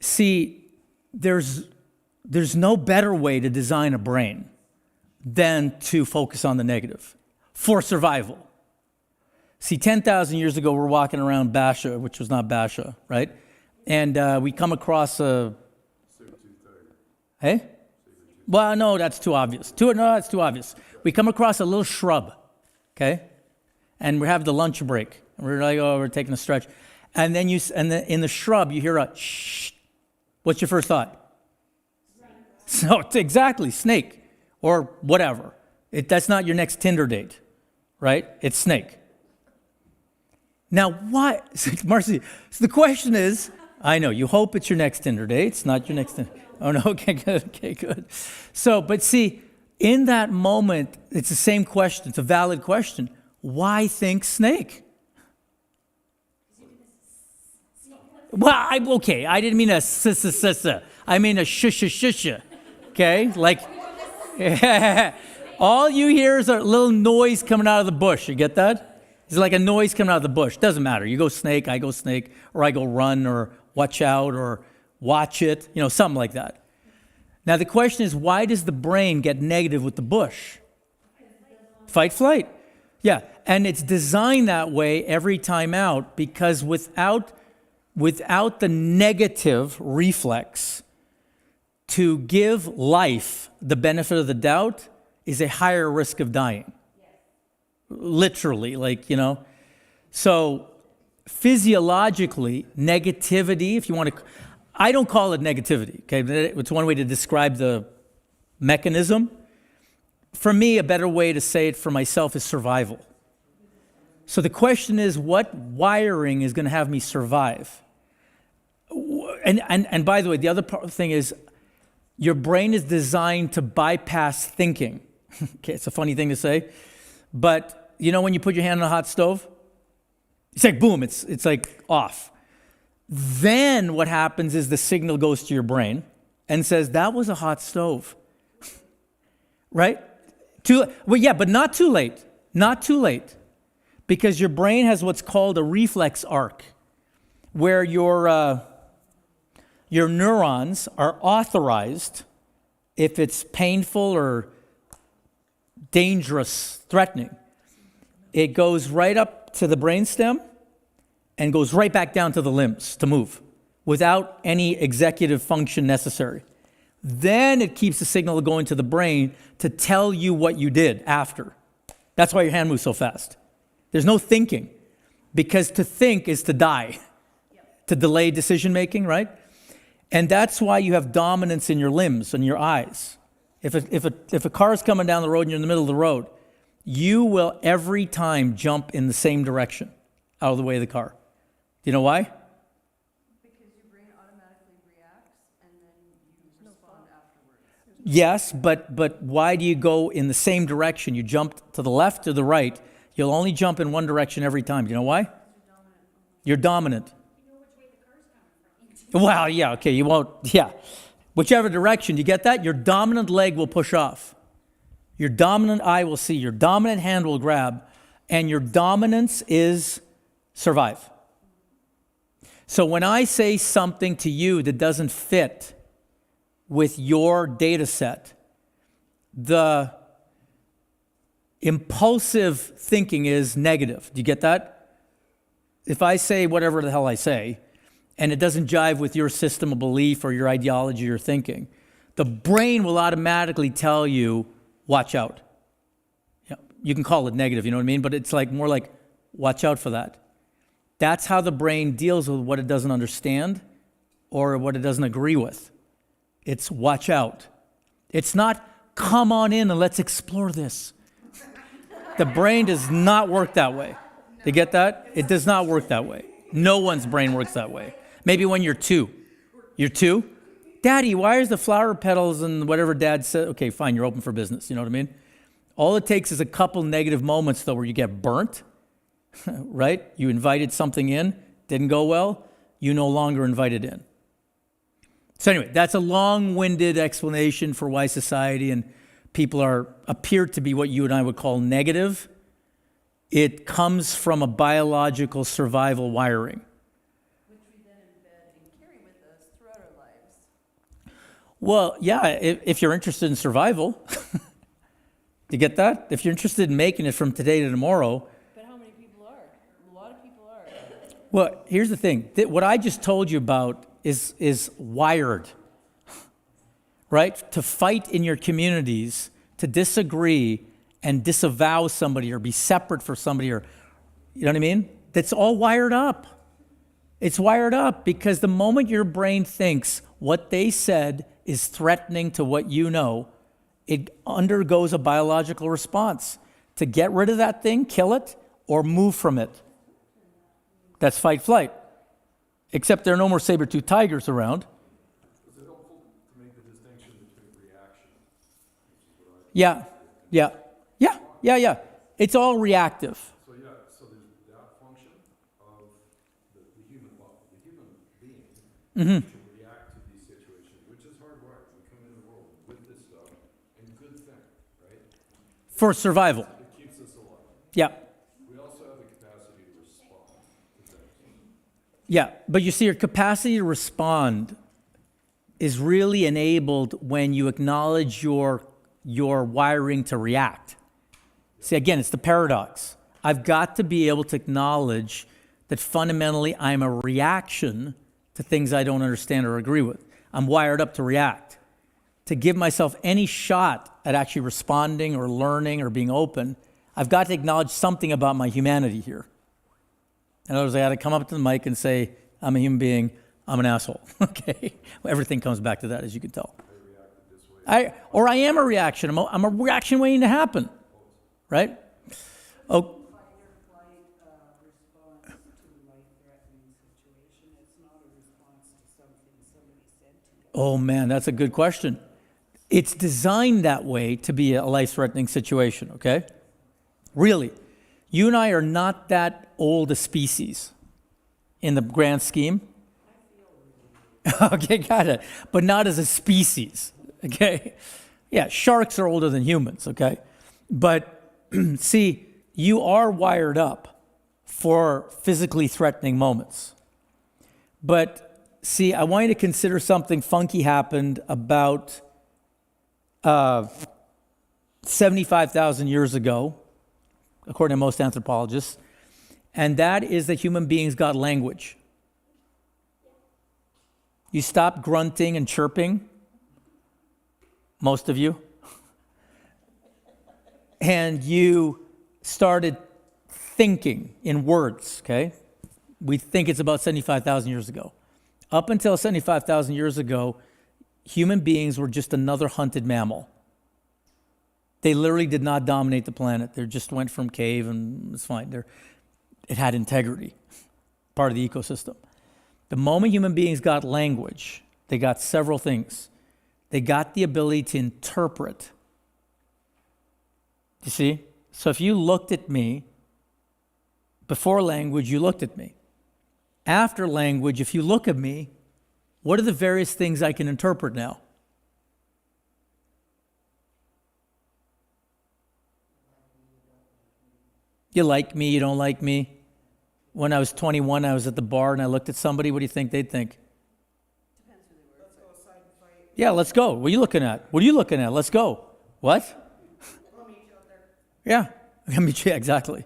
See, there's there's no better way to design a brain than to focus on the negative for survival. See, 10,000 years ago, we're walking around Basha, which was not Basha, right? And we come across a... Hey? Well, no, that's too obvious. No, that's too obvious. We come across a little shrub, okay? And we have the lunch break. And we're like, oh, we're taking a stretch. And then in the shrub, you hear a shh. What's your first thought? So, exactly, snake or whatever. That's not your next Tinder date, right? It's snake. Now, why, Marcy, so the question is, I know, you hope it's your next Tinder date. It's not your next Tinder. Oh, no, okay, good. So, but see, in that moment, it's the same question. It's a valid question. Why think snake? Well, I didn't mean a s-s-s-s. I mean a sh-sh-sh-sh. Okay? Like, all you hear is a little noise coming out of the bush. You get that? It's like a noise coming out of the bush. Doesn't matter. You go snake, I go snake, or I go run, or watch out, or watch it, something like that. Now, the question is, why does the brain get negative with the bush? Fight, flight. Yeah, and it's designed that way every time out because without the negative reflex, to give life the benefit of the doubt is a higher risk of dying. Literally, So physiologically, negativity, if you want to, I don't call it negativity, okay? It's one way to describe the mechanism. For me, a better way to say it for myself is survival. So the question is, what wiring is going to have me survive? And by the way, the other thing is, your brain is designed to bypass thinking. Okay, it's a funny thing to say. But when you put your hand on a hot stove, it's like boom, it's like off. Then what happens is the signal goes to your brain and says, that was a hot stove. Right? But not too late. Not too late. Because your brain has what's called a reflex arc, where your neurons are authorized, if it's painful or dangerous, threatening, it goes right up to the brainstem and goes right back down to the limbs to move without any executive function necessary. Then it keeps the signal going to the brain to tell you what you did after. That's why your hand moves so fast. There's no thinking, because to think is to die, to delay decision making, right? And that's why you have dominance in your limbs and your eyes. If a car is coming down the road and you're in the middle of the road, you will every time jump in the same direction out of the way of the car. Do you know why? Because your brain automatically reacts and then you respond afterwards. Yes, but why do you go in the same direction? You jump to the left or the right. You'll only jump in one direction every time. Do you know why? You're dominant. You know which way the car's coming from. Well, yeah, okay, you won't, yeah. Whichever direction, you get that? Your dominant leg will push off. Your dominant eye will see. Your dominant hand will grab. And your dominance is survive. So when I say something to you that doesn't fit with your data set, the impulsive thinking is negative. Do you get that? If I say whatever the hell I say, and it doesn't jive with your system of belief or your ideology or thinking, the brain will automatically tell you, watch out. Yeah, you can call it negative, you know what I mean? But it's like more like, watch out for that. That's how the brain deals with what it doesn't understand or what it doesn't agree with. It's watch out. It's not come on in and let's explore this. The brain does not work that way. You get that? It does not work that way. No one's brain works that way. Maybe when you're 2. You're 2? Daddy, why is the flower petals and whatever Dad said? Okay, fine, you're open for business. You know what I mean? All it takes is a couple negative moments, though, where you get burnt, right? You invited something in, didn't go well, you no longer invited in. So anyway, that's a long-winded explanation for why society and people appear to be what you and I would call negative. It comes from a biological survival wiring. Which we then embed and carry with us throughout our lives. Well, yeah, if you're interested in survival. You get that? If you're interested in making it from today to tomorrow. But how many people are? A lot of people are. Well, here's the thing. What I just told you about is wired, right? To fight in your communities, to disagree and disavow somebody or be separate for somebody, or, you know what I mean? That's all wired up. It's wired up because the moment your brain thinks what they said is threatening to what you know, it undergoes a biological response to get rid of that thing, kill it, or move from it. That's fight flight. Except there are no more saber-toothed tigers around. Is it helpful to make the distinction between reaction? Yeah. It's all reactive. So yeah, so there's that function of the human being to react to these situations, which is hardwired. We come in the world with this stuff, and good thing, right? For survival. It keeps us alive. Yeah. We also have the capacity to respond to things. Yeah, but you see, your capacity to respond is really enabled when you acknowledge your wiring to react. See, again, it's the paradox. I've got to be able to acknowledge that fundamentally I'm a reaction to things I don't understand or agree with. I'm wired up to react. To give myself any shot at actually responding or learning or being open, I've got to acknowledge something about my humanity here. In other words, I got to come up to the mic and say, I'm a human being, I'm an asshole. Okay? Well, everything comes back to that, as you can tell. I am a reaction. I'm a reaction waiting to happen. Right? Oh. Fight or flight response to a life-threatening situation. It's not a response to something somebody said to you. Oh man, that's a good question. It's designed that way to be a life-threatening situation, okay? Really. You and I are not that old a species in the grand scheme. Okay, got it. But not as a species, okay? Yeah, sharks are older than humans, okay? But see, you are wired up for physically threatening moments. But see, I want you to consider something funky happened about 75,000 years ago, according to most anthropologists, and that is that human beings got language. You stopped grunting and chirping, most of you, and you started thinking in words, okay? We think it's about 75,000 years ago. Up until 75,000 years ago, human beings were just another hunted mammal. They literally did not dominate the planet. They just went from cave and it's fine. It had integrity, part of the ecosystem. The moment human beings got language, they got several things. They got the ability to interpret. You see? So if you looked at me, before language, you looked at me. After language, if you look at me, what are the various things I can interpret now? You like me, you don't like me. When I was 21, I was at the bar and I looked at somebody. What do you think they'd think? Let's go outside and fight. Yeah, let's go. What are you looking at? What are you looking at? Let's go. What? I'll meet you out there. Yeah, I mean, yeah, exactly.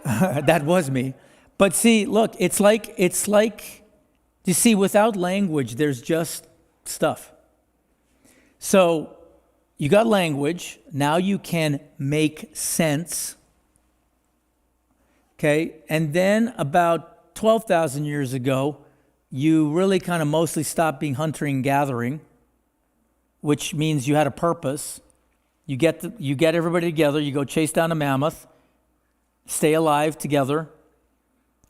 That was me. But see, look, it's like, you see, without language, there's just stuff. So you got language. Now you can make sense. Okay, and then about 12,000 years ago, you really kind of mostly stopped being hunting and gathering, which means you had a purpose. You get everybody together, you go chase down a mammoth, stay alive together,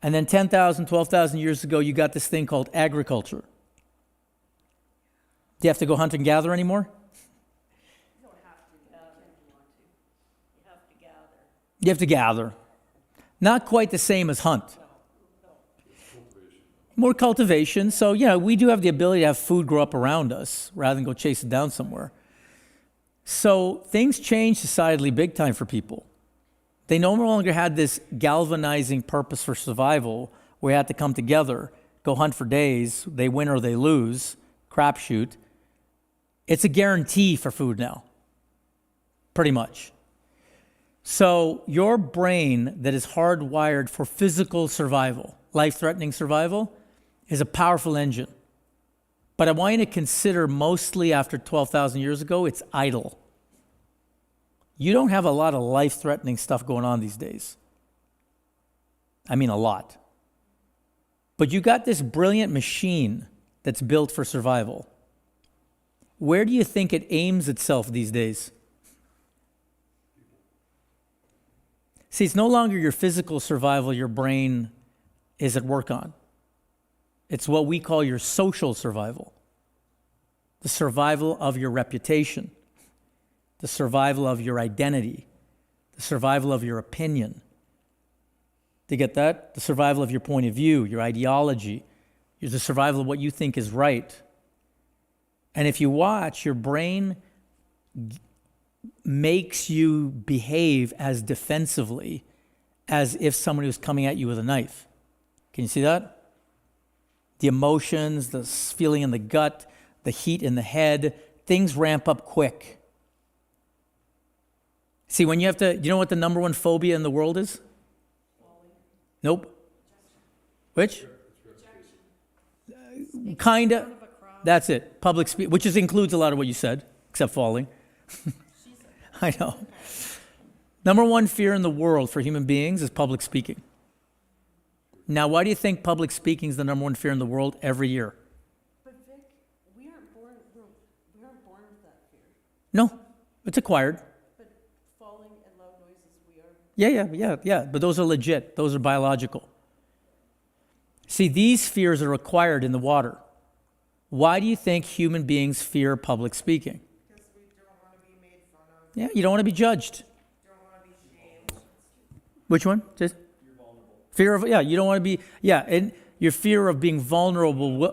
and then 10,000, 12,000 years ago, you got this thing called agriculture. Do you have to go hunt and gather anymore? You don't have to gather if you want to. You have to gather. You have to gather. Not quite the same as hunt. More cultivation. So, we do have the ability to have food grow up around us rather than go chase it down somewhere. So things changed societally big time for people. They no longer had this galvanizing purpose for survival where you had to come together, go hunt for days, they win or they lose, crapshoot. It's a guarantee for food now, pretty much. So your brain that is hardwired for physical survival, life-threatening survival, is a powerful engine. But I want you to consider mostly after 12,000 years ago, it's idle. You don't have a lot of life-threatening stuff going on these days. I mean, a lot. But you got this brilliant machine that's built for survival. Where do you think it aims itself these days? See, it's no longer your physical survival your brain is at work on. It's what we call your social survival. The survival of your reputation. The survival of your identity. The survival of your opinion. Do you get that? The survival of your point of view, your ideology. The survival of what you think is right. And if you watch, your brain makes you behave as defensively as if somebody was coming at you with a knife. Can you see that? The emotions, the feeling in the gut, the heat in the head, things ramp up quick. See, when you have to, you know what the number one phobia in the world is? Nope. Which? Kinda. That's it. Public speech, which includes a lot of what you said, except falling. I know. Number one fear in the world for human beings is public speaking. Now, why do you think public speaking is the number one fear in the world every year? But Vic, we aren't born with that fear. No, it's acquired. But falling and loud noises, we are. Yeah. But those are legit. Those are biological. See, these fears are acquired in the water. Why do you think human beings fear public speaking? Because we don't wanna be made fun of, Yeah, you don't want to be judged. don't wanna be shamed. Which one? Just fear of, yeah, you don't want to be, yeah, and your fear of being vulnerable. You are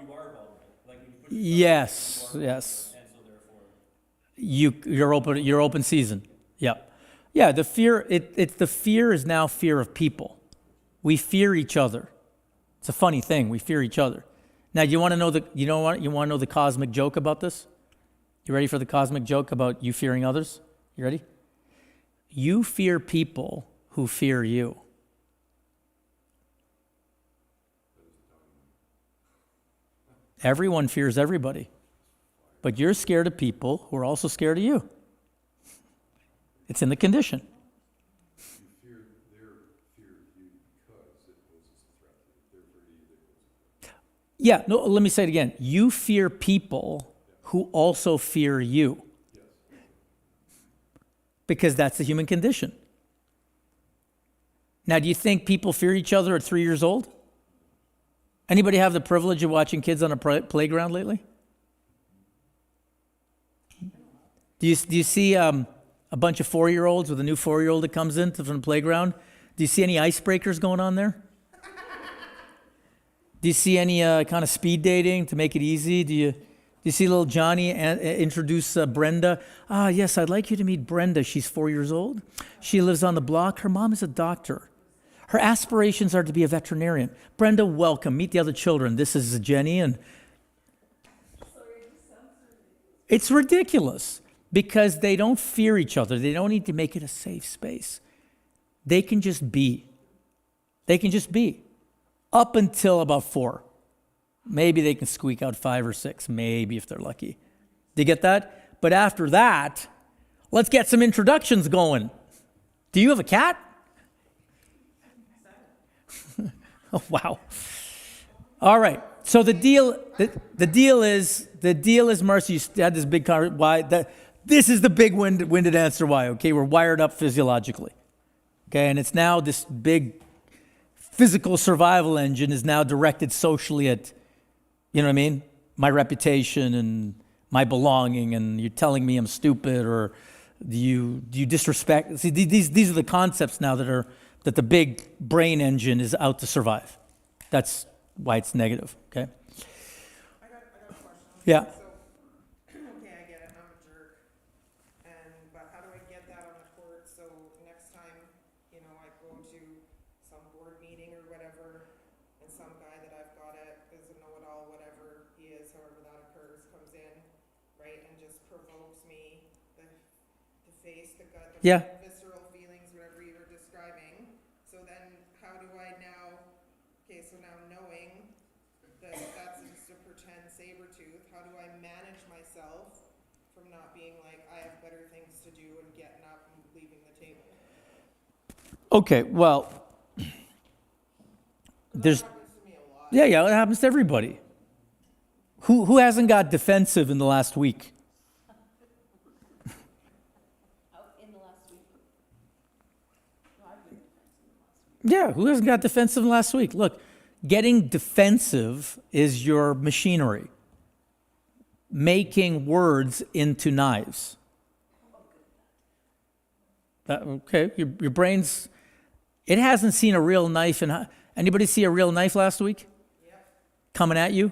vulnerable. Like when you put Yes. and so therefore. You're open season. Yeah, the fear, the fear is now fear of people. We fear each other. It's a funny thing. We fear each other. Now, you want to know the cosmic joke about this? You ready for the cosmic joke about you fearing others? You ready? You fear people who fear you. Everyone fears everybody. But you're scared of people who are also scared of you. It's in the condition. You fear their fear of you because it poses a threat to you. Their fear of you, they pose a threat. Yeah, no, let me say it again. You fear people who also fear you. Because that's the human condition. Now, do you think people fear each other at 3 years old? Anybody have the privilege of watching kids on a playground lately? Do you see a bunch of 4-year-olds with a new 4-year-old that comes in from the playground? Do you see any icebreakers going on there? Do you see any kind of speed dating to make it easy? Do you see little Johnny introduce Brenda? Ah, yes, I'd like you to meet Brenda. She's 4 years old. She lives on the block. Her mom is a doctor. Her aspirations are to be a veterinarian. Brenda, welcome. Meet the other children. This is Jenny. And it's ridiculous because they don't fear each other. They don't need to make it a safe space. They can just be. They can just be. Up until about 4. Maybe they can squeak out 5 or 6, maybe if they're lucky. Do you get that? But after that, let's get some introductions going. Do you have a cat? Oh, wow. All right. So the deal is, Marcy, you had this big why this is the big winded answer why, okay? We're wired up physiologically. Okay, and it's now this big physical survival engine is now directed socially at, you know what I mean? My reputation and my belonging, and you're telling me I'm stupid, or do you disrespect? See, these are the concepts now that the big brain engine is out to survive. That's why it's negative, okay? I got a question. Yeah. So, okay, I get it, I'm a jerk, but how do I get that on the court, so next time, I go to some board meeting or whatever, and some guy that I've got is a know-it-all, whatever he is, however that occurs, comes in, right, face, the gut, the Yeah. visceral feelings, whatever you were describing. So then how do I now, okay, so now knowing that that's just a pretend saber tooth, how do I manage myself from not being like, I have better things to do and getting up and leaving the table? Okay, well, there's, Happens to me a lot. yeah, it happens to everybody. Who hasn't got defensive in the last week? In the last week. No, I've been defensive in the last week. Yeah, who hasn't got defensive last week? Look, getting defensive is your machinery. Making words into knives. Okay, your brain's, it hasn't seen a real knife in, anybody see a real knife last week? Coming at you?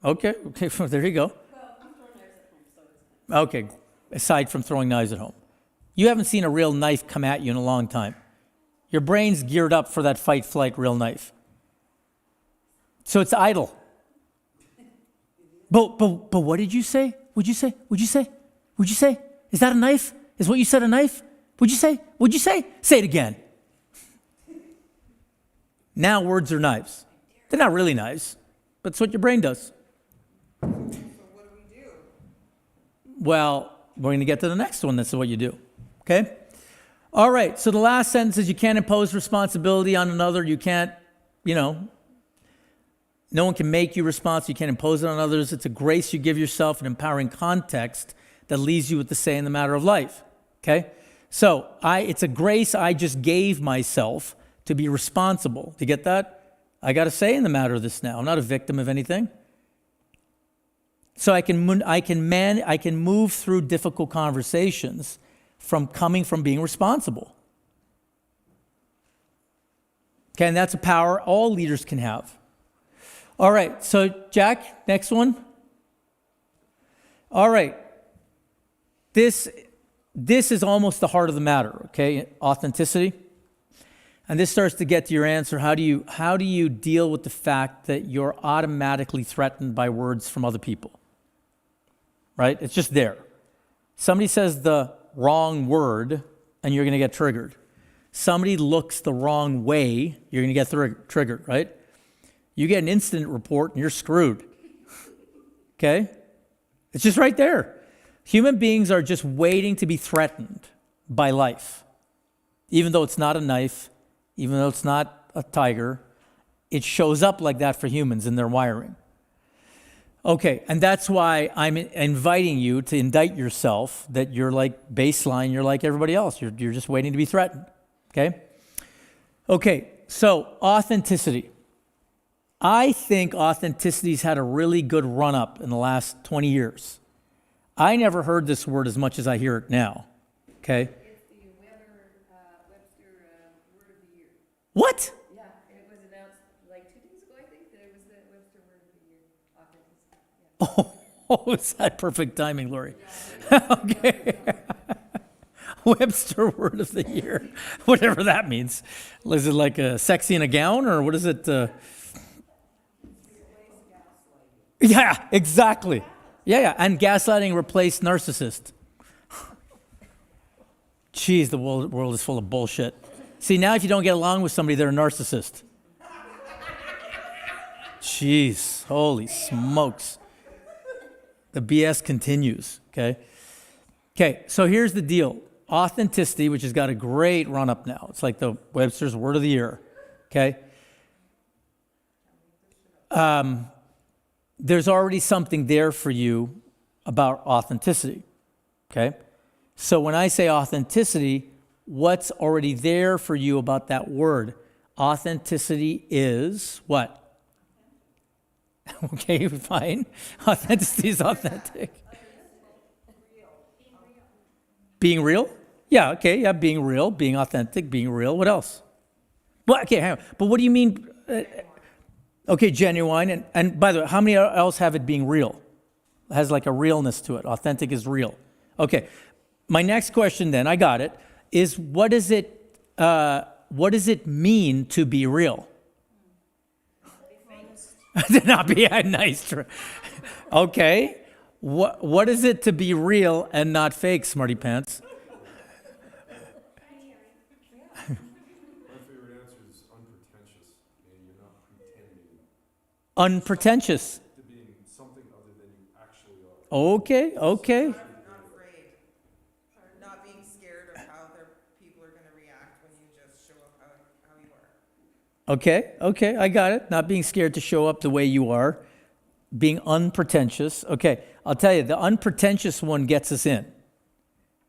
Okay, there you go. Well, I'm throwing knives at home, so it's fine. Okay, aside from throwing knives at home. You haven't seen a real knife come at you in a long time. Your brain's geared up for that fight, flight, real knife. So it's idle. But what did you say? Would you say? Is that a knife? Is what you said a knife? Would you say? Say it again. Now words are knives. They're not really knives, but it's what your brain does. So what do we do? Well, we're going to get to the next one. That's what you do. Okay? All right. So the last sentence is you can't impose responsibility on another. You can't, no one can make you responsible. You can't impose it on others. It's a grace you give yourself, an empowering context that leaves you with the say in the matter of life. Okay? So it's a grace I just gave myself to be responsible. Do you get that? I got a say in the matter of this now. I'm not a victim of anything. So I can move through difficult conversations from being responsible. Okay, and that's a power all leaders can have. All right, so Jack, next one. All right. This is almost the heart of the matter, okay? Authenticity. And this starts to get to your answer. How do you deal with the fact that you're automatically threatened by words from other people? Right? It's just there. Somebody says the wrong word and you're going to get triggered. Somebody looks the wrong way, you're going to get triggered, right? You get an incident report and you're screwed. Okay? It's just right there. Human beings are just waiting to be threatened by life. Even though it's not a knife, even though it's not a tiger, it shows up like that for humans in their wiring. Okay, and that's why I'm inviting you to indict yourself that you're like baseline, you're like everybody else. You're just waiting to be threatened. Okay? Okay, so authenticity. I think authenticity's had a really good run-up in the last 20 years. I never heard this word as much as I hear it now. Okay? It's the Webster Word of the Year. What? Yeah, it was announced like 2 days ago, I think, that it was the Webster Word of the Year. Authenticity. Yeah. Oh, is that perfect timing, Lori? Okay. Webster Word of the Year. Whatever that means. Is it like a sexy in a gown, or what is it? Yeah, exactly. Yeah, and gaslighting replaced narcissist. Jeez, the world is full of bullshit. See, now if you don't get along with somebody, they're a narcissist. Jeez, holy smokes. The BS continues, okay? Okay, so here's the deal. Authenticity, which has got a great run-up now. It's like the Webster's Word of the Year, okay? There's already something there for you about authenticity, okay? So when I say authenticity, what's already there for you about that word? Authenticity is what? Okay, fine. Authenticity is authentic. Being real? Yeah, okay, yeah, being real, being authentic, being real. What else? Well, okay, hang on. But what do you mean? Okay, genuine. And by the way, how many else have it being real? It has like a realness to it. Authentic is real. Okay. My next question then, I got it, is what does it mean to be real? To not be nice. Okay. What is it to be real and not fake, smarty pants? Unpretentious. To being something other than you actually are. Okay, okay. Not afraid, not being scared of how people are gonna react when you just show up how you are. Okay, okay, I got it. Not being scared to show up the way you are. Being unpretentious. Okay, I'll tell you, the unpretentious one gets us in.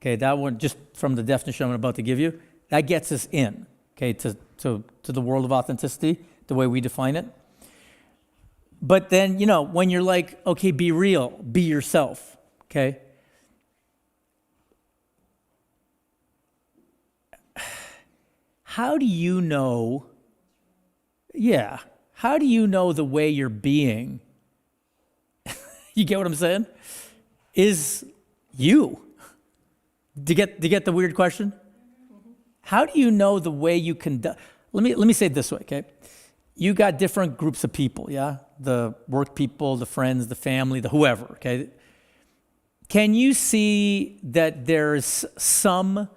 Okay, that one, just from the definition I'm about to give you, that gets us in, okay, to the world of authenticity, the way we define it. But then, you know, when you're like, okay, be real, be yourself, okay? How do you know, how do you know the way you're being, you get what I'm saying, is you? Do you get the weird question? How do you know the way you conduct? Let me say it this way, okay? You got different groups of people, yeah? The work people, the friends, the family, the whoever, okay? Can you see that there's some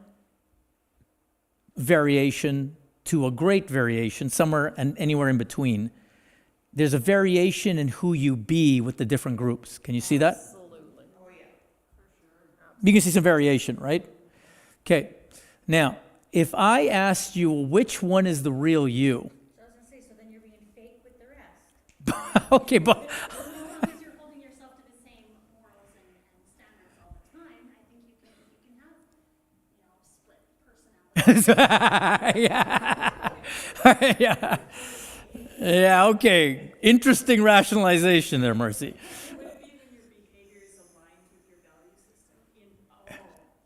variation to a great variation, somewhere and anywhere in between? There's a variation in who you be with the different groups. Can you see that? Absolutely. Oh, yeah. You can see some variation, right? Okay. Now, if I asked you which one is the real you, So I was gonna say, so then you're being fake with the rest. okay, but As long as you're holding yourself to the same morals and standards all the time, I think you can have, split personality. yeah. Yeah, okay. Interesting rationalization there, Mercy. Would it be that your behavior is aligned with your value system in all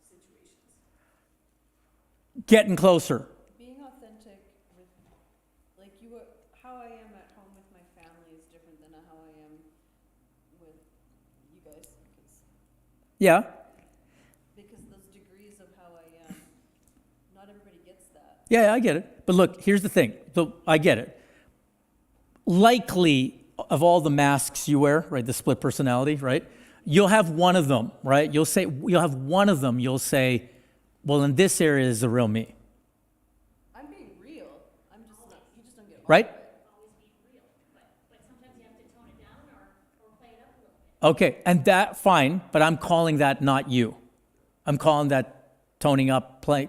situations? Getting closer. Being authentic with, like how I am at home with my family is different than how I am with you guys. Yeah. Because those degrees of how I am, not everybody gets that. Yeah, I get it. But look, here's the thing. So I get it. Likely, of all the masks you wear, right, the split personality, right, you'll have one of them, right? You'll have one of them, you'll say, well, in this area is the real me, I'm being real. I'm just not, you just don't get all right? of it. Always being real, but sometimes you have to tone it down or play it up a little bit. Okay, and that, fine, but I'm calling that not you. I'm calling that toning up, play.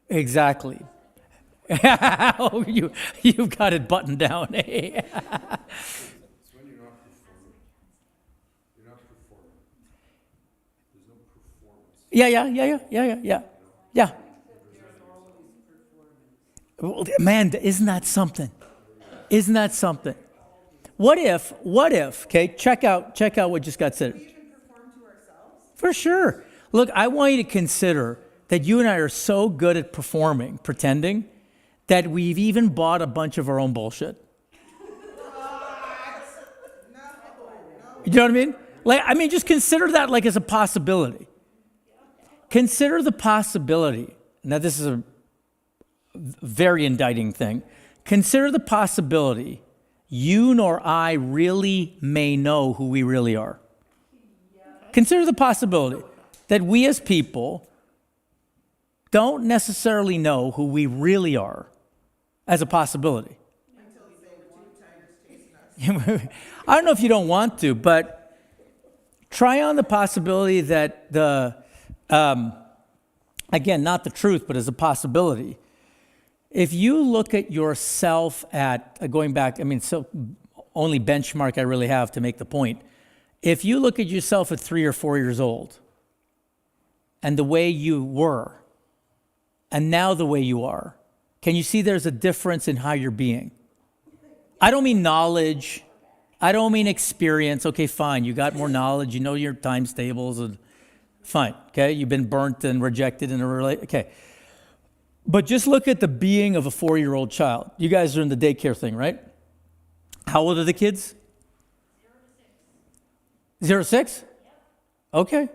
Exactly. Oh, you've got it buttoned down. It's when you're not performing. You're not performing. There's no performance. Yeah. Well, man, isn't that something? Isn't that something? What if, okay, check out what just got said. We can perform to ourselves. For sure. Look, I want you to consider that you and I are so good at performing, pretending, that we've even bought a bunch of our own bullshit. You know what I mean? Just consider that like as a possibility. Consider the possibility. Now, this is a very indicting thing. Consider the possibility you nor I really may know who we really are. Consider the possibility that we as people don't necessarily know who we really are as a possibility. I don't know if you don't want to, but try on the possibility that again, not the truth, but as a possibility. If you look at yourself at, going back, so only benchmark I really have to make the point. If you look at yourself at 3 or 4 years old and the way you were and now the way you are, can you see there's a difference in how you're being? I don't mean knowledge. I don't mean experience. Okay, fine. You got more knowledge. You know your times tables. And fine. Okay, you've been burnt and rejected in a relationship. Okay. But just look at the being of a 4-year-old child. You guys are in the daycare thing, right? How old are the kids? 0 to 6? Okay.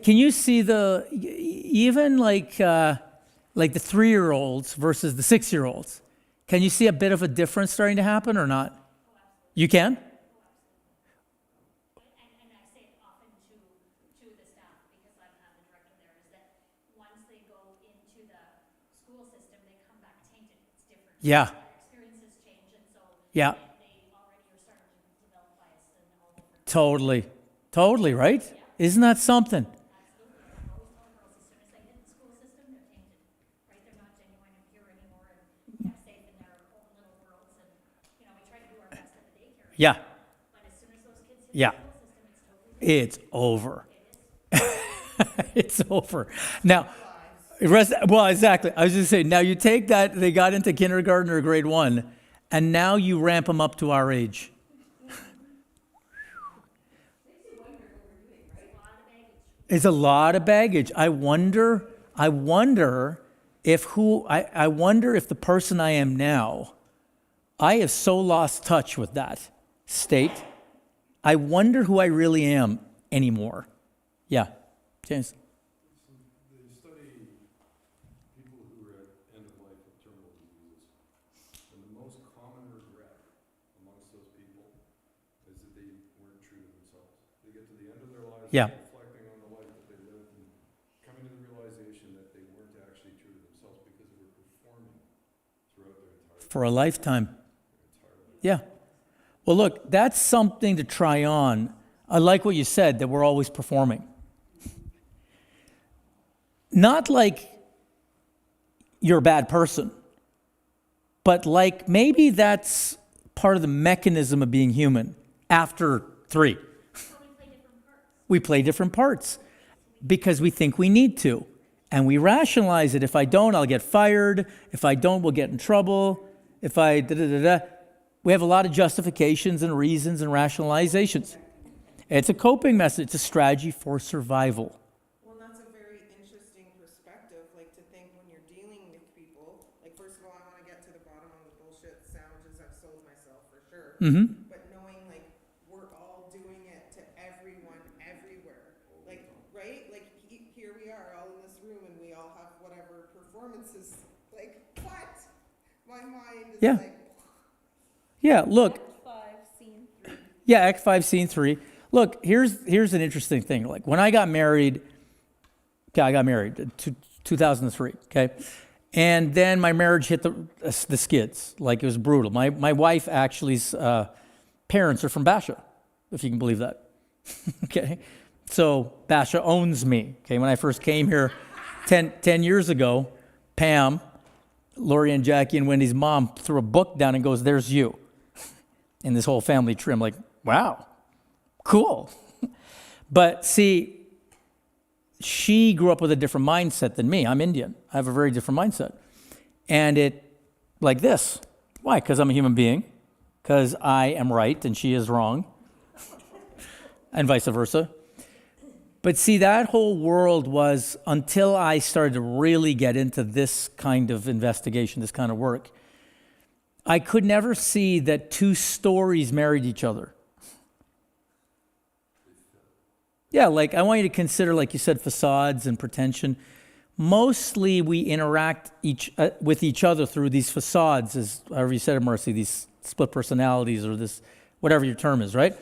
Can you see even like the 3-year-olds versus the 6-year-olds? Can you see a bit of a difference starting to happen or not? You can? And I say it often to the staff, because I'm the director there, is that once they go into the school system, they come back tainted. It's different. Yeah. Their experiences change, and so Yeah, they already are starting to develop bias in all different. totally, right? Isn't that something? Absolutely. I've always told girls, as soon as they hit the school system, they're tainted, right? They're not genuine and pure anymore and kept safe in their own little worlds. And, you know, we try to do our best at the daycare. Yeah, But as soon as those kids hit yeah. the school system, it's totally It's over. It's over. Now, well, exactly. I was just saying, now you take that, they got into kindergarten or grade 1, and now you ramp them up to our age. It's a lot of baggage. I wonder if the person I am now, I have so lost touch with that state. I wonder who I really am anymore. Yeah, James. They study people who are at end of life with terminal diseases, and the most common regret amongst those people is that they weren't true to themselves. They get to the end of their lives, Yeah. reflecting on the life that they lived, and coming to the realization that they weren't actually true to themselves because they were performing throughout their entire For a lifetime. Yeah. Well, look, that's something to try on. I like what you said, that we're always performing. Not like you're a bad person, but like maybe that's part of the mechanism of being human after 3. We play different parts because we think we need to. And we rationalize it. If I don't, I'll get fired. If I don't, we'll get in trouble. If I da-da-da-da. We have a lot of justifications and reasons and rationalizations. It's a coping method. It's a strategy for survival. Well, that's a very interesting perspective, like to think when you're dealing with people, like first of all, I wanna get to the bottom of the bullshit sandwiches I've sold myself for sure. Mm-hmm. But knowing like we're all doing it to everyone, everywhere, like, right? Like here we are all in this room and we all have whatever performances, like what? My mind is Yeah. like, Yeah, look. Act 5, Scene 3. Yeah, Act 5, Scene 3. Look, here's an interesting thing. Like when I got married, I got married in 2003, okay? And then my marriage hit the skids. Like it was brutal. My wife actually's parents are from Basha, if you can believe that. Okay? So Basha owns me. Okay, when I first came here 10 years ago, Pam, Lori and Jackie and Wendy's mom threw a book down and goes, "There's you." In this whole family tree. I'm like, wow, cool. But see, she grew up with a different mindset than me. I'm Indian. I have a very different mindset. And it, like this. Why? Because I'm a human being. Because I am right and she is wrong. And vice versa. But see, that whole world was, until I started to really get into this kind of investigation, this kind of work, I could never see that 2 stories married each other. Yeah, like I want you to consider, like you said, facades and pretension. Mostly we interact with each other through these facades, as however you said it, Mercy, these split personalities or this, whatever your term is, right?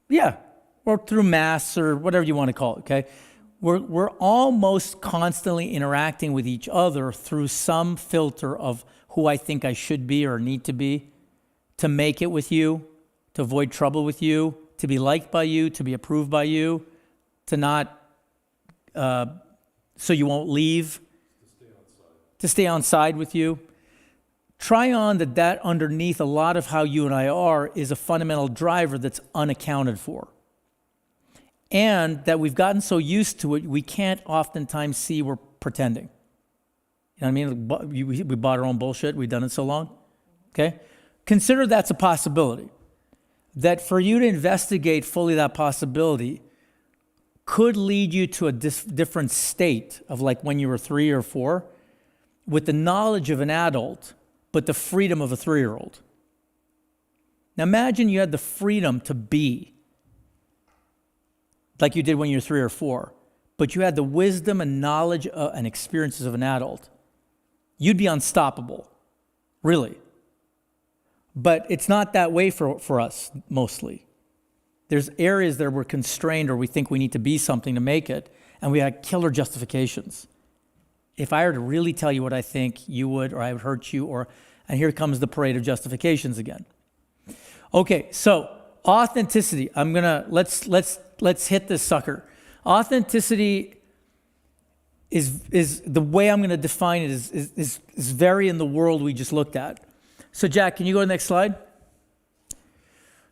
Yeah, or through masks or whatever you want to call it, okay? We're almost constantly interacting with each other through some filter of who I think I should be or need to be, to make it with you, to avoid trouble with you, to be liked by you, to be approved by you, to not, so you won't leave, to stay on side with you. Try on that underneath a lot of how you and I are is a fundamental driver that's unaccounted for. And that we've gotten so used to it, we can't oftentimes see we're pretending. You know what I mean? We bought our own bullshit. We've done it so long. Okay? Consider that's a possibility. That for you to investigate fully that possibility could lead you to a different state of like when you were 3 or 4 with the knowledge of an adult, but the freedom of a 3-year-old. Now imagine you had the freedom to be like you did when you were 3 or 4, but you had the wisdom and knowledge and experiences of an adult. You'd be unstoppable, really. But it's not that way for us, mostly. There's areas that we're constrained or we think we need to be something to make it, and we have killer justifications. If I were to really tell you what I think, you would, or I would hurt you, or And here comes the parade of justifications again. Okay, so authenticity. Let's hit this sucker. Authenticity is the way I'm going to define it is vary in the world we just looked at. So Jack, can you go to the next slide?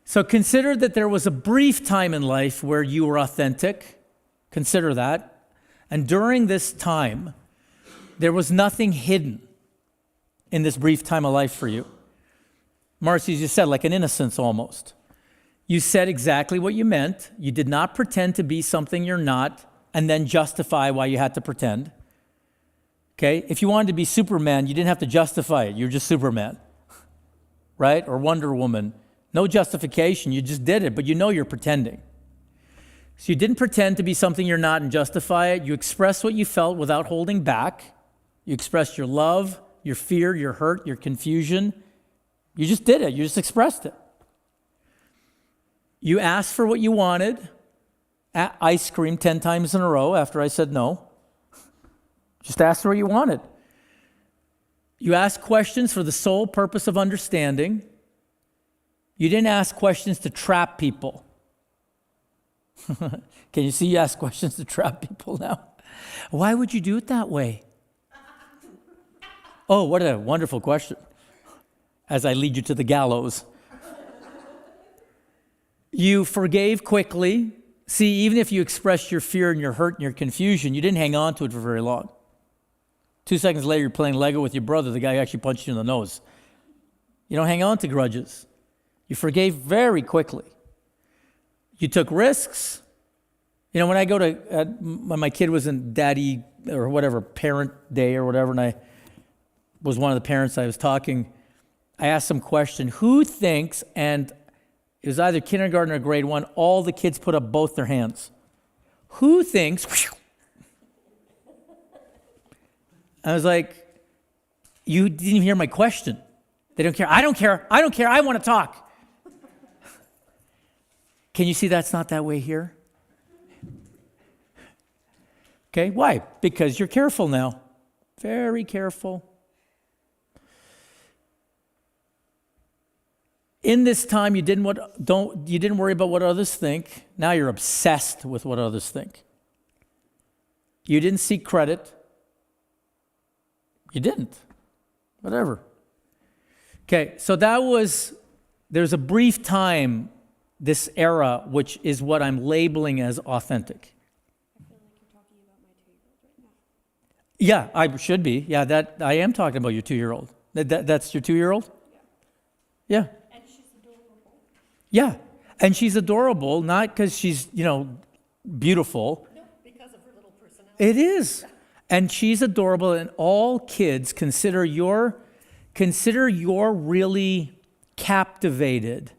So consider that there was a brief time in life where you were authentic. Consider that. And during this time, there was nothing hidden in this brief time of life for you. Marcy, as you said, like an innocence almost. You said exactly what you meant. You did not pretend to be something you're not and then justify why you had to pretend. Okay? If you wanted to be Superman, you didn't have to justify it. You're just Superman. Right? Or Wonder Woman. No justification. You just did it, but you know you're pretending. So you didn't pretend to be something you're not and justify it. You expressed what you felt without holding back. You expressed your love, your fear, your hurt, your confusion. You just did it. You just expressed it. You asked for what you wanted. Ice cream 10 times in a row after I said no. Just asked for what you wanted. You asked questions for the sole purpose of understanding. You didn't ask questions to trap people. Can you see you ask questions to trap people now? Why would you do it that way? Oh, what a wonderful question. As I lead you to the gallows. You forgave quickly. See, even if you expressed your fear and your hurt and your confusion, you didn't hang on to it for very long. 2 seconds later, you're playing Lego with your brother, the guy who actually punched you in the nose. You don't hang on to grudges. You forgave very quickly. You took risks. You know, when I go to, when my kid was in daddy or whatever, parent day or whatever, and I was one of the parents I was talking, I asked some question, who thinks, and it was either kindergarten or grade 1, all the kids put up both their hands. Who thinks, I was like, you didn't even hear my question. They don't care. I don't care. I don't care. I want to talk. Can you see that's not that way here? Okay, why? Because you're careful now. Very careful. In this time, you didn't worry about what others think. Now you're obsessed with what others think. You didn't seek credit. You didn't. Whatever. Okay, so there's a brief time, this era, which is what I'm labeling as authentic. I feel like you're talking about my 2-year-old right now. Yeah, I should be. Yeah, that I am talking about your 2-year-old. That's your 2-year-old? Yeah. And she's adorable. Yeah, and she's adorable, not because she's, beautiful. No, because of her little personality. It is. And she's adorable, and all kids consider you're really captivated.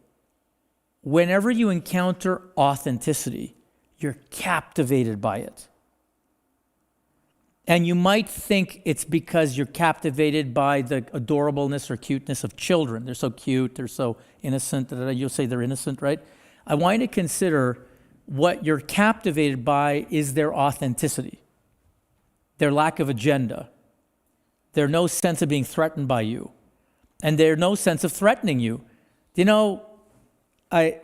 Whenever you encounter authenticity, you're captivated by it. And you might think it's because you're captivated by the adorableness or cuteness of children. They're so cute, they're so innocent. You'll say they're innocent, right? I want you to consider what you're captivated by is their authenticity, their lack of agenda, their no sense of being threatened by you, and their no sense of threatening you.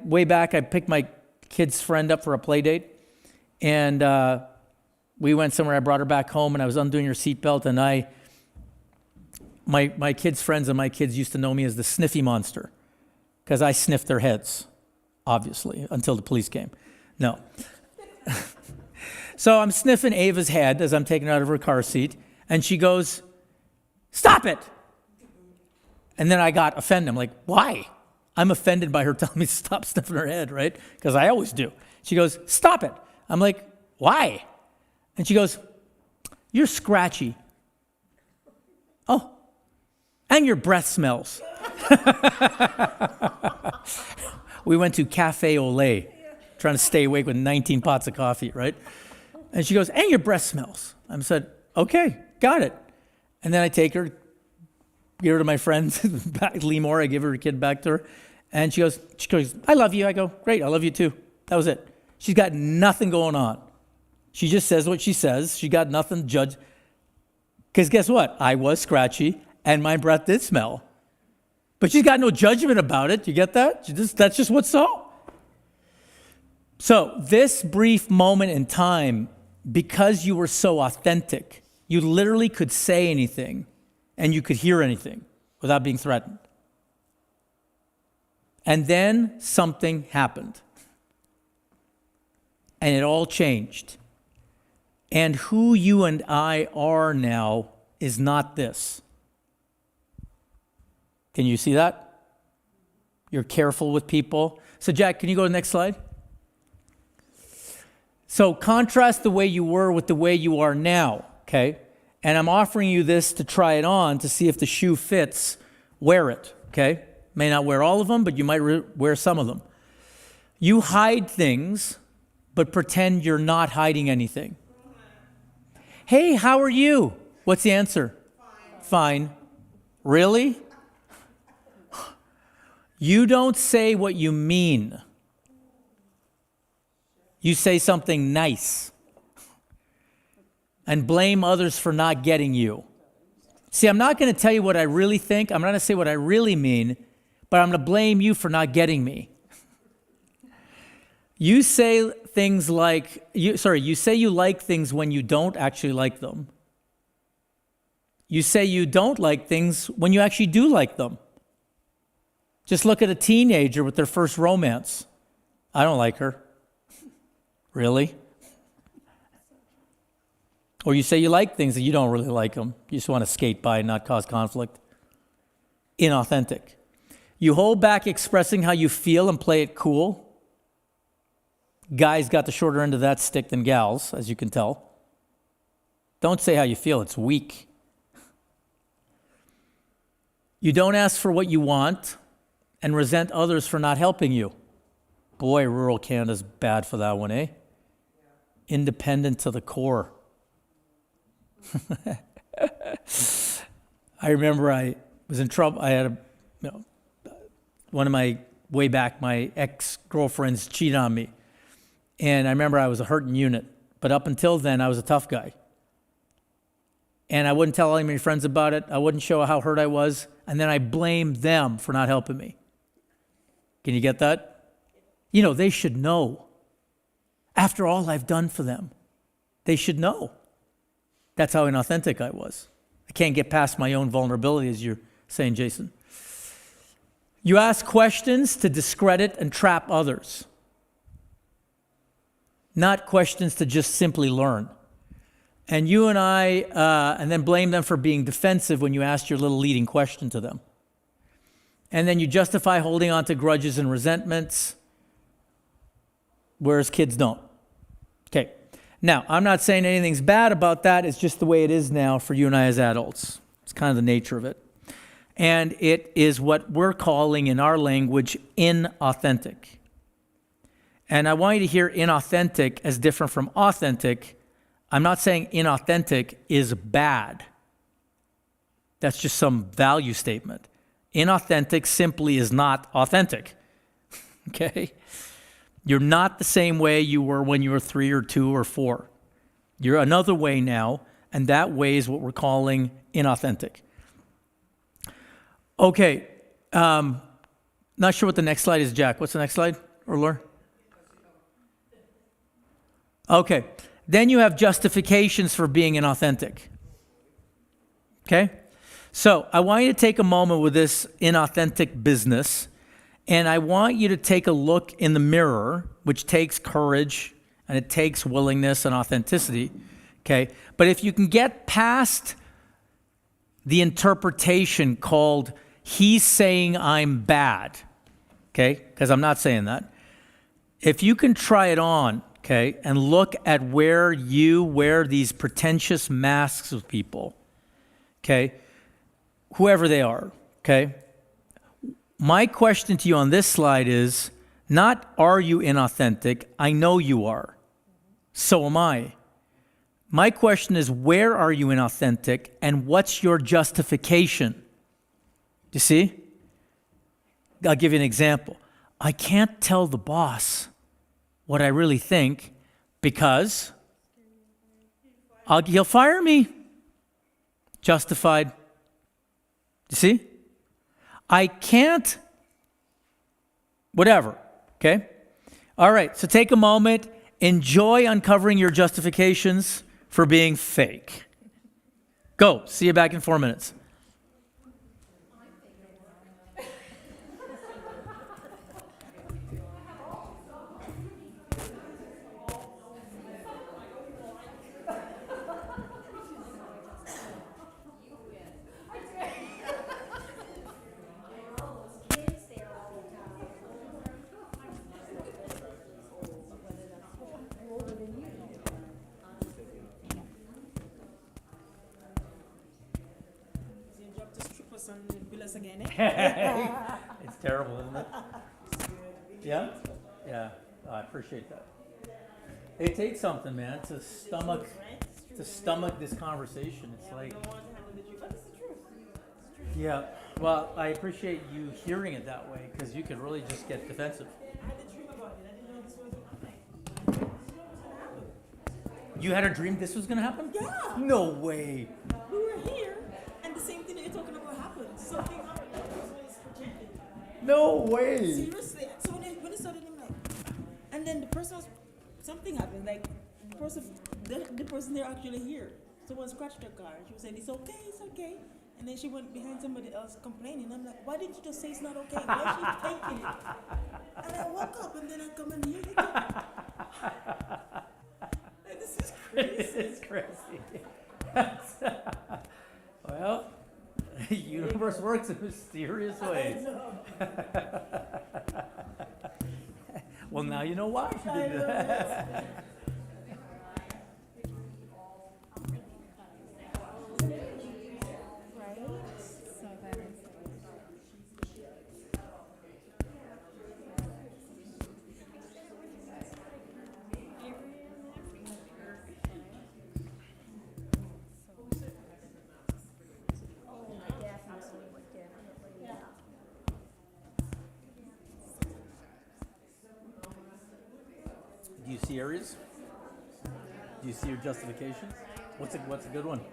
Way back, I picked my kid's friend up for a play date, and we went somewhere. I brought her back home, and I was undoing her seatbelt, and my kids' friends and my kids used to know me as the sniffy monster, because I sniffed their heads, obviously, until the police came. No. So I'm sniffing Ava's head as I'm taking her out of her car seat, and she goes, "Stop it!" And then I got offended. I'm like, why? I'm offended by her telling me to stop sniffing her head, right? Because I always do. She goes, "Stop it." I'm like, why? And she goes, "You're scratchy." Oh, and your breath smells. We went to Cafe Olay, trying to stay awake with 19 pots of coffee, right? And she goes, "And your breath smells." I said, "Okay, got it." And then I take her, give her to my friend, Lee Moore. I give her kid back to her. And she goes, "I love you." I go, "Great, I love you too." That was it. She's got nothing going on. She just says what she says. She got nothing to judge. Because guess what? I was scratchy, and my breath did smell. But she's got no judgment about it. You get that? That's just what's so. So this brief moment in time, because you were so authentic, you literally could say anything and you could hear anything without being threatened. And then something happened. And it all changed. And who you and I are now is not this. Can you see that? You're careful with people. So Jack, can you go to the next slide? So contrast the way you were with the way you are now, okay? And I'm offering you this to try it on to see if the shoe fits. Wear it, okay? May not wear all of them, but you might wear some of them. You hide things, but pretend you're not hiding anything. Hey, how are you? What's the answer? Fine. Really? You don't say what you mean. You say something nice and blame others for not getting you. See, I'm not going to tell you what I really think. I'm not going to say what I really mean, but I'm going to blame you for not getting me. You say things like, you say you like things when you don't actually like them. You say you don't like things when you actually do like them. Just look at a teenager with their first romance. I don't like her. Really? Or you say you like things and you don't really like them. You just want to skate by and not cause conflict. Inauthentic. You hold back expressing how you feel and play it cool. Guys got the shorter end of that stick than gals, as you can tell. Don't say how you feel, it's weak. You don't ask for what you want and resent others for not helping you. Boy, rural Canada's bad for that one, eh? Independent to the core. I remember I was in trouble. I had one of my, way back, my ex-girlfriends cheated on me. And I remember I was a hurting unit. But up until then, I was a tough guy. And I wouldn't tell any of my friends about it. I wouldn't show how hurt I was. And then I blamed them for not helping me. Can you get that? You know, they should know. After all I've done for them, they should know. That's how inauthentic I was. I can't get past my own vulnerability, as you're saying, Jason. You ask questions to discredit and trap others, not questions to just simply learn. And you and I, and then blame them for being defensive when you ask your little leading question to them. And then you justify holding on to grudges and resentments, whereas kids don't. Okay. Now, I'm not saying anything's bad about that. It's just the way it is now for you and I as adults. It's kind of the nature of it. And it is what we're calling in our language inauthentic. And I want you to hear inauthentic as different from authentic. I'm not saying inauthentic is bad. That's just some value statement. Inauthentic simply is not authentic. Okay? You're not the same way you were when you were 3 or 2 or 4. You're another way now, and that way is what we're calling inauthentic. Okay. Not sure what the next slide is, Jack. What's the next slide? Or Laura? Okay. Then you have justifications for being inauthentic. Okay? So I want you to take a moment with this inauthentic business, and I want you to take a look in the mirror, which takes courage, and it takes willingness and authenticity. Okay? But if you can get past the interpretation called, he's saying I'm bad, okay? Because I'm not saying that. If you can try it on, okay, and look at where you wear these pretentious masks with people, okay, whoever they are, okay? My question to you on this slide is not, are you inauthentic? I know you are. So am I. My question is, where are you inauthentic and what's your justification? You see? I'll give you an example. I can't tell the boss what I really think because he'll fire me. Justified. You see? I can't, whatever, okay? All right, so take a moment, enjoy uncovering your justifications for being fake. Go, see you back in 4 minutes. It's terrible, isn't it? Yeah? Yeah, I appreciate that. It takes something, man, to stomach this conversation. It's like, yeah, well, I appreciate you hearing it that way, because you could really just get defensive. You had a dream this was gonna happen? Yeah. No way. We were here, and the same thing that you're talking about happened. Something happened. That was projected. No way. Seriously. So when it started, I'm like, and then the person was, something happened. Like the person they're actually here. Someone scratched her car. She was saying it's okay, it's okay. And then she went behind somebody else complaining. I'm like, why didn't you just say it's not okay? Why is she taking it? And I woke up, and then I come in here. This is crazy. It's crazy. Well, the universe works in mysterious ways. Well, now you know why she did that. Do you see areas? Do you see your justifications? What's a good one? The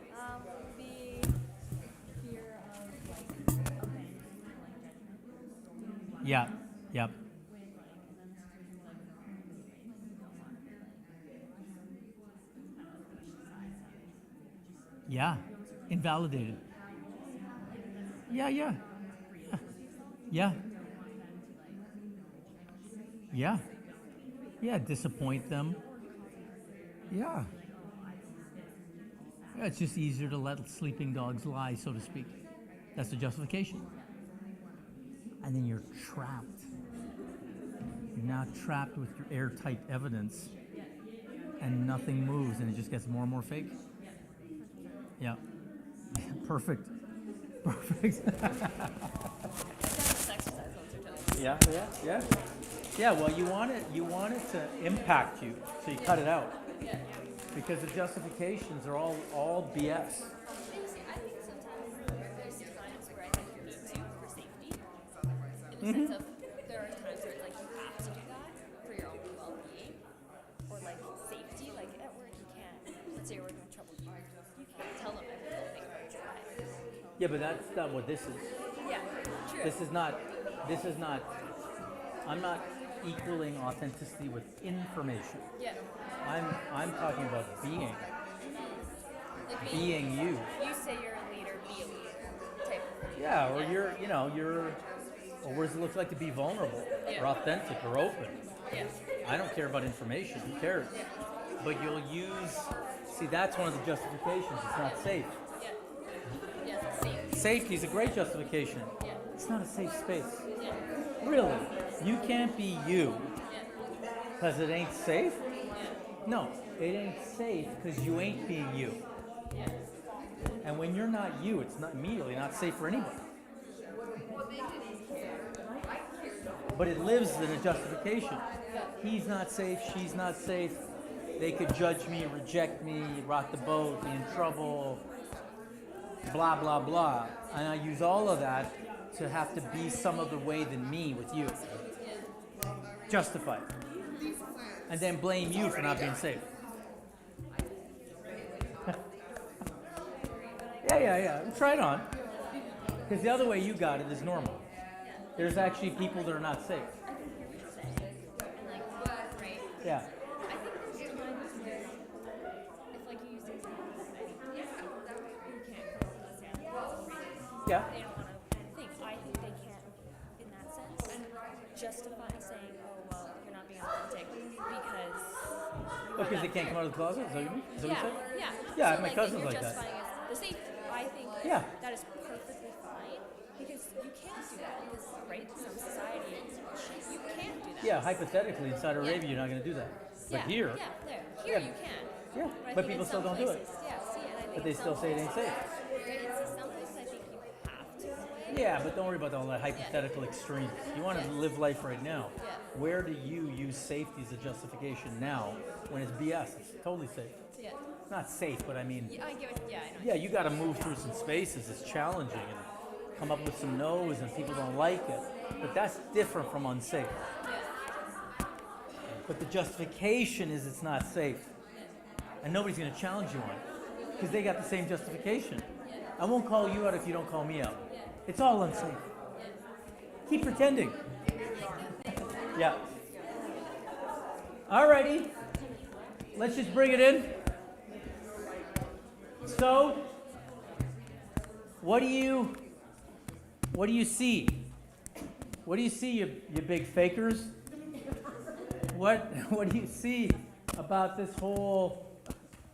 fear of Yeah. Yep. Yeah. Invalidated. Yeah. Yeah. Yeah. Yeah. Yeah. Disappoint them. Yeah. Yeah, it's just easier to let sleeping dogs lie, so to speak. That's the justification. And then you're trapped. You're now trapped with your airtight evidence, and nothing moves, and it just gets more and more fake. Yeah. Perfect. Yeah. Yeah, well, you want it to impact you, so you cut it out. Because the justifications are all BS. I think sometimes there's times where I think you need to for safety. In the sense of there are times where it's like you have to do that for your own well-being or like safety. Like at work you can't. Let's say you're working with troubled youth, you can't tell them every little thing about your life. Yeah, but that's not what this is. Yeah, true. This is not. I'm not equaling authenticity with information. Yeah. I'm talking about being. Like Being you. You say you're a leader, be a leader type of thing. Yeah, or you're, or what does it look like to be vulnerable, or authentic, or open? Yeah. I don't care about information. Who cares? But you'll use. See, that's one of the justifications. It's not safe. Yeah. Yeah, safety. Safety is a great justification. Yeah. It's not a safe space. Yeah. Really, you can't be you Yeah. because it ain't safe. No, it ain't safe because you ain't being you. Yeah. And when you're not you, it's not immediately not safe for anybody. But it lives in a justification. He's not safe, she's not safe. They could judge me, reject me, rock the boat, be in trouble, blah, blah, blah. And I use all of that to have to be some other way than me with you. Justify it. And then blame you for not being safe. Yeah. Try it on. Because the other way you got it is normal. There's actually people that are not safe. I can hear what you're saying, and like, right? Yeah. I think there's times where, if like you use the example, I think you can't come up with a sample reasons. Yeah. They don't want to think. I think they can't, in that sense, justify saying, oh, well, you're not being authentic because. Because they can't come out of the closet? Is that what you mean? Is that what you said? Yeah. Yeah, So, my like, cousin's you're like that. justifying as the safety. I think Yeah. that is perfectly fine because you can't do that because, right, some society, you can't do that. Yeah, hypothetically, in Saudi Arabia, you're not going to do that. But here, Yeah, there. Here you can. yeah, I but think people in still some don't do it. places- Yeah, see, and I think But they in still some say it ain't places- safe. Right, in some places I think you have to. Yeah, but don't worry about all that hypothetical extremes. You want to live life right now. Yeah. Where do you use safety as a justification now when it's BS? It's totally safe. Yeah. Not safe, but I mean, Yeah, I get what, yeah, I know. yeah, you got to move through some spaces. It's challenging and come up with some no's and people don't like it. But that's different from unsafe. But the justification is it's not safe. And nobody's going to challenge you on it because they got the same justification. I won't call you out if you don't call me out. It's all unsafe. Keep pretending. Yeah. Alrighty. Let's just bring it in. So, what do you see? What do you see, you big fakers? What do you see about this whole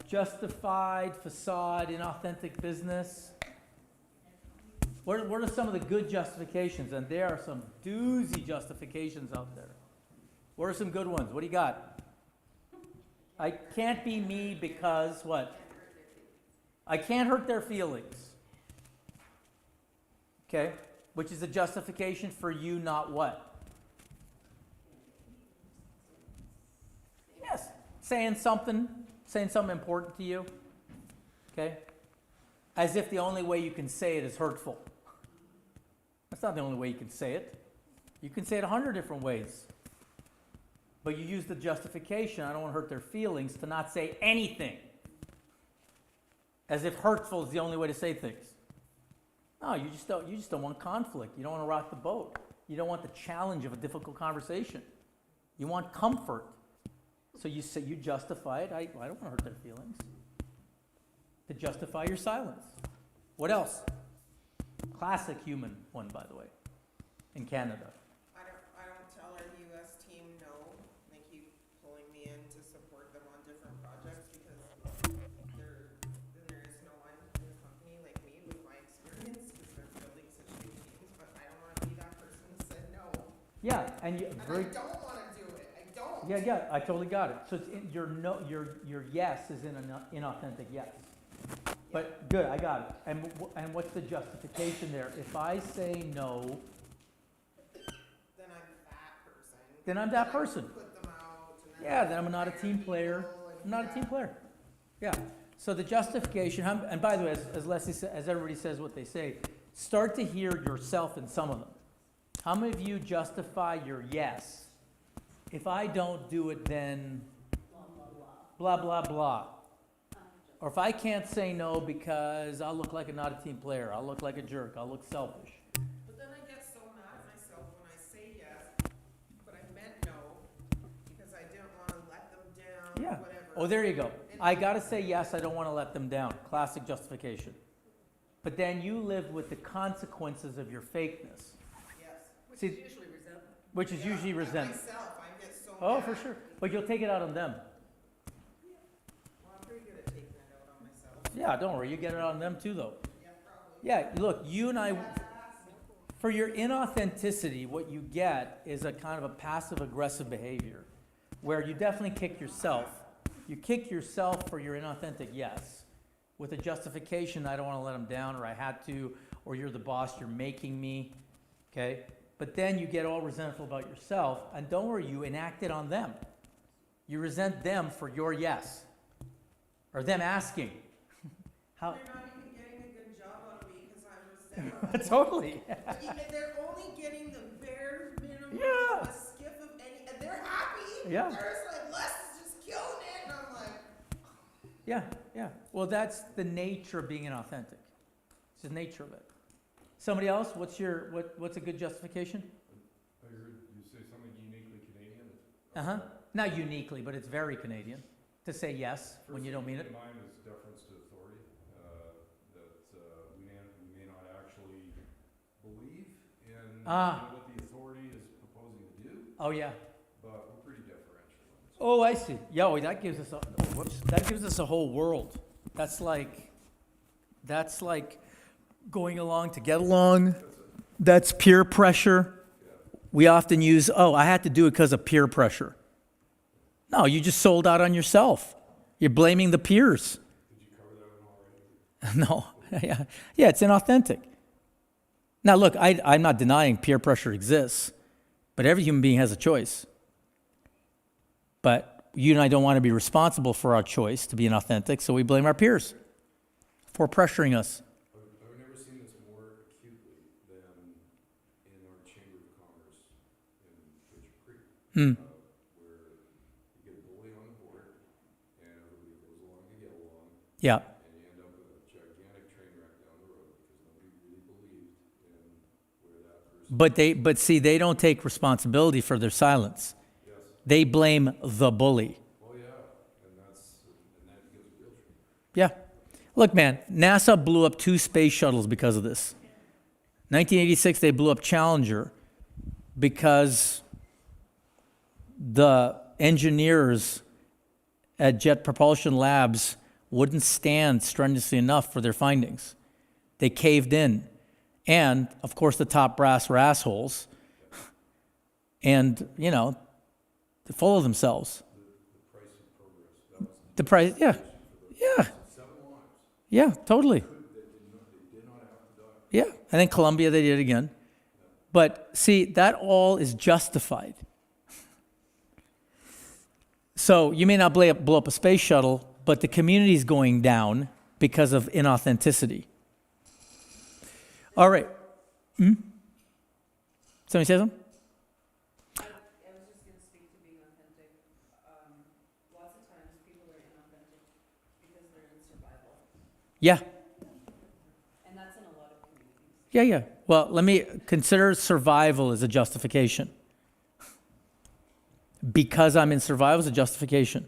justified facade, inauthentic business? What are some of the good justifications? And there are some doozy justifications out there. What are some good ones? What do you got? I can't be me because what? I can't hurt their feelings. Okay? Which is a justification for you not what? Yes. Saying something important to you. Okay? As if the only way you can say it is hurtful. That's not the only way you can say it. You can say it 100 different ways. But you use the justification, I don't want to hurt their feelings, to not say anything. As if hurtful is the only way to say things. No, you just don't want conflict. You don't want to rock the boat. You don't want the challenge of a difficult conversation. You want comfort. So you say, you justify it. I don't want to hurt their feelings. To justify your silence. What else? Classic human one, by the way, in Canada. I don't tell our US team no. They keep pulling me in to support them on different projects because there is no one in the company like me with my experience because they're building such big teams, but I don't want to be that person who said no. Yeah, and you And very. I don't want to do it. I don't. Yeah, I totally got it. So it's your no, your yes is in an inauthentic yes. But good, I got it. And what's the justification there? If I say no, Then I'm that person. then I'm that person. Put them out. And Yeah, then I'm not a team player. I'm not a team player. Yeah. So the justification, and by the way, as Leslie said, as everybody says what they say, start to hear yourself in some of them. How many of you justify your yes? If I don't do it, then blah, blah, blah. Or if I can't say no because I'll look like not a team player, I'll look like a jerk, I'll look selfish. But then I get so mad at myself when I say yes, but I meant no, because I didn't want to let them down, Yeah. whatever. Oh, there you go. I got to say yes, I don't want to let them down. Classic justification. But then you live with the consequences of your fakeness. Yes. Which is usually resentment. Which is usually resentment. Myself, I get so Oh, mad. for sure. But you'll take it out on them. Well, I'm pretty good at taking it out on myself. Yeah, don't worry. You get it on them too, though. Yeah, probably. Yeah, look, you and I, for your inauthenticity, what you get is a kind of a passive-aggressive behavior where you definitely kick yourself. You kick yourself for your inauthentic yes with a justification, I don't want to let them down, or I had to, or you're the boss, you're making me, okay? But then you get all resentful about yourself, and don't worry, you enact it on them. You resent them for your yes, or them asking. How? They're not even getting a good job out of me because I'm resentful. Totally. They're only getting the bare minimum Yeah. of a skiff of any, and they're happy. Yeah. They're just like, Les is just killing it, and I'm like, Yeah, yeah. Well, that's the nature of being inauthentic. It's the nature of it. Somebody else? What's a good justification? I heard you say something uniquely Canadian. Uh-huh. Not uniquely, but it's very Canadian to say yes when you don't mean it. Mine is deference to authority, that we may not actually believe in what the authority is proposing to do, Oh, yeah. but we're pretty deferential. Oh, I see. Yeah, well, that gives us a whole world. That's like going along to get along. That's peer pressure. We often use, I had to do it because of peer pressure. No, you just sold out on yourself. You're blaming the peers. Did you cover that one already? No. Yeah, it's inauthentic. Now, look, I'm not denying peer pressure exists, but every human being has a choice. But you and I don't want to be responsible for our choice to be inauthentic, so we blame our peers for pressuring us. I've never seen this more acutely than in our Chamber of Commerce in Richard Creek, where you get a bully on the board, and everybody goes along to get along, Yeah. and you end up with a gigantic train wreck down the road because nobody really believed in where that person. But see, they don't take responsibility for their silence. Yes. They blame the bully. Oh yeah, and that gives real truth. Yeah. Look, man, NASA blew up 2 space shuttles because of this. 1986, they blew up Challenger because the engineers at Jet Propulsion Labs wouldn't stand strenuously enough for their findings. They caved in. And, of course, the top brass were assholes. And, they're full of themselves. The price, yeah. Yeah. Yeah, totally. Yeah, and then Columbia, they did it again. But see, that all is justified. So you may not blow up a space shuttle, but the community is going down because of inauthenticity. All right. Somebody say something? I was just going to speak to being authentic. Lots of times people are inauthentic because they're in survival. Yeah. And that's in a lot of communities. Yeah. Well, let me consider survival as a justification. Because I'm in survival is a justification.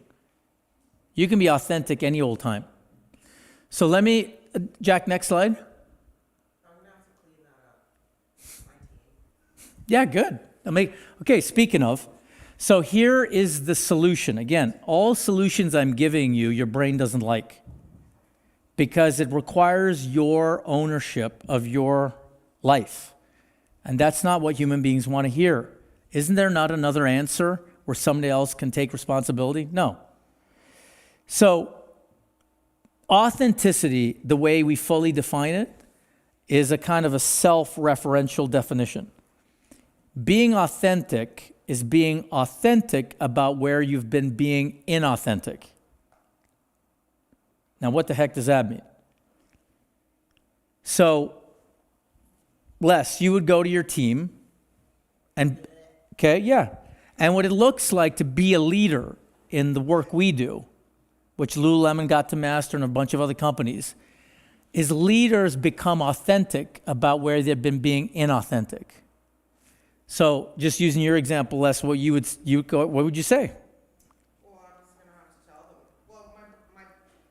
You can be authentic any old time. So let me, Jack, next slide. I'm gonna have to clean that up. My team. Yeah, good. Okay, speaking of, so here is the solution. Again, all solutions I'm giving you, your brain doesn't like. Because it requires your ownership of your life. And that's not what human beings want to hear. Isn't there not another answer where somebody else can take responsibility? No. So, authenticity, the way we fully define it, is a kind of a self-referential definition. Being authentic is being authentic about where you've been being inauthentic. Now, what the heck does that mean? So, Les, you would go to your team and, and what it looks like to be a leader in the work we do, which Lululemon got to master and a bunch of other companies, is leaders become authentic about where they've been being inauthentic. So, just using your example, Les, what would you say? Well, I'm just gonna have to tell them. Well, my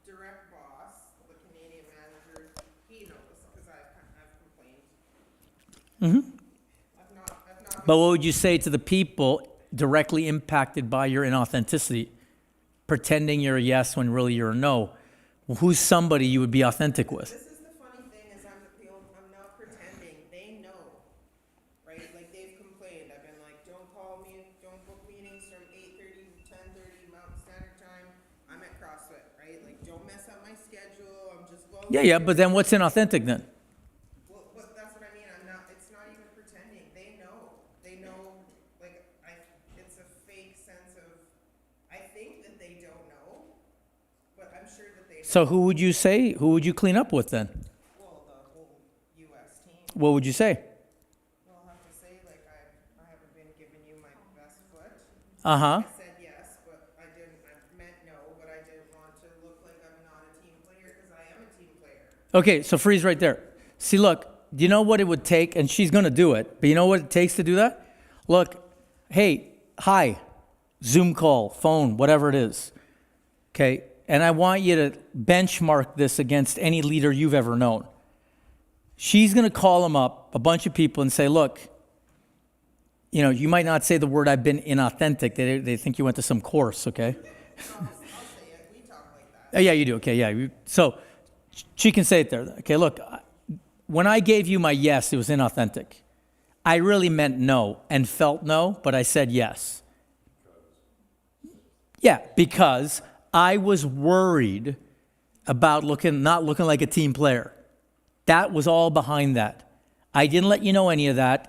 direct boss, the Canadian manager, he knows, because I've complained. I've not. But what would you say to the people directly impacted by your inauthenticity, pretending you're a yes when really you're a no? Who's somebody you would be authentic with? This is the funny thing is I'm not pretending. They know, right? Like they've complained. I've been like, don't call me, don't book meetings from 8:30 to 10:30 Mountain Standard Time. I'm at CrossFit, right? Like don't mess up my schedule. I'm just going. Yeah, but then what's inauthentic then? Well, but that's what I mean. It's not even pretending. They know. Like it's a fake sense of. I think that they don't know, but I'm sure that they. So who would you say? Who would you clean up with then? Well, the whole U.S. team. What would you say? Well, I'll have to say like I haven't been giving you my best foot. Uh-huh. I said yes, but I meant no, but I didn't want to look like I'm not a team player because I am a team player. Okay, so freeze right there. See, look, do you know what it would take? And she's going to do it, but you know what it takes to do that? Look, hey, hi, Zoom call, phone, whatever it is. Okay, and I want you to benchmark this against any leader you've ever known. She's going to call them up, a bunch of people, and say, look, you know, you might not say the word I've been inauthentic. They think you went to some course, okay? I'll say it, we talk like that. Yeah, you do. Okay, yeah. So she can say it there. Okay, look, when I gave you my yes, it was inauthentic. I really meant no and felt no, but I said yes. Yeah, because I was worried about not looking like a team player. That was all behind that. I didn't let you know any of that.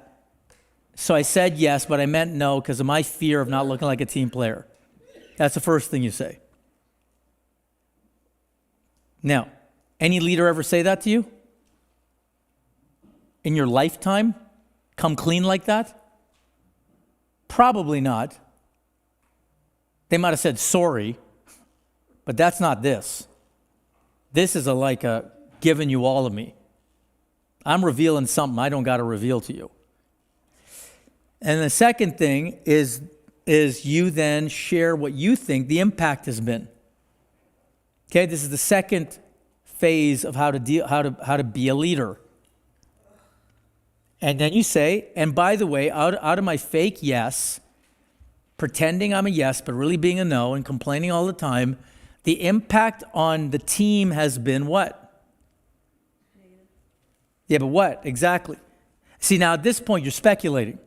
So I said yes, but I meant no because of my fear of not looking like a team player. That's the first thing you say. Now, any leader ever say that to you? In your lifetime? Come clean like that? Probably not. They might have said sorry, but that's not this. This is like a giving you all of me. I'm revealing something I don't got to reveal to you. And the second thing is you then share what you think the impact has been. Okay, this is the second phase of how to be a leader. And then you say, and by the way, out of my fake yes, pretending I'm a yes, but really being a no and complaining all the time, the impact on the team has been what? Yeah, but what? Exactly. See, now at this point, you're speculating.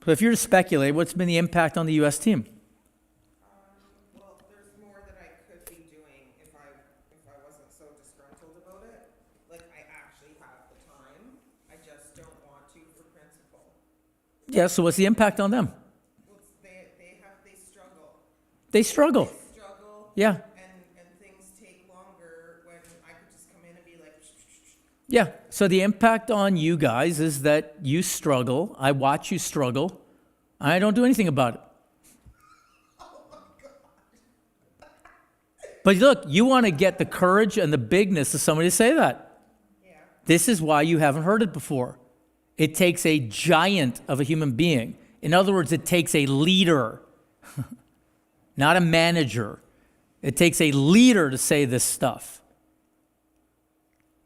So if you're to speculate, what's been the impact on the U.S. team? Well, there's more that I could be doing if I wasn't so disgruntled about it. Like, I actually have the time, I just don't want to for principle. Yeah, so what's the impact on them? Well, they struggle. They struggle. They struggle. Yeah. And things take longer when I could just come in and be like, Yeah, so the impact on you guys is that you struggle. I watch you struggle. I don't do anything about it. But look, you want to get the courage and the bigness of somebody to say that. yeah. This is why you haven't heard it before. It takes a giant of a human being. In other words, it takes a leader, not a manager. It takes a leader to say this stuff.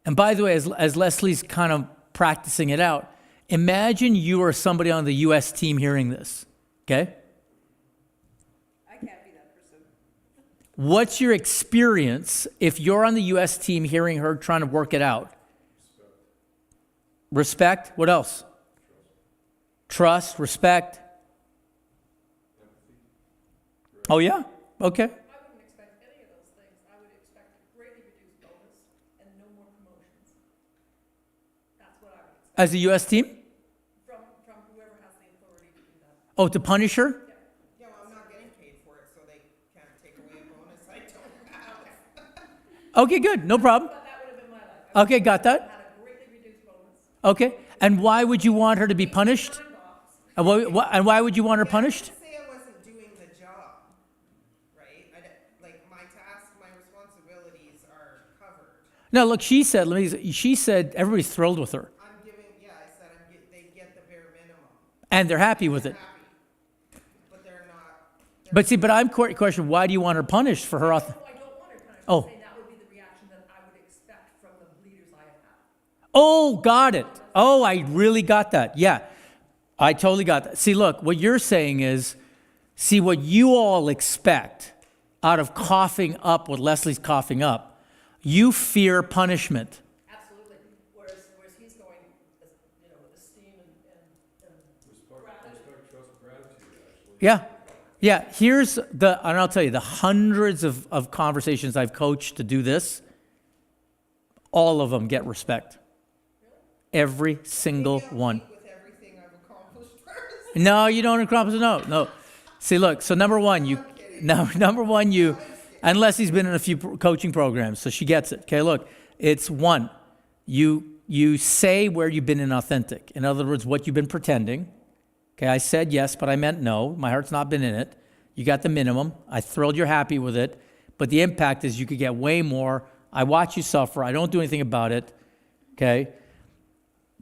And by the way, as Leslie's kind of practicing it out, imagine you are somebody on the U.S. team hearing this, okay? I can't be that person. What's your experience if you're on the U.S. team hearing her trying to work it out? Respect. What else? Trust, respect. Oh, yeah? Okay. I wouldn't expect any of those things. I would expect a greatly reduced bonus and no more promotions. That's what I would expect As a U.S. team? from whoever has the authority to do that. Oh, to punish her? Yeah, well, I'm not getting paid for it, so they can't take away a bonus I don't have. Okay, good. No problem. But that would have been my life. I Okay, got that? had a greatly reduced bonus. Okay. And why would you want her to be punished? And why would you want her punished? I didn't say I wasn't doing the job, right? Like, my tasks, my responsibilities are covered. No, look, she said everybody's thrilled with her. I'm giving, yeah, I said they get the bare minimum. And they're happy with it. Happy, but they're not. But see, I'm questioning, why do you want her punished for her? I don't want her punished. Oh. I'm saying that would be the reaction that I would expect from the leaders I have had. Oh, got it. Oh, I really got that. Yeah, I totally got that. See, look, what you're saying is, see what you all expect out of coughing up what Leslie's coughing up. You fear punishment. Absolutely. Whereas he's going, with esteem and Respect, trust, gratitude, actually. Yeah. Yeah, and I'll tell you, the hundreds of conversations I've coached to do this, all of them get respect. Every single one. With everything I've accomplished first. No, you don't accomplish. No. See, look. So number one, unless he's been in a few coaching programs, so she gets it. Okay, look, it's one. You say where you've been inauthentic. In other words, what you've been pretending. Okay, I said yes, but I meant no. My heart's not been in it. You got the minimum. I thrilled you're happy with it. But the impact is you could get way more. I watch you suffer. I don't do anything about it. Okay?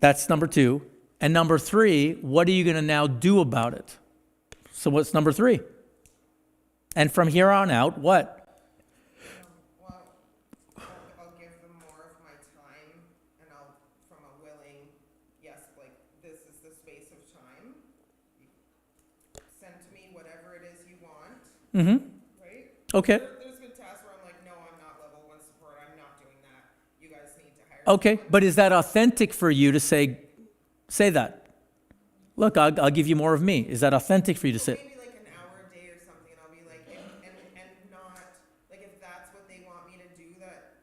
That's number 2. And number 3, what are you going to now do about it? So what's number 3? And from here on out, what? Well, I'll give them more of my time, and I'll, from a willing, yes, like, this is the space of time. Send to me whatever it is you want, Mm-hmm. right? Okay. There's been tasks where I'm like, no, I'm not level 1 support, I'm not doing that. You guys need to hire. Okay, someone. but is that authentic for you to say that? Look, I'll give you more of me. Is that authentic for you to say? Maybe like an hour a day or something, and I'll be like, and not, like, if that's what they want me to do, that,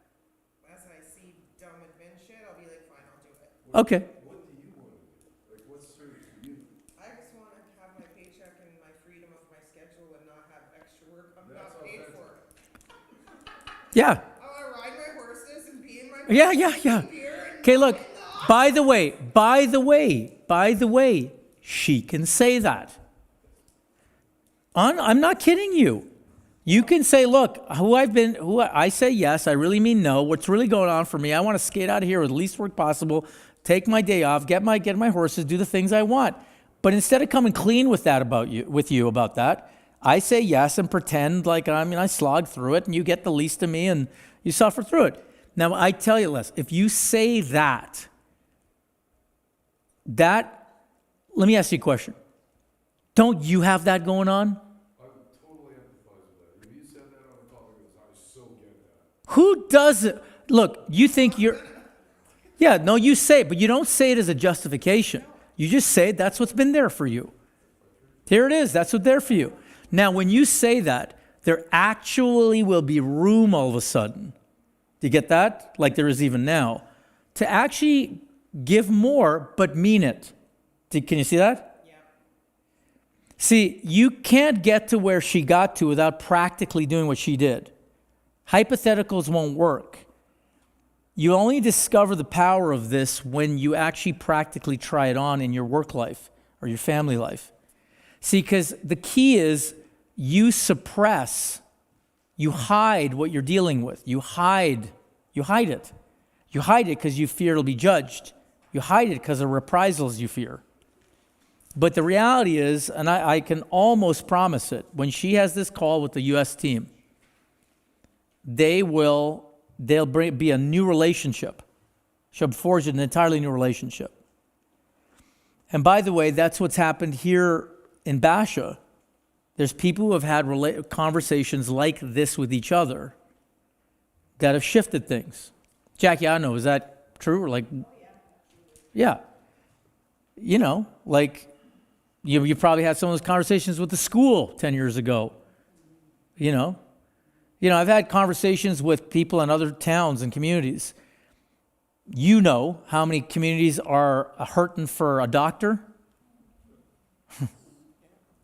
as I see dumb admin shit, I'll be like, fine, I'll do it. Okay. What do you want to do? Like, what's served to you? I just want to have my paycheck and my freedom of my schedule and not have extra work I'm That's not paid authentic. for. Yeah. I want to ride my horses and be in my Yeah. beer and Okay, look. By the way, she can say that. I'm not kidding you. You can say, look, I say yes, I really mean no. What's really going on for me? I want to skate out of here with the least work possible, take my day off, get my horses, do the things I want. But instead of coming clean with you about that, I say yes and pretend like I slog through it and you get the least of me and you suffer through it. Now, I tell you, Les, if you say that, let me ask you a question. Don't you have that going on? I would totally empathize with that. If you said that on the topic of this, I so get that. Who does it? Look, you think yeah, no, you say it, but you don't say it as a justification. You just say that's what's been there for you. Here it is, that's what's there for you. Now, when you say that, there actually will be room all of a sudden. Do you get that? Like there is even now. To actually give more, but mean it. Can you see that? Yeah. See, you can't get to where she got to without practically doing what she did. Hypotheticals won't work. You only discover the power of this when you actually practically try it on in your work life or your family life. See, because the key is you suppress, you hide what you're dealing with. You hide it. You hide it because you fear it'll be judged. You hide it because of reprisals you fear. But the reality is, and I can almost promise it, when she has this call with the U.S. team, there'll be a new relationship. She'll forge an entirely new relationship. And by the way, that's what's happened here in Basha. There's people who have had conversations like this with each other that have shifted things. Jackie, I don't know, is that true? Or like, yeah. You know, like, you probably had some of those conversations with the school 10 years ago. You know, I've had conversations with people in other towns and communities. You know how many communities are hurting for a doctor?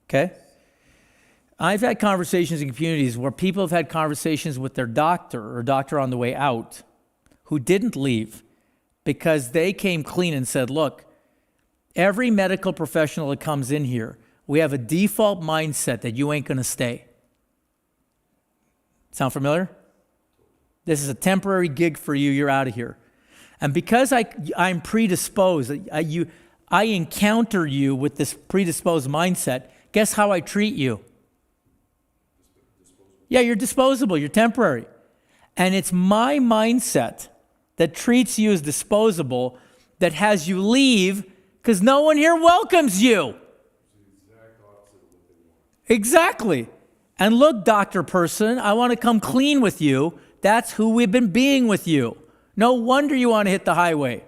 Okay? I've had conversations in communities where people have had conversations with their doctor or doctor on the way out who didn't leave because they came clean and said, look, every medical professional that comes in here, we have a default mindset that you ain't going to stay. Sound familiar? This is a temporary gig for you. You're out of here. And because I'm predisposed, I encounter you with this predisposed mindset, guess how I treat you? Yeah, you're disposable. You're temporary. And it's my mindset that treats you as disposable that has you leave because no one here welcomes you. Exactly. And look, doctor person, I want to come clean with you. That's who we've been being with you. No wonder you want to hit the highway.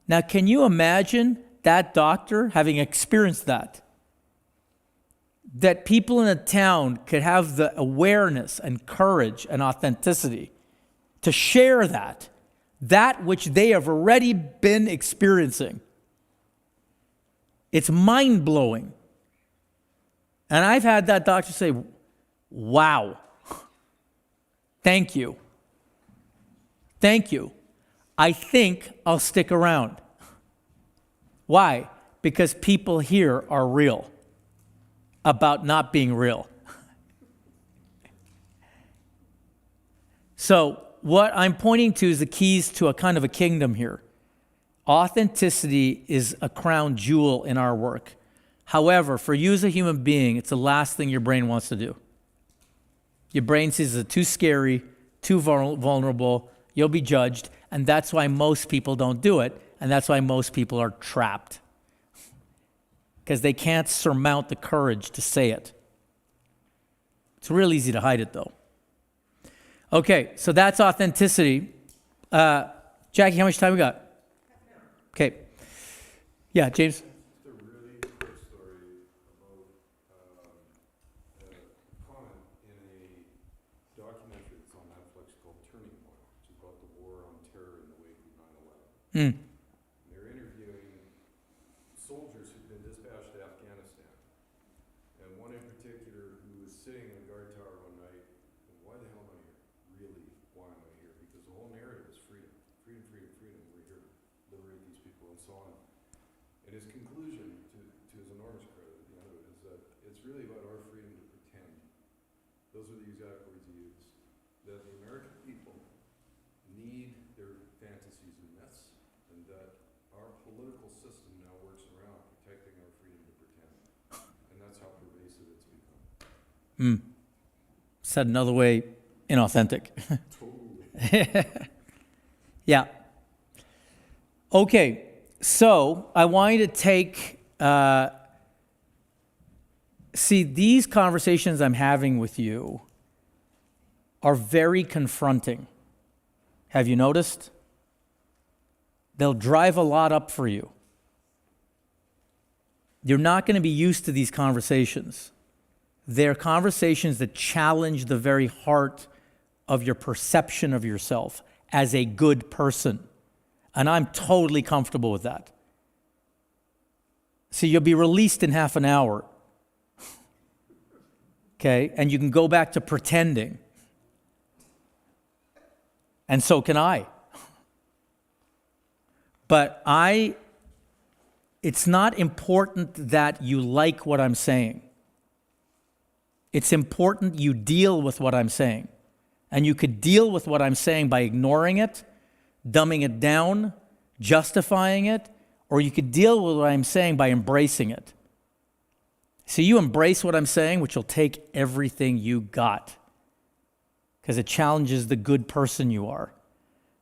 Now, can you imagine that doctor having experienced that? That people in a town could have the awareness and courage and authenticity to share that which they have already been experiencing. It's mind-blowing. And I've had that doctor say, wow, thank you. Thank you. I think I'll stick around. Why? Because people here are real about not being real. So what I'm pointing to is the keys to a kind of a kingdom here. Authenticity is a crown jewel in our work. However, for you as a human being, it's the last thing your brain wants to do. Your brain sees it too scary, too vulnerable, you'll be judged, and that's why most people don't do it, and that's why most people are trapped. Because they can't surmount the courage to say it. It's real easy to hide it, though. Okay, so that's authenticity. Jackie, how much time we got? Okay. Yeah, James? Just a really quick story about a comment in a documentary that's on Netflix called Turning Point, which is about the war on terror in the wake of 9/11. They're interviewing soldiers who've been dispatched to Afghanistan. And one in particular who was sitting in the guard tower one night, and why the hell am I here? Really, why am I here? Because the whole narrative is freedom. Freedom, freedom, freedom. We're here to liberate these people and so on. And his conclusion, to his enormous credit at the end of it, is that it's really about our freedom to pretend. Those are the exact words he used. That the American people need their fantasies and myths, and that our political system now works around protecting our freedom to pretend. And that's how pervasive it's become. Said another way, inauthentic. Totally. Yeah. Okay, so I want you to take, see, these conversations I'm having with you are very confronting. Have you noticed? They'll drive a lot up for you. You're not going to be used to these conversations. They're conversations that challenge the very heart of your perception of yourself as a good person. And I'm totally comfortable with that. See, you'll be released in half an hour. Okay? And you can go back to pretending. And so can I. But it's not important that you like what I'm saying. It's important you deal with what I'm saying. And you could deal with what I'm saying by ignoring it, dumbing it down, justifying it, or you could deal with what I'm saying by embracing it. So you embrace what I'm saying, which will take everything you got, because it challenges the good person you are.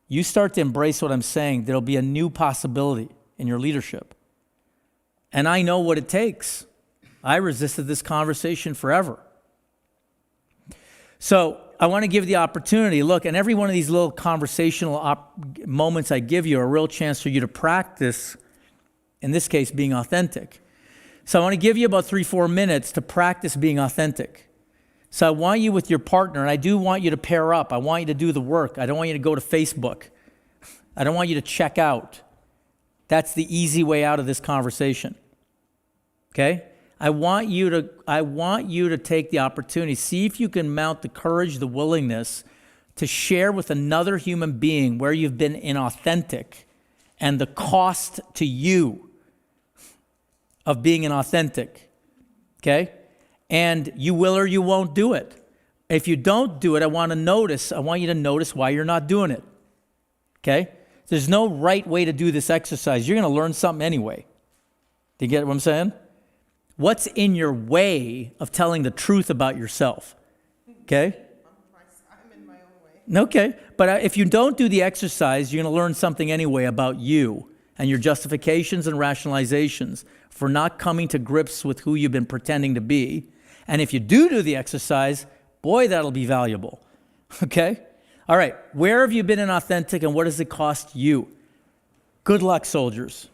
You start to embrace what I'm saying, there'll be a new possibility in your leadership. And I know what it takes. I resisted this conversation forever. So I want to give the opportunity, look, and every one of these little conversational moments I give you are a real chance for you to practice, in this case, being authentic. So I want to give you about 3-4 minutes to practice being authentic. So I want you with your partner, and I do want you to pair up. I want you to do the work. I don't want you to go to Facebook. I don't want you to check out. That's the easy way out of this conversation. Okay? I want you to take the opportunity, see if you can mount the courage, the willingness to share with another human being where you've been inauthentic and the cost to you of being inauthentic. Okay? And you will or you won't do it. If you don't do it, I want you to notice why you're not doing it. Okay? There's no right way to do this exercise. You're going to learn something anyway. Do you get what I'm saying? What's in your way of telling the truth about yourself? Okay? I'm in my own way. Okay. But if you don't do the exercise, you're going to learn something anyway about you and your justifications and rationalizations for not coming to grips with who you've been pretending to be. And if you do the exercise, boy, that'll be valuable. Okay? All right. Where have you been inauthentic and what does it cost you? Good luck, soldiers.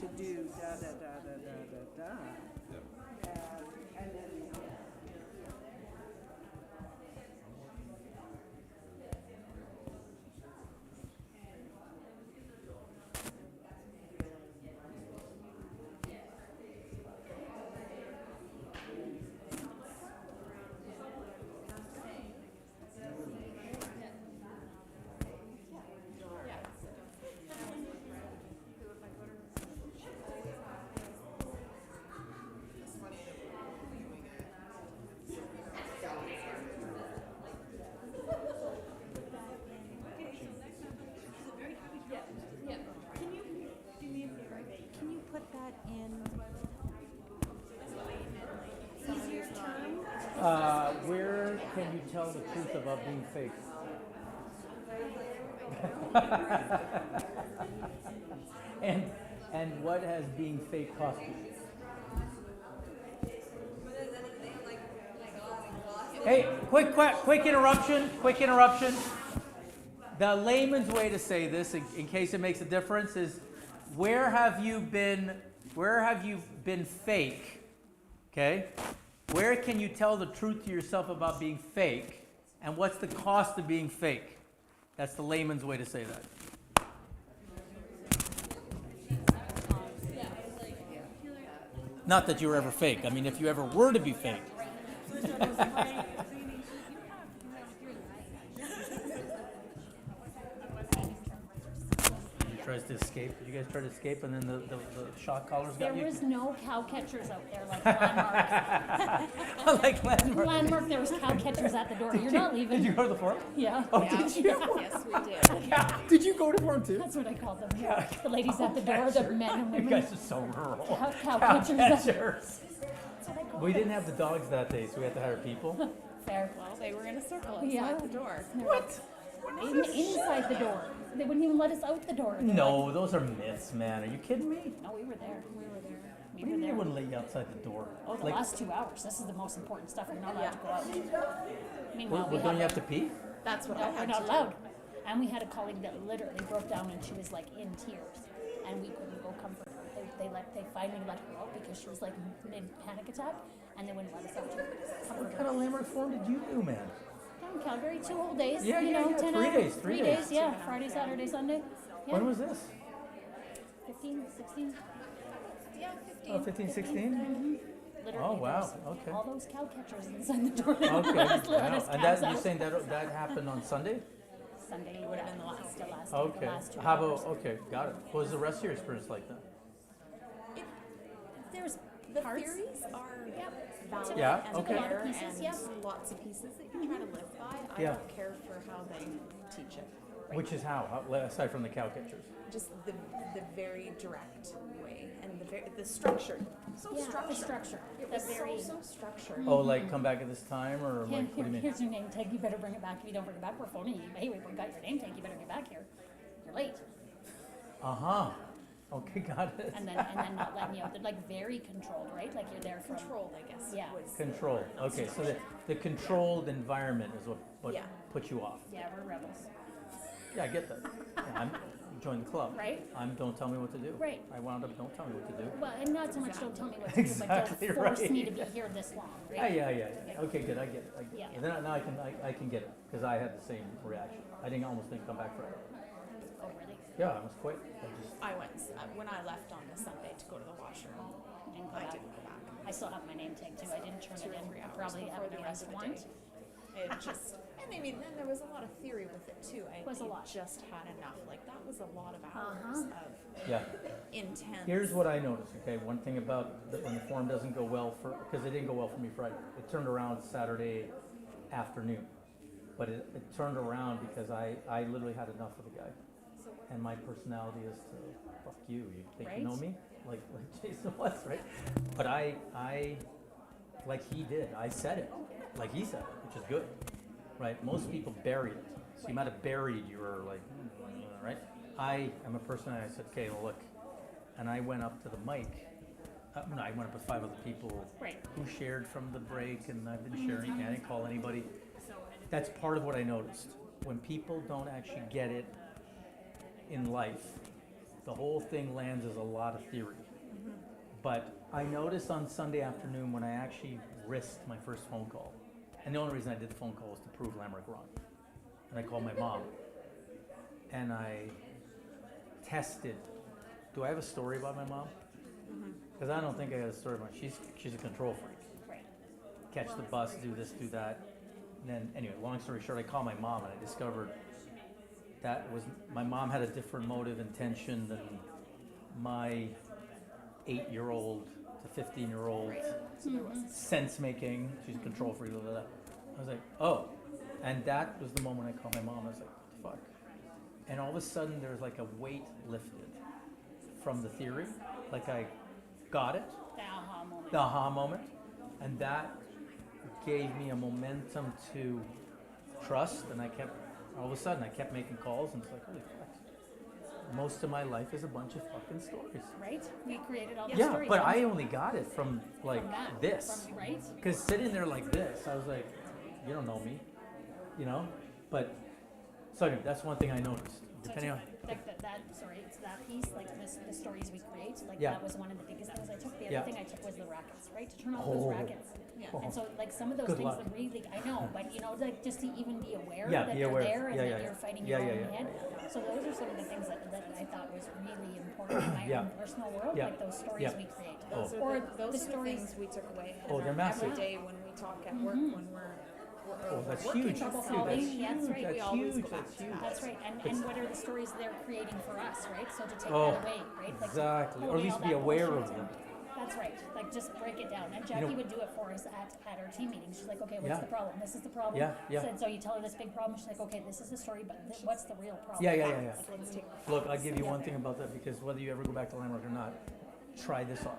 to do da da da da da da da. And then, It's funny that we're doing it. Can you do me a favor? Can you put that in easier terms? Where can you tell the truth about being fake? and what has being fake cost you? Hey, quick interruption. Quick interruption. The layman's way to say this, in case it makes a difference, is where have you been fake? Okay? Where can you tell the truth to yourself about being fake? And what's the cost of being fake? That's the layman's way to say that. Not that you were ever fake. I mean, if you ever were to be fake. He tries to escape. Did you guys try to escape and then the shock collars got you? There was no cow catchers out there like Landmark. Like Landmark. Landmark, there was cow catchers at the door. You're not leaving. Did you go to the forum? Yeah. Oh, did you? Yes, we did. Yeah. Did you go to the forum too? That's what I called them. The ladies at the door, the men and You women. guys are so rural. Cow catchers. catchers. We didn't have the dogs that day, so we had to hire people. Fair. Well, they were gonna circle us Yeah. at the door. What? Inside the door. They wouldn't even let us out the door. They're No, those are myths, man. Are you kidding me? like, no, we were there. We were there. What We do you were mean they there. wouldn't let you outside the door? Oh, the Like, last 2 hours. This is the most important stuff. We're not allowed to go out. Meanwhile, well, don't you have to pee? That's what No, I we're had not to do. allowed. And we had a colleague that literally broke down and she was like in tears. And we couldn't go comfort her. They finally let her out because she was like mid panic attack and they wouldn't let us out to comfort What her. kind of Landmark forum did you do, man? Down in Calgary, 2 whole days. Yeah, you yeah, know, yeah, 10 3 hours. days, 3 3 days, days. yeah. Friday, Saturday, Sunday. Yeah. When was this? 15, 16. Yeah, 15. Oh, 15, 16? Literally, Oh, wow, there's okay. all those cow catchers inside the door. Okay. Let us Wow. And cows that, you're out. saying that happened on Sunday? Sunday would have been the last Okay. the last 2 How hours. about, okay, got it. What was the rest of your experience like then? There's The parts. theories are valid Yeah, and okay. there Lot of pieces, and yeah. lots of pieces that you try to live by. I Yeah. don't care for how they teach it. right Which is how, aside from the cow catchers? just the very direct way and the structure. So Yeah, structured. the structure. It The was very. so structured. Oh, like come back at this time, or Yeah, like, what do you mean? here's your name tag. You better bring it back. If you don't bring it back, we're phoning you. Hey, we got your name tag. You better get back here. You're late. Uh-huh. Okay, got it. And then not letting you out. They're like very controlled, right? Like you're there from. Controlled, I guess. Yeah. Was Control. Okay, so the controlled environment is what Yeah. puts you off. Yeah, we're rebels. Yeah, I get that. Yeah, I'm join the club. Right. Don't tell me what to do. Right. I wound up don't tell me what to do. Well, and not so much don't tell me what to do, but Exactly don't force right. me to be here this long, Yeah, right? yeah. Okay, good. I get it. Yeah. And then now I can get it because I had the same reaction. I almost didn't come back forever. Oh, really? Yeah, I almost quit. I went when I left on the Sunday to go to the washroom. Didn't go I back. didn't go back. I still have my name tag too. I didn't turn 2 it or in. 3 hours Probably before have the an rest arrest of the warrant. day. It just, and I mean, then there was a lot of theory with it too. I Was a you lot. just had enough. Like that was a lot of hours of Yeah. intense. Here's what I noticed. Okay, one thing about when the forum doesn't go well because it didn't go well for me Friday. It turned around Saturday afternoon, but it turned around because I literally had enough of the guy, and my personality is to fuck you. You think you know Right. me? Like Jason was, right? But I like he did. I said it like he said it, which is good, right? Most people bury it. So you might have buried your like, right? I am a person. I said, okay, well, look, and I went up to the mic. No, I went up with 5 other people Right. who shared from the break, and I've been sharing. I didn't call anybody. That's part of what I noticed. When people don't actually get it in life, the whole thing lands as a lot of theory. But I noticed on Sunday afternoon when I actually risked my first phone call, and the only reason I did the phone call was to prove Lamerick wrong. And I called my mom, and I tested, do I have a story about my mom? Because I don't think I got a story about her. She's a control freak. Right. Catch the bus, do this, do that. And then, anyway, long story short, I called my mom and I discovered my mom had a different motive intention than my 8-year-old to 15-year-old sense making. She's a control freak. Blah, blah, blah. I was like, oh. And that was the moment I called my mom. I was like, what the fuck? And all of a sudden, there was like a weight lifted from the theory. Like I got it. The aha moment. The aha moment. And that gave me a momentum to trust. And all of a sudden, I kept making calls. And it's like, holy fuck. Most of my life is a bunch of fucking stories. Right? We created all these Yeah, stories. but I only got it from like From that, this. right? Because sitting there like this, I was like, you don't know me, you know? But, so anyway, that's one thing I noticed. So Depending on, it's that piece, like the stories we create, like Yeah. that was one of the biggest things I took. The Yeah. other thing I took was the rackets, right? To turn off Oh. those rackets. Oh. And so like some of those Good things luck. that really, I know, but you know, like just to even be aware Yeah, that be they're aware. there and Yeah, that yeah, you're yeah. fighting Yeah, your yeah, own yeah. head. So those are some of the things that I thought was really important in my Yeah. own personal world, Yeah. like those stories Yeah. we create. Oh. Those Or are the those are the stories- things we took away Oh, in they're our massive. every day when we talk at work, when we're oh, that's working huge. trouble Dude, solving, that's yeah, that's huge. right. That's We always huge. go back That's to huge. that. That's right. And what are the stories they're creating for us, right? So to take Oh, that away, right? Like exactly. to Or at put least all be that aware bullshit of them. That's right. Like just break it down. And You Jackie know- would do it for us at our team meetings. She's like, okay, what's Yeah. the problem? This is the problem. Yeah, yeah. So you tell her this big problem. She's like, okay, this is the story, but what's the real problem? Yeah. Like, let's take Look, I'll give you one thing about that because whether you ever go back to Landmark or not, try this on.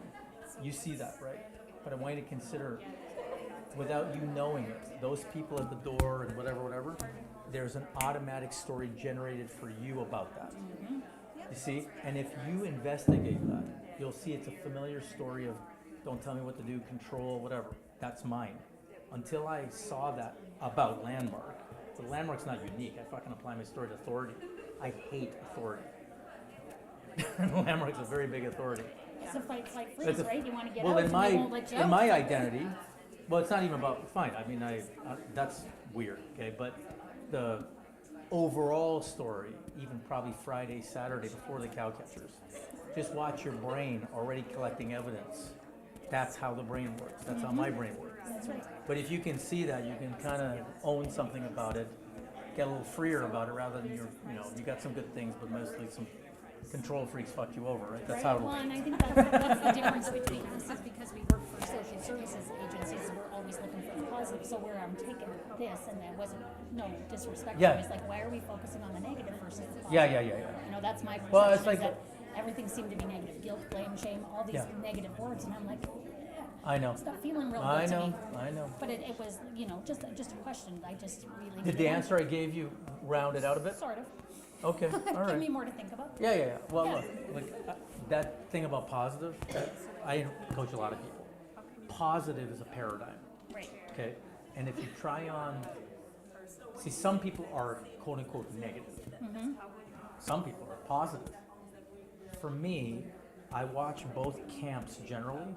You see that, right? But I want you to consider, without you knowing it, those people at the door and whatever, there's an automatic story generated for you about that. You see? And if you investigate that, you'll see it's a familiar story of don't tell me what to do, control, whatever. That's mine. Until I saw that about Landmark, the Landmark's not unique. I fucking apply my story to authority. I hate authority. Landmark's a very big authority. It's a fight, flight, freeze, It's a- right? You want to get well, out in and my they won't let you in out. my identity, well, it's not even about fine. I mean, that's weird, okay. But the overall story, even probably Friday, Saturday before the cow catchers, just watch your brain already collecting evidence. That's how the brain works. That's how my brain works. That's right. But if you can see that, you can kind of own something about it, get a little freer about it, rather than you got some good things, but mostly some control freaks fucked you over, right? That's how. Well, and I think that's the difference between us is because we work for social services agencies, we're always looking for the positive. So where I'm taking this, and there wasn't no disrespect, Yeah. it's like, why are we focusing on the negative versus the positive? Yeah. You know, that's my perception. Well, it's is like that everything seemed to be negative, guilt, blame, shame, all these Yeah. negative words, and I'm like, I know. it's not feeling real I good to know. me. I know. But it was, just a question. I just really Did the answer I gave you round it out a bit? Sort of. Okay. All Give right. me more to think about. Yeah. Well, look, that thing about positive, I coach a lot of people. Positive is a paradigm, Right. okay? And if you try on, see, some people are quote unquote negative. Some people are positive. For me, I watch both camps generally,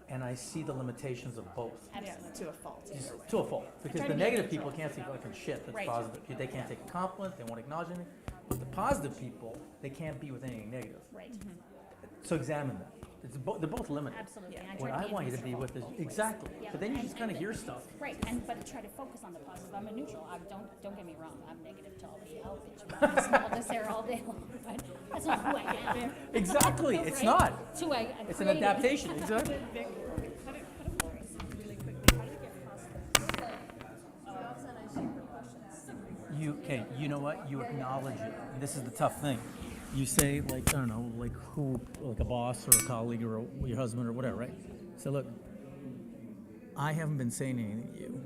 and I see the limitations of both. Absolutely. to a fault. Just to a fault. Because try the to be negative neutral. people can't see fucking shit that's Right. positive. They can't take a compliment, they won't acknowledge anything. But the positive people, they can't be with anything negative. Right. So examine that. They're both limited. Absolutely. Yeah. What I want you to be with is exactly. Yeah. But then you And- just kind of and- hear stuff. Right, but try to focus on the positive. I'm a neutral. Don't get me wrong. I'm negative to all the outfits. Smell this air all day long, but that's not who I am. Exactly. It's Right? not. It's who I It's an created. adaptation. Exactly. You know what? You acknowledge it. And this is the tough thing. You say, like, I don't know, like who, like a boss or a colleague or your husband or whatever, right? So look, I haven't been saying anything to you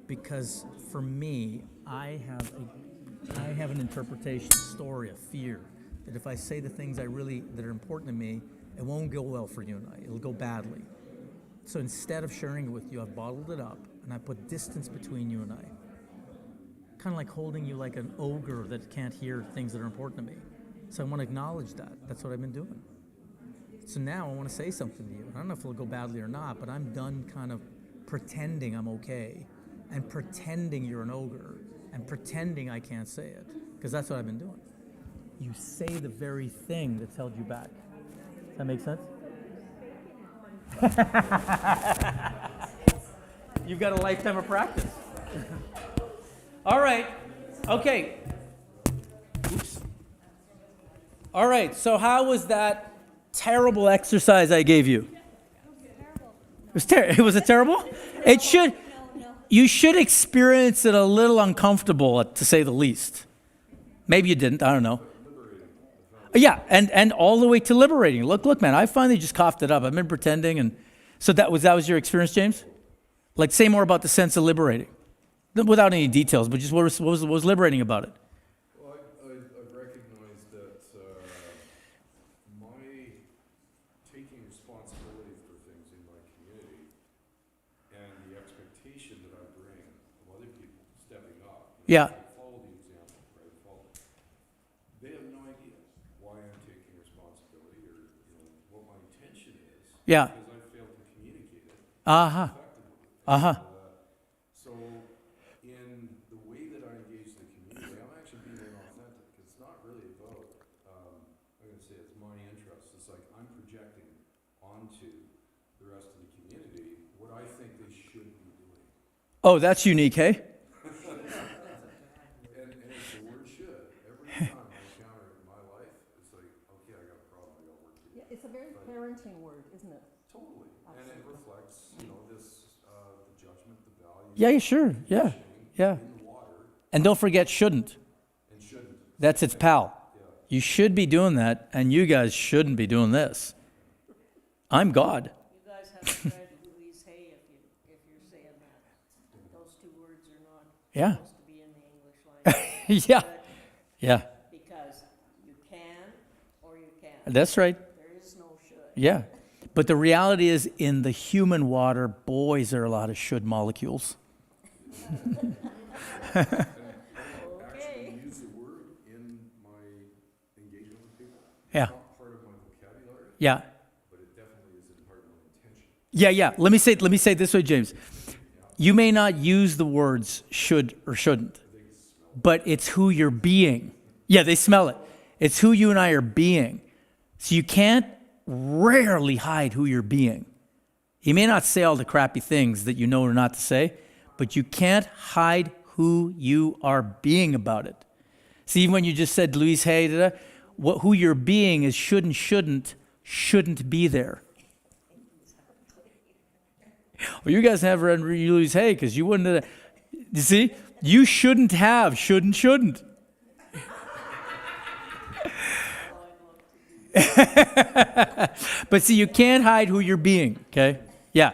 because for me, I have an interpretation, a story, a fear that if I say the things that are important to me, it won't go well for you and I. It'll go badly. So instead of sharing it with you, I've bottled it up and I put distance between you and I. Kind of like holding you like an ogre that can't hear things that are important to me. So I want to acknowledge that. That's what I've been doing. So now I want to say something to you. I don't know if it'll go badly or not, but I'm done kind of pretending I'm okay and pretending you're an ogre and pretending I can't say it, because that's what I've been doing. You say the very thing that's held you back. Does that make sense? You've got a lifetime of practice. All right. Okay. Oops. All right. So how was that terrible exercise I gave you? It was it terrible? It should. You should experience it a little uncomfortable, to say the least. Maybe you didn't. I don't know. Yeah, and all the way to liberating. Look, man. I finally just coughed it up. I've been pretending, and so that was your experience, James. Like, say more about the sense of liberating, without any details, but just what was liberating about it. Well, I've recognized that my taking responsibility for things in my community and the expectation that I bring of other people stepping up. Yeah. Follow the example, right? Follow. They have no idea why I'm taking responsibility or what my intention is. Yeah. Because I failed to communicate it. Uh-huh. Uh-huh. So in the way that I engage the community, I'm actually being inauthentic. It's not really about, I'm going to say it's my interest. It's like I'm projecting onto the rest of the community what I think they should be doing. Oh, that's unique, hey? And it's the word should. Every time I encounter it in my life, it's like, okay, I got a problem, I got work to do. Yeah, it's a very parenting word, isn't it? Totally. And it reflects, this, the judgment, the value. Yeah, sure. Yeah. Yeah. In the water And don't forget shouldn't. and shouldn't. That's its pal. You should be doing that, and you guys shouldn't be doing this. I'm God. You guys have to try to Louise Hay if you're saying that. Those two words are not Yeah. supposed to be in the English language. Yeah. Yeah. Because you can or you can't. That's right. There is no should. Yeah. But the reality is, in the human water, boys, there are a lot of should molecules. Actually use the word in my engagement with people. Yeah. It's not part of my vocabulary, Yeah. but it definitely isn't part of my intention. Yeah. Let me say it this way, James. You may not use the words should or shouldn't, but it's who you're being. Yeah, they smell it. It's who you and I are being. So you can't rarely hide who you're being. You may not say all the crappy things that you know are not to say, but you can't hide who you are being about it. See, even when you just said, Louise, hey, who you're being is shouldn't be there. Well, you guys never read Louise Hay because you wouldn't have. You see, you shouldn't have shouldn't. But see, you can't hide who you're being, okay? Yeah.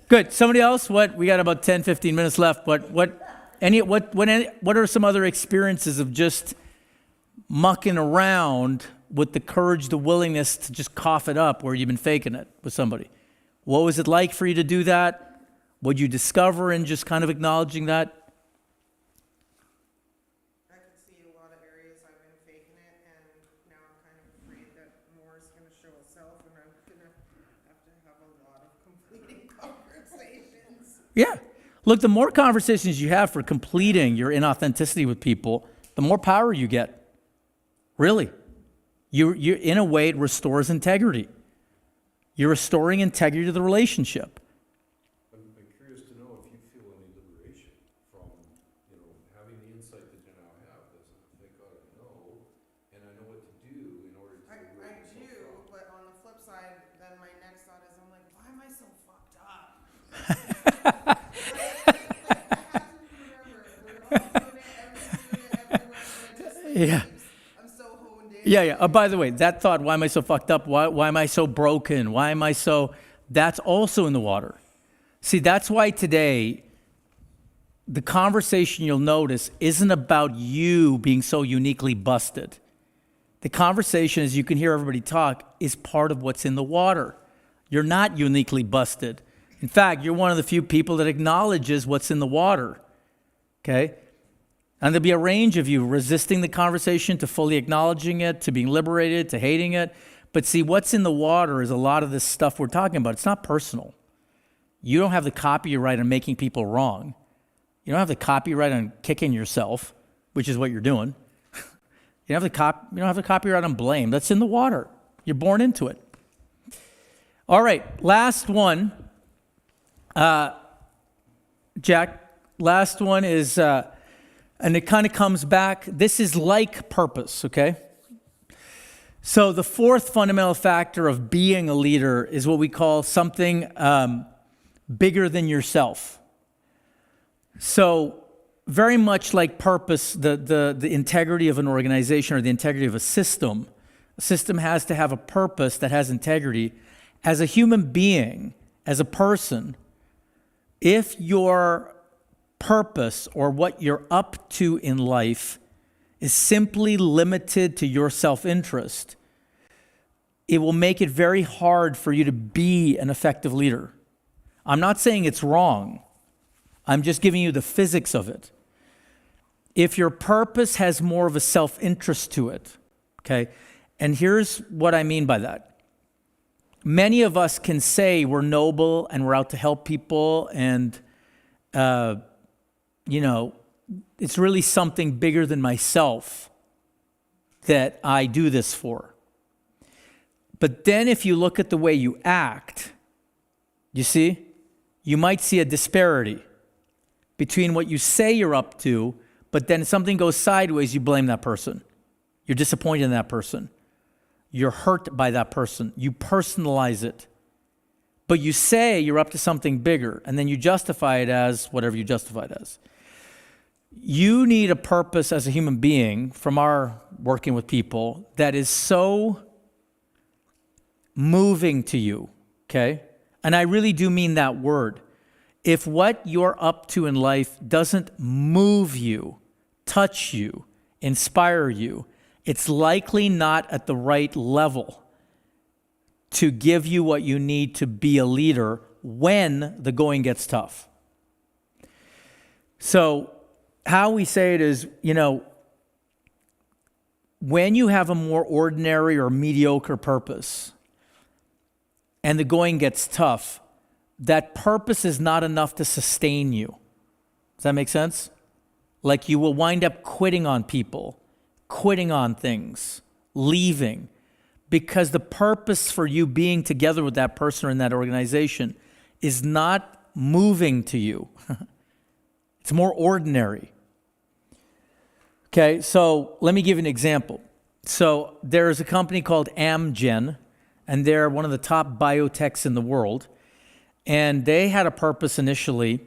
Good. Somebody else? What? We got about 10, 15 minutes left. What are some other experiences of just mucking around with the courage, the willingness to just cough it up where you've been faking it with somebody? What was it like for you to do that? What did you discover in just kind of acknowledging that? I could see a lot of areas I've been faking it, and now I'm kind of afraid that more is gonna show itself, and I'm gonna have to have a lot of completing conversations. Yeah. Look, the more conversations you have for completing your inauthenticity with people, the more power you get. Really. You're in a way, it restores integrity. You're restoring integrity to the relationship. I'm curious to know if you feel any liberation from, having the insight that you now have. Thank God I know, and I know what to do in order to. I do, but on the flip side, then my next thought is, I'm like, why am I so fucked up? Yeah. I'm so honed in. Yeah. Oh, by the way, that thought, why am I so fucked up? Why am I so broken? Why am I so... That's also in the water. See, that's why today, the conversation you'll notice isn't about you being so uniquely busted. The conversation, as you can hear everybody talk, is part of what's in the water. You're not uniquely busted. In fact, you're one of the few people that acknowledges what's in the water. Okay? And there'll be a range of you resisting the conversation, to fully acknowledging it, to being liberated, to hating it. But see, what's in the water is a lot of this stuff we're talking about. It's not personal. You don't have the copyright on making people wrong. You don't have the copyright on kicking yourself, which is what you're doing. You don't have the copyright on blame. That's in the water. You're born into it. All right, last one. Jack, last one is, and it kind of comes back. This is like purpose, okay? So the fourth fundamental factor of being a leader is what we call something bigger than yourself. So very much like purpose, the integrity of an organization or the integrity of a system has to have a purpose that has integrity. As a human being, as a person, if your purpose or what you're up to in life is simply limited to your self-interest, it will make it very hard for you to be an effective leader. I'm not saying it's wrong. I'm just giving you the physics of it. If your purpose has more of a self-interest to it, okay? And here's what I mean by that. Many of us can say we're noble and we're out to help people and, it's really something bigger than myself that I do this for. But then if you look at the way you act, you see, you might see a disparity between what you say you're up to, but then something goes sideways, you blame that person. You're disappointed in that person. You're hurt by that person. You personalize it. But you say you're up to something bigger, and then you justify it as whatever you justify it as. You need a purpose as a human being, from our working with people, that is so moving to you, okay? And I really do mean that word. If what you're up to in life doesn't move you, touch you, inspire you, it's likely not at the right level to give you what you need to be a leader when the going gets tough. So how we say it is, when you have a more ordinary or mediocre purpose and the going gets tough, that purpose is not enough to sustain you. Does that make sense? Like you will wind up quitting on people, quitting on things, leaving, because the purpose for you being together with that person or in that organization is not moving to you. It's more ordinary. Okay, so let me give you an example. So there's a company called Amgen, and they're one of the top biotechs in the world. And they had a purpose initially.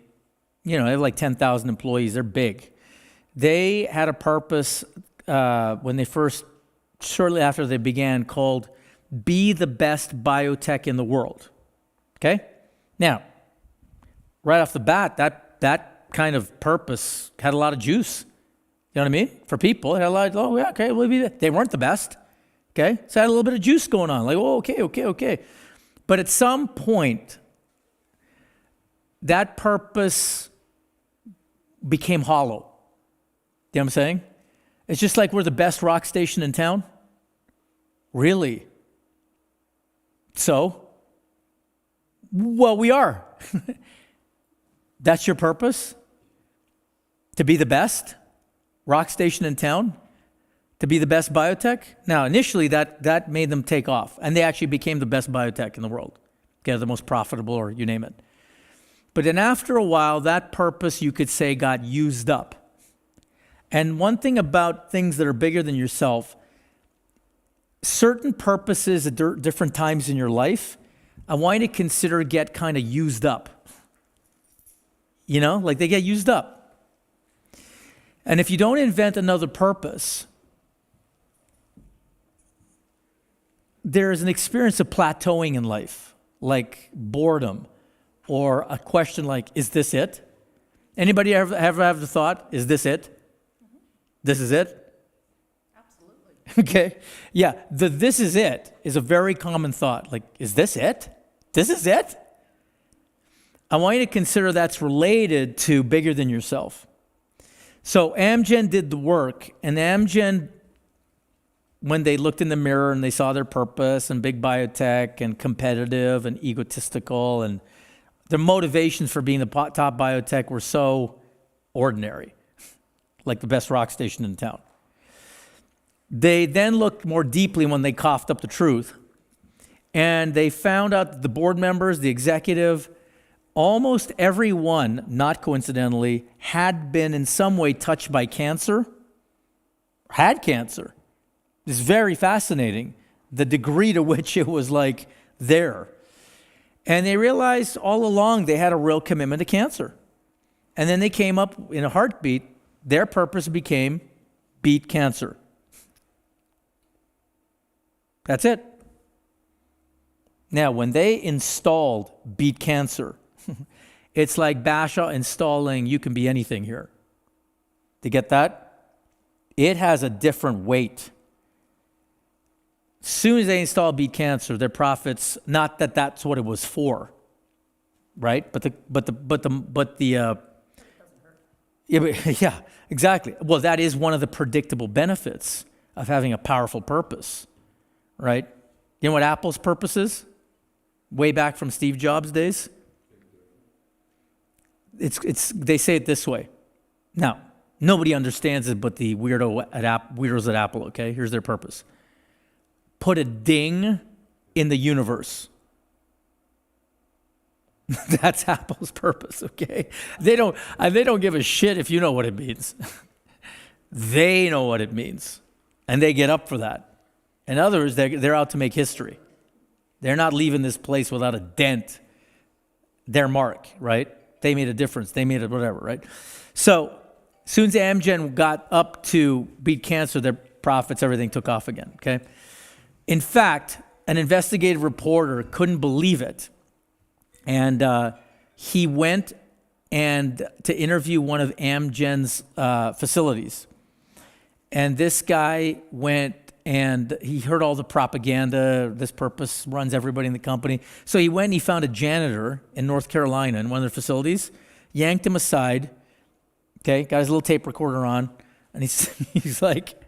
They have like 10,000 employees. They're big. They had a purpose when they first, shortly after they began, called Be the Best Biotech in the World. Okay? Now, right off the bat, that kind of purpose had a lot of juice. You know what I mean? For people, it had a lot of, we'll be there. They weren't the best. Okay? So it had a little bit of juice going on. Like, okay. But at some point, that purpose became hollow. You know what I'm saying? It's just like we're the best rock station in town. Really? So? Well, we are. That's your purpose? To be the best rock station in town? To be the best biotech? Now, initially, that made them take off. And they actually became the best biotech in the world. Okay, the most profitable, or you name it. But then after a while, that purpose, you could say, got used up. And one thing about things that are bigger than yourself, certain purposes at different times in your life, I want you to consider get kind of used up. Like they get used up. And if you don't invent another purpose, there's an experience of plateauing in life, like boredom, or a question like, is this it? Anybody ever have the thought, is this it? This is it? Absolutely. Okay. Yeah, this is it is a very common thought. Like, is this it? This is it? I want you to consider that's related to bigger than yourself. So Amgen did the work, and Amgen, when they looked in the mirror and they saw their purpose and big biotech and competitive and egotistical, and their motivations for being the top biotech were so ordinary, like the best rock station in town. They then looked more deeply when they coughed up the truth, and they found out that the board members, the executive, almost everyone, not coincidentally, had been in some way touched by cancer, had cancer. It's very fascinating, the degree to which it was like there. And they realized all along they had a real commitment to cancer. And then they came up in a heartbeat, their purpose became beat cancer. That's it. Now, when they installed beat cancer, it's like Basha installing you can be anything here. To get that? It has a different weight. As soon as they install beat cancer, their profits, not that that's what it was for, right? Yeah, exactly. Well, that is one of the predictable benefits of having a powerful purpose, right? You know what Apple's purpose is? Way back from Steve Jobs' days? They say it this way. Now, nobody understands it but the weirdos at Apple, okay? Here's their purpose. Put a ding in the universe. That's Apple's purpose, okay? They don't give a shit if you know what it means. They know what it means, and they get up for that. In others, they're out to make history. They're not leaving this place without a dent. Their mark, right? They made a difference. They made it whatever, right? So, as soon as Amgen got up to beat cancer, their profits, everything took off again, okay? In fact, an investigative reporter couldn't believe it. And he went to interview one of Amgen's facilities. And this guy went and he heard all the propaganda. This purpose runs everybody in the company. So he went and he found a janitor in North Carolina in one of their facilities, yanked him aside, okay, got his little tape recorder on, and he's like,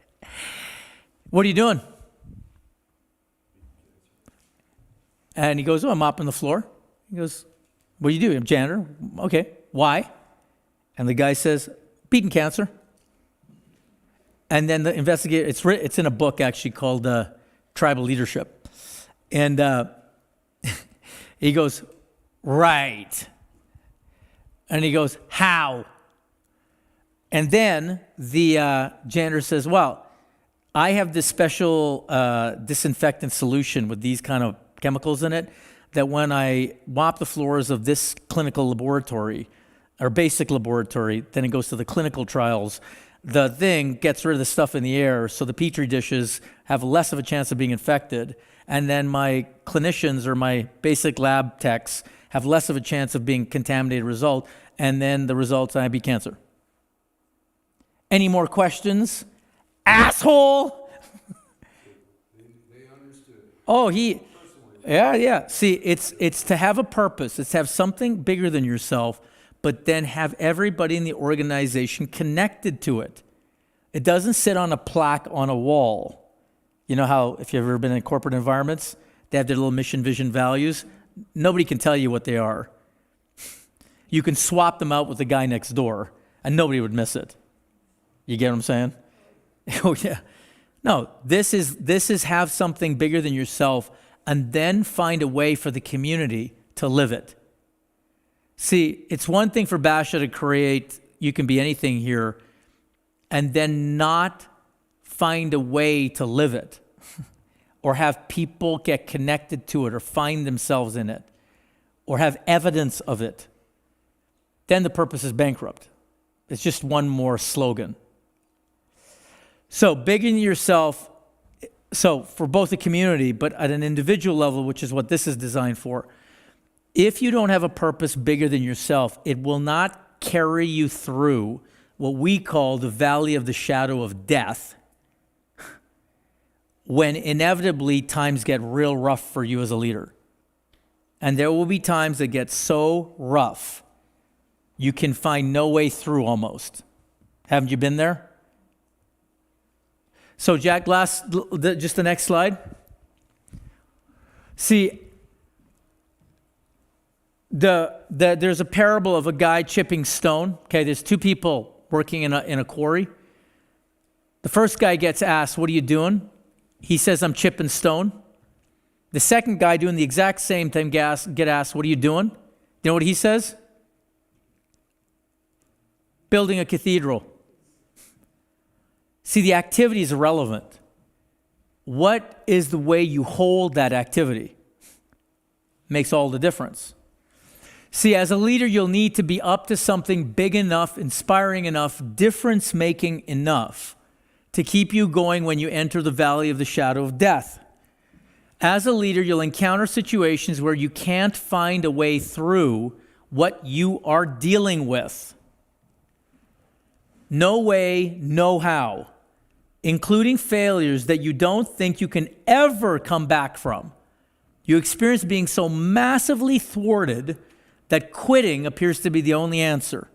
"What are you doing?" And he goes, "Oh, I'm mopping the floor." He goes, "What do you do?" "I'm janitor." "Okay, why?" And the guy says, "Beating cancer." And then the investigator, it's in a book actually called Tribal Leadership. And he goes, "Right." And he goes, "How?" And then the janitor says, "Well, I have this special disinfectant solution with these kind of chemicals in it that when I mop the floors of this clinical laboratory or basic laboratory, then it goes to the clinical trials. The thing gets rid of the stuff in the air, so the petri dishes have less of a chance of being infected. And then my clinicians or my basic lab techs have less of a chance of being contaminated result. And then the results, I beat cancer." Any more questions? Asshole! They understood. Oh, yeah. See, it's to have a purpose. It's to have something bigger than yourself, but then have everybody in the organization connected to it. It doesn't sit on a plaque on a wall. You know how, if you've ever been in corporate environments, they have their little mission, vision, values. Nobody can tell you what they are. You can swap them out with the guy next door, and nobody would miss it. You get what I'm saying? Oh, yeah. No, this is have something bigger than yourself, and then find a way for the community to live it. See, it's one thing for Basha to create, you can be anything here, and then not find a way to live it or have people get connected to it or find themselves in it or have evidence of it. Then the purpose is bankrupt. It's just one more slogan. So big in yourself, so for both the community, but at an individual level, which is what this is designed for, if you don't have a purpose bigger than yourself, it will not carry you through what we call the valley of the shadow of death, when inevitably times get real rough for you as a leader. And there will be times that get so rough, you can find no way through almost. Haven't you been there? So Jack, just the next slide. See, there's a parable of a guy chipping stone. Okay, there's two people working in a quarry. The first guy gets asked, "What are you doing?" He says, "I'm chipping stone." The second guy doing the exact same thing get asked, "What are you doing?" You know what he says? "Building a cathedral." See, the activity is irrelevant. What is the way you hold that activity? Makes all the difference. See, as a leader, you'll need to be up to something big enough, inspiring enough, difference-making enough to keep you going when you enter the valley of the shadow of death. As a leader, you'll encounter situations where you can't find a way through what you are dealing with. No way, no how, including failures that you don't think you can ever come back from. You experience being so massively thwarted that quitting appears to be the only answer.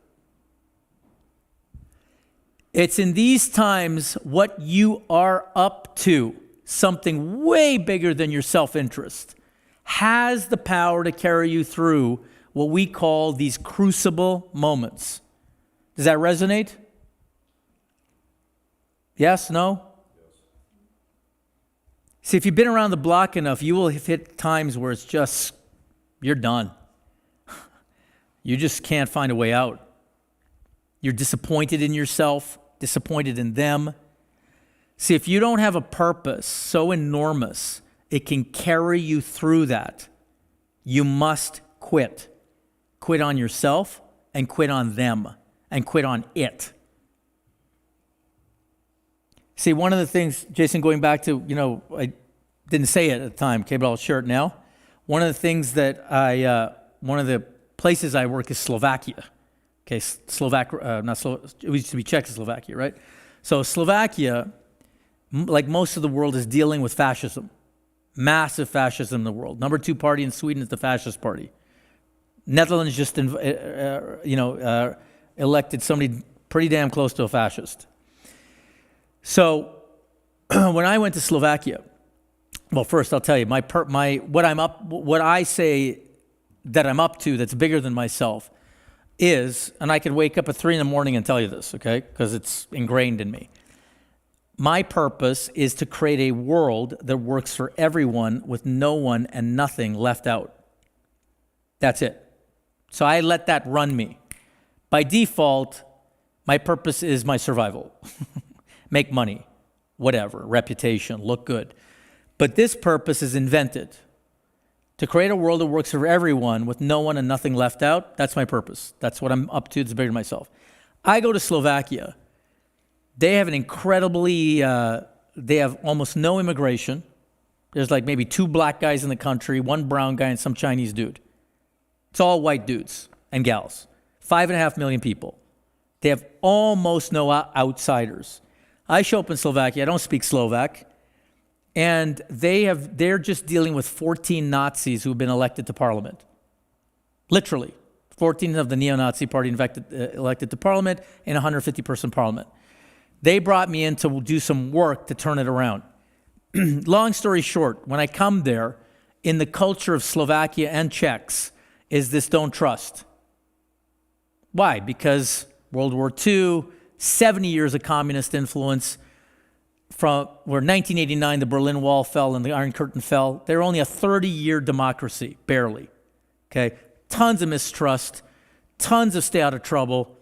It's in these times what you are up to, something way bigger than your self-interest, has the power to carry you through what we call these crucible moments. Does that resonate? Yes? No? See, if you've been around the block enough, you will have hit times where it's just, you're done. You just can't find a way out. You're disappointed in yourself, disappointed in them. See, if you don't have a purpose so enormous, it can carry you through that. You must quit. Quit on yourself and quit on them and quit on it. See, one of the things, Jason, going back to, I didn't say it at the time, okay, but I'll share it now. One of the things that one of the places I work is Slovakia. Okay, it used to be Czechoslovakia, right? So Slovakia, like most of the world, is dealing with fascism. Massive fascism in the world. Number 2 party in Sweden is the fascist party. Netherlands just, elected somebody pretty damn close to a fascist. So when I went to Slovakia, well, first I'll tell you what I say that I'm up to that's bigger than myself is, and I could wake up at 3 a.m. and tell you this, okay, because it's ingrained in me. My purpose is to create a world that works for everyone with no one and nothing left out. That's it. So I let that run me. By default, my purpose is my survival. Make money, whatever, reputation, look good. But this purpose is invented. To create a world that works for everyone with no one and nothing left out, that's my purpose. That's what I'm up to. It's bigger than myself. I go to Slovakia. They have they have almost no immigration. There's like maybe 2 black guys in the country, 1 brown guy, and some Chinese dude. It's all white dudes and gals. 5.5 million people. They have almost no outsiders. I show up in Slovakia. I don't speak Slovak. And they're just dealing with 14 Nazis who've been elected to parliament. Literally. 14 of the neo-Nazi party elected to parliament in a 150-person parliament. They brought me in to do some work to turn it around. Long story short, when I come there, in the culture of Slovakia and Czechs, is this don't trust. Why? Because World War II, 70 years of communist influence, from where 1989 the Berlin Wall fell and the Iron Curtain fell. They're only a 30-year democracy, barely. Okay, tons of mistrust, tons of stay out of trouble.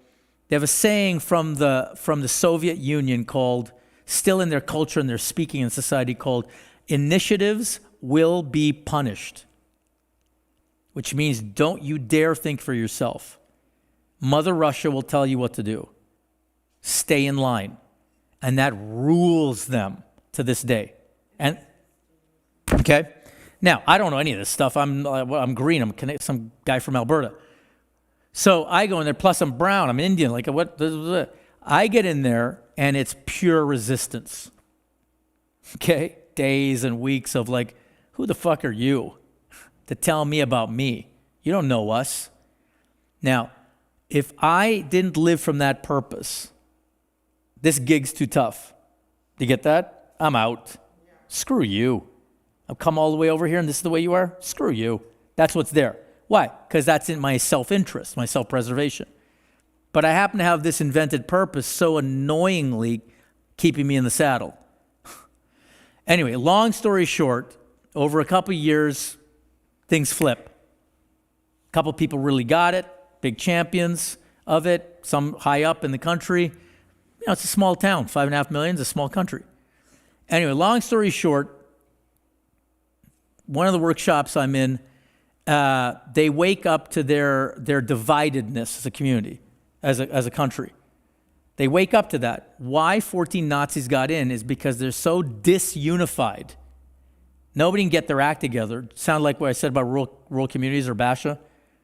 They have a saying from the Soviet Union called, still in their culture and their speaking in society, called initiatives will be punished. Which means don't you dare think for yourself. Mother Russia will tell you what to do. Stay in line. And that rules them to this day. And okay, now I don't know any of this stuff. I'm green. I'm some guy from Alberta. So I go in there. Plus I'm brown. I'm Indian. Like what? I get in there and it's pure resistance. Okay, days and weeks of like, who the fuck are you to tell me about me? You don't know us. Now, if I didn't live from that purpose, this gig's too tough. Do you get that? I'm out. Screw you. I've come all the way over here and this is the way you are? Screw you. That's what's there. Why? Because that's in my self-interest, my self-preservation. But I happen to have this invented purpose so annoyingly keeping me in the saddle. Anyway, long story short, over a couple of years, things flip. A couple people really got it, big champions of it, some high up in the country. You know, it's a small town, 5.5 million is a small country. Anyway, long story short, one of the workshops I'm in, they wake up to their dividedness as a community, as a country. They wake up to that. Why 14 Nazis got in is because they're so disunified. Nobody can get their act together. Sound like what I said about rural communities or Basha?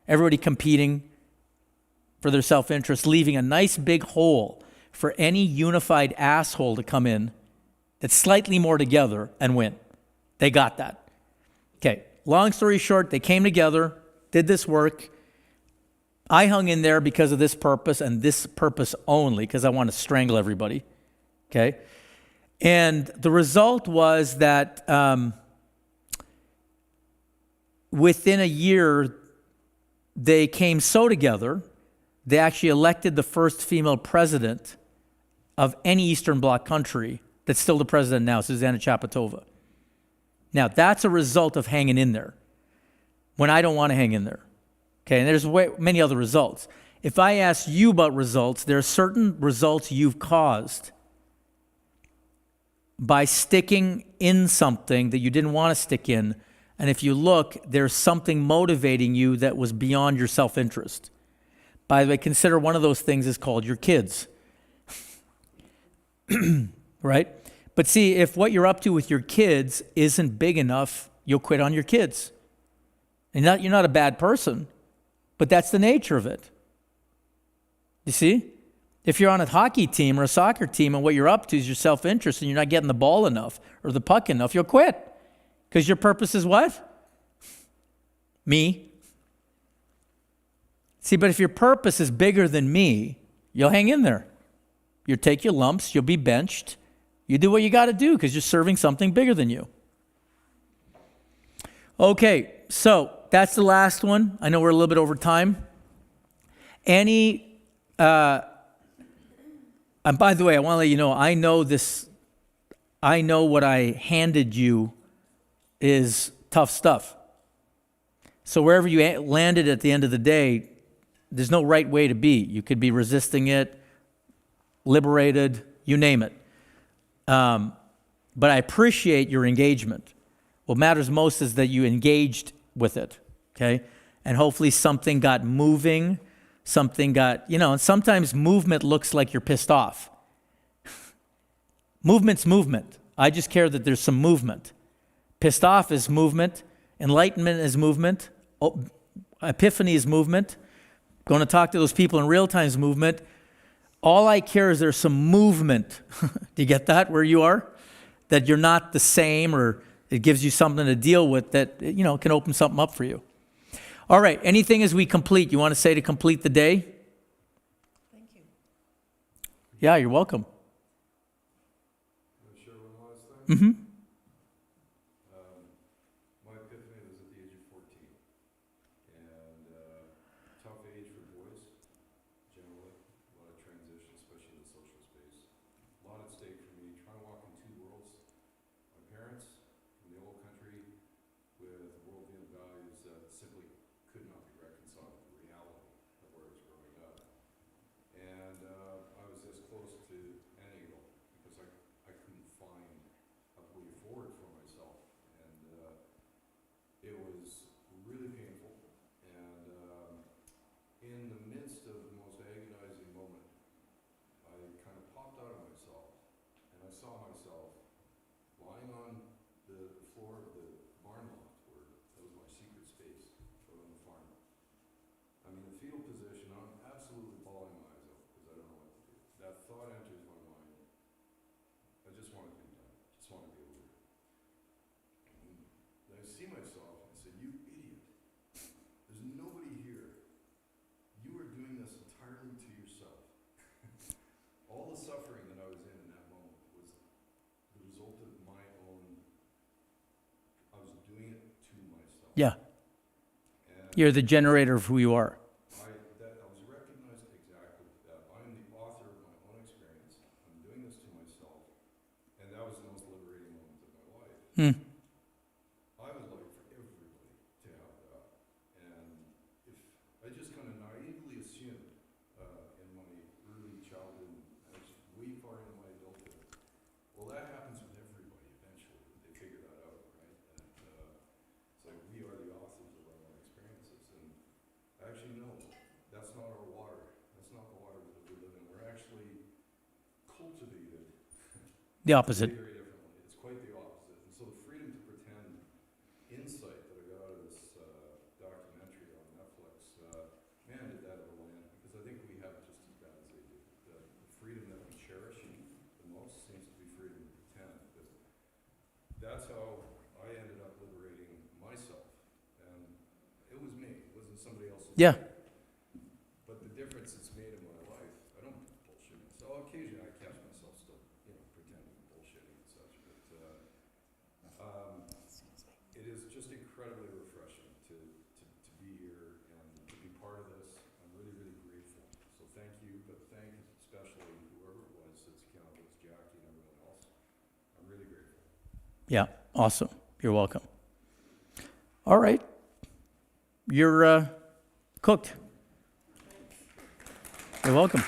Everybody competing for their self-interest, leaving a nice big hole for any unified asshole to come in that's slightly more together and win. They got that. Okay, long story short, they came together, did this work. I hung in there because of this purpose and this purpose only, because I want to strangle everybody, okay? And the result was that within a year, they came so together, they actually elected the first female president of any Eastern Bloc country that's still the president now, Zuzana Chapatova. Now, that's a result of hanging in there when I don't want to hang in there. Okay, and there's many other results. If I ask you about results, there are certain results you've caused by sticking in something that you didn't want to stick in. And if you look, there's something motivating you that was beyond your self-interest. By the way, consider one of those things is called your kids. Right? But see, if what you're up to with your kids isn't big enough, you'll quit on your kids. And you're not a bad person, but that's the nature of it. You see? If you're on a hockey team or a soccer team and what you're up to is your self-interest and you're not getting the ball enough or the puck enough, you'll quit. Because your purpose is what? Me. See, but if your purpose is bigger than me, you'll hang in there. You'll take your lumps, you'll be benched. You do what you got to do because you're serving something bigger than you. Okay, so that's the last one. I know we're a little bit over time. And by the way, I want to let you know, I know what I handed you is tough stuff. So wherever you landed at the end of the day, there's no right way to be. You could be resisting it, liberated, you name it. But I appreciate your engagement. What matters most is that you engaged with it, okay? And hopefully something got moving, and sometimes movement looks like you're pissed off. Movement's movement. I just care that there's some movement. Pissed off is movement. Enlightenment is movement. Epiphany is movement. Going to talk to those people in real time is movement. All I care is there's some movement. Do you get that where you are? That you're not the same, or it gives you something to deal with that, can open something up for you. All right, anything as we complete, you want to say to complete the day? Thank you. Yeah, you're welcome. Can I share one last thing? Mm-hmm. My epiphany was at the age of 14. And tough age for boys, generally. A lot of transition, especially in the social space. A lot at stake for me, trying to walk in two worlds. My parents from the old country with worldview and values that simply could not be reconciled with the reality of where I was growing up. And I was as close to an eagle because I couldn't find a Yeah. And You're the generator of who you are. I was recognized exactly with that. I'm the author of my own experience. I'm doing this to myself. And that was the most liberating moment of my life. Hmm. I would like for everybody to have that. And if I just kind of naively assumed in my early childhood, and way far into my adulthood, well, that happens with everybody eventually. They figure that out, right? And it's like we are the authors of our own experiences. And actually, no, that's not our water. That's not the water that we live in. We're actually cultivated The opposite. very differently. It's quite the opposite. And so the freedom to pretend insight that I got out of this documentary on Netflix, man, did that ever land? Because I think we have it just as bad as they do. The freedom that we cherish the most seems to be freedom to pretend. But that's how I ended up liberating myself. And it was me. It wasn't somebody else's. Yeah. But the difference it's made in my life, I don't bullshit myself. Occasionally I catch myself still, pretending bullshitting and such, but it is just incredibly refreshing to be here and to be part of this. I'm really, really grateful. So thank you, but thank especially whoever it was that's accountable, it's Jackie and everyone else. I'm really grateful. Yeah. Awesome. You're welcome. All right. You're cooked. You're welcome.